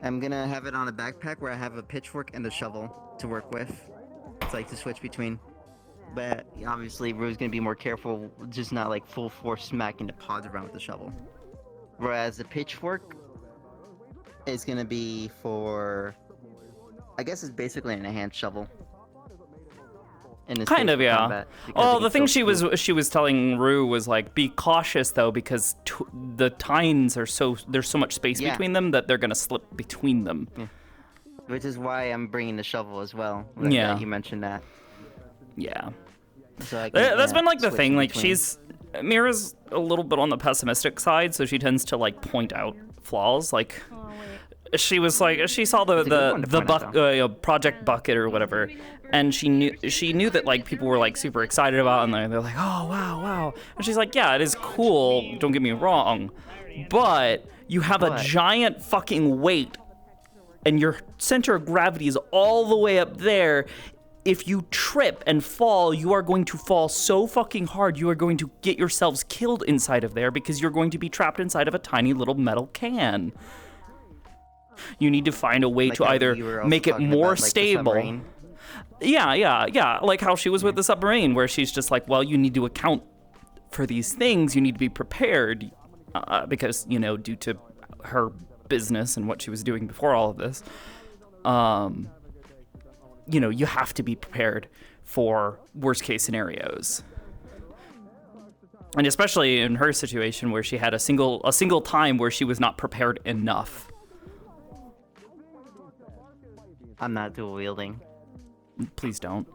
I'm gonna have it on a backpack where I have a pitchfork and a shovel to work with. It's like to switch between. But obviously, Rue's gonna be more careful, just not like full force smacking the pods around with the shovel. Whereas the pitchfork is gonna be for, I guess it's basically an enhanced shovel. In this Kind case of, for yeah. combat, because Oh, it the can thing still she was telling Rue was like, be cautious though, because the tines are there's so much space Yeah. between them that they're gonna slip between them. Yeah. Which is why I'm bringing the shovel as well. Yeah. That you mentioned that. Yeah. So I can, That's been like the switch thing. Like between. Mira's a little bit on the pessimistic side, so she tends to like point out flaws. Like she was like she saw the Project Bucket or whatever, and she knew that like people were like super excited about it, and they're like, oh wow, and she's like, yeah, it is cool, don't get me wrong, but you have a giant fucking weight and your center of gravity is all the way up there. If you trip and fall, you are going to fall so fucking hard, you are going to get yourselves killed inside of there because you're going to be trapped inside of a tiny little metal can. You need to find a way Like to how either you were also make it talking more about, like, the stable. submarine. Yeah. Like how she was with the submarine, where she's just like, well, you need to account for these things. You need to be prepared. because, due to her business and what she was doing before all of this, you have to be prepared for worst case scenarios. And especially in her situation where she had a single time where she was not prepared enough. I'm not dual wielding. Please don't.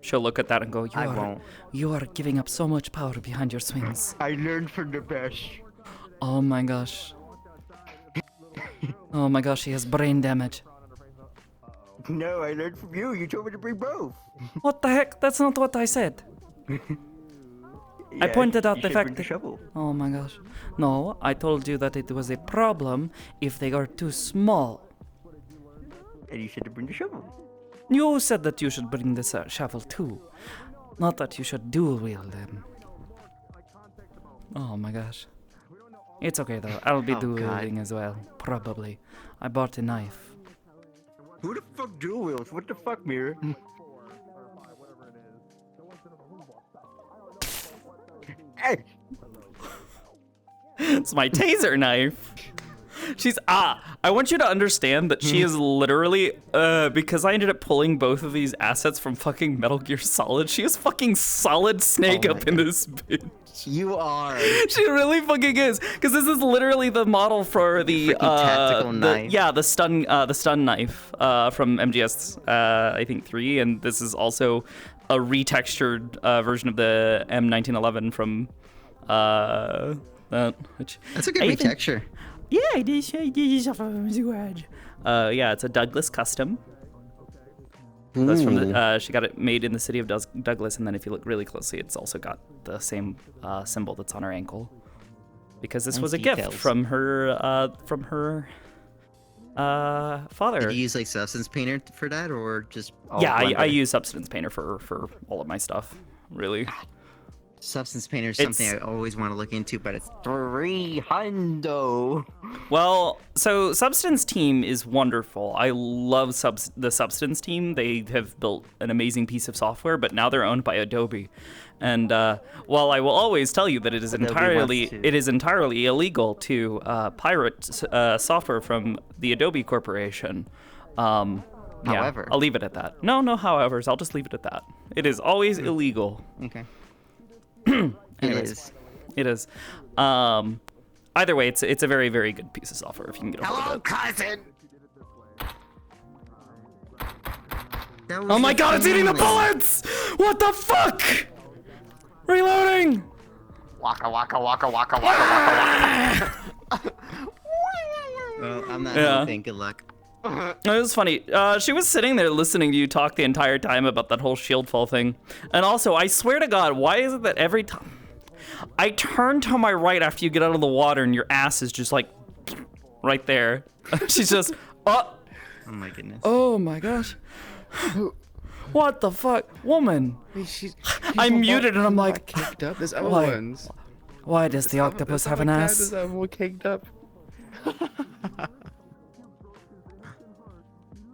She'll look at that and go, I won't. You are giving up so much power behind your swings. I learned from the best. Oh my gosh. Oh my gosh, he has brain damage. No, I learned from you. You told me to bring both. What the heck? That's not what I said. I pointed out the fact that... Oh my gosh. No, I told you that it was a problem if they are too small. And you should bring the shovel. You said that you should bring this shovel too. Not that you should dual wield them. Oh my gosh. It's okay though. I'll be dual wielding as well. Probably. I bought a knife. Who the fuck dual wields? What the fuck, Mira? Hey! It's my taser knife. I want you to understand that she is literally, because I ended up pulling both of these assets from fucking Metal Gear Solid, she is fucking Solid Snake up in this bitch. You are. She really fucking is, because this is literally the model for the tactical knife. the stun knife from MGS I think 3, and this is also a retextured version of the M1911 from which that's a good retexture. Yeah, this is yeah, it's a Douglas custom. That's from the, she got it made in the city of Douglas, and then if you look really closely, it's also got the same symbol that's on her ankle, because this was a gift from her father. Did you use like Substance Painter for that, or just I use Substance Painter for all of my stuff, really. Substance Painter is something I always want to look into, but it's $300. Well, so Substance Team is wonderful. I love the Substance Team. They have built an amazing piece of software, but now they're owned by Adobe. And while I will always tell you that it is entirely illegal to pirate software from the Adobe Corporation, however, I'll leave it at that. No howevers. I'll just leave it at that. It is always illegal. Okay. Anyways, it is. Either way, it's a very, very good piece of software if you can get a hold of it. Cousin. Oh my god, it's eating the bullets! What the fuck? Reloading! Waka waka waka waka waka waka. Well, I'm not helping. Good luck. It was funny. She was sitting there listening to you talk the entire time about that whole shield fall thing. And also, I swear to God, why is it that every time I turn to my right after you get out of the water and your ass is just like right there? She's just, oh my goodness. Oh my gosh. What the fuck? Woman. I'm muted and I'm like, caked up. There's other why? ones. Why does the octopus have an ass? There's more caked up.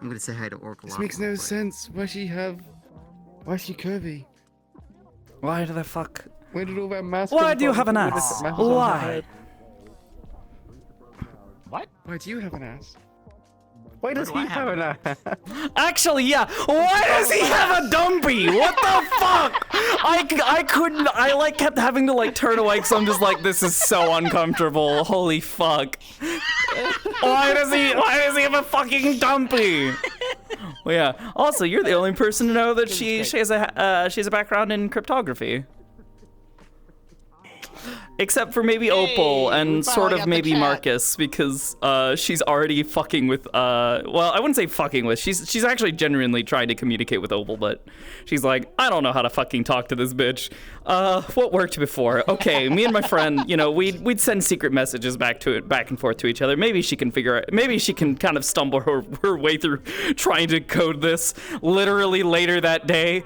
I'm gonna say hi to Oracle. This makes no sense. Why is she curvy? Why the fuck? Where did all that mass Why come do you from? have an Where ass? does that mass on her Why? head? What? Why do you have an ass? Why does he have an ass? Actually, yeah. Why does he have a dumpy? What the fuck? I couldn't. I like kept having to like turn away because I'm just like, this is so uncomfortable. Holy fuck. Why does he have a fucking dumpy? Well, yeah. Also, you're the only person to know that she has a background in cryptography. Except for maybe Opal and sort of maybe Marcus, because she's already fucking with well, I wouldn't say fucking with, she's actually genuinely trying to communicate with Opal, but she's like, I don't know how to fucking talk to this bitch. What worked before? Okay, me and my friend, we'd send secret messages back and forth to each other. Maybe she can kind of stumble her way through trying to code this literally later that day.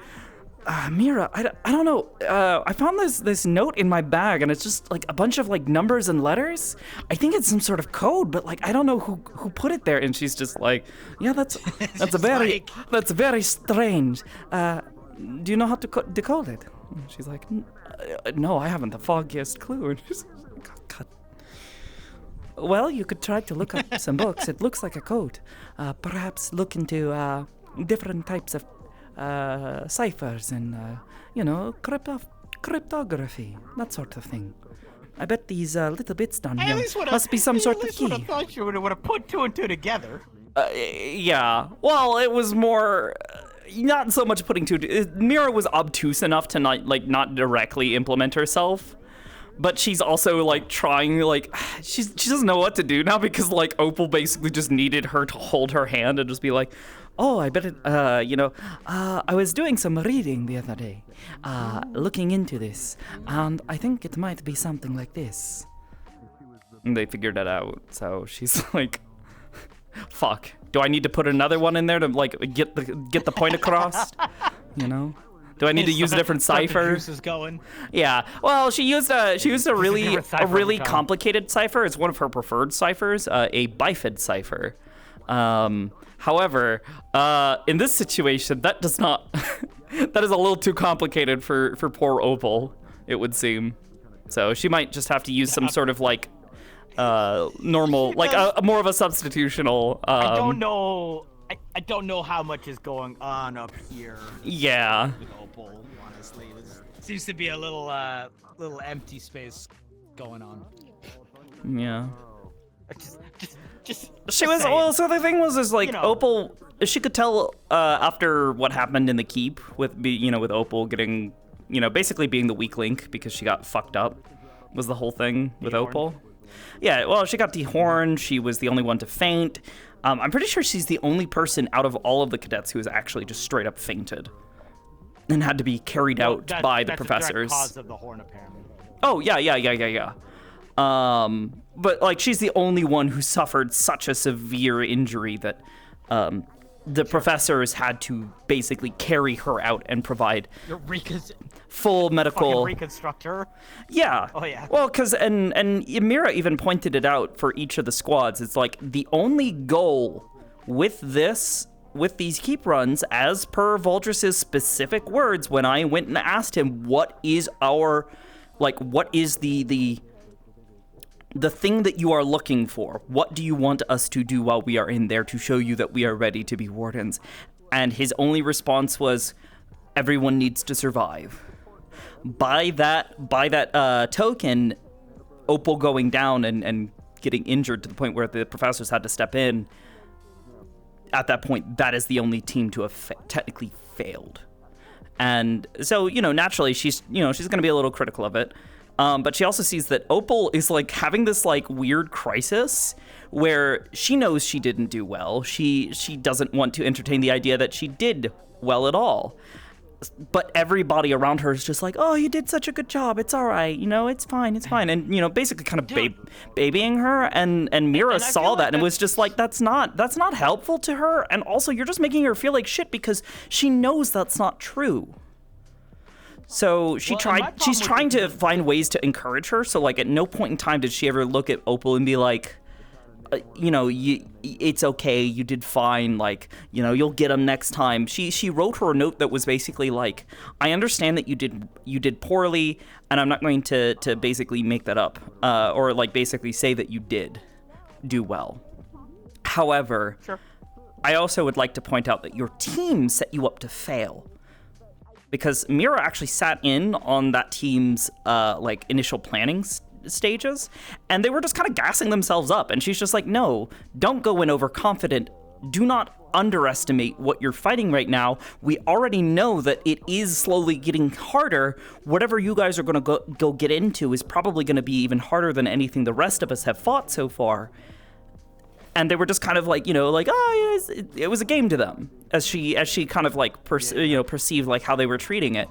Mira, I don't know. I found this note in my bag, and it's just like a bunch of like numbers and letters. I think it's some sort of code, but like I don't know who put it there. And she's just like, yeah, that's very strange. Do you know how to decode it? And she's like, no, I haven't the foggiest clue. And she's like, God. Well, you could try to look up some books. It looks like a code. Perhaps look into different types of ciphers and, cryptography, that sort of thing. I bet these little bits down here must be some sort of key. I thought you would have put two and two together. Yeah. Well, it was more not so much putting two. Mira was obtuse enough to not directly implement herself, but she's also like trying she doesn't know what to do now because like Opal basically just needed her to hold her hand and just be like, oh, I bet it. I was doing some reading the other day, looking into this, and I think it might be something like this. And they figured it out, so she's like, fuck, do I need to put another one in there to like get the point across? Do I need to use a different cipher? Juice is going. Yeah. Well, she used a really complicated cipher. It's one of her preferred ciphers, a bifid cipher. However, in this situation, that does not that is a little too complicated for poor Opal, it would seem. So she might just have to use some sort of like normal, like more of a substitutional. I don't know. I don't know how much is going on up here. Yeah. With Opal, honestly, there seems to be a little empty space going on. Yeah. Just she was well. So the thing was, like Opal. She could tell after what happened in the keep with Opal getting, basically being the weak link because she got fucked up. Was the whole thing with Opal? Yeah. Well, she got dehorned. She was the only one to faint. I'm pretty sure she's the only person out of all of the cadets who has actually just straight up fainted and had to be carried out by the professors. That's the direct cause of the horn, apparently. Oh yeah. But like she's the only one who suffered such a severe injury that the professors had to basically carry her out and provide full medical reconstruct her. Yeah. Oh yeah. Well, because and Mira even pointed it out for each of the squads. It's like the only goal with these keep runs, as per Voldris's specific words when I went and asked him what is the thing that you are looking for? What do you want us to do while we are in there to show you that we are ready to be wardens? And his only response was, everyone needs to survive. By that token, Opal going down and getting injured to the point where the professors had to step in, at that point, that is the only team to have technically failed. And so, naturally, she's going to be a little critical of it. But she also sees that Opal is like having this like weird crisis where she knows she didn't do well. She doesn't want to entertain the idea that she did well at all. But everybody around her is just like, oh, you did such a good job. It's all right. It's fine. It's fine. And, basically kind of babying her. And Mira saw that and was just like, that's not helpful to her. And also, you're just making her feel like shit because she knows that's not true. So she's trying to find ways to encourage her. So like at no point in time did she ever look at Opal and be like, it's okay, you did fine, like, you'll get them next time. She wrote her a note that was basically like, I understand that you did poorly, and I'm not going to basically make that up, or like basically say that you did do well. However, I also would like to point out that your team set you up to fail. Because Mira actually sat in on that team's like initial planning stages, and they were just kind of gassing themselves up. And she's just like, no, don't go in overconfident. Do not underestimate what you're fighting right now. We already know that it is slowly getting harder. Whatever you guys are going to go get into is probably going to be even harder than anything the rest of us have fought so far. And they were just kind of like, it was a game to them, as she kind of like perceived like how they were treating it,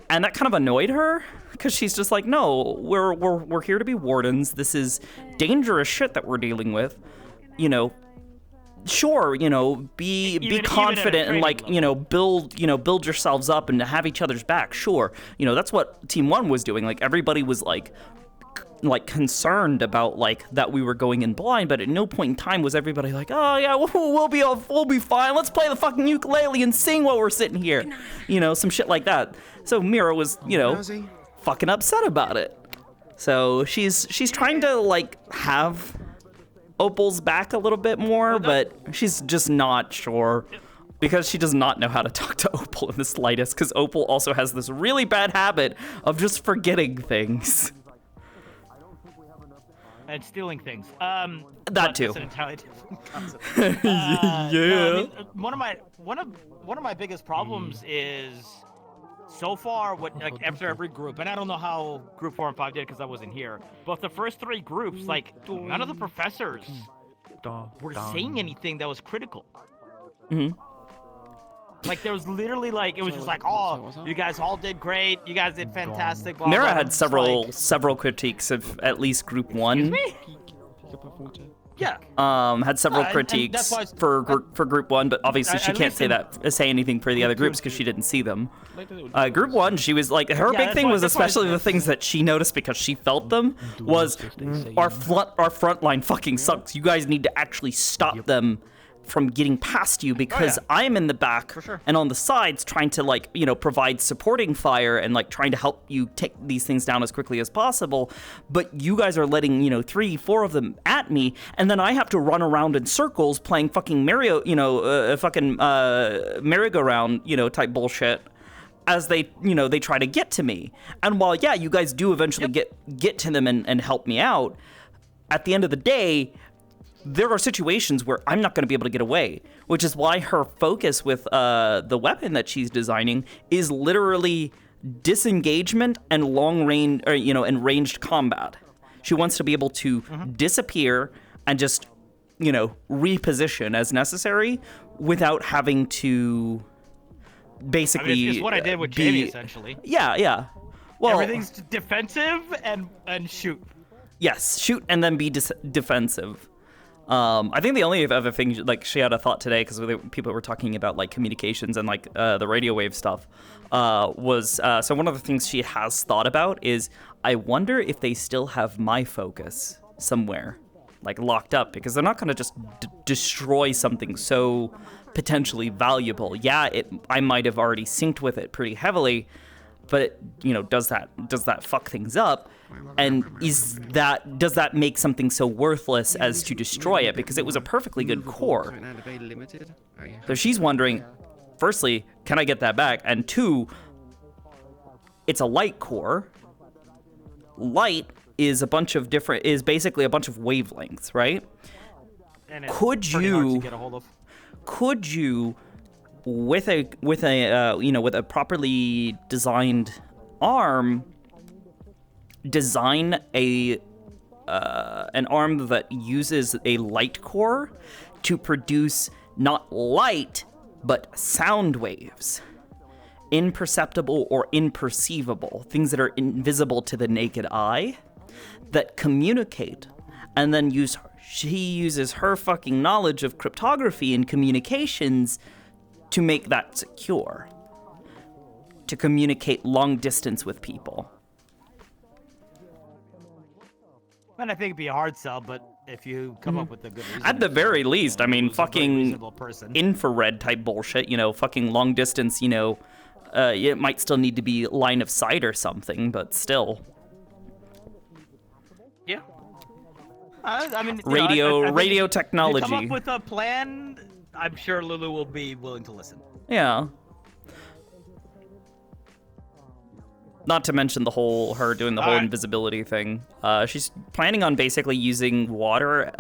and that kind of annoyed her because she's just like, no, we're here to be wardens. This is dangerous shit that we're dealing with, Sure, be confident and like build yourselves up and have each other's back. Sure, that's what Team 1 was doing. Like everybody was like concerned about like that we were going in blind, but at no point in time was everybody like, oh yeah, we'll be fine. Let's play the fucking ukulele and sing while we're sitting here, some shit like that. So Mira was, fucking upset about it. So she's trying to like have Opal's back a little bit more, but she's just not sure. Because she does not know how to talk to Opal in the slightest, because Opal also has this really bad habit of just forgetting things. And stealing things. That too. That's an entirely different concept. Yeah. No, I mean, one of my biggest problems is so far what like after every group, and I don't know how group 4 and 5 did because I wasn't here. But the first 3 groups, like none of the professors were saying anything that was critical. Mm-hmm. Like there was literally like it was just like, oh, you guys all did great, you guys did fantastic. Blah, Mira blah. had several critiques of at least group 1. Yeah. Had several and critiques that's why for group 1, but obviously she at can't least say anything for the other groups because she didn't see them. Group 1, she was like, her Yeah, big that's thing why- was that's why- especially the things that she noticed because she felt them was our front line fucking sucks. You guys need to actually stop them from getting past you because I'm in the back and on the sides trying to like, you know, provide supporting fire and like trying to help you take these things down as quickly as possible. But you guys are letting, you know, 3, 4 of them at me. And then I have to run around in circles playing fucking merry-go-round, you know, type bullshit as they, you know, they try to get to me. And while, yeah, you guys do eventually get to them and help me out, at the end of the day, there are situations where I'm not going to be able to get away, which is why her focus with the weapon that she's designing is literally disengagement and long range, or, you know, and ranged combat. She wants to be able to disappear and just, you know, reposition as necessary without having to basically. I mean, it's what I did with Jamie essentially. Yeah. Well, everything's defensive and shoot. Yes, shoot and then be defensive. I think the only other thing, like, she had a thought today, because people were talking about, like, communications and, like, the radio wave stuff, was, so one of the things she has thought about is, I wonder if they still have my focus somewhere, like, locked up, because they're not going to just destroy something so potentially valuable. Yeah, I might have already synced with it pretty heavily, but, you know, does that fuck things up? And does that make something so worthless as to destroy it? Because it was a perfectly good core. So she's wondering, firstly, can I get that back? And 2, it's a light core. Light is basically a bunch of wavelengths, right? And it's Could pretty hard to you get a hold of. could you, with a properly designed arm, design an arm that uses a light core to produce not light but sound waves, imperceptible or imperceivable, things that are invisible to the naked eye, that communicate, and then she uses her fucking knowledge of cryptography and communications to make that secure, to communicate long distance with people. And I think it'd be a hard sell, but if you come up with a good reason. At the very least, I mean, fucking reasonable person. infrared type bullshit, you know, fucking long distance, you know, it might still need to be line of sight or something, but still. Yeah. I mean, radio technology. If you come up with a plan, I'm sure Lulu will be willing to listen. Yeah. Not to mention her doing the whole invisibility thing. She's planning on basically using water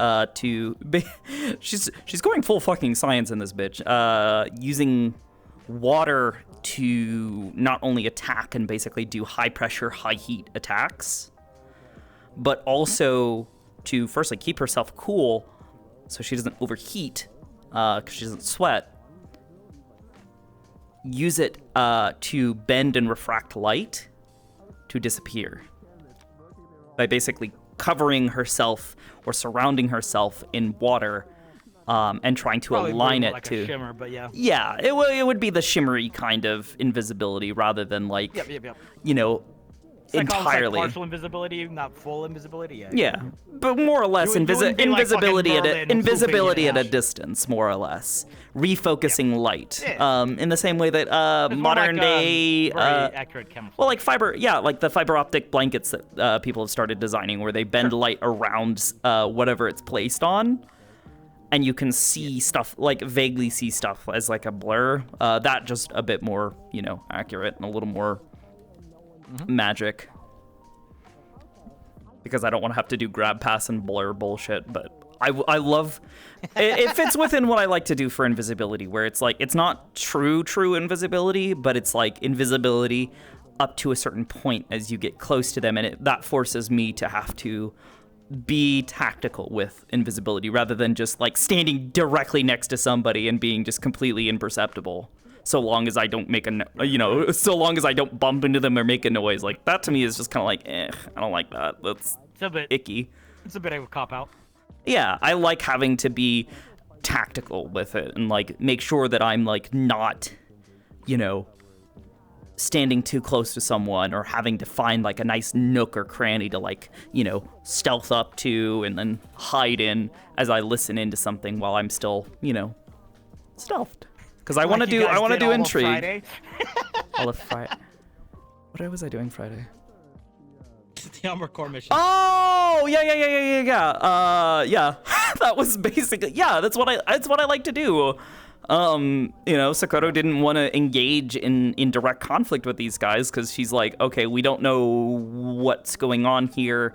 she's going full fucking science in this bitch. Using water to not only attack and basically do high pressure, high heat attacks, but also to firstly keep herself cool so she doesn't overheat, because she doesn't sweat. Use it to bend and refract light to disappear by basically covering herself or surrounding herself in water, and trying to Probably align more it like to a shimmer, but yeah. Yeah, it would be the shimmery kind of invisibility rather than like Yep. you know, entirely. Partial invisibility, not full invisibility. Yeah, but more or less invisibility at a distance, more or less. Refocusing light. In the same way that modern day accurate camouflage. well, like the fiber optic blankets that people have started designing, where they bend light around whatever it's placed on, and you can see stuff, like vaguely see stuff as like a blur. That just a bit more, accurate and a little more magic. Because I don't want to have to do grab, pass, and blur bullshit, but I love it fits within what I like to do for invisibility, where it's like it's not true invisibility, but it's like invisibility up to a certain point as you get close to them, and that forces me to have to be tactical with invisibility rather than just like standing directly next to somebody and being just completely imperceptible. So long as I don't so long as I don't bump into them or make a noise, like that to me is just kind of like, I don't like that. That's a bit icky. It's a bit of a cop out. Yeah, I like having to be tactical with it and like make sure that I'm like not, standing too close to someone or having to find like a nice nook or cranny to like, stealth up to and then hide in as I listen into something while I'm still, stealthed. Because I want to do intrigue. All of Friday. What was I doing Friday? The Armor Core mission. Oh, yeah. That was basically, that's what I like to do. Sakoto didn't want to engage in direct conflict with these guys because she's like, okay, we don't know what's going on here.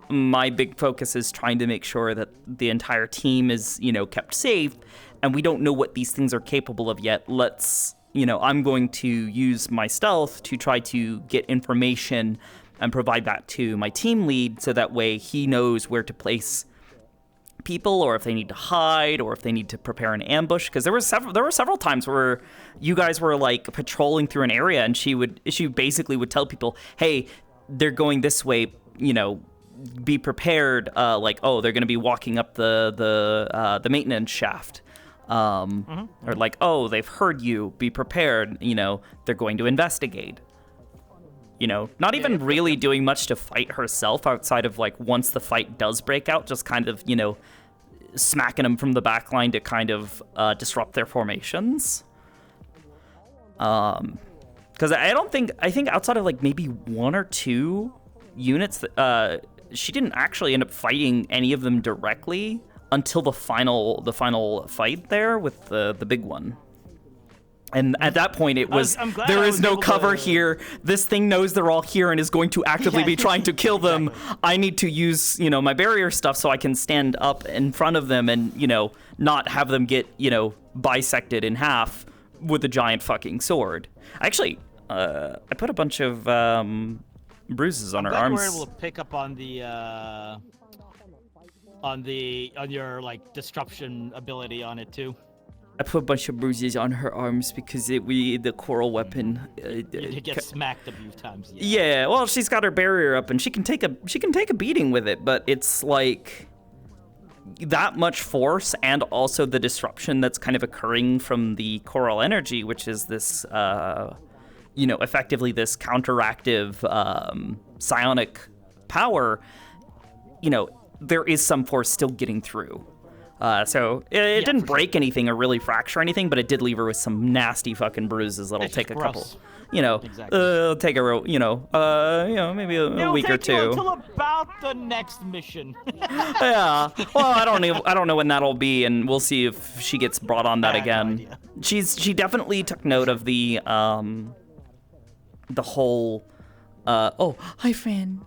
My big focus is trying to make sure that the entire team is, kept safe, and we don't know what these things are capable of yet. I'm going to use my stealth to try to get information and provide that to my team lead so that way he knows where to place people, or if they need to hide, or if they need to prepare an ambush. Because there were several times where you guys were like patrolling through an area, and she basically would tell people, hey, they're going this way, be prepared. They're going to be walking up the maintenance shaft. Or like, oh, they've heard you, be prepared, they're going to investigate. Not even really doing much to fight herself outside of like once the fight does break out, just kind of, smacking them from the back line to kind of disrupt their formations. Because I think outside of like maybe one or two units, she didn't actually end up fighting any of them directly until the final fight there with the big one. And at that point, it was there is no cover here. This thing knows they're all here and is going to actively be trying to kill them. I need to use, my barrier stuff so I can stand up in front of them and, not have them get, bisected in half with a giant fucking sword. Actually, I put a bunch of bruises on her arms. We're able to pick up on your like disruption ability on it too. I put a bunch of bruises on her arms because the coral weapon. You get smacked a few times. Yeah, well, she's got her barrier up and she can take a beating with it, but it's like that much force and also the disruption that's kind of occurring from the coral energy, which is this, effectively this counteractive psionic power. There is some force still getting through. So it didn't break anything or really fracture anything, but it did leave her with some nasty fucking bruises that'll take a couple, take her, maybe a week or two. Until about the next mission. Yeah. Well, I don't know when that'll be, and we'll see if she gets brought on that again. She definitely took note of the whole. Oh, hi, friend.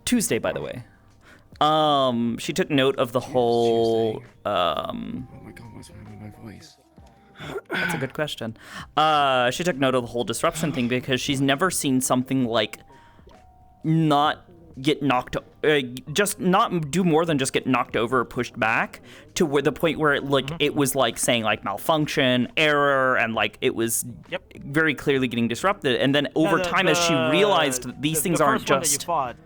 Tuesday, by the way. She took note of the whole. Oh my god, what's wrong with my voice? That's a good question. She took note of the whole disruption thing because she's never seen something like not get knocked, just not do more than just get knocked over or pushed back to where the point where it was like saying like malfunction, error, and like it was very clearly getting disrupted. And then over time, as she realized these things aren't just. That you fought.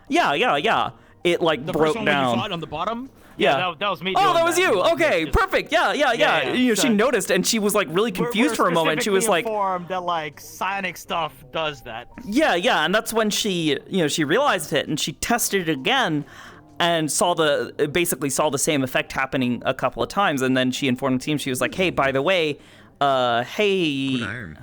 Yeah. It like the broke first one down. When you fought on the bottom. Yeah. That was me. Oh, doing that was you. Okay, perfect. Yeah. Yeah. You know, So- she noticed, and she was like really confused for a moment. She was like, informed that like psionic stuff does that. yeah, and that's when she, you know, she realized it, and she tested it again, and basically saw the same effect happening a couple of times, and then she informed the team. She was like, hey, by the way, Good iron.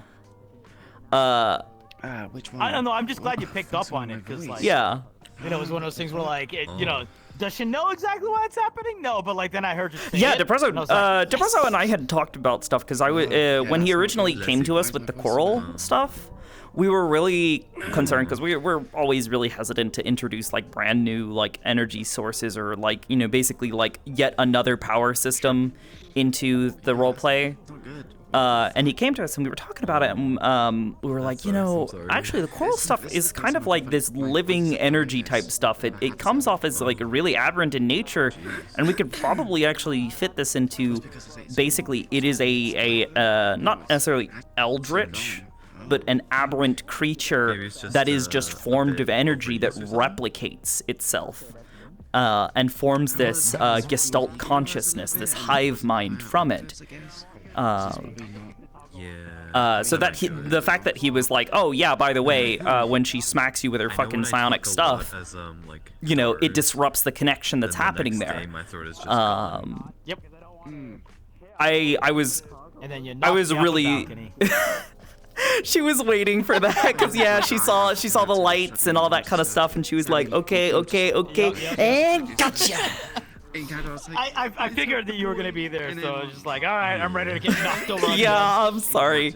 Which one? I don't know. I'm just glad you picked up on it because like yeah. You know, it was one of those things where like you know. Does she know exactly why it's happening? No, but like then I heard you say Yeah, it, Depresso, and I was like, Depresso and I had talked about stuff because when he originally came to us with the coral stuff, we were really concerned because we're always really hesitant to introduce like brand new like energy sources or like, you know, basically like yet another power system into the roleplay. And he came to us and we were talking about it, and we were like, you know, actually the coral stuff is kind of like this living energy type stuff. It comes off as like really aberrant in nature, and we could probably actually fit this into basically it is a not necessarily eldritch, but an aberrant creature that is just formed of energy that replicates itself. And forms this gestalt consciousness, this hive mind from it. So that the fact that he was like, oh yeah, by the way, when she smacks you with her fucking psionic stuff, you know, it disrupts the connection that's happening there. Yep. I was And then you I was knocked me off the really. balcony. She was waiting for that because yeah, she saw the lights and all that kind of stuff, and she was like, okay, and gotcha. I figured that you were gonna be there, so I was just like, all right, I'm ready to get knocked over. on Yeah, I'm sorry.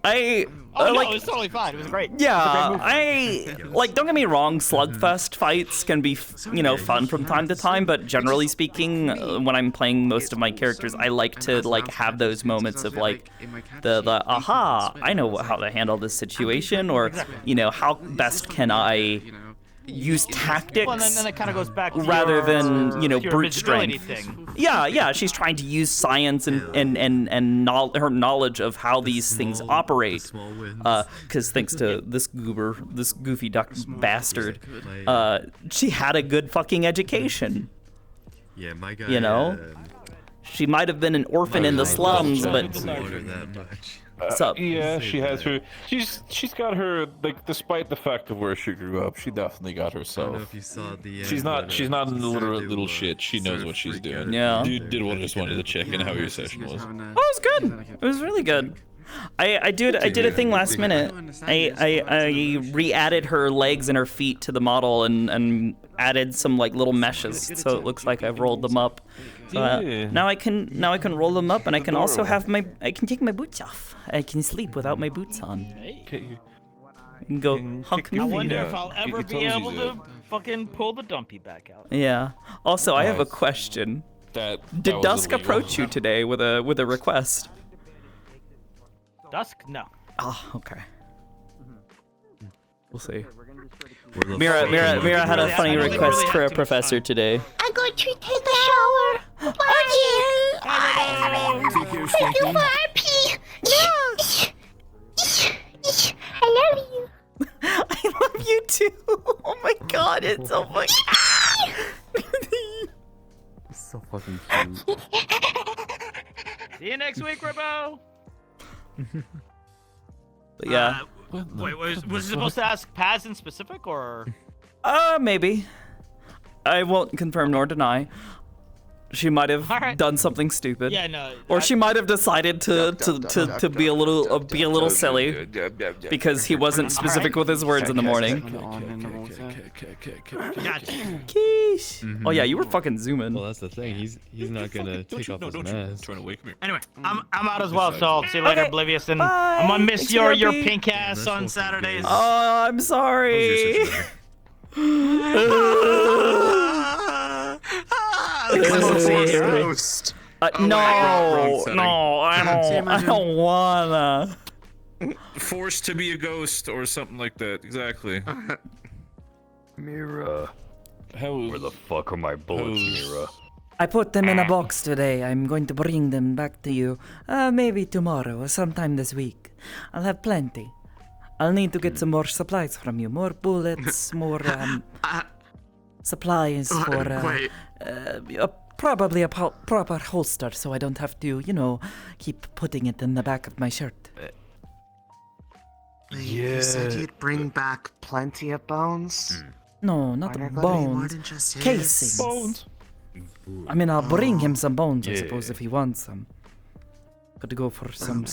Oh no, it was totally fine. It was great. Yeah, don't get me wrong, slugfest fights can be, you know, fun from time to time, but generally speaking, when I'm playing most of my characters, I like to like have those moments of like the aha, I know how to handle this situation, or you know, how best can I use tactics Well, and then it kind of goes back to rather than, you know, your brute invisibility strength. thing. Yeah, she's trying to use science and her knowledge of how these things operate. Because thanks to this goofy duck bastard, she had a good fucking education. Yeah, my guy. You know, she might have been an orphan in the slums, but. Yeah, she has her. She's got her, like, despite the fact of where she grew up, she definitely got herself. I don't know if you saw the She's not an illiterate little shit. She knows what she's doing. Yeah. Just wanted to check in how your session was. Oh, it was good. It was really good. I did a thing last minute. I re-added her legs and her feet to the model and added some like little meshes, so it looks like I've rolled them up. So, now I can roll them up, and I can also have I can take my boots off. I can sleep without my boots on. I can go hunk I my wonder feet if I'll up. ever be able to fucking pull the dumpy back out. Yeah. Also, I have a question. That Did was Dusk illegal. approach you today with a request? Dusk? No. Oh, okay. We'll see. the Mira had a funny request for a professor today. I'm going to take a shower. Thank you for RP. I love you. I love you too. Oh my god, it's so funny. So fucking cute. See you next week, Ribbo. But yeah. Wait, was it supposed to ask Paz in specific, or? Maybe. I won't confirm nor deny. She might have done something stupid. Yeah, no. Or she might have decided to be a little silly because he wasn't specific with his words in the morning. Oh yeah, you were fucking zooming. Well, that's the thing. He's not gonna take off his mask. Trying to wake me. Anyway, I'm out as well, so I'll see you later, Okay. Oblivious, and Bye. I'm gonna miss Thanks, your Ruby. pink ass on Saturdays. Oh, I'm sorry. Ghost. No, wrong setting. no, I don't wanna. Forced to be a ghost or something like that. Exactly. Mira. Where the fuck are my bullets, Mira? I put them in a box today. I'm going to bring them back to you. Maybe tomorrow or sometime this week. I'll have plenty. I'll need to get some more supplies from you. More bullets, more, supplies for Wait. probably a proper holster, so I don't have to, keep putting it in the back of my shirt. You said you'd bring back plenty of bones? No, not Are there gonna be more bones. than just his? Casings. Bones. I mean, I'll bring him some bones, I Yeah. suppose, if he wants some. Could go for some.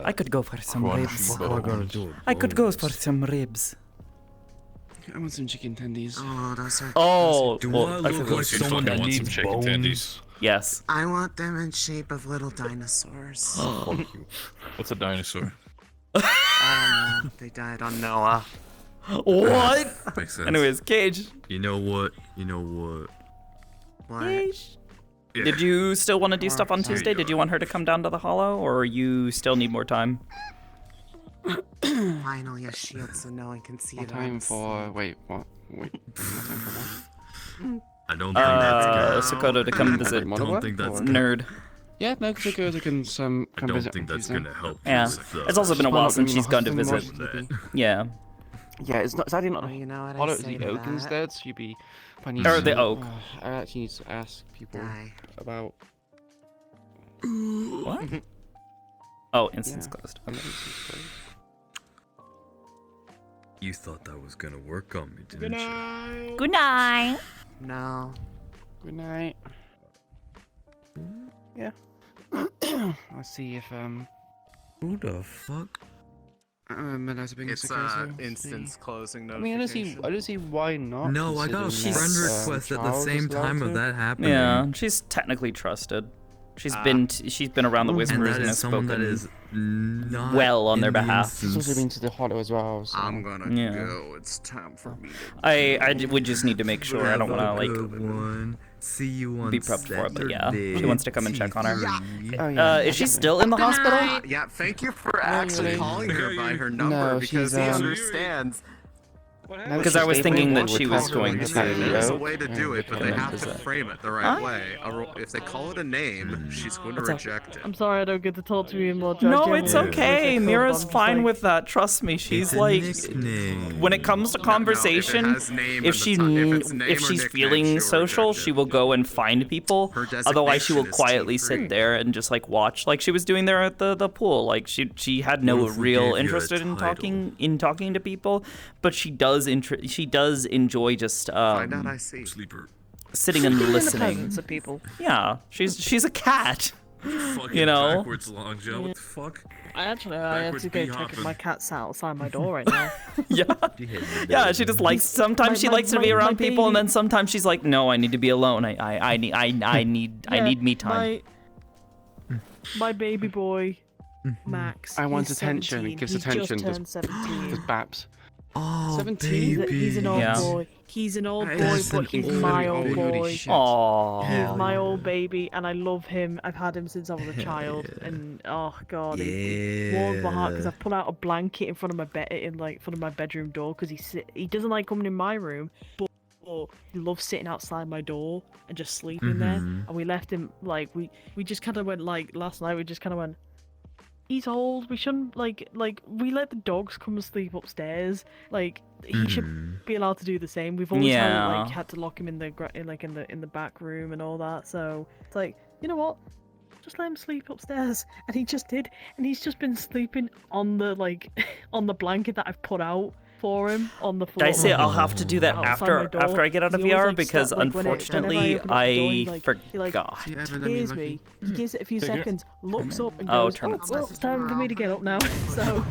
I could go for some crunchy ribs. bones. I could go for some ribs. I want some chicken tendies. Oh, those are. Oh, Do well, I I look forgot. like someone that needs chicken tendies? Yes. I want them in shape of little dinosaurs. What's a dinosaur? I don't know. They died on Noah. What? Makes sense. Anyways, Cage. You know what? You know what? What? Yeah. Did you still want to do stuff on Tuesday? Did you want her to come down to the Hollow, or you still need more time? Finally, a shield so no one can see What it. time for? Wait, what? Wait. What time for what? I don't think that's Sakota to come visit. I don't think that's Nerd. Yeah, no, Sakota can come I don't visit think on that's Tuesday. gonna help. Yeah. Joseph, It's also been a while Well, since I mean, she's gone to my visit. husband would be- Yeah. Yeah, it's not. It's actually not. Oh, you know what I Hollow, it's say the to oak that? instead. So you'd be. Or the oak. I actually need to ask people about. What? Oh, instance closed. Okay. You thought that was gonna work on me, didn't you? Good night. No. Good night. Yeah. Let's see if Who the fuck? It's instance closing I mean, I don't see why not. No, I got a considering friend that, request at the Charles same is allowed time of to. that happening. Yeah, she's technically trusted. She's been around the Whisperers and that and is has someone spoken that is not well on their in the behalf. She's also been to the Hollow as well. So. I'm gonna Yeah. go. It's time for me to. I would just need to make sure. I don't want to Good like one. See you on be prepped for it, but yeah, she Saturday, wants to come and check on her. T3. Oh, yeah, Is she still in the hospital? Yeah, thank you for actually really? calling her by her number No, because she's, he understands. Because I was thinking that she was going to. There's a way to do it, but they Yeah. have to frame it the right way. If they call it a name, she's going to reject it. I'm sorry I don't get to talk to you anymore. No, it's okay. Mira's fine with that. Trust me. She's like, when it comes to conversation, if she's feeling social, she will go and find people. Otherwise, she will quietly sit there and just like watch, like she was doing there at the pool. Like she had no What if we real gave you a interest in title? talking to people, but she does enjoy just Find out I see. Sleeper. sitting and In the listening. presence of people. Yeah, she's a cat. Fucking You know? backwards long jump. What the fuck? I had Backwards to go bee check if hopping. my cat's outside my door right now. Yeah, she just likes. Sometimes she likes to be around people, and baby. then sometimes she's like, "No, I need to be alone. I need me time." My baby boy, Max. I want he's attention. 17. Gives He's attention. Just turned 17. Just Baps. Oh, 17? He's an old Yeah. boy. He's an old That boy, is but an he's incredibly my old old boy. shit. Aww. He's my old baby, and I love him. I've had him since I was a child, and oh god, it warms my heart because I've put out a blanket in front of my bed, in like front of my bedroom door, because he doesn't like coming in my room, but he loves sitting outside my door and just sleeping there. Mhm. And we left him like we just kind of went like last night. We just kind of went. He's old. We shouldn't like we let the dogs come and sleep upstairs. Like he should be allowed to do the same. We've always Yeah. had to lock him in the back room and all that. So it's like, you know what? Just let him sleep upstairs. And he just did. And he's just been sleeping on the on the blanket that I've put out for him on the floor. Did I say I'll have to do that outside my door. after I get out of He always, VR like, because stuck, like, unfortunately whenever I open I up the door, he forgot. hears me. He gives it a few seconds, looks up, and Oh, goes, turn it well, it's time for me to get up now. So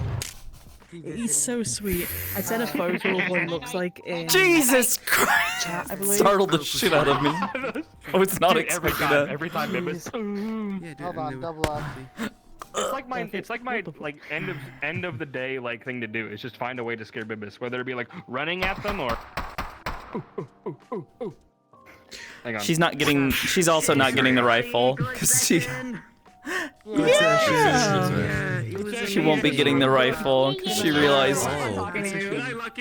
he's so sweet. I sent a photo of what he looks like in Jesus Christ! chat, I believe. Startled the shit out of me. I was not expecting that. Every time it was. Hold on, double up. It's like my end of the day like thing to do is just find a way to scare Bibis, whether it be like running at them or. Hang on. She's also not getting the rifle because she. She won't be getting the rifle because she realized.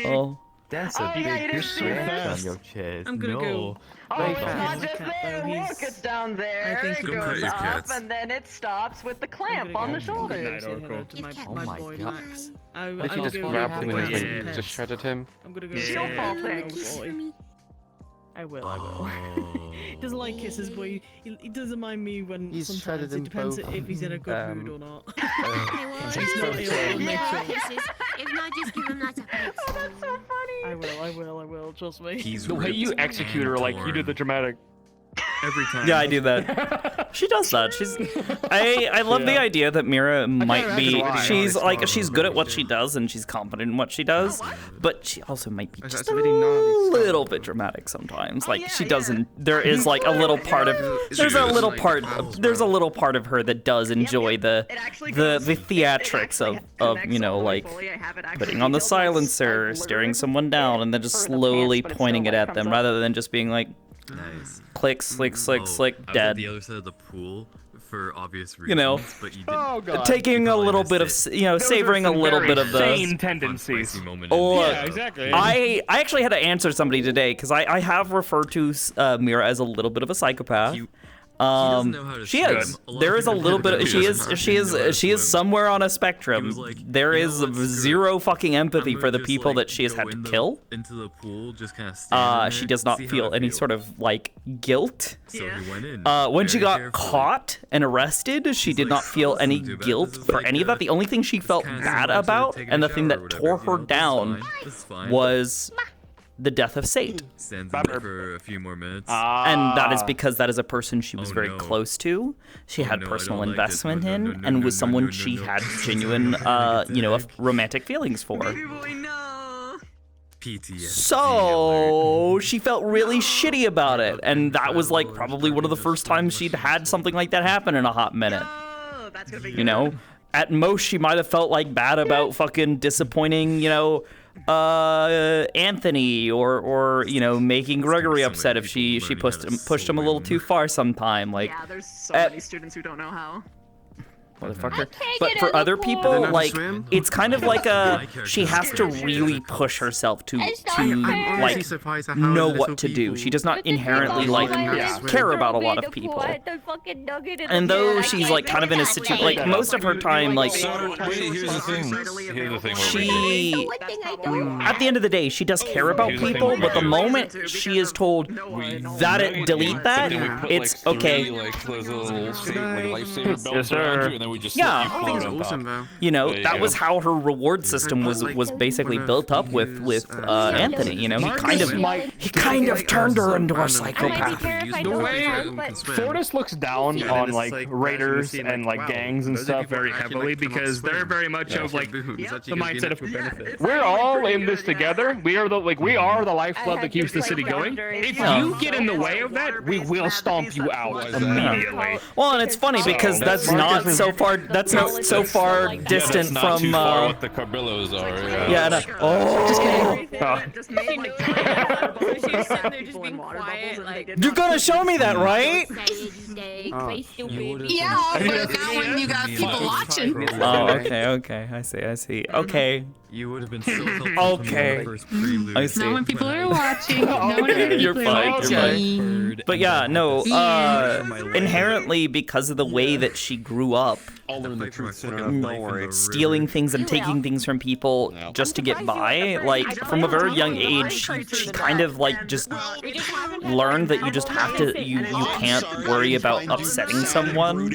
Oh. That's a big scratch on your chest. I'm gonna go. Oh, just there, look, it's down there. I think It you goes can- up and then it stops with the clamp on the shoulder. My boy Max. If you just grabbed him and just shredded him. I'm gonna go. Shield fall things. I will. He doesn't like kisses, but he doesn't mind me when He's sometimes shredded it in depends both, if he's in a good mood or not. Okay, well, He's if not ill, I'll make sure. if not, just give him lots of pets. Oh, that's so funny. I will, trust me. The way you execute her, like you do the dramatic. Every time. Yeah, I do that. She does that. I love the idea that Mira might be. She's good at what she does and she's confident in what she does, but she also might be just a little bit dramatic sometimes. Like she doesn't. There is like a little part of. There's a little part of her that does enjoy the theatrics of like putting on the silencer, staring someone down, and then just slowly pointing it at them rather than just being like. Nice. Click, slick, slick, slick, I was dead. at the other side of the pool for obvious reasons. You know, but you didn't. taking a little bit of, savoring a little bit of the same tendencies. Yeah, exactly. I actually had to answer somebody today because I have referred to Mira as a little bit of a psychopath. She is. There is a little bit. She is somewhere on a spectrum. There is zero fucking empathy for the people that she has had to kill. Into the pool, just kind of she does not feel any sort of like guilt. So he went in. When she got caught and arrested, she did not feel any guilt for any of that. The only thing she felt bad about, and the thing that tore her down, was the death of Sate. Stands in there for a few more minutes. And that is because that is a person she was very close to. She had personal investment in, and was someone she had genuine, romantic feelings for. PTSD. So she felt really shitty about it, and that was like probably one of the first times she'd had something like that happen in a hot minute. You know, at most she might have felt like bad about fucking disappointing, Anthony or making Gregory upset if she pushed him a little too far sometime. Like, yeah, there's so many students who don't know how. Motherfucker. But for other people, like, it's kind of like she has to really push herself to know what to do. She does not inherently care about a lot of people. And though she's like kind of in a situation, like most of her time, like Here's the thing. she, at the end of the day, she does care about people, but the moment she is told that delete that, it's okay. Yes, sir. We just that was how her reward system was basically built up with Anthony. He kind of turned her into a psychopath. The way Fortis looks down on like raiders and like gangs and stuff very heavily because they're very much of like the mindset of we're all in this together. We are the lifeblood that keeps the city going. If you get in the way of that, we will stomp you out immediately. Well, and it's funny because that's not so far. That's not so far distant that's not from. Too far what the Carbillos are. Yeah. No. Oh. Just kidding. She's sitting there just being quiet, like. You're gonna show me that, right? Yeah, but not when you got people watching. Oh, okay. I see. Okay. You would have been so helpful. Okay. I see. Not when people are watching. You're fine. But yeah, no. Inherently, because of the way that she grew up, stealing things and taking things from people just to get by, like from a very young age, she kind of like just learned that you just have to, you can't worry about upsetting someone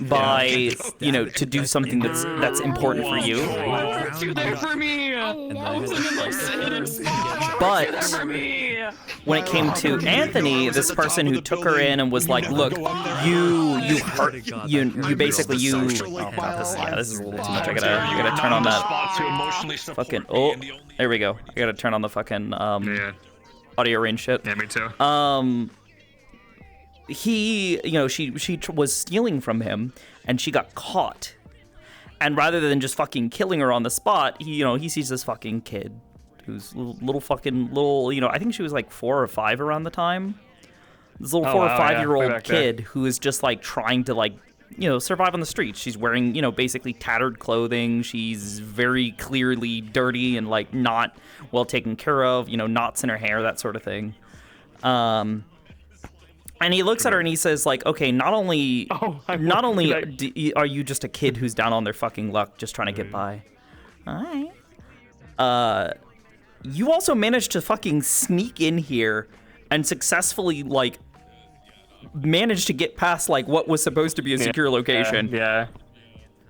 by, to do something that's important for you. You're there for me. But when it came to Anthony, this person who took her in and was like, look, you hurt, you basically, oh, God, this is a little too much. I gotta turn on that fucking, oh, there we go. I gotta turn on the fucking, audio range shit. Yeah, me too. He, she was stealing from him and she got caught. And rather than just fucking killing her on the spot, he sees this fucking kid who's little, I think she was like 4 or 5 around the time. This little 4 or 5-year-old kid who is just like trying to like, survive on the streets. She's wearing, basically tattered clothing. She's very clearly dirty and like not well taken care of, knots in her hair, that sort of thing. And he looks at her and he says, like, okay, not only are you just a kid who's down on their fucking luck just trying to get by. All right. you also managed to fucking sneak in here and successfully, like, manage to get past, like, what was supposed to be a secure location. Yeah.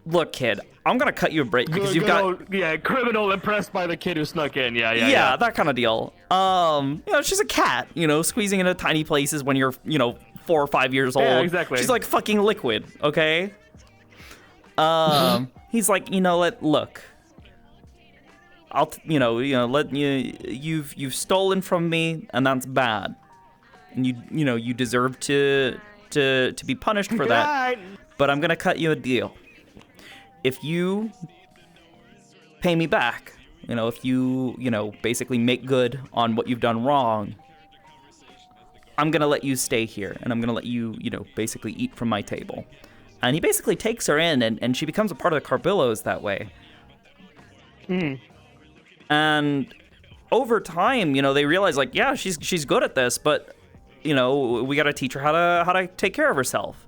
Look, kid, I'm gonna cut you a break because you've got... criminal impressed by the kid who snuck in. Yeah, that kind of deal. She's a cat, squeezing into tiny places when you're, 4 or 5 years old. Yeah, exactly. She's like fucking liquid, okay? He's like, look. You've stolen from me, and that's bad. And you deserve to be punished for that. But I'm gonna cut you a deal. If you pay me back, if you, basically make good on what you've done wrong, I'm gonna let you stay here, and I'm gonna let you, basically eat from my table. And he basically takes her in, and she becomes a part of the Carbillos that way. And over time, they realize, like, yeah, she's good at this, but, we gotta teach her how to take care of herself.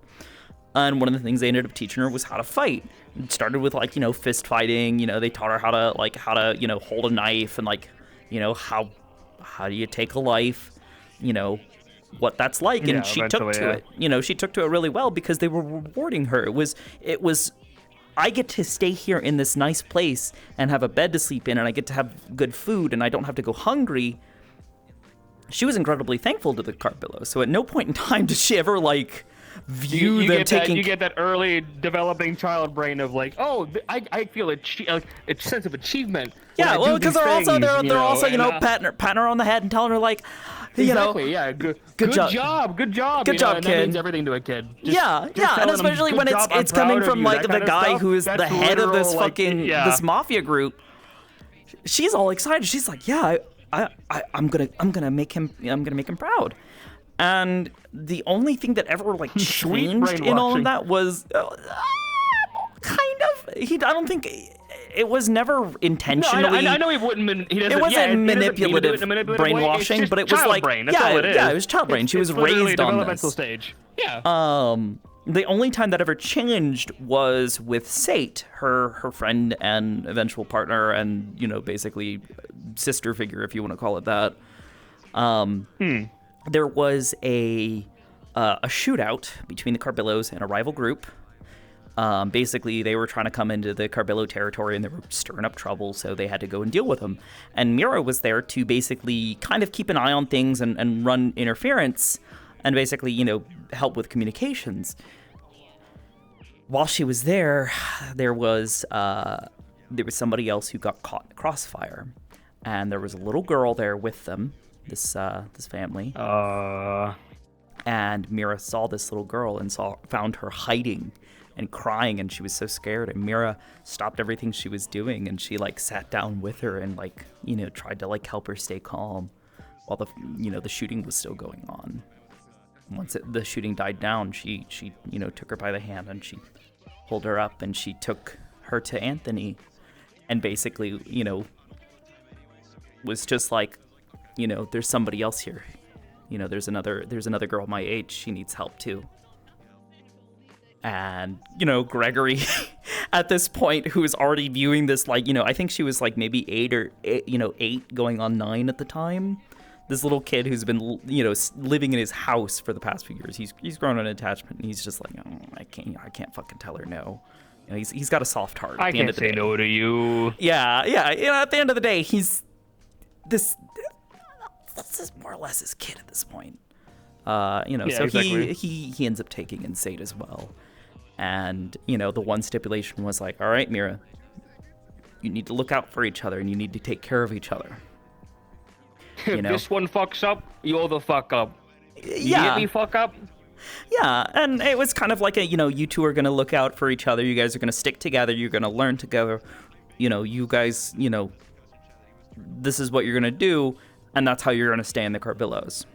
And one of the things they ended up teaching her was how to fight. It started with, like, fist fighting. They taught her how to hold a knife and, like, how do you take a life, what that's like. And she took to it. She took to it really well because they were rewarding her. It was I get to stay here in this nice place and have a bed to sleep in, and I get to have good food, and I don't have to go hungry. She was incredibly thankful to the Carbillos. So at no point in time did she ever, like, view them taking... You get that early developing child brain of, like, oh, I feel a sense of achievement. Yeah, well, because they're also patting her on the head and telling her, like, exactly, yeah, good job, kid. And that means everything to a kid. And especially when it's coming from, like, the guy who is the head of this fucking this mafia group. She's all excited. She's like, yeah, I'm gonna make him proud. And the only thing that ever, like, changed in all of that was kind of. I don't think it was never intentionally. No, I know he wouldn't. It wasn't manipulative brainwashing, but it was like brain. That's all it is. Yeah, it was child brain. She was raised on developmental this stage. Yeah. The only time that ever changed was with Sate, her friend and eventual partner, and basically sister figure, if you want to call it that. There was a shootout between the Carbillos and a rival group. Basically, they were trying to come into the Carbillo territory, and they were stirring up trouble, so they had to go and deal with them. And Mira was there to basically kind of keep an eye on things and run interference, and basically, help with communications. While she was there, there was somebody else who got caught in the crossfire, and there was a little girl there with them. This family. And Mira saw this little girl and found her hiding and crying, and she was so scared. And Mira stopped everything she was doing, and she, like, sat down with her and, like, tried to, like, help her stay calm while the shooting was still going on. Once the shooting died down, she took her by the hand and she pulled her up, and she took her to Anthony, and basically was just like, there's somebody else here. There's another girl my age. She needs help too. And, Gregory, at this point, who is already viewing this, like, I think she was like maybe 8 going on 9 at the time. This little kid who's been, living in his house for the past few years. He's grown an attachment, and he's just like, oh, I can't fucking tell her no. He's got a soft heart. I can't say no to you. Yeah. At the end of the day, this is more or less his kid at this point. So exactly. he ends up taking in Sate as well. And, the one stipulation was like, all right, Mira, you need to look out for each other, and you need to take care of each other. If this one fucks up, you're the fuck up. You get me, fuck up? Yeah, and it was kind of like you two are going to look out for each other. You guys are going to stick together. You're going to learn together. You guys, this is what you're going to do, and that's how you're going to stay in the Carbillos.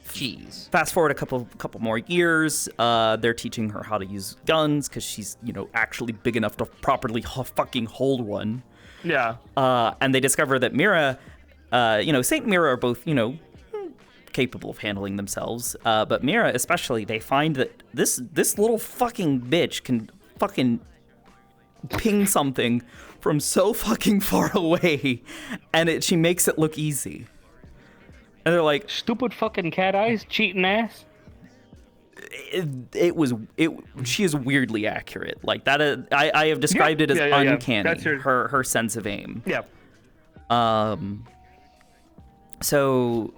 Jeez. Fast forward a couple more years, they're teaching her how to use guns because she's, actually big enough to properly fucking hold one. Yeah. And they discover that Mira, Saint and Mira are both, capable of handling themselves. But Mira, especially, they find that this little fucking bitch can fucking ping something from so fucking far away, and she makes it look easy. And they're like, stupid fucking cat eyes, cheating ass. She is weirdly accurate. Like that. I have described it as uncanny. That's her sense of aim. Yeah. So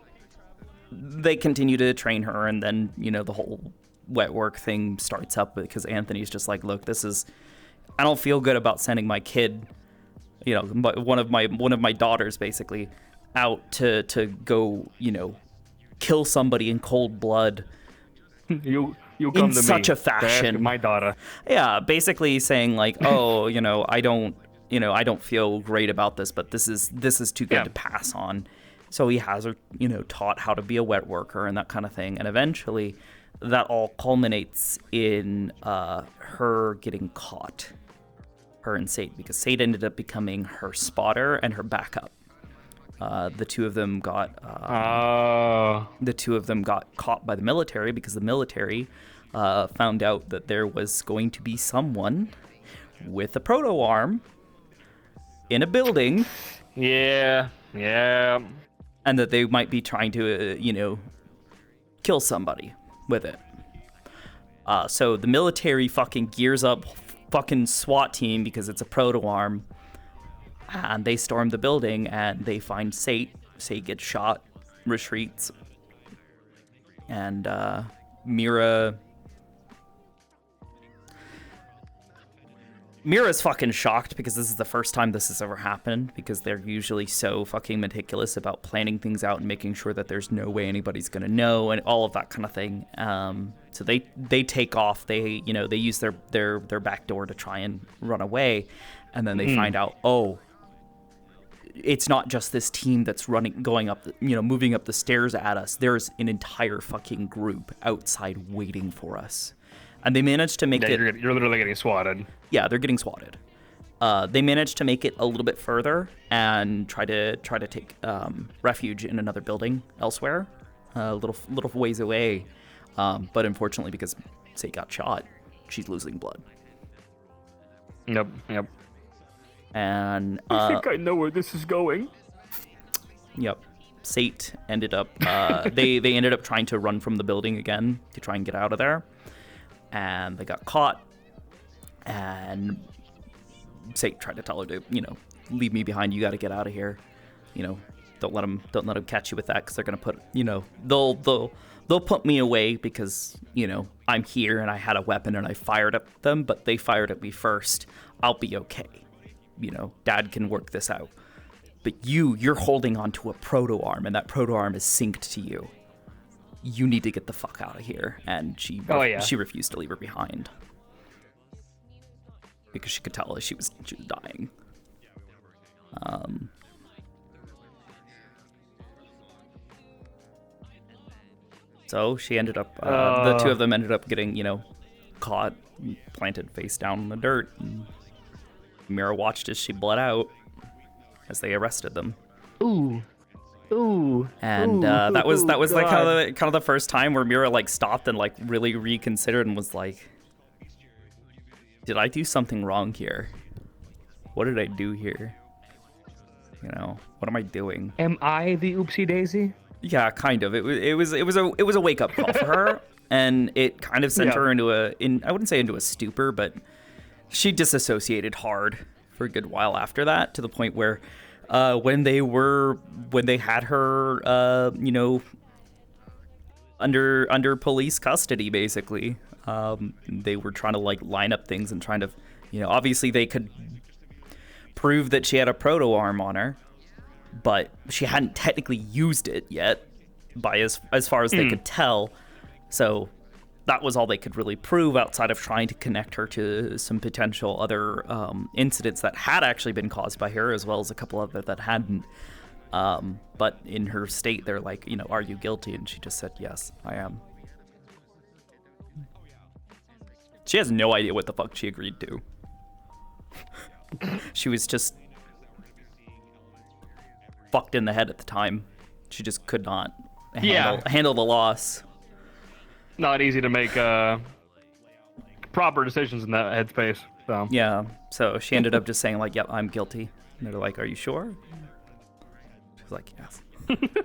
they continue to train her, and then the whole wet work thing starts up because Anthony's just like, look, I don't feel good about sending my kid, one of my daughters basically, out to go, kill somebody in cold blood. You come in to such me a fashion. My daughter. Yeah, basically saying like, oh, I don't feel great about this, but this is too good to pass on. So he has her, taught how to be a wet worker and that kind of thing, and eventually that all culminates in her getting caught, her and Sate, because Sate ended up becoming her spotter and her backup. The two of them got caught by the military because the military found out that there was going to be someone with a proto arm in a building. Yeah. And that they might be trying to, kill somebody with it. So the military fucking gears up fucking SWAT team because it's a proto arm. And they storm the building and they find Sate. Sate gets shot, retreats. And Mira's fucking shocked because this is the first time this has ever happened, because they're usually so fucking meticulous about planning things out and making sure that there's no way anybody's gonna know and all of that kind of thing. So they take off. They use their back door to try and run away, and then they find out, oh, it's not just this team that's moving up the stairs at us. There's an entire fucking group outside waiting for us. And they managed to make it... You're literally getting swatted. Yeah, they're getting swatted. They managed to make it a little bit further and try to take refuge in another building elsewhere, a little ways away. But unfortunately, because Sate got shot, she's losing blood. Yep. And I think I know where this is going. Yep. Sate ended up... they ended up trying to run from the building again to try and get out of there. And they got caught, and Sate tried to tell her to, leave me behind. You got to get out of here. Don't let them catch you with that, because they're gonna put, they'll put me away because I'm here and I had a weapon and I fired at them, but they fired at me first. I'll be okay. Dad can work this out. But you're holding onto a proto arm, and that proto arm is synced to you. You need to get the fuck out of here. And she refused to leave her behind because she could tell she was dying. So she ended up, the two of them ended up getting, caught, planted face down in the dirt. And Mira watched as she bled out as they arrested them. Ooh. And that was like kind of the first time where Mira like stopped and like really reconsidered and was like, did I do something wrong here? What did I do here? What am I doing? Am I the oopsie daisy? Yeah, kind of. It was a wake up call for her, and it kind of sent her into I wouldn't say into a stupor, but she disassociated hard for a good while after that, to the point where when they had her, under police custody, basically, they were trying to like line up things and trying to, obviously they could prove that she had a proto arm on her, but she hadn't technically used it yet, by as far as they could tell. So that was all they could really prove outside of trying to connect her to some potential other incidents that had actually been caused by her, as well as a couple other that hadn't. But in her state, they're like, are you guilty? And she just said, yes, I am. She has no idea what the fuck she agreed to. She was just fucked in the head at the time. She just could not handle the loss. Not easy to make proper decisions in that headspace. So yeah, so she ended up just saying like, "Yep, I'm guilty." And they're like, "Are you sure?" She was like, "Yes,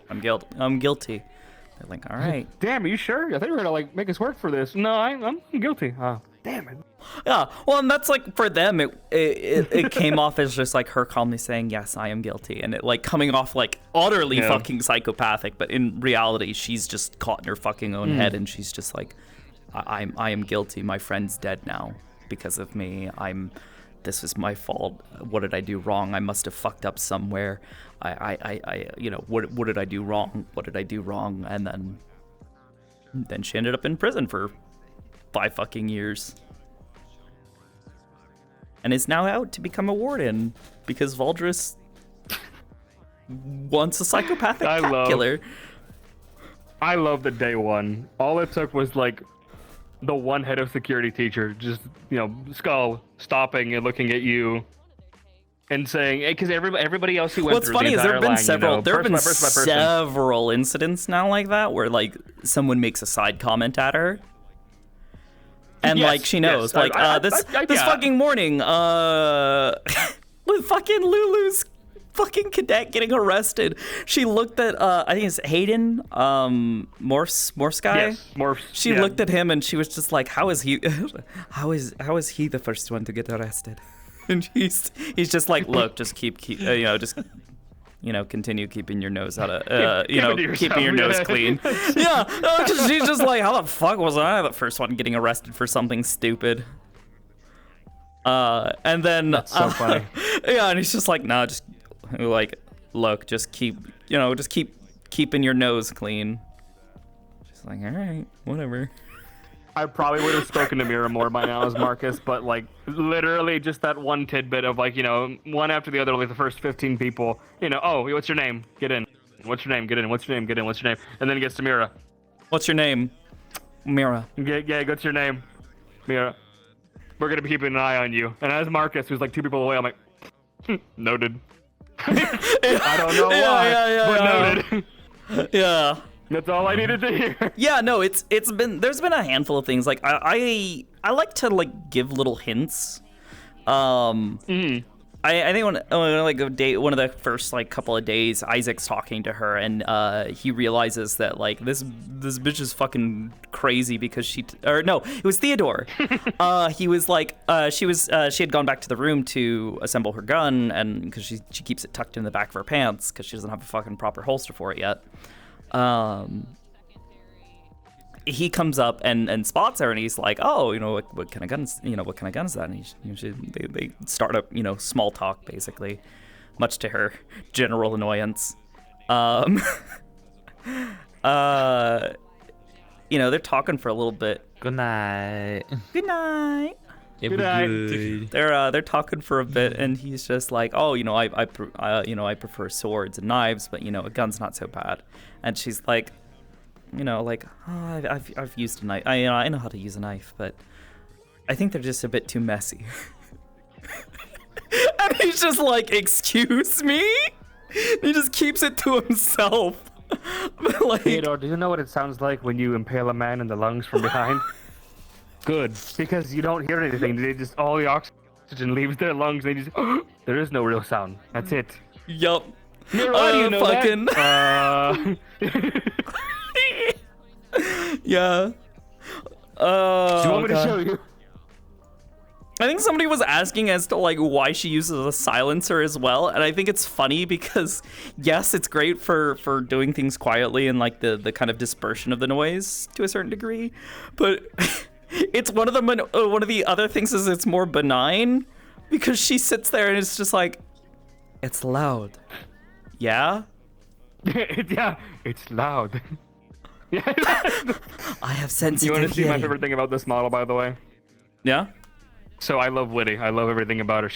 I'm guilty." They're like, "All right." Damn, are you sure? I think we're gonna like make us work for this. No, I'm guilty. Damn it. Yeah, well, and that's like for them, it came off as just like her calmly saying, "Yes, I am guilty," and it like coming off like utterly fucking psychopathic. But in reality, she's just caught in her fucking own head, and she's just like, I am guilty. My friend's dead now because of me. This was my fault. What did I do wrong? I must have fucked up somewhere. What did I do wrong? What did I do wrong?" And then she ended up in prison for 5 fucking years. And is now out to become a warden because Valdris wants a psychopathic cat killer. I love that day one. All it took was like the one head of security teacher just, Skull stopping and looking at you and saying, because everybody else who went through the entire line, there have been several incidents now like that where like someone makes a side comment at her. And like she knows, this fucking morning, with fucking Lulu's fucking cadet getting arrested. She looked at I think it's Hayden, Morse guy. Yes, Morse. She looked at him and she was just like, how is he the first one to get arrested? And he's just like, look, just continue keeping your nose out of, keeping your nose clean. Yeah, because she's just like, how the fuck was I the first one getting arrested for something stupid? And then, that's so funny. Yeah, and he's just like, nah, just like, look, just keep keeping your nose clean. She's like, all right, whatever. I probably would have spoken to Mira more by now as Marcus, but like literally just that one tidbit of like, one after the other, like the first 15 people, oh, what's your name? Get in. What's your name? Get in. What's your name? Get in. What's your name? And then it gets to Mira. What's your name? Mira. Yeah, what's your name? Mira. We're going to be keeping an eye on you. And as Marcus, who's like 2 people away, I'm like, noted. I don't know why, but noted. Yeah. That's all I needed to hear. Yeah, no, there's been a handful of things like I like to like give little hints. I think one of the first like couple of days, Isaac's talking to her and he realizes that like this bitch is fucking crazy because it was Theodore. He was like she had gone back to the room to assemble her gun and because she keeps it tucked in the back of her pants because she doesn't have a fucking proper holster for it yet. He comes up and spots her and he's like, oh, what kind of guns, what kind of gun is that? And they start up, small talk basically, much to her general annoyance. They're talking for a little bit. Good night. Good night. Good night. They're talking for a bit and he's just like, oh, I prefer swords and knives, but a gun's not so bad. And she's like, I've used a knife. I know how to use a knife, but I think they're just a bit too messy. And he's just like, excuse me? He just keeps it to himself. Like, Theodore, do you know what it sounds like when you impale a man in the lungs from behind? Good, because you don't hear anything. They just all the oxygen leaves their lungs. They just there is no real sound. That's it. Yup. How do you know fucking... that? Yeah. Do you want me to show you? I think somebody was asking as to like why she uses a silencer as well, and I think it's funny because yes, it's great for doing things quietly and like the kind of dispersion of the noise to a certain degree, but it's one of the other things is it's more benign because she sits there and it's just like, it's loud. Yeah? Yeah, it's loud. I have sensitive You want to see my hearing. favorite thing about this model, by the way? Yeah? So I love Woody. I love everything about her.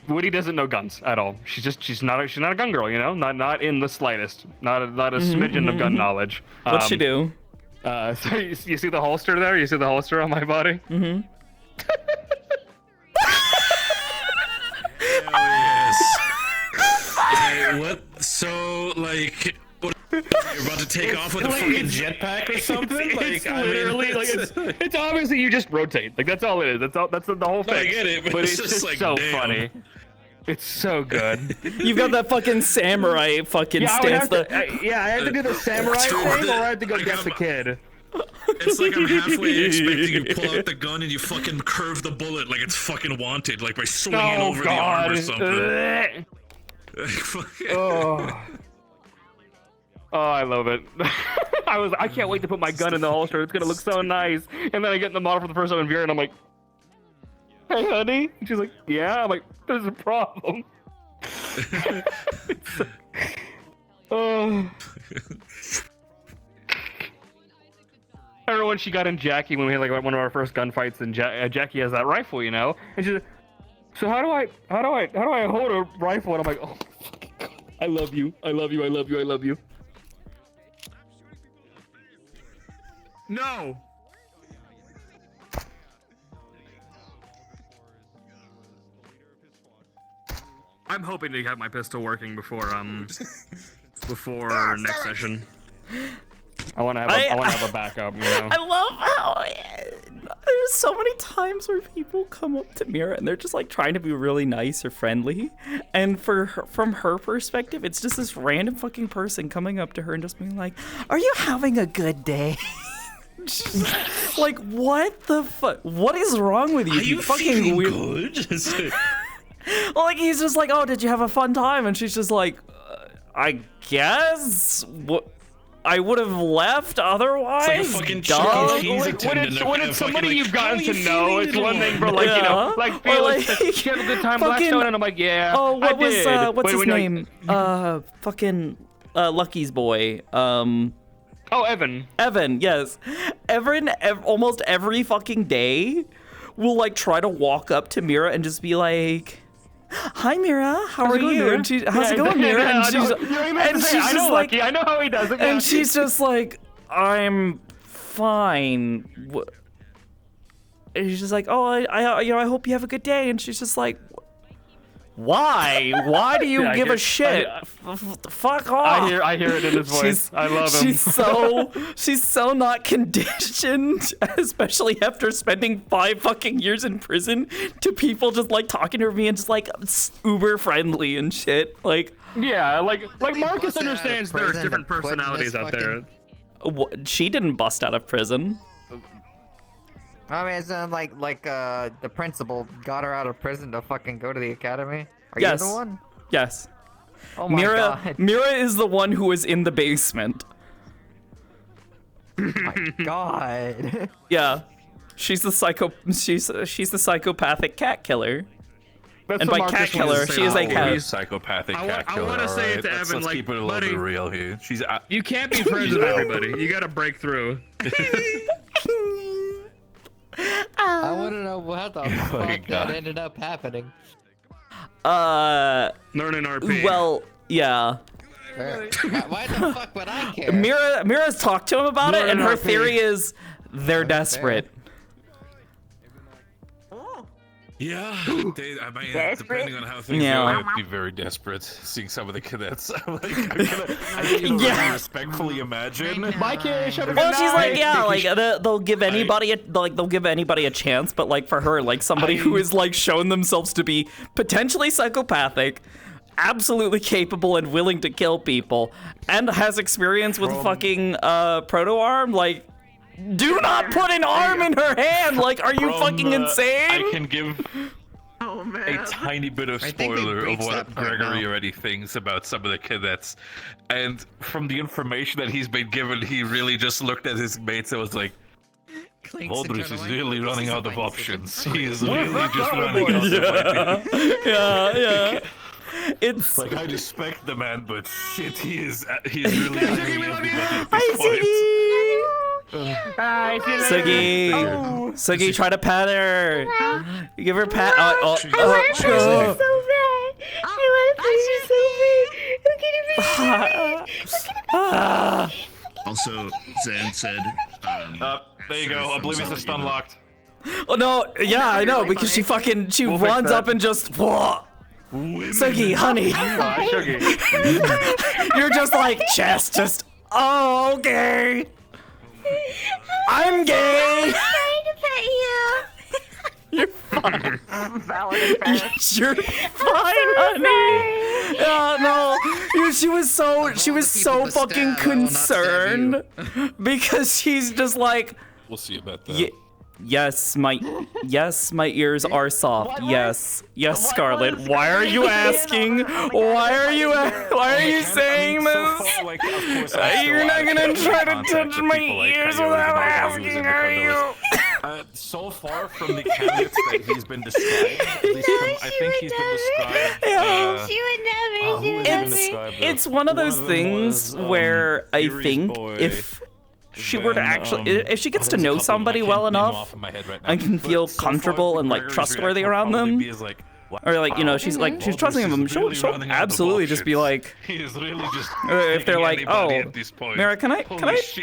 Woody doesn't know guns at all. She's not a gun girl, not in the slightest. Not a smidgen of gun knowledge. What'd she do? So you see the holster there? You see the holster on my body? Mm-hmm. Yes. Hey, what? So, like, what? You're about to take off with a fucking jetpack or something? It's literally like it's obviously you just rotate. Like that's all it is. That's the whole thing. I get it, but it's it's just like, so damn. funny. It's so good. You've got that fucking samurai fucking stance. I have to do the samurai thing, or I have to go get the kid. It's like I'm halfway expecting you to pull out the gun and you fucking curve the bullet like it's fucking wanted, like by swinging over the arm or something. I love it. I can't wait to put my gun in the holster. It's gonna look so nice. And then I get in the model for the first time in Mira, and I'm like, "Hey, honey." And she's like, "Yeah." I'm like, "There's a problem." I remember when she got in Jackie when we had like one of our first gunfights, and Jackie has that rifle, you know, and she's like, "So how do I hold a rifle?" And I'm like, "Oh, fucking God. I love you. I love you. I love you. I love you." No. I'm hoping to have my pistol working before next session. I want to have a backup, you know. I love how there's so many times where people come up to Mira and they're just like trying to be really nice or friendly, and from her perspective, it's just this random fucking person coming up to her and just being like, "Are you having a good day?" Like, what the fuck? What is wrong with you? Are you fucking feeling weird. good? Well, like he's just like, "Oh, did you have a fun time?" And she's just like, "I guess. What? I would have left otherwise." It's like a fucking Chuck E. Cheese attendant. When it's somebody you've gotten to you know, it's one thing for like, you know, like Felix, did you have a good time, Blackstone? And I'm like, "Yeah, oh, what I was did." what's his name? Fucking Lucky's boy. Oh, Evan. Evan, yes. Evan, almost every fucking day will like try to walk up to Mira and just be like, "Hi, Mira. How are you?" And she, "How's it going, Mira?" And she's I know like, Lucky. I know how he does it. and she's just like, "I'm fine." And he's just like, "Oh, I hope you have a good day." And she's just like, "Why? Why do you give a shit? Fuck off!" I hear it in his voice. I love him. She's so not conditioned, especially after spending 5 fucking years in prison, to people just like talking to her being just like uber friendly and shit. Like, yeah, like Marcus understands there's different personalities out there. She didn't bust out of prison. I mean, it's not like the principal got her out of prison to fucking go to the academy. Are Yes. you the one? Yes. Oh my God. Mira is the one who is in the basement. Oh my God. Yeah. She's the she's the psychopathic cat killer. That's and what by Marcus cat killer, wants to she say. is a cat. He's psychopathic cat killer. I want to say it to Evan, let's like, keep it a little buddy, bit real here. She's. You can't be friends with everybody. You gotta break through. I want to know how the fuck that ended up happening. Learning RP. Well, yeah. Why the fuck would I care? Mira's talked to him about it, and her RP. theory is they're desperate. Yeah, I mean, depending on how things Yeah. go. I have to be very desperate seeing some of the cadets. I can Yeah. respectfully imagine. My kid, Well, she's like, yeah, like they'll give anybody a chance, but like for her, like somebody who is like shown themselves to be potentially psychopathic, absolutely capable and willing to kill people, and has experience with fucking proto arm, like. Do not put an arm in her hand! Like, are you fucking insane? I can give a tiny bit of spoiler of what Gregory already thinks about some of the cadets. And from the information that he's been given, he really just looked at his mates and was like, Voldris is really running out of options. He is really just running out of ideas. Yeah. It's like, I respect the man, but shit, he's really doing everybody at this point. Sugi, try to pat her. Give her a pat. I want to push you so bad. I want to push you so bad. Also, Zen said, there you go. Oblivious is stun locked. Oh no, yeah, I know, because she runs up and just. Sugi, honey. You're just like, chest, just Oh, okay. I'm gay. trying to pet you. You're fine. Valid offense. You're fine, honey. No, she was so fucking concerned because she's just like. We'll see about that. Yes, my ears are soft. Yes, Scarlet. Why are you asking? Why are you saying this? You're not gonna try to touch my ears without asking, are you? So far from the candidates that he's been described, at least from, I think he's been described. She would never. It's one of those things where I think if she were to actually, if she gets to know somebody well enough, I can feel comfortable and like trustworthy around them, or like she's trusting them. She'll absolutely just be like, if they're like, oh, Mira, can I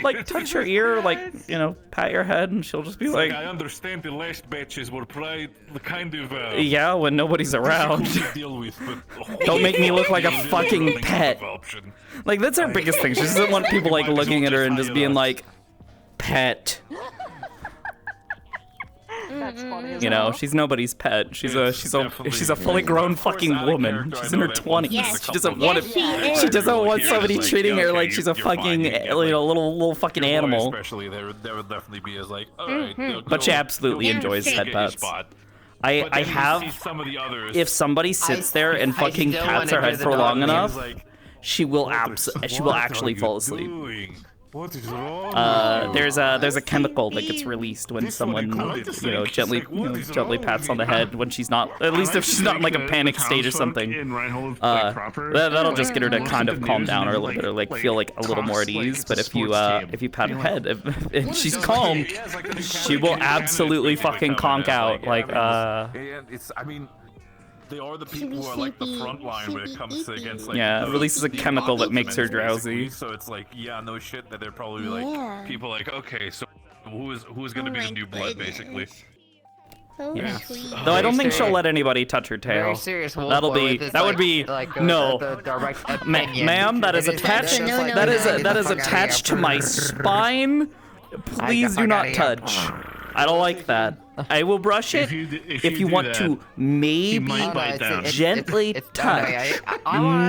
like touch your ear, like pat your head, and she'll just be like, I understand the last batches were probably kind of yeah, when nobody's around. Don't make me look like a fucking pet. Like that's her biggest thing. She doesn't want people like looking at her and just being like, pet. That's funny. She's nobody's pet. She's a fully grown fucking woman. She's in her 20s. Yes. She doesn't want she doesn't want somebody treating her like she's a fucking little fucking animal. Especially there would definitely be as like, all right. But she absolutely enjoys head pets. I have. If somebody sits there and fucking pats her head for long enough, she will actually fall asleep. What is wrong? There's a chemical that gets released when someone gently pats on the head when she's not, at least if she's not in like a panic state or something. That'll just get her to kind of calm down or a little bit, or like feel like a little more at ease. But if you pat her head and she's calm, she will absolutely fucking conk out. Like they are the people who are like the front line when it comes to against like. Yeah, it releases a chemical that makes her drowsy. So it's like, yeah, no shit, that they're probably like people like, okay, so who's gonna be the new blood basically? Yeah. Though I don't think she'll let anybody touch her tail. Very serious. That would be no, ma'am. That is attached. That is attached to my spine. Please do not touch. I don't like that. I will brush it if you want to maybe gently touch.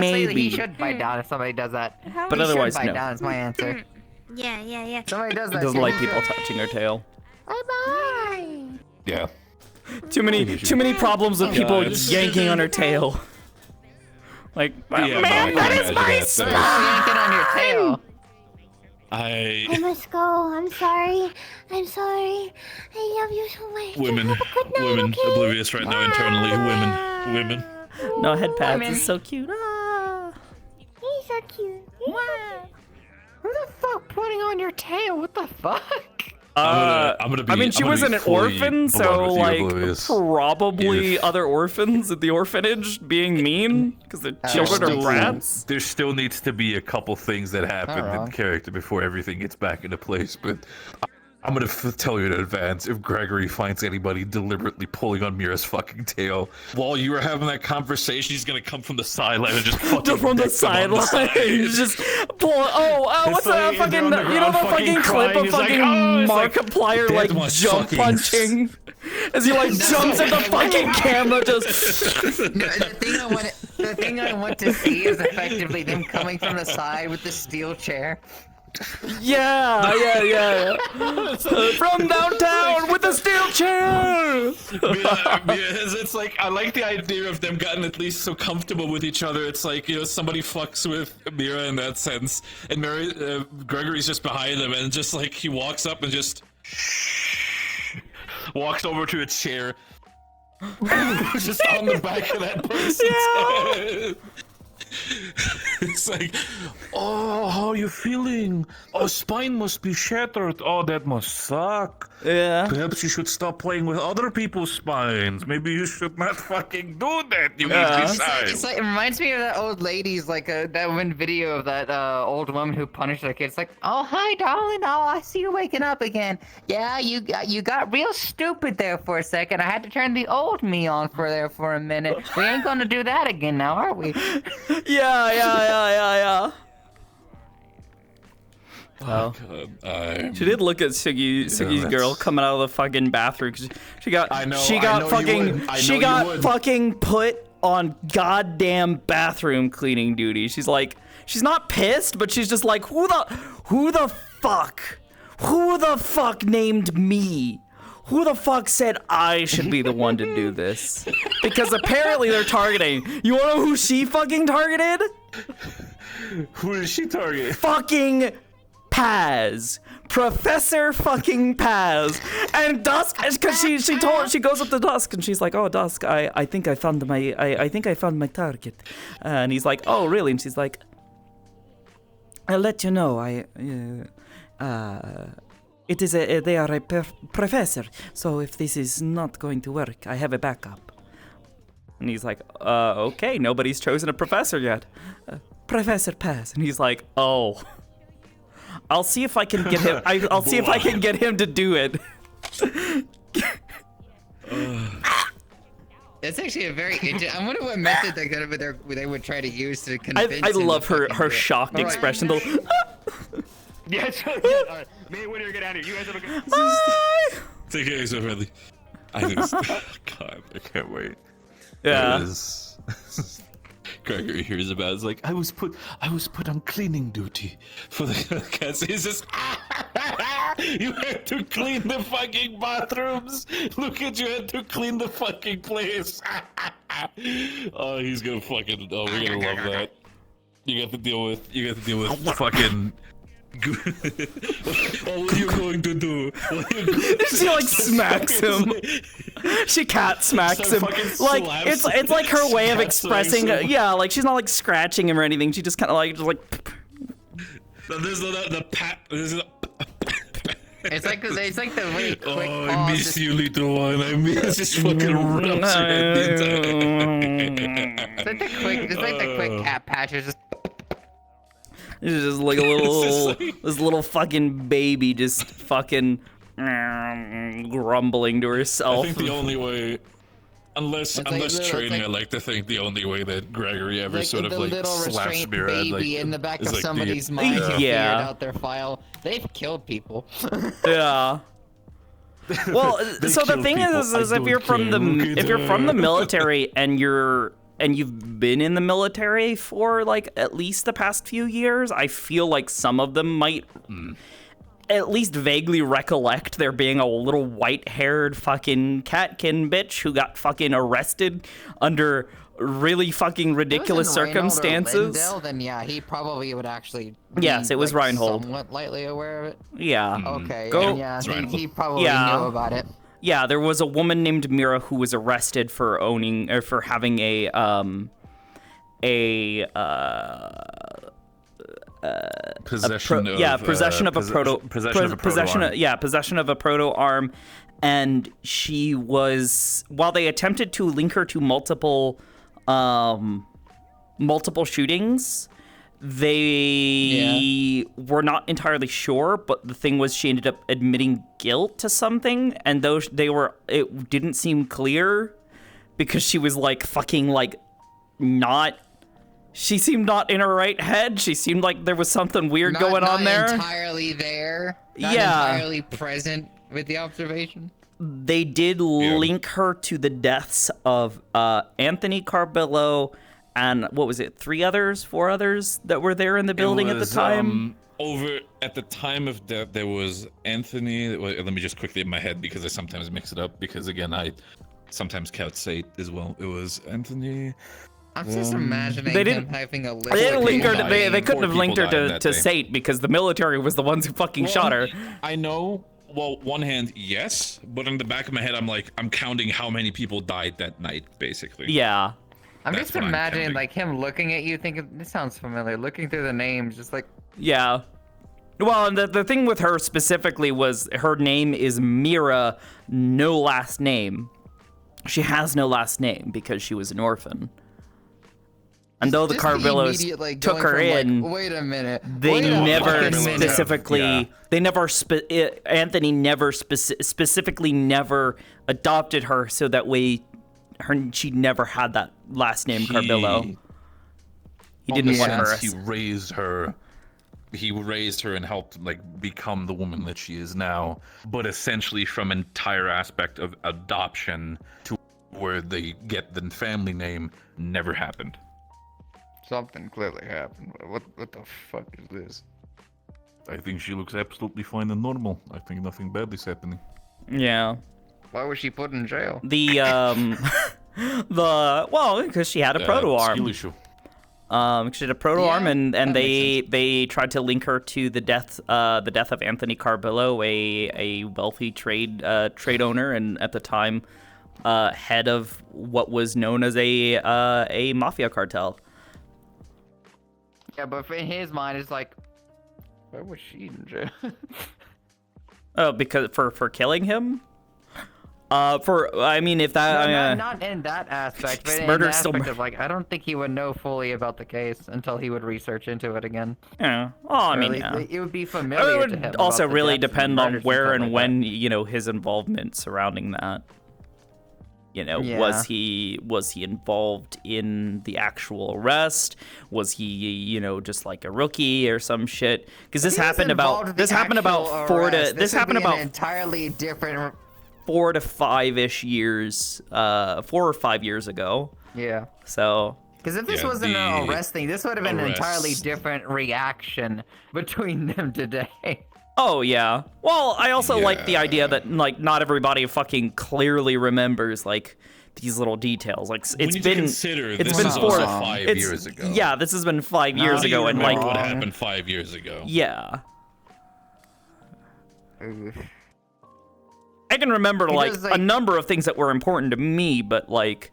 Maybe. He should bite down if somebody does that. But otherwise, no. Bite down is my answer. Yeah. Somebody does that. He doesn't like people touching her tail. Bye-bye. Yeah. Too many problems with people yanking on her tail. Like, man, that is my spine. Yanking on your tail. I must go. I'm sorry. I love you so much. Women, okay? oblivious right now internally. Women. No, head pads is so cute. He's so cute. Who the fuck putting on your tail? What the fuck? I'm gonna be, she was an orphan, so like probably if other orphans at the orphanage being mean because the children are brats. There still needs to be a couple things that happen in character before everything gets back into place. But I'm gonna tell you in advance, if Gregory finds anybody deliberately pulling on Mira's fucking tail while you are having that conversation, he's gonna come from the sideline and just fucking from the sideline, just pull. What's that fucking? The fucking clip of fucking Markiplier like jump punching as he like jumps at the fucking camera, just. No, the thing I want to see is effectively them coming from the side with the steel chair. Yeah. From downtown with a steel chair. It's like I like the idea of them gotten at least so comfortable with each other. It's like somebody fucks with Mira in that sense, and Gregory's just behind them, and just like he walks up and just walks over to a chair, just on the back of that person's head. It's like, oh, how are you feeling? Oh, spine must be shattered. Oh, that must suck. Yeah. Perhaps you should stop playing with other people's spines. Maybe you should not fucking do that, you It's like, it reminds me of that old lady's, like, that one video of that old woman who punished her kids. Like, oh, hi, darling. Oh, I see you waking up again. Yeah, you got real stupid there for a second. I had to turn the old me on for a minute. We ain't gonna do that again now, are we? Yeah. So God, she did look at Sugi's girl coming out of the fucking bathroom. 'Cause she got fucking put on goddamn bathroom cleaning duty. She's like, she's not pissed, but she's just like, who the fuck named me? Who the fuck said I should be the one to do this? Because apparently they're targeting. You wanna know who she fucking targeted? Who did she target? Fucking Paz. Professor fucking Paz. And Dusk, because she goes up to Dusk and she's like, oh, Dusk, I think I found my target. And he's like, oh, really? And she's like, I'll let you know. It is they are a professor, so if this is not going to work, I have a backup. And he's like, okay, nobody's chosen a professor yet. Professor Paz. And he's like, oh, I'll see if I can get him. I'll see if I can get him to do it. That's actually a very interesting. I wonder what method they would try to use to convince. I love her shocked expression. Yes. Yeah, me and Winnie are gonna out here. You guys have a good. Bye. Take care, so friendly. God, I can't wait. Yeah. Gregory hears about it. It's like I was put on cleaning duty for the cats. He's just you had to clean the fucking bathrooms. Look at you had to clean the fucking place. Oh, he's gonna fucking. Oh, we're gonna love that. You got to deal with fucking. Oh, what are you going to do? She like smacks him. She cat smacks him. Like it's like her way of expressing. Yeah, like she's not like scratching him or anything. She just kind of like There's the pat. It's like the really quick pause. I miss you, little one. I miss this fucking rubs It's like the quick cat patches. Just. It's just like a little, this little fucking baby just fucking grumbling to herself. I think the only way, unless training, I like to think the only way that Gregory ever sort of like slaps Mira, baby in the back of somebody's mind who figured out their file. They've killed people. Yeah. Well, so the thing is if you're from the military and you've been in the military for like at least the past few years, I feel like some of them might at least vaguely recollect there being a little white-haired fucking catkin bitch who got fucking arrested under really fucking ridiculous circumstances. Lindell, then yeah, he probably would actually. Yes, it was like, Reinhold. Somewhat lightly aware of it. Yeah. Okay. Yeah, he probably knew about it. Yeah, there was a woman named Mira who was arrested for having a possession of a proto arm, and she was, while they attempted to link her to multiple shootings, they were not entirely sure, but the thing was she ended up admitting guilt to something, and it didn't seem clear because she was like fucking like she seemed not in her right head. She seemed like there was something weird going on there. Not entirely there. Not entirely present with the observation. They did link her to the deaths of Anthony Carbillo and what was it? 4 others that were there in the building at the time? Over at the time of death, there was Anthony. Let me just quickly in my head because I sometimes mix it up because again, I sometimes count Sate as well. It was Anthony. I'm just imagining him having a list. They didn't link her. They couldn't have linked her to Sate because the military was the ones who fucking shot her. I know. Well, one hand, yes, but in the back of my head, I'm counting how many people died that night, basically. Yeah. I'm just imagining like him looking at you, thinking this sounds familiar. Looking through the names, just like. Yeah. Well, and the thing with her specifically was her name is Mira, no last name. She has no last name because she was an orphan. And though the Carbillos took her in, wait a minute. Anthony never specifically never adopted her so that way she never had that last name Carbillo. He didn't want her. He raised her he raised her and helped like become the woman that she is now, but essentially from entire aspect of adoption to where they get the family name never happened. Something clearly happened. What the fuck is this? I think she looks absolutely fine and normal. I think nothing bad is happening. Yeah. Why was she put in jail? Well, because she had a proto arm. Skill issue. She had a proto arm, and they tried to link her to the death of Anthony Carbillo, a wealthy trade owner, and at the time, head of what was known as a mafia cartel. Yeah, but in his mind, it's like, why was she in jail? Oh, because for killing him. If that not in that aspect, but in murder the still aspect of like, I don't think he would know fully about the case until he would research into it again. Yeah. Well, I mean, yeah. It would be familiar. It would also really depend on where and when his involvement surrounding that. Was he involved in the actual arrest? Was he, just like a rookie or some shit? Because this happened about entirely different 4 to 5-ish years, 4 or 5 years ago. Yeah. So. Because if this wasn't an arrest thing, this would have been an entirely different reaction between them today. Oh, yeah. Well, I also like the idea that, like, not everybody fucking clearly remembers, like, these little details. Like, it's been 5 years ago. Yeah, this has been 5 years ago, and, like... what happened 5 years ago. Yeah. I can remember, like, a number of things that were important to me, but, like...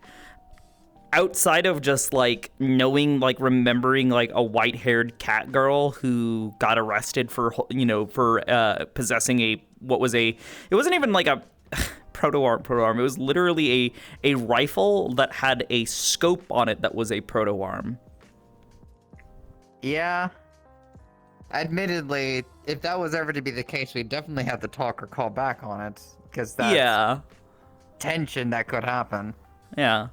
outside of just like knowing, like remembering like a white-haired cat girl who got arrested for possessing it wasn't even like a proto arm. It was literally a rifle that had a scope on it that was a proto arm. Yeah. Admittedly, if that was ever to be the case, we'd definitely have to talk or call back on it, because that's tension that could happen. Yeah.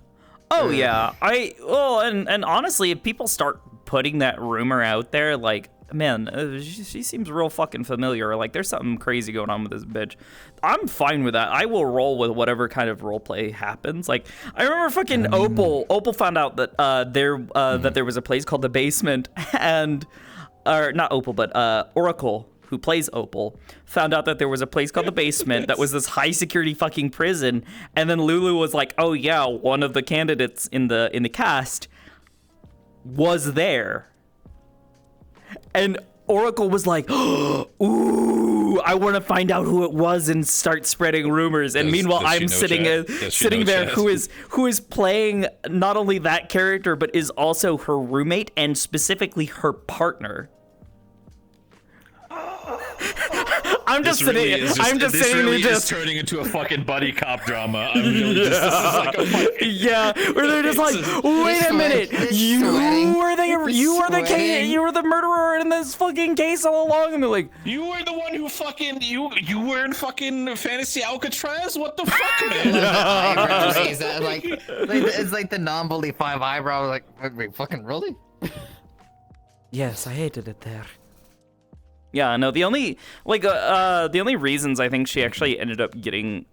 Oh yeah, and honestly, if people start putting that rumor out there, like, man, she seems real fucking familiar. Like, there's something crazy going on with this bitch. I'm fine with that. I will roll with whatever kind of roleplay happens. Like, I remember fucking Opal found out that that there was a place called The Basement, or not Opal, but Oracle, who plays Opal, found out that there was a place called The Basement that was this high security fucking prison, and then Lulu was like, oh yeah, one of the candidates in the cast was there. And Oracle was like, ooh, I want to find out who it was and start spreading rumors. And meanwhile, I'm sitting there who is playing not only that character, but is also her roommate and specifically her partner. I'm just sitting there turning into a fucking buddy cop drama. I'm really this is like a fucking... where they're just like, wait a minute, you were the murderer in this fucking case all along, and they're like, you were the one who fucking you were in fucking Fantasy Alcatraz. What the fuck, man? It's like the non-bully 5 eyebrow. Like, wait, fucking really? Yes, I hated it there. Yeah, no, the only reasons I think she actually ended up getting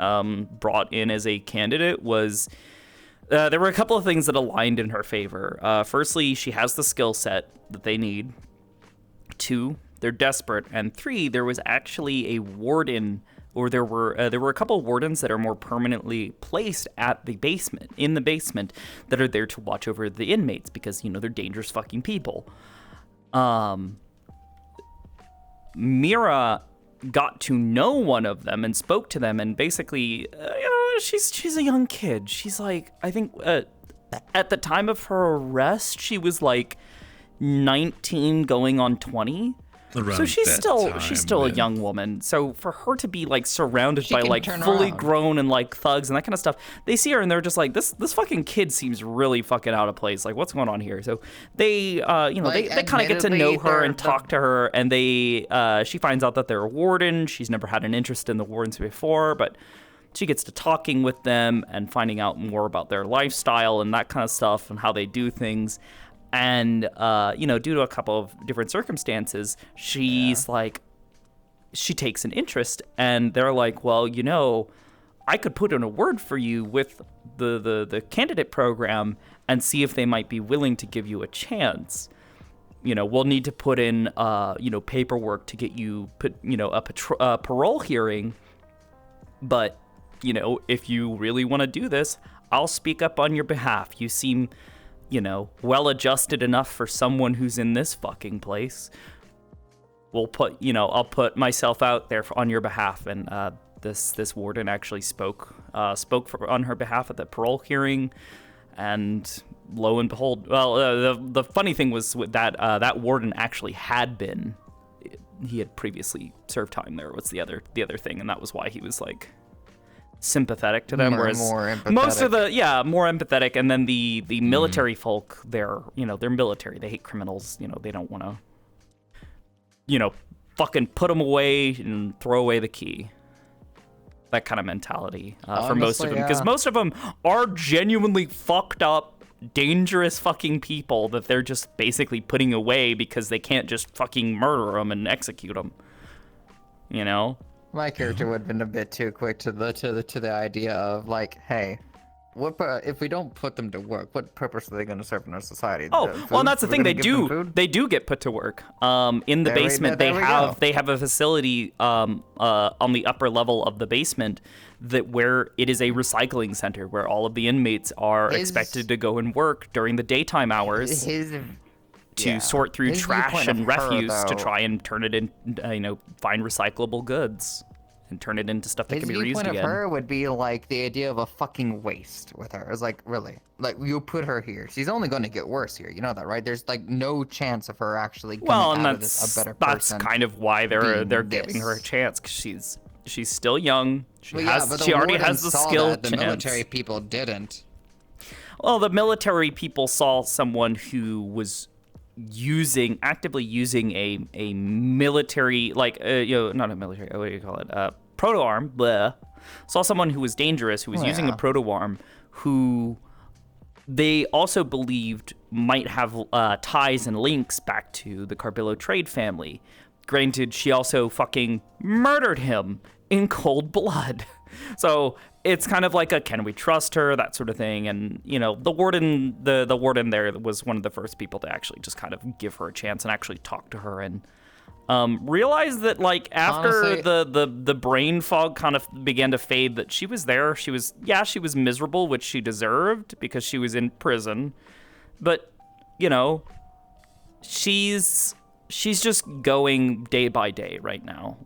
brought in as a candidate was there were a couple of things that aligned in her favor. Firstly, she has the skill set that they need. 2, they're desperate. And 3, there was actually a warden, or there were a couple of wardens that are more permanently placed at the basement, that are there to watch over the inmates because, they're dangerous fucking people. Mira got to know one of them and spoke to them, and basically, she's a young kid. She's like, I think at the time of her arrest, she was like 19 going on 20. So she's still a young woman. So for her to be like surrounded by like fully grown and like thugs and that kind of stuff, they see her and they're just like, this fucking kid seems really fucking out of place. Like, what's going on here? So they they kind of get to know her and talk to her, and she finds out that they're a warden. She's never had an interest in the wardens before, but she gets to talking with them and finding out more about their lifestyle and that kind of stuff and how they do things. And, due to a couple of different circumstances, she's like, she takes an interest, and they're like, well, I could put in a word for you with the candidate program and see if they might be willing to give you a chance. We'll need to put in, paperwork to get you a parole hearing. But, if you really want to do this, I'll speak up on your behalf. You seem, well-adjusted enough for someone who's in this fucking place. I'll put myself out there on your behalf. And this warden actually spoke on her behalf at the parole hearing. And lo and behold, the funny thing was with that warden actually he had previously served time there. Was the other thing, and that was why he was like sympathetic to them. Whereas most of more empathetic, and then the military folk, they're military. They hate criminals. They don't want to fucking put them away and throw away the key. That kind of mentality for most of them, because most of them are genuinely fucked up, dangerous fucking people that they're just basically putting away because they can't just fucking murder them and execute them. My character would have been a bit too quick to the idea of like, hey, if we don't put them to work, what purpose are they going to serve in our society? Well, and that's the thing. They do get put to work. In the basement, they have a facility on the upper level of the basement where it is a recycling center where all of the inmates are expected to go and work during the daytime hours to sort through trash and refuse to try and turn it in, find recyclable goods. And turn it into stuff that can be reused again. His viewpoint of her would be like the idea of a fucking waste with her. It's like, really? Like, you put her here. She's only going to get worse here. You know that, right? There's like no chance of her actually coming out of this a better person. That's kind of why they're giving her a chance, because she's still young. She already has the skill. The military people didn't. Well, the military people saw someone who was actively using a military, not a military, what do you call it? Proto-arm, saw someone who was dangerous, who was using a proto-arm, who they also believed might have ties and links back to the Carbillo trade family. Granted, she also fucking murdered him in cold blood. So it's kind of like can we trust her, that sort of thing. And the warden there was one of the first people to actually just kind of give her a chance and actually talk to her and realize that after honestly, the brain fog kind of began to fade, that she was there. She was miserable, which she deserved because she was in prison. But she's just going day by day right now.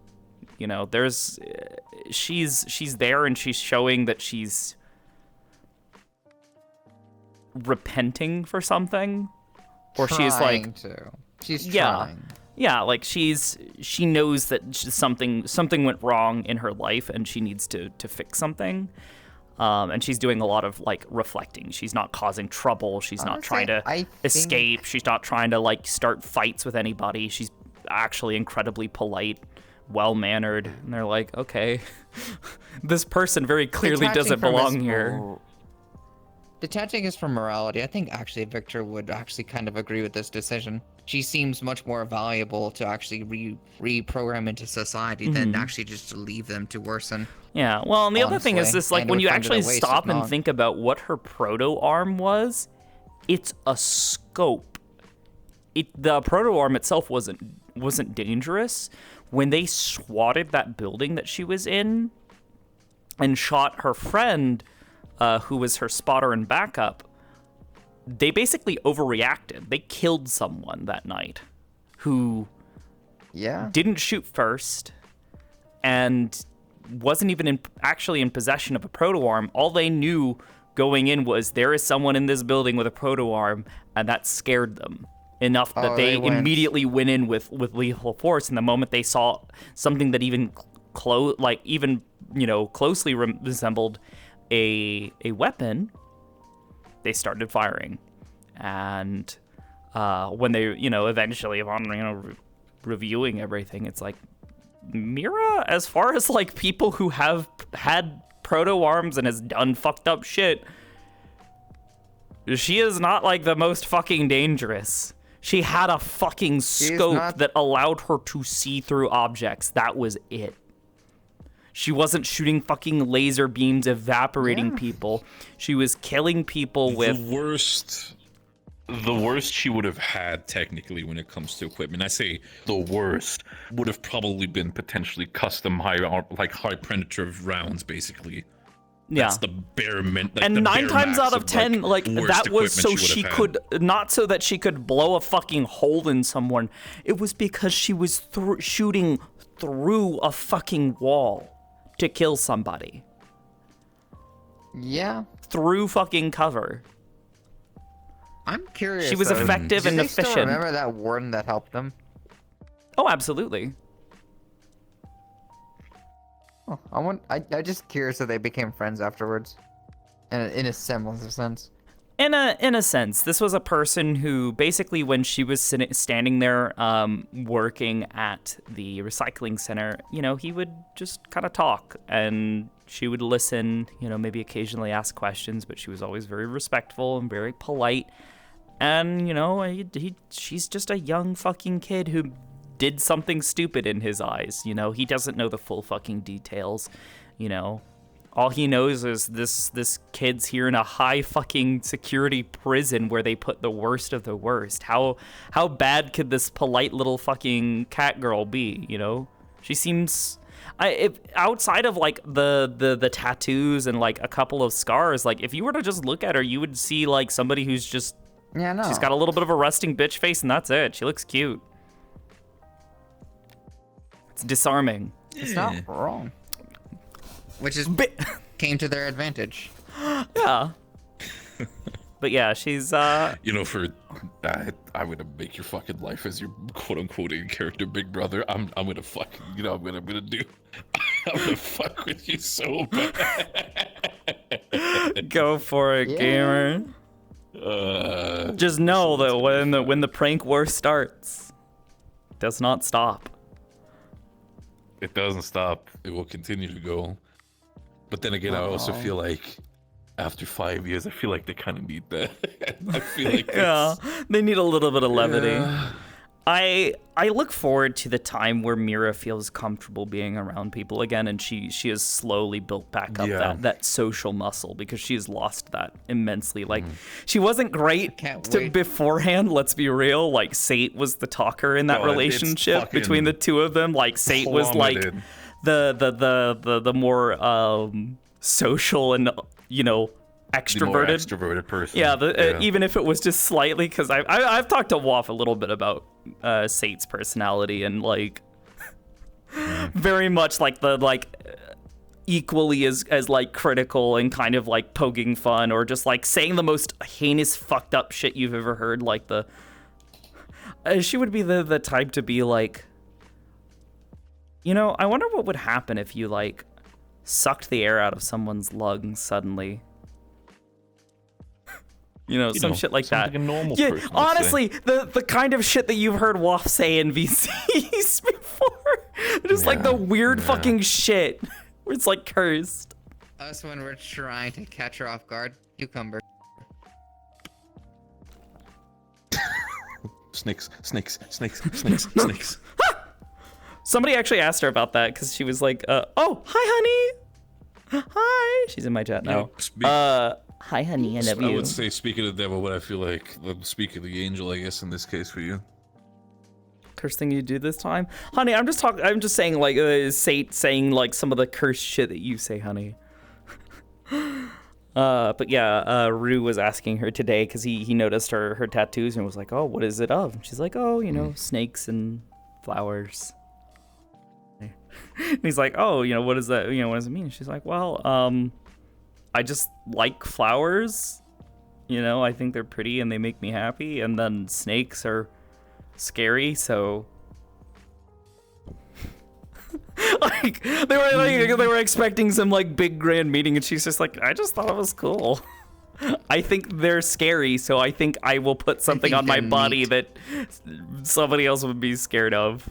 She's there, and she's showing that she's repenting for something, or she's trying. Yeah, she knows that something went wrong in her life, and she needs to fix something. And she's doing a lot of reflecting. She's not causing trouble. She's not trying to escape. She's not trying to start fights with anybody. She's actually incredibly polite, well-mannered, and they're like, okay, this person very clearly doesn't belong here. Detaching is from morality. I think actually Victor would actually kind of agree with this decision. She seems much more valuable to actually reprogram into society than actually just to leave them to worsen. Yeah, well, and the other thing is this, when you actually stop and think about what her proto-arm was, it's a scope. The proto-arm itself wasn't dangerous. When they swatted that building that she was in and shot her friend, who was her spotter and backup, they basically overreacted. They killed someone that night who didn't shoot first and wasn't even actually in possession of a proto-arm. All they knew going in was there is someone in this building with a proto-arm, and that scared them enough that they immediately went in with lethal force. And the moment they saw something that even closely resembled a weapon, they started firing. And when they eventually upon reviewing everything, it's like, Mira, as far as people who have had proto arms and has done fucked up shit, She is not like the most fucking dangerous. She had a fucking scope that allowed her to see through objects. That was it. She wasn't shooting fucking laser beams evaporating people. She was killing people with... The worst she would have had, technically, when it comes to equipment, I say the worst, would have probably been potentially custom high penetrative rounds, basically. Yeah. That's the bare mint. Like, and the 9 bare times max out of 10, like, worst that was so equipment she would have could, not so that she could blow a fucking hole in someone. It was because she was shooting through a fucking wall to kill somebody. Yeah. Through fucking cover. I'm curious. She was effective and efficient. Still remember that warden that helped them? Oh, absolutely. Oh, I'm just curious if they became friends afterwards, in a similar sense. In a sense, this was a person who basically, when she was standing there, working at the recycling center, you know, he would just kind of talk, and she would listen. You know, maybe occasionally ask questions, but she was always very respectful and very polite. And you know, she's just a young fucking kid who did something stupid in his eyes. You know, he doesn't know the full fucking details. You know, all he knows is this kid's here in a high fucking security prison where they put the worst of the worst. How bad could this polite little fucking cat girl be? You know, she seems. Outside of like the tattoos and like a couple of scars, like if you were to just look at her, you would see like somebody who's just. Yeah, no. She's got a little bit of a resting bitch face, and that's it. She looks cute. It's disarming. It's not wrong. Which is came to their advantage. Yeah. But yeah, she's You know, for I'm gonna make your fucking life as your quote unquote in character big brother. I'm gonna fucking, you know, I'm gonna do. I'm gonna fuck with you so bad. Go for it, gamer. Just know that when the prank war starts, it does not stop. It doesn't stop. It will continue to go. But then again, I also feel like after 5 years, I feel like they kind of need that. I feel like yeah, they need a little bit of levity. Yeah. I look forward to the time where Mira feels comfortable being around people again, and she has slowly built back up that social muscle, because she has lost that immensely. Like she wasn't great beforehand, let's be real. Like Sate was the talker in that relationship between the two of them. Like Sate was like the more social and, you know, extroverted person. Yeah, even if it was just slightly, because I've talked to Waff a little bit about Sate's personality, and like very much like equally as like critical and kind of like poking fun, or just like saying the most heinous fucked up shit you've ever heard. Like she would be the type to be like, you know, I wonder what would happen if you like sucked the air out of someone's lungs suddenly. You know, some shit like that. Like a normal yeah, person honestly, the kind of shit that you've heard Waff say in VCs before. Just like the weird fucking shit where it's like cursed. Us when we're trying to catch her off guard. Cucumber. Snakes. Somebody actually asked her about that, because she was like, oh, hi, honey. Hi. She's in my chat now. Hi, honey, I love you. I would say speak of the devil, but I feel like speak of the angel, I guess, in this case for you. Curse thing you do this time? Honey, I'm just saying, like, Sate saying, like, some of the cursed shit that you say, honey. But yeah, Rue was asking her today, because he noticed her tattoos and was like, oh, what is it of? And she's like, oh, you know, snakes and flowers. And he's like, oh, you know, what is that? You know, what does it mean? She's like, well, I just like flowers. You know, I think they're pretty and they make me happy. And then snakes are scary, so like they were expecting some like big grand meeting, and she's just like, I just thought it was cool. I think they're scary, so I think I will put something on my body that somebody else would be scared of.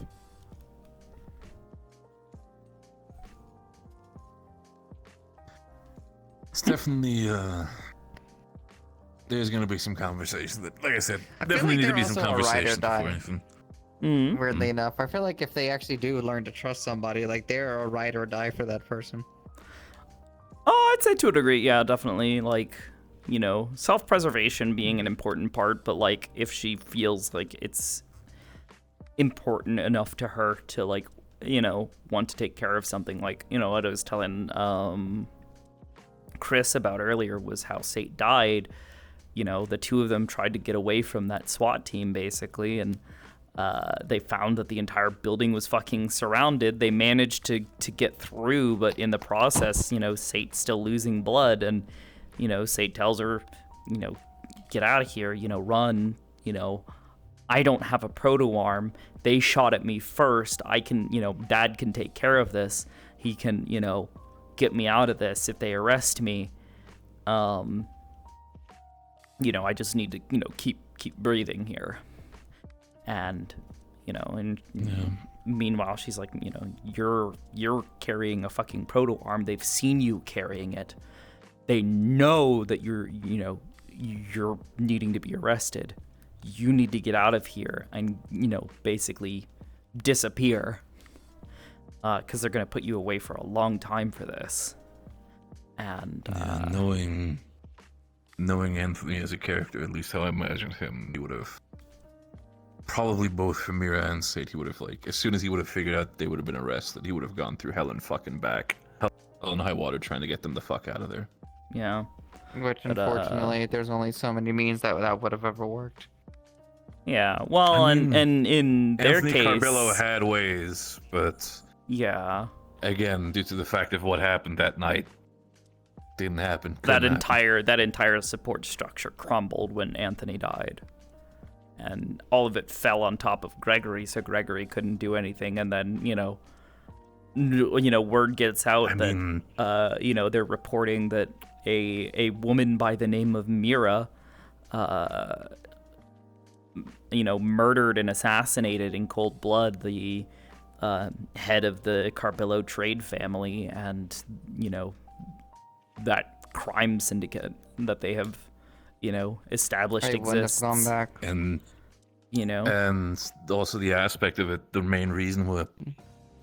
It's definitely there's gonna be some conversation that, like I said, I feel definitely like need to they're be some also a ride or conversation before die. anything. Weirdly enough, I feel like if they actually do learn to trust somebody, like they're a ride or die for that person. Oh, I'd say to a degree, yeah, definitely. Like, you know, self-preservation being an important part, but like if she feels like it's important enough to her to like, you know, want to take care of something, like, you know, what I was telling Chris about earlier was how Sate died. You know, the two of them tried to get away from that SWAT team basically, and they found that the entire building was fucking surrounded. They managed to get through, but in the process, you know, Sate's still losing blood, and, you know, Sate tells her, you know, get out of here, you know, run, you know, I don't have a proto-arm. They shot at me first. I can, you know, Dad can take care of this. He can, you know, get me out of this if they arrest me. You know, I just need to, you know, keep breathing here. And, you know, and meanwhile, she's like, you know, you're carrying a fucking proto-arm. They've seen you carrying it. They know that you're needing to be arrested. You need to get out of here and, you know, basically disappear. Because they're going to put you away for a long time for this. And, knowing Anthony as a character, at least how I imagined him, he would have probably both for Mira and Sate, he would have, like, as soon as he would have figured out they would have been arrested, he would have gone through hell and fucking back. Hell and high water trying to get them the fuck out of there. Yeah. Which, unfortunately, there's only so many means that would have ever worked. Yeah, well, I mean, and in their Anthony case... Carbillo had ways, but... Yeah. Again, due to the fact of what happened that night, didn't happen. That entire support structure crumbled when Anthony died. And all of it fell on top of Gregory, so Gregory couldn't do anything. And then, you know, word gets out that, you know, they're reporting that a woman by the name of Mira, you know, murdered and assassinated in cold blood the head of the Carbillo trade family, and, you know, that crime syndicate that they have, you know, established exists. Gone back. And, you know, and also the aspect of it, the main reason why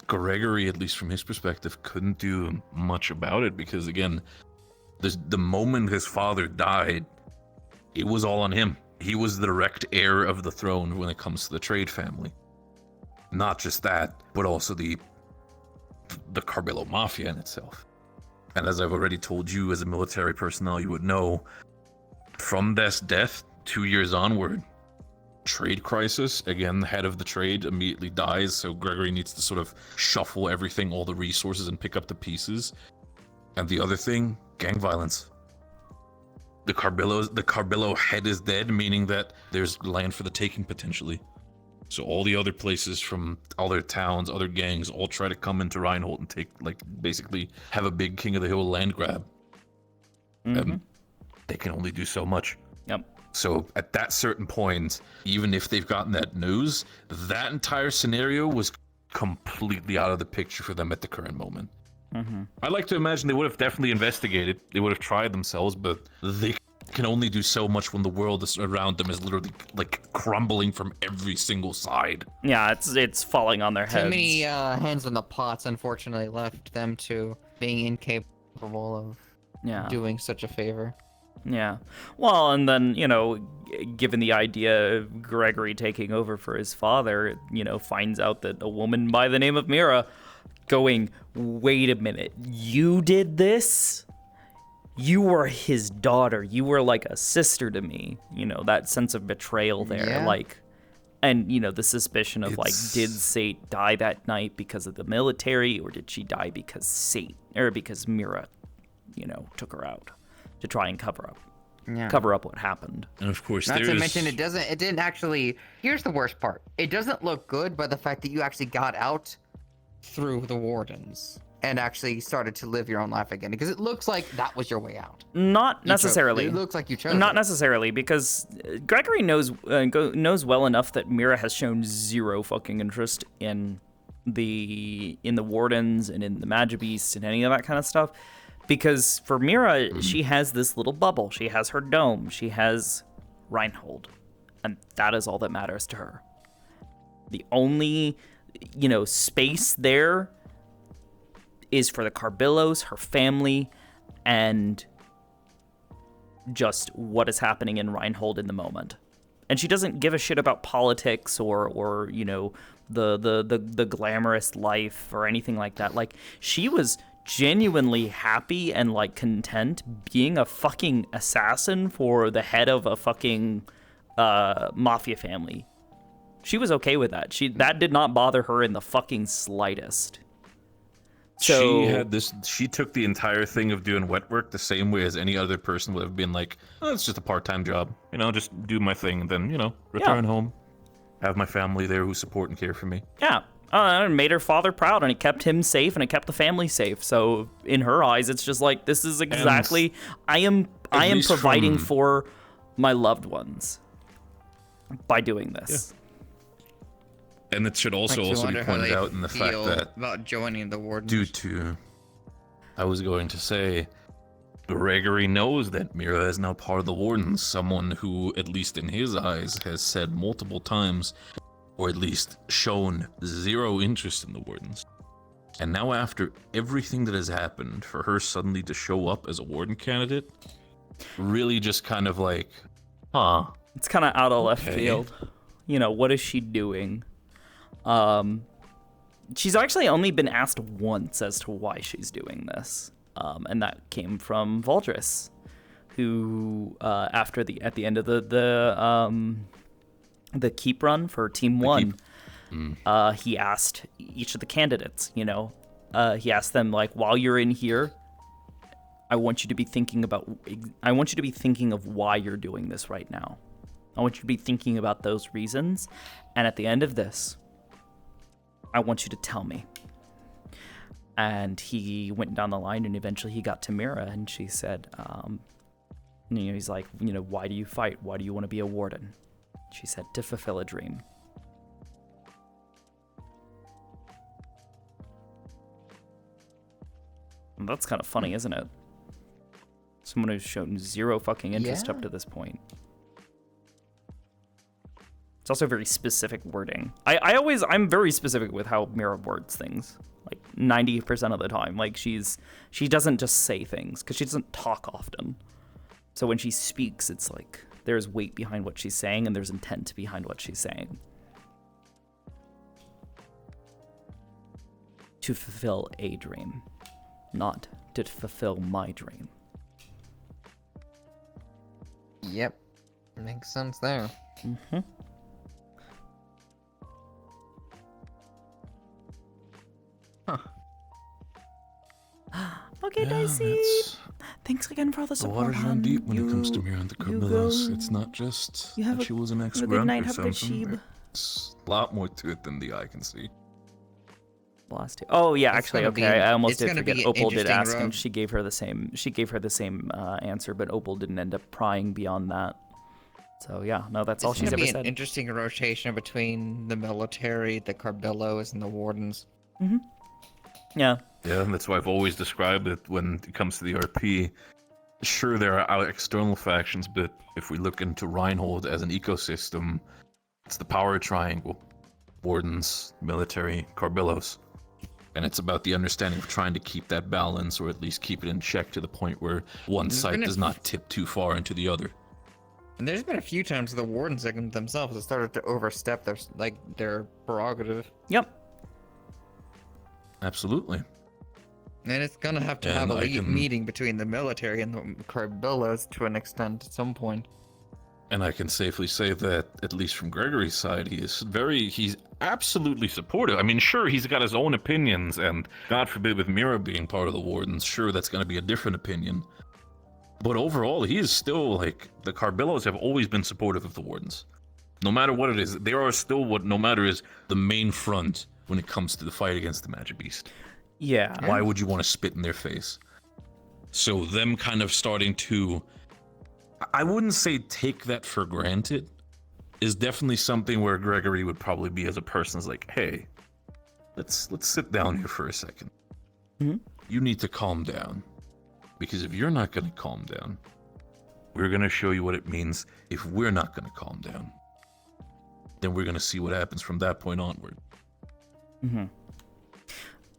Gregory, at least from his perspective, couldn't do much about it, because again, the moment his father died, it was all on him. He was the direct heir of the throne when it comes to the trade family. Not just that, but also the Carbillo Mafia in itself. And as I've already told you, as a military personnel, you would know, from this death, 2 years onward, trade crisis, again, the head of the trade immediately dies, so Gregory needs to sort of shuffle everything, all the resources, and pick up the pieces. And the other thing, gang violence. The Carbillo head is dead, meaning that there's land for the taking potentially. So all the other places from other towns, other gangs, all try to come into Reinhold and take, like, basically have a big King of the Hill land grab. They can only do so much. Yep. So at that certain point, even if they've gotten that news, that entire scenario was completely out of the picture for them at the current moment. I'd like to imagine they would have definitely investigated. They would have tried themselves, but they can only do so much when the world around them is literally, like, crumbling from every single side. Yeah, it's falling on their heads. Too many hands in the pots, unfortunately, left them to being incapable of doing such a favor. Yeah. Well, and then, you know, given the idea of Gregory taking over for his father, you know, finds out that a woman by the name of Mira going, wait a minute, you did this? You were his daughter. You were like a sister to me. You know, that sense of betrayal there. Yeah. Like, and, you know, the suspicion of, like, did Sate die that night because of the military, or did she die because Mira, you know, took her out to try and cover up what happened. And of course, not to mention, it didn't actually, here's the worst part. It doesn't look good by the fact that you actually got out through the wardens and actually started to live your own life again, because it looks like that was your way out. Not necessarily. It looks like you chose. Not necessarily, because Gregory knows well enough that Mira has shown zero fucking interest in the wardens and in the Magibeast and any of that kind of stuff, Because for Mira, she has this little bubble. She has her dome. She has Reinhold. And that is all that matters to her. The only, space there is for the Carbillos, her family, and just what is happening in Reinhold in the moment. And she doesn't give a shit about politics or the glamorous life or anything like that. Like, she was genuinely happy and like content being a fucking assassin for the head of a fucking mafia family. She was okay with that. That did not bother her in the fucking slightest. So She took the entire thing of doing wet work the same way as any other person would have been like, oh, it's just a part-time job. Just do my thing and then, return home. Have my family there who support and care for me. Yeah. It made her father proud, and it kept him safe, and it kept the family safe. So in her eyes, it's just like, this is exactly, I am providing for my loved ones by doing this. Yeah. And it should also be pointed out in the fact that about joining the Wardens. Due to, I was going to say, Gregory knows that Mira is now part of the Wardens, someone who, at least in his eyes, has said multiple times, or at least shown zero interest in the Wardens. And now after everything that has happened, for her suddenly to show up as a Warden candidate, really just kind of like, huh. It's kind of out of left field. What is she doing? She's actually only been asked once as to why she's doing this. And that came from Voldris, who at the end of the keep run for Team 1, he asked each of the candidates, he asked them, like, while you're in here, I want you to be thinking of why you're doing this right now. I want you to be thinking about those reasons. And at the end of this, I want you to tell me. And he went down the line, and eventually he got to Mira, and she said, he's like, why do you fight? Why do you want to be a warden? She said, to fulfill a dream. And that's kind of funny, isn't it? Someone who's shown zero fucking interest up to this point. It's also very specific wording. I'm very specific with how Mira words things. Like 90% of the time. Like she doesn't just say things, because she doesn't talk often. So when she speaks, it's like there's weight behind what she's saying, and there's intent behind what she's saying. To fulfill a dream, not to fulfill my dream. Yep. Makes sense there. Mm-hmm. Okay, Dicey. Thanks again for all the support. The waters run deep when it comes to Mira and the Carbillos. It's not just that she was an ex-grunt or something. It's a lot more to it than the eye can see. Lost. Oh yeah, actually, okay. I almost did forget. Opal did ask, and she gave her the same. She gave her the same answer, but Opal didn't end up prying beyond that. So yeah, no, that's all she's ever said. An interesting rotation between the military, the Carbillos, and the Wardens. Mm-hmm. Yeah. Yeah, that's why I've always described it when it comes to the RP. Sure, there are external factions, but if we look into Reinhold as an ecosystem, it's the power triangle. Wardens, military, Carbillos. And it's about the understanding of trying to keep that balance, or at least keep it in check to the point where one side does not tip too far into the other. And there's been a few times the Wardens themselves have started to overstep their prerogative. Yep. Absolutely. And it's gonna have to have a meeting between the military and the Carbillos to an extent at some point. And I can safely say that, at least from Gregory's side, he's absolutely supportive. I mean, sure, he's got his own opinions, and God forbid with Mira being part of the Wardens, sure, that's going to be a different opinion. But overall, he is still, the Carbillos have always been supportive of the Wardens. No matter what it is, they are still what no matter is the main front when it comes to the fight against the Magic Beast. Yeah. Why would you want to spit in their face? So them kind of starting to, I wouldn't say take that for granted, is definitely something where Gregory would probably be as a person is like, hey, let's sit down here for a second. Mm-hmm. You need to calm down. Because if you're not gonna calm down, we're gonna show you what it means if we're not gonna calm down. Then we're gonna see what happens from that point onward. Mm-hmm.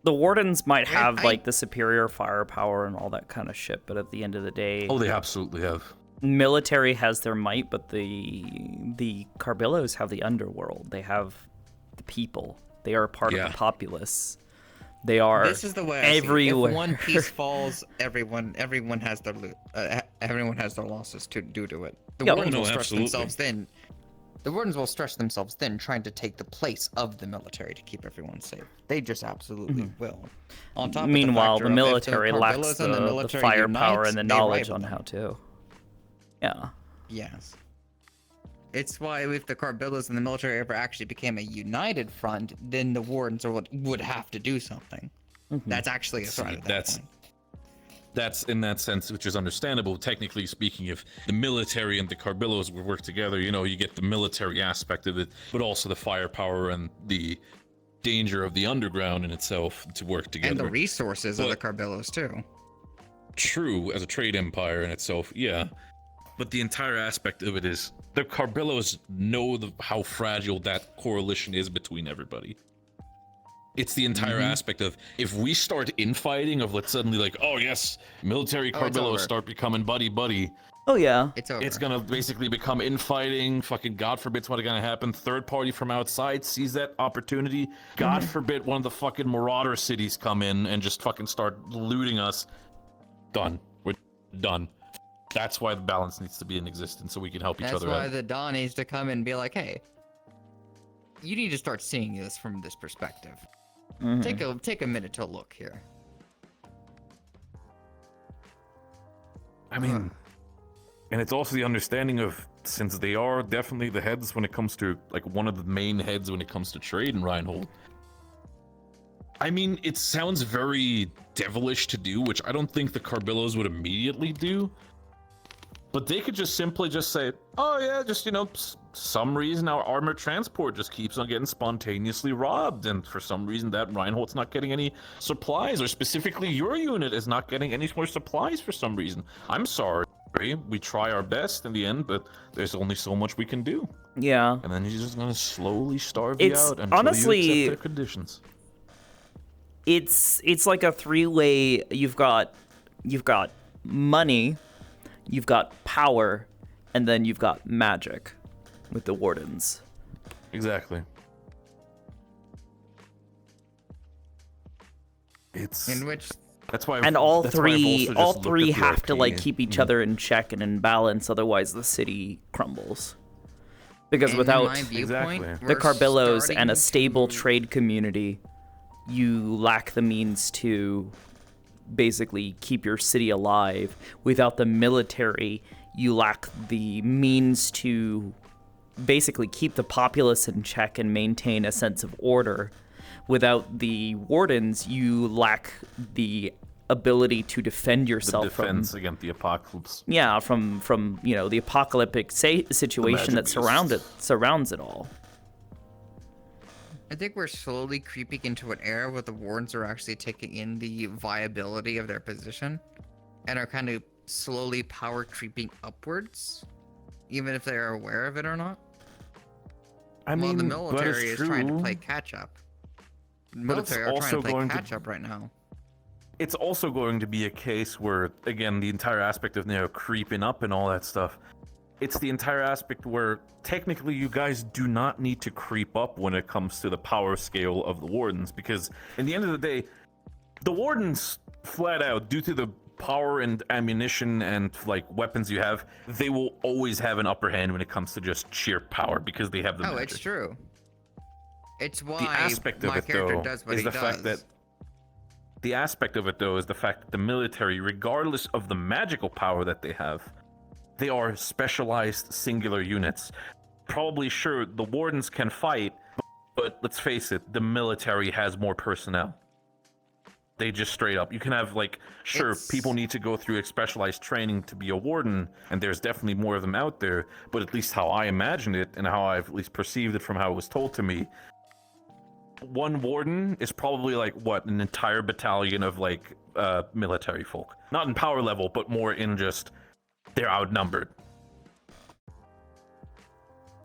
The Wardens might have like the superior firepower and all that kind of shit, but at the end of the day, Oh, they absolutely have. military has their might, but the Carbillos have the underworld. They have the people. They are part of the populace. They are This is the way I see it. everywhere. If one piece falls, everyone has their everyone has their losses due to it. The Wardens will stretch themselves thin. The Wardens will stretch themselves thin, trying to take the place of the military to keep everyone safe. They just absolutely will. On top Meanwhile, of the military lacks the firepower and the knowledge on how to. Yeah. Yes. It's why if the Carbillos and the military ever actually became a united front, then the Wardens would have to do something. That's actually a threat at that point. That's in that sense, which is understandable. Technically speaking, if the military and the Carbillos would work together, you know, you get the military aspect of it, but also the firepower and the danger of the underground in itself to work together. And the resources of the Carbillos too. True, as a trade empire in itself, yeah. But the entire aspect of it is the Carbillos know how fragile that coalition is between everybody. It's the entire aspect of if we start infighting of let's suddenly like, oh yes, military Carbillos start becoming buddy. Oh yeah. It's over. It's gonna basically become infighting. Fucking God forbid's what's gonna happen. Third party from outside sees that opportunity. God forbid one of the fucking marauder cities come in and just fucking start looting us. Done. We're done. That's why the balance needs to be in existence so we can help each other out. That's why the Dawn needs to come in and be like, hey, you need to start seeing this from this perspective. Take a minute to look here. I mean, and it's also the understanding of, since they are definitely the heads when it comes to, like, one of the main heads when it comes to trade in Reinhold. I mean, it sounds very devilish to do, which I don't think the Carbillos would immediately do. But they could just simply just say, oh yeah, just, you know, some reason our armored transport just keeps on getting spontaneously robbed, and for some reason that Reinhold's not getting any supplies, or specifically your unit is not getting any more supplies for some reason. I'm sorry, we try our best in the end, but there's only so much we can do. Yeah. And then he's just gonna slowly starve you out until honestly, you accept their conditions. It's like a three-way. You've got money, you've got power, and then you've got magic with the Wardens. Exactly. It's in which that's why and all three have to like keep each other in check and in balance, otherwise the city crumbles. Because without the Carbillos and a stable trade community, you lack the means to basically keep your city alive. Without the military, you lack the means to basically keep the populace in check and maintain a sense of order. Without the Wardens, you lack the ability to defend yourself defense against the apocalypse. Yeah, from you know, the apocalyptic situation that surrounds it all. I think we're slowly creeping into an era where the Wardens are actually taking in the viability of their position and are kind of slowly power creeping upwards, even if they are aware of it or not. I mean, the military is trying to play catch up. The military are trying to play catch up right now. It's also going to be a case where, again, the entire aspect of, you know, creeping up and all that stuff, it's the entire aspect where technically you guys do not need to creep up when it comes to the power scale of the Wardens, because in the end of the day, the Wardens, flat out, due to the power and ammunition and like weapons you have, they will always have an upper hand when it comes to just sheer power, because they have the magic. It's true. It's why the aspect of my it, character though, does what is he the fact that the aspect of it, though, is the fact that the military, regardless of the magical power that they have, they are specialized singular units. Probably sure the Wardens can fight, but let's face it, the military has more personnel. They just straight up, you can have like, sure, people need to go through specialized training to be a Warden, and there's definitely more of them out there, but at least how I imagined it, and how I've at least perceived it from how it was told to me, one warden is probably like what, an entire battalion of like military folk. Not in power level, but more in just they're outnumbered.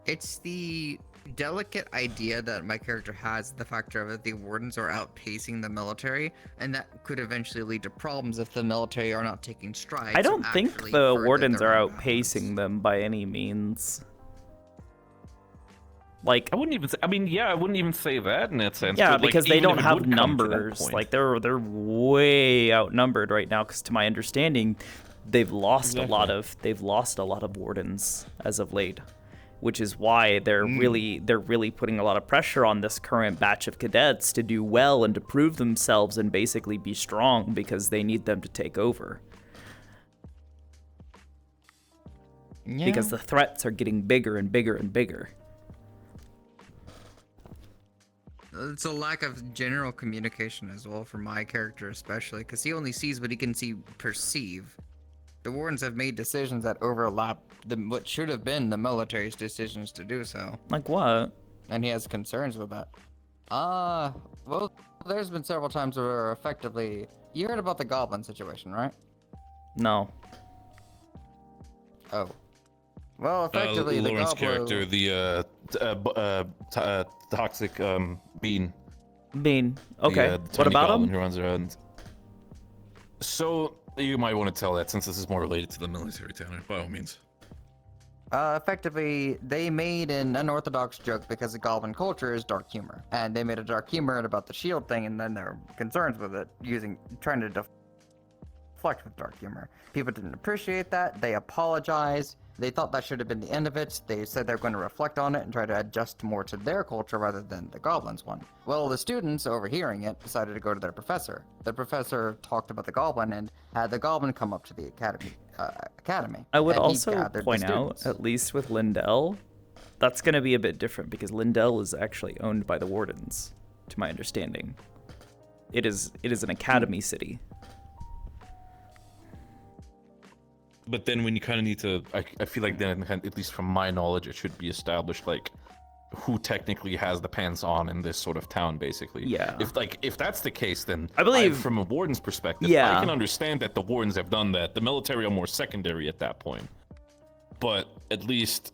It's the delicate idea that my character has, the factor of it, the wardens are outpacing the military, and that could eventually lead to problems if the military are not taking strides. I don't think the wardens are outpacing them by any means. Like, I wouldn't even say, I mean, yeah, I wouldn't even say that in that sense. Yeah, but, like, because they even don't if it have would come to that numbers. point- Like they're way outnumbered right now. Because to my understanding, they've lost a lot of wardens as of late, which is why they're really putting a lot of pressure on this current batch of cadets to do well and to prove themselves and basically be strong because they need them to take over. Yeah. Because the threats are getting bigger and bigger and bigger. It's a lack of general communication as well for my character, especially because he only sees what he can perceive. The wardens have made decisions that overlap what should have been the military's decisions to do so. Like what? And he has concerns with that. Well, there's been several times where effectively, you heard about the goblin situation, right? No. Oh. Well, effectively, the Lauren's goblin... character, the toxic bean. Bean. Okay. The What tiny about goblin him? who runs around. So you might want to tell that since this is more related to the military, Tanner. By all means. Effectively, they made an unorthodox joke because the goblin culture is dark humor. And they made a dark humor about the shield thing, and then their concerns with it, trying to deflect with dark humor. People didn't appreciate that. They apologized. They thought that should have been the end of it. They said they're going to reflect on it and try to adjust more to their culture rather than the goblins one. Well, the students, overhearing it, decided to go to their professor. The professor talked about the goblin and had the goblin come up to the academy. I would And he also gathered the point out, students. at least with Lindell, that's going to be a bit different because Lindell is actually owned by the wardens, to my understanding. It is an academy city. But then when you kind of need to, I feel like then, at least from my knowledge, it should be established like who technically has the pants on in this sort of town, basically. Yeah. If that's the case, then I believe from a warden's perspective, Yeah. I can understand that the wardens have done that. The military are more secondary at that point. But at least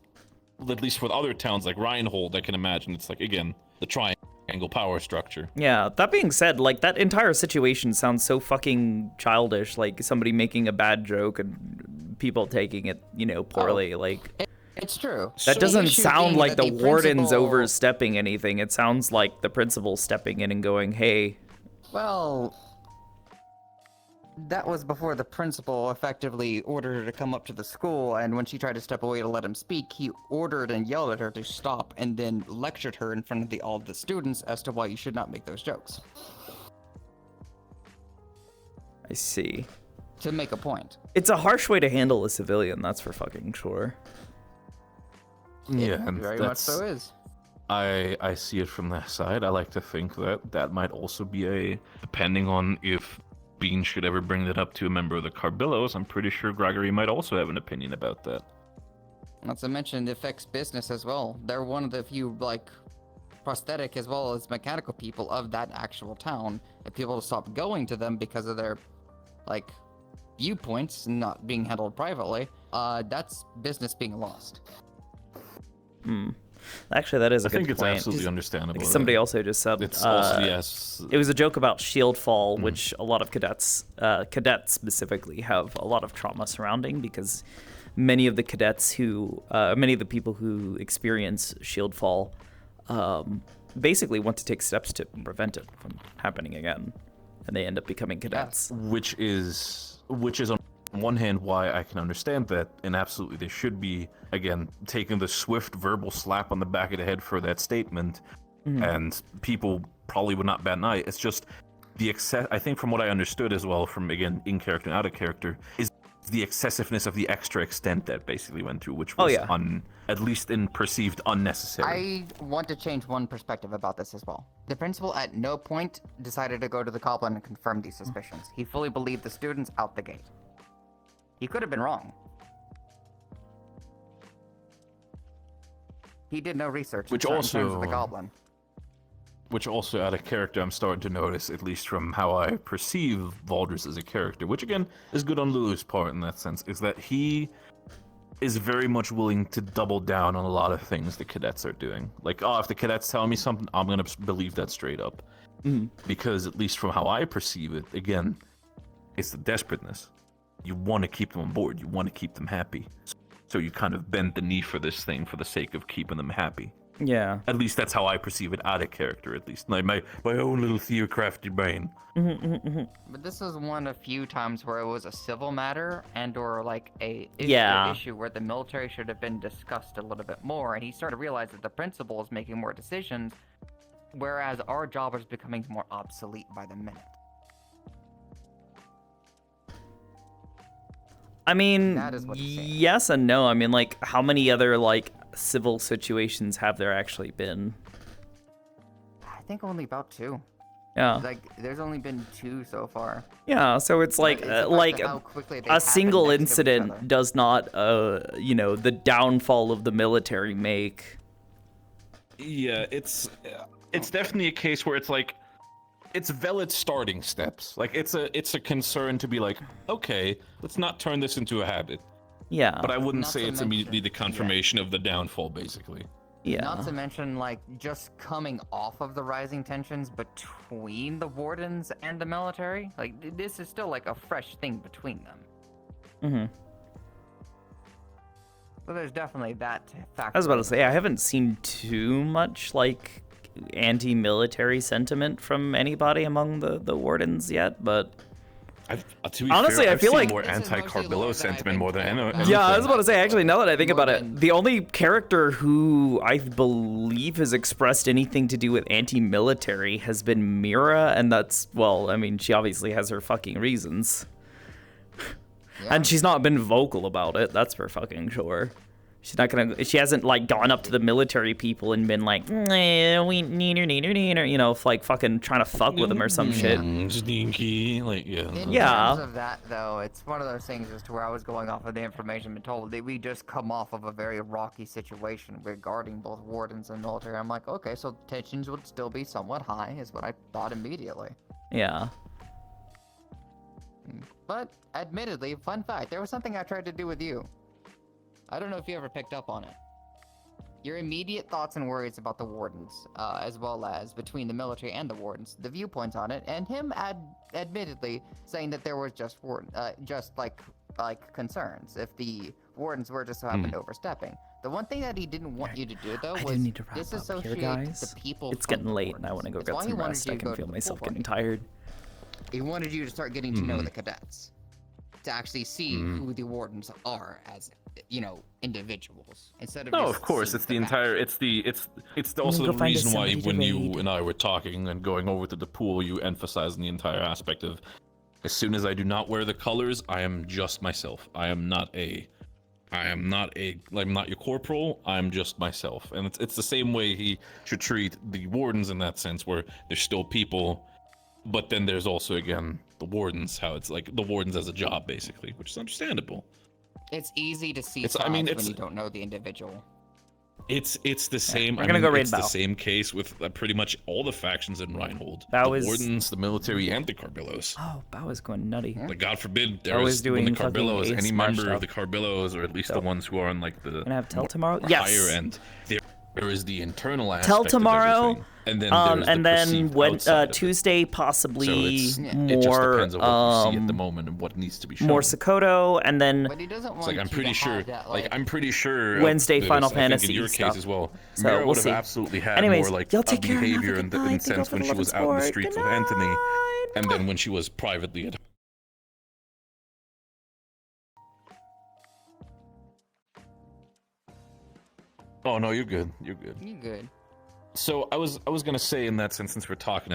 with other towns like Reinhold, I can imagine it's like, again, the triangle power structure. Yeah, that being said, like, that entire situation sounds so fucking childish, like somebody making a bad joke and people taking it, poorly, like... It's true. That So doesn't the issue sound being like that the the warden's principal- overstepping anything. It sounds like the principal stepping in and going, hey... Well, that was before the principal effectively ordered her to come up to the school, and when she tried to step away to let him speak, he ordered and yelled at her to stop, and then lectured her in front of all the students as to why you should not make those jokes. I see. To make a point. It's a harsh way to handle a civilian, that's for fucking sure. Yeah, and very much so is. I see it from that side. I like to think that might also be depending on if Bean should ever bring that up to a member of the Carbillos, I'm pretty sure Gregory might also have an opinion about that. Not to mention, it affects business as well. They're one of the few, prosthetic as well as mechanical people of that actual town. If people stop going to them because of their, viewpoints not being handled privately, that's business being lost. Actually, that is a I good think it's point. absolutely understandable. Like somebody also just said It's also, yes. It was a joke about shield fall, which a lot of cadets specifically, have a lot of trauma surrounding because many of the people who experience shield fall basically want to take steps to prevent it from happening again, and they end up becoming cadets. Which is on one hand why I can understand that, and absolutely they should be, again, taking the swift verbal slap on the back of the head for that statement, and people probably would not bat an eye. It's just the excess. I think from what I understood as well, from again in character and out of character, is the excessiveness of the extra extent that basically went to, which was at least in perceived unnecessary. I want to change one perspective about this as well. The principal at no point decided to go to the goblin and confirm these suspicions. He fully believed the students out the gate. He could have been wrong. He did no research Which in also terms of the goblin. which also out of character I'm starting to notice, at least from how I perceive Valdris as a character, which again is good on Lulu's part in that sense, is that he is very much willing to double down on a lot of things the cadets are doing. Like, oh, if the cadets tell me something, I'm gonna believe that straight up. Because at least from how I perceive it, again, it's the desperateness. You want to keep them on board. You want to keep them happy. So you kind of bend the knee for this thing for the sake of keeping them happy. Yeah. At least that's how I perceive it out of character, at least. Like my own little theocrafty brain. But this was one of few times where it was a civil matter and or like a issue where the military should have been discussed a little bit more, and he started to realize that the principal is making more decisions, whereas our job is becoming more obsolete by the minute. I mean, yes and no. I mean, like, how many other, like, civil situations have there actually been? I think only about 2. Yeah. Like, there's only been 2 so far. Yeah, so it's like a single incident does not, you know, the downfall of the military make. Yeah, it's definitely a case where it's like, it's valid starting steps. Like, it's a concern to be like, okay, let's not turn this into a habit. Yeah. But I wouldn't say it's immediately the confirmation of the downfall, basically. Yeah. Not to mention, like, just coming off of the rising tensions between the wardens and the military. Like, this is still, like, a fresh thing between them. So there's definitely that factor. I was about to say, I haven't seen too much, like, anti-military sentiment from anybody among the wardens yet, but... honestly, I feel like more anti-Carbillo sentiment more than anything. Yeah, I was about to say, actually, now that I think about it, the only character who I believe has expressed anything to do with anti-military has been Mira, and that's, well, I mean, she obviously has her fucking reasons. And she's not been vocal about it, that's for fucking sure. She hasn't, like, gone up to the military people and been like, we need her, you know, like, fucking trying to fuck with them or some shit. Stinky, like, yeah. In terms of that, though, it's one of those things as to where I was going off of the information been told that we just come off of a very rocky situation regarding both wardens and military. I'm like, okay, so tensions would still be somewhat high, is what I thought immediately. Yeah. But, admittedly, fun fact, there was something I tried to do with you. I don't know if you ever picked up on it. Your immediate thoughts and worries about the wardens, as well as between the military and the wardens, the viewpoints on it, and him admittedly saying that there was just like concerns if the wardens were just so happened overstepping. The one thing that he didn't want you to do, though, was disassociate the people. It's getting late, and I want to go get some rest. I can feel myself getting tired. He wanted you to start getting to know the cadets, to actually see who the wardens are as, you know, individuals instead of. No, of course, it's the entire. It's also the reason why when you and I were talking and going over to the pool, you emphasized the entire aspect of, as soon as I do not wear the colors, I am just myself. I'm not your corporal. I'm just myself, and it's the same way he should treat the wardens in that sense, where they're still people, but then there's also again the wardens, how it's like the wardens as a job basically, which is understandable. It's easy to see when you don't know the individual. It's the same. We're gonna go raid It's Bao. the same case with pretty much all the factions in Reinhold. Bao the is- wardens, the military, and the Carbillos. Oh, Bao is going nutty. Like, God forbid there Bao is is doing when the fucking Carbillos, Ace any Smash member of the stuff. Carbillos, or at least the ones who are on like the Gonna have Tell tomorrow? higher Yes. end. There is the internal aspect Tell of tomorrow, everything, and then there's the perceived when outside of it. Tuesday possibly So it's, more. it just depends on what you see at the moment and what needs to be shown. More Sokoto, and then But he doesn't It's want like I'm you pretty to sure, have that, like I'm pretty sure Wednesday that Final I think Fantasy in your stuff. case as well. So Mira we'll would have see. absolutely had Anyways, more like y'all of take care. behavior Have a in good the night. Thank you sense for when the she love was and out in the support. streets Good with Anthony, and then when she was privately at. Oh no, you're good. You're good. You good? So I was gonna say in that sense, since we're talking about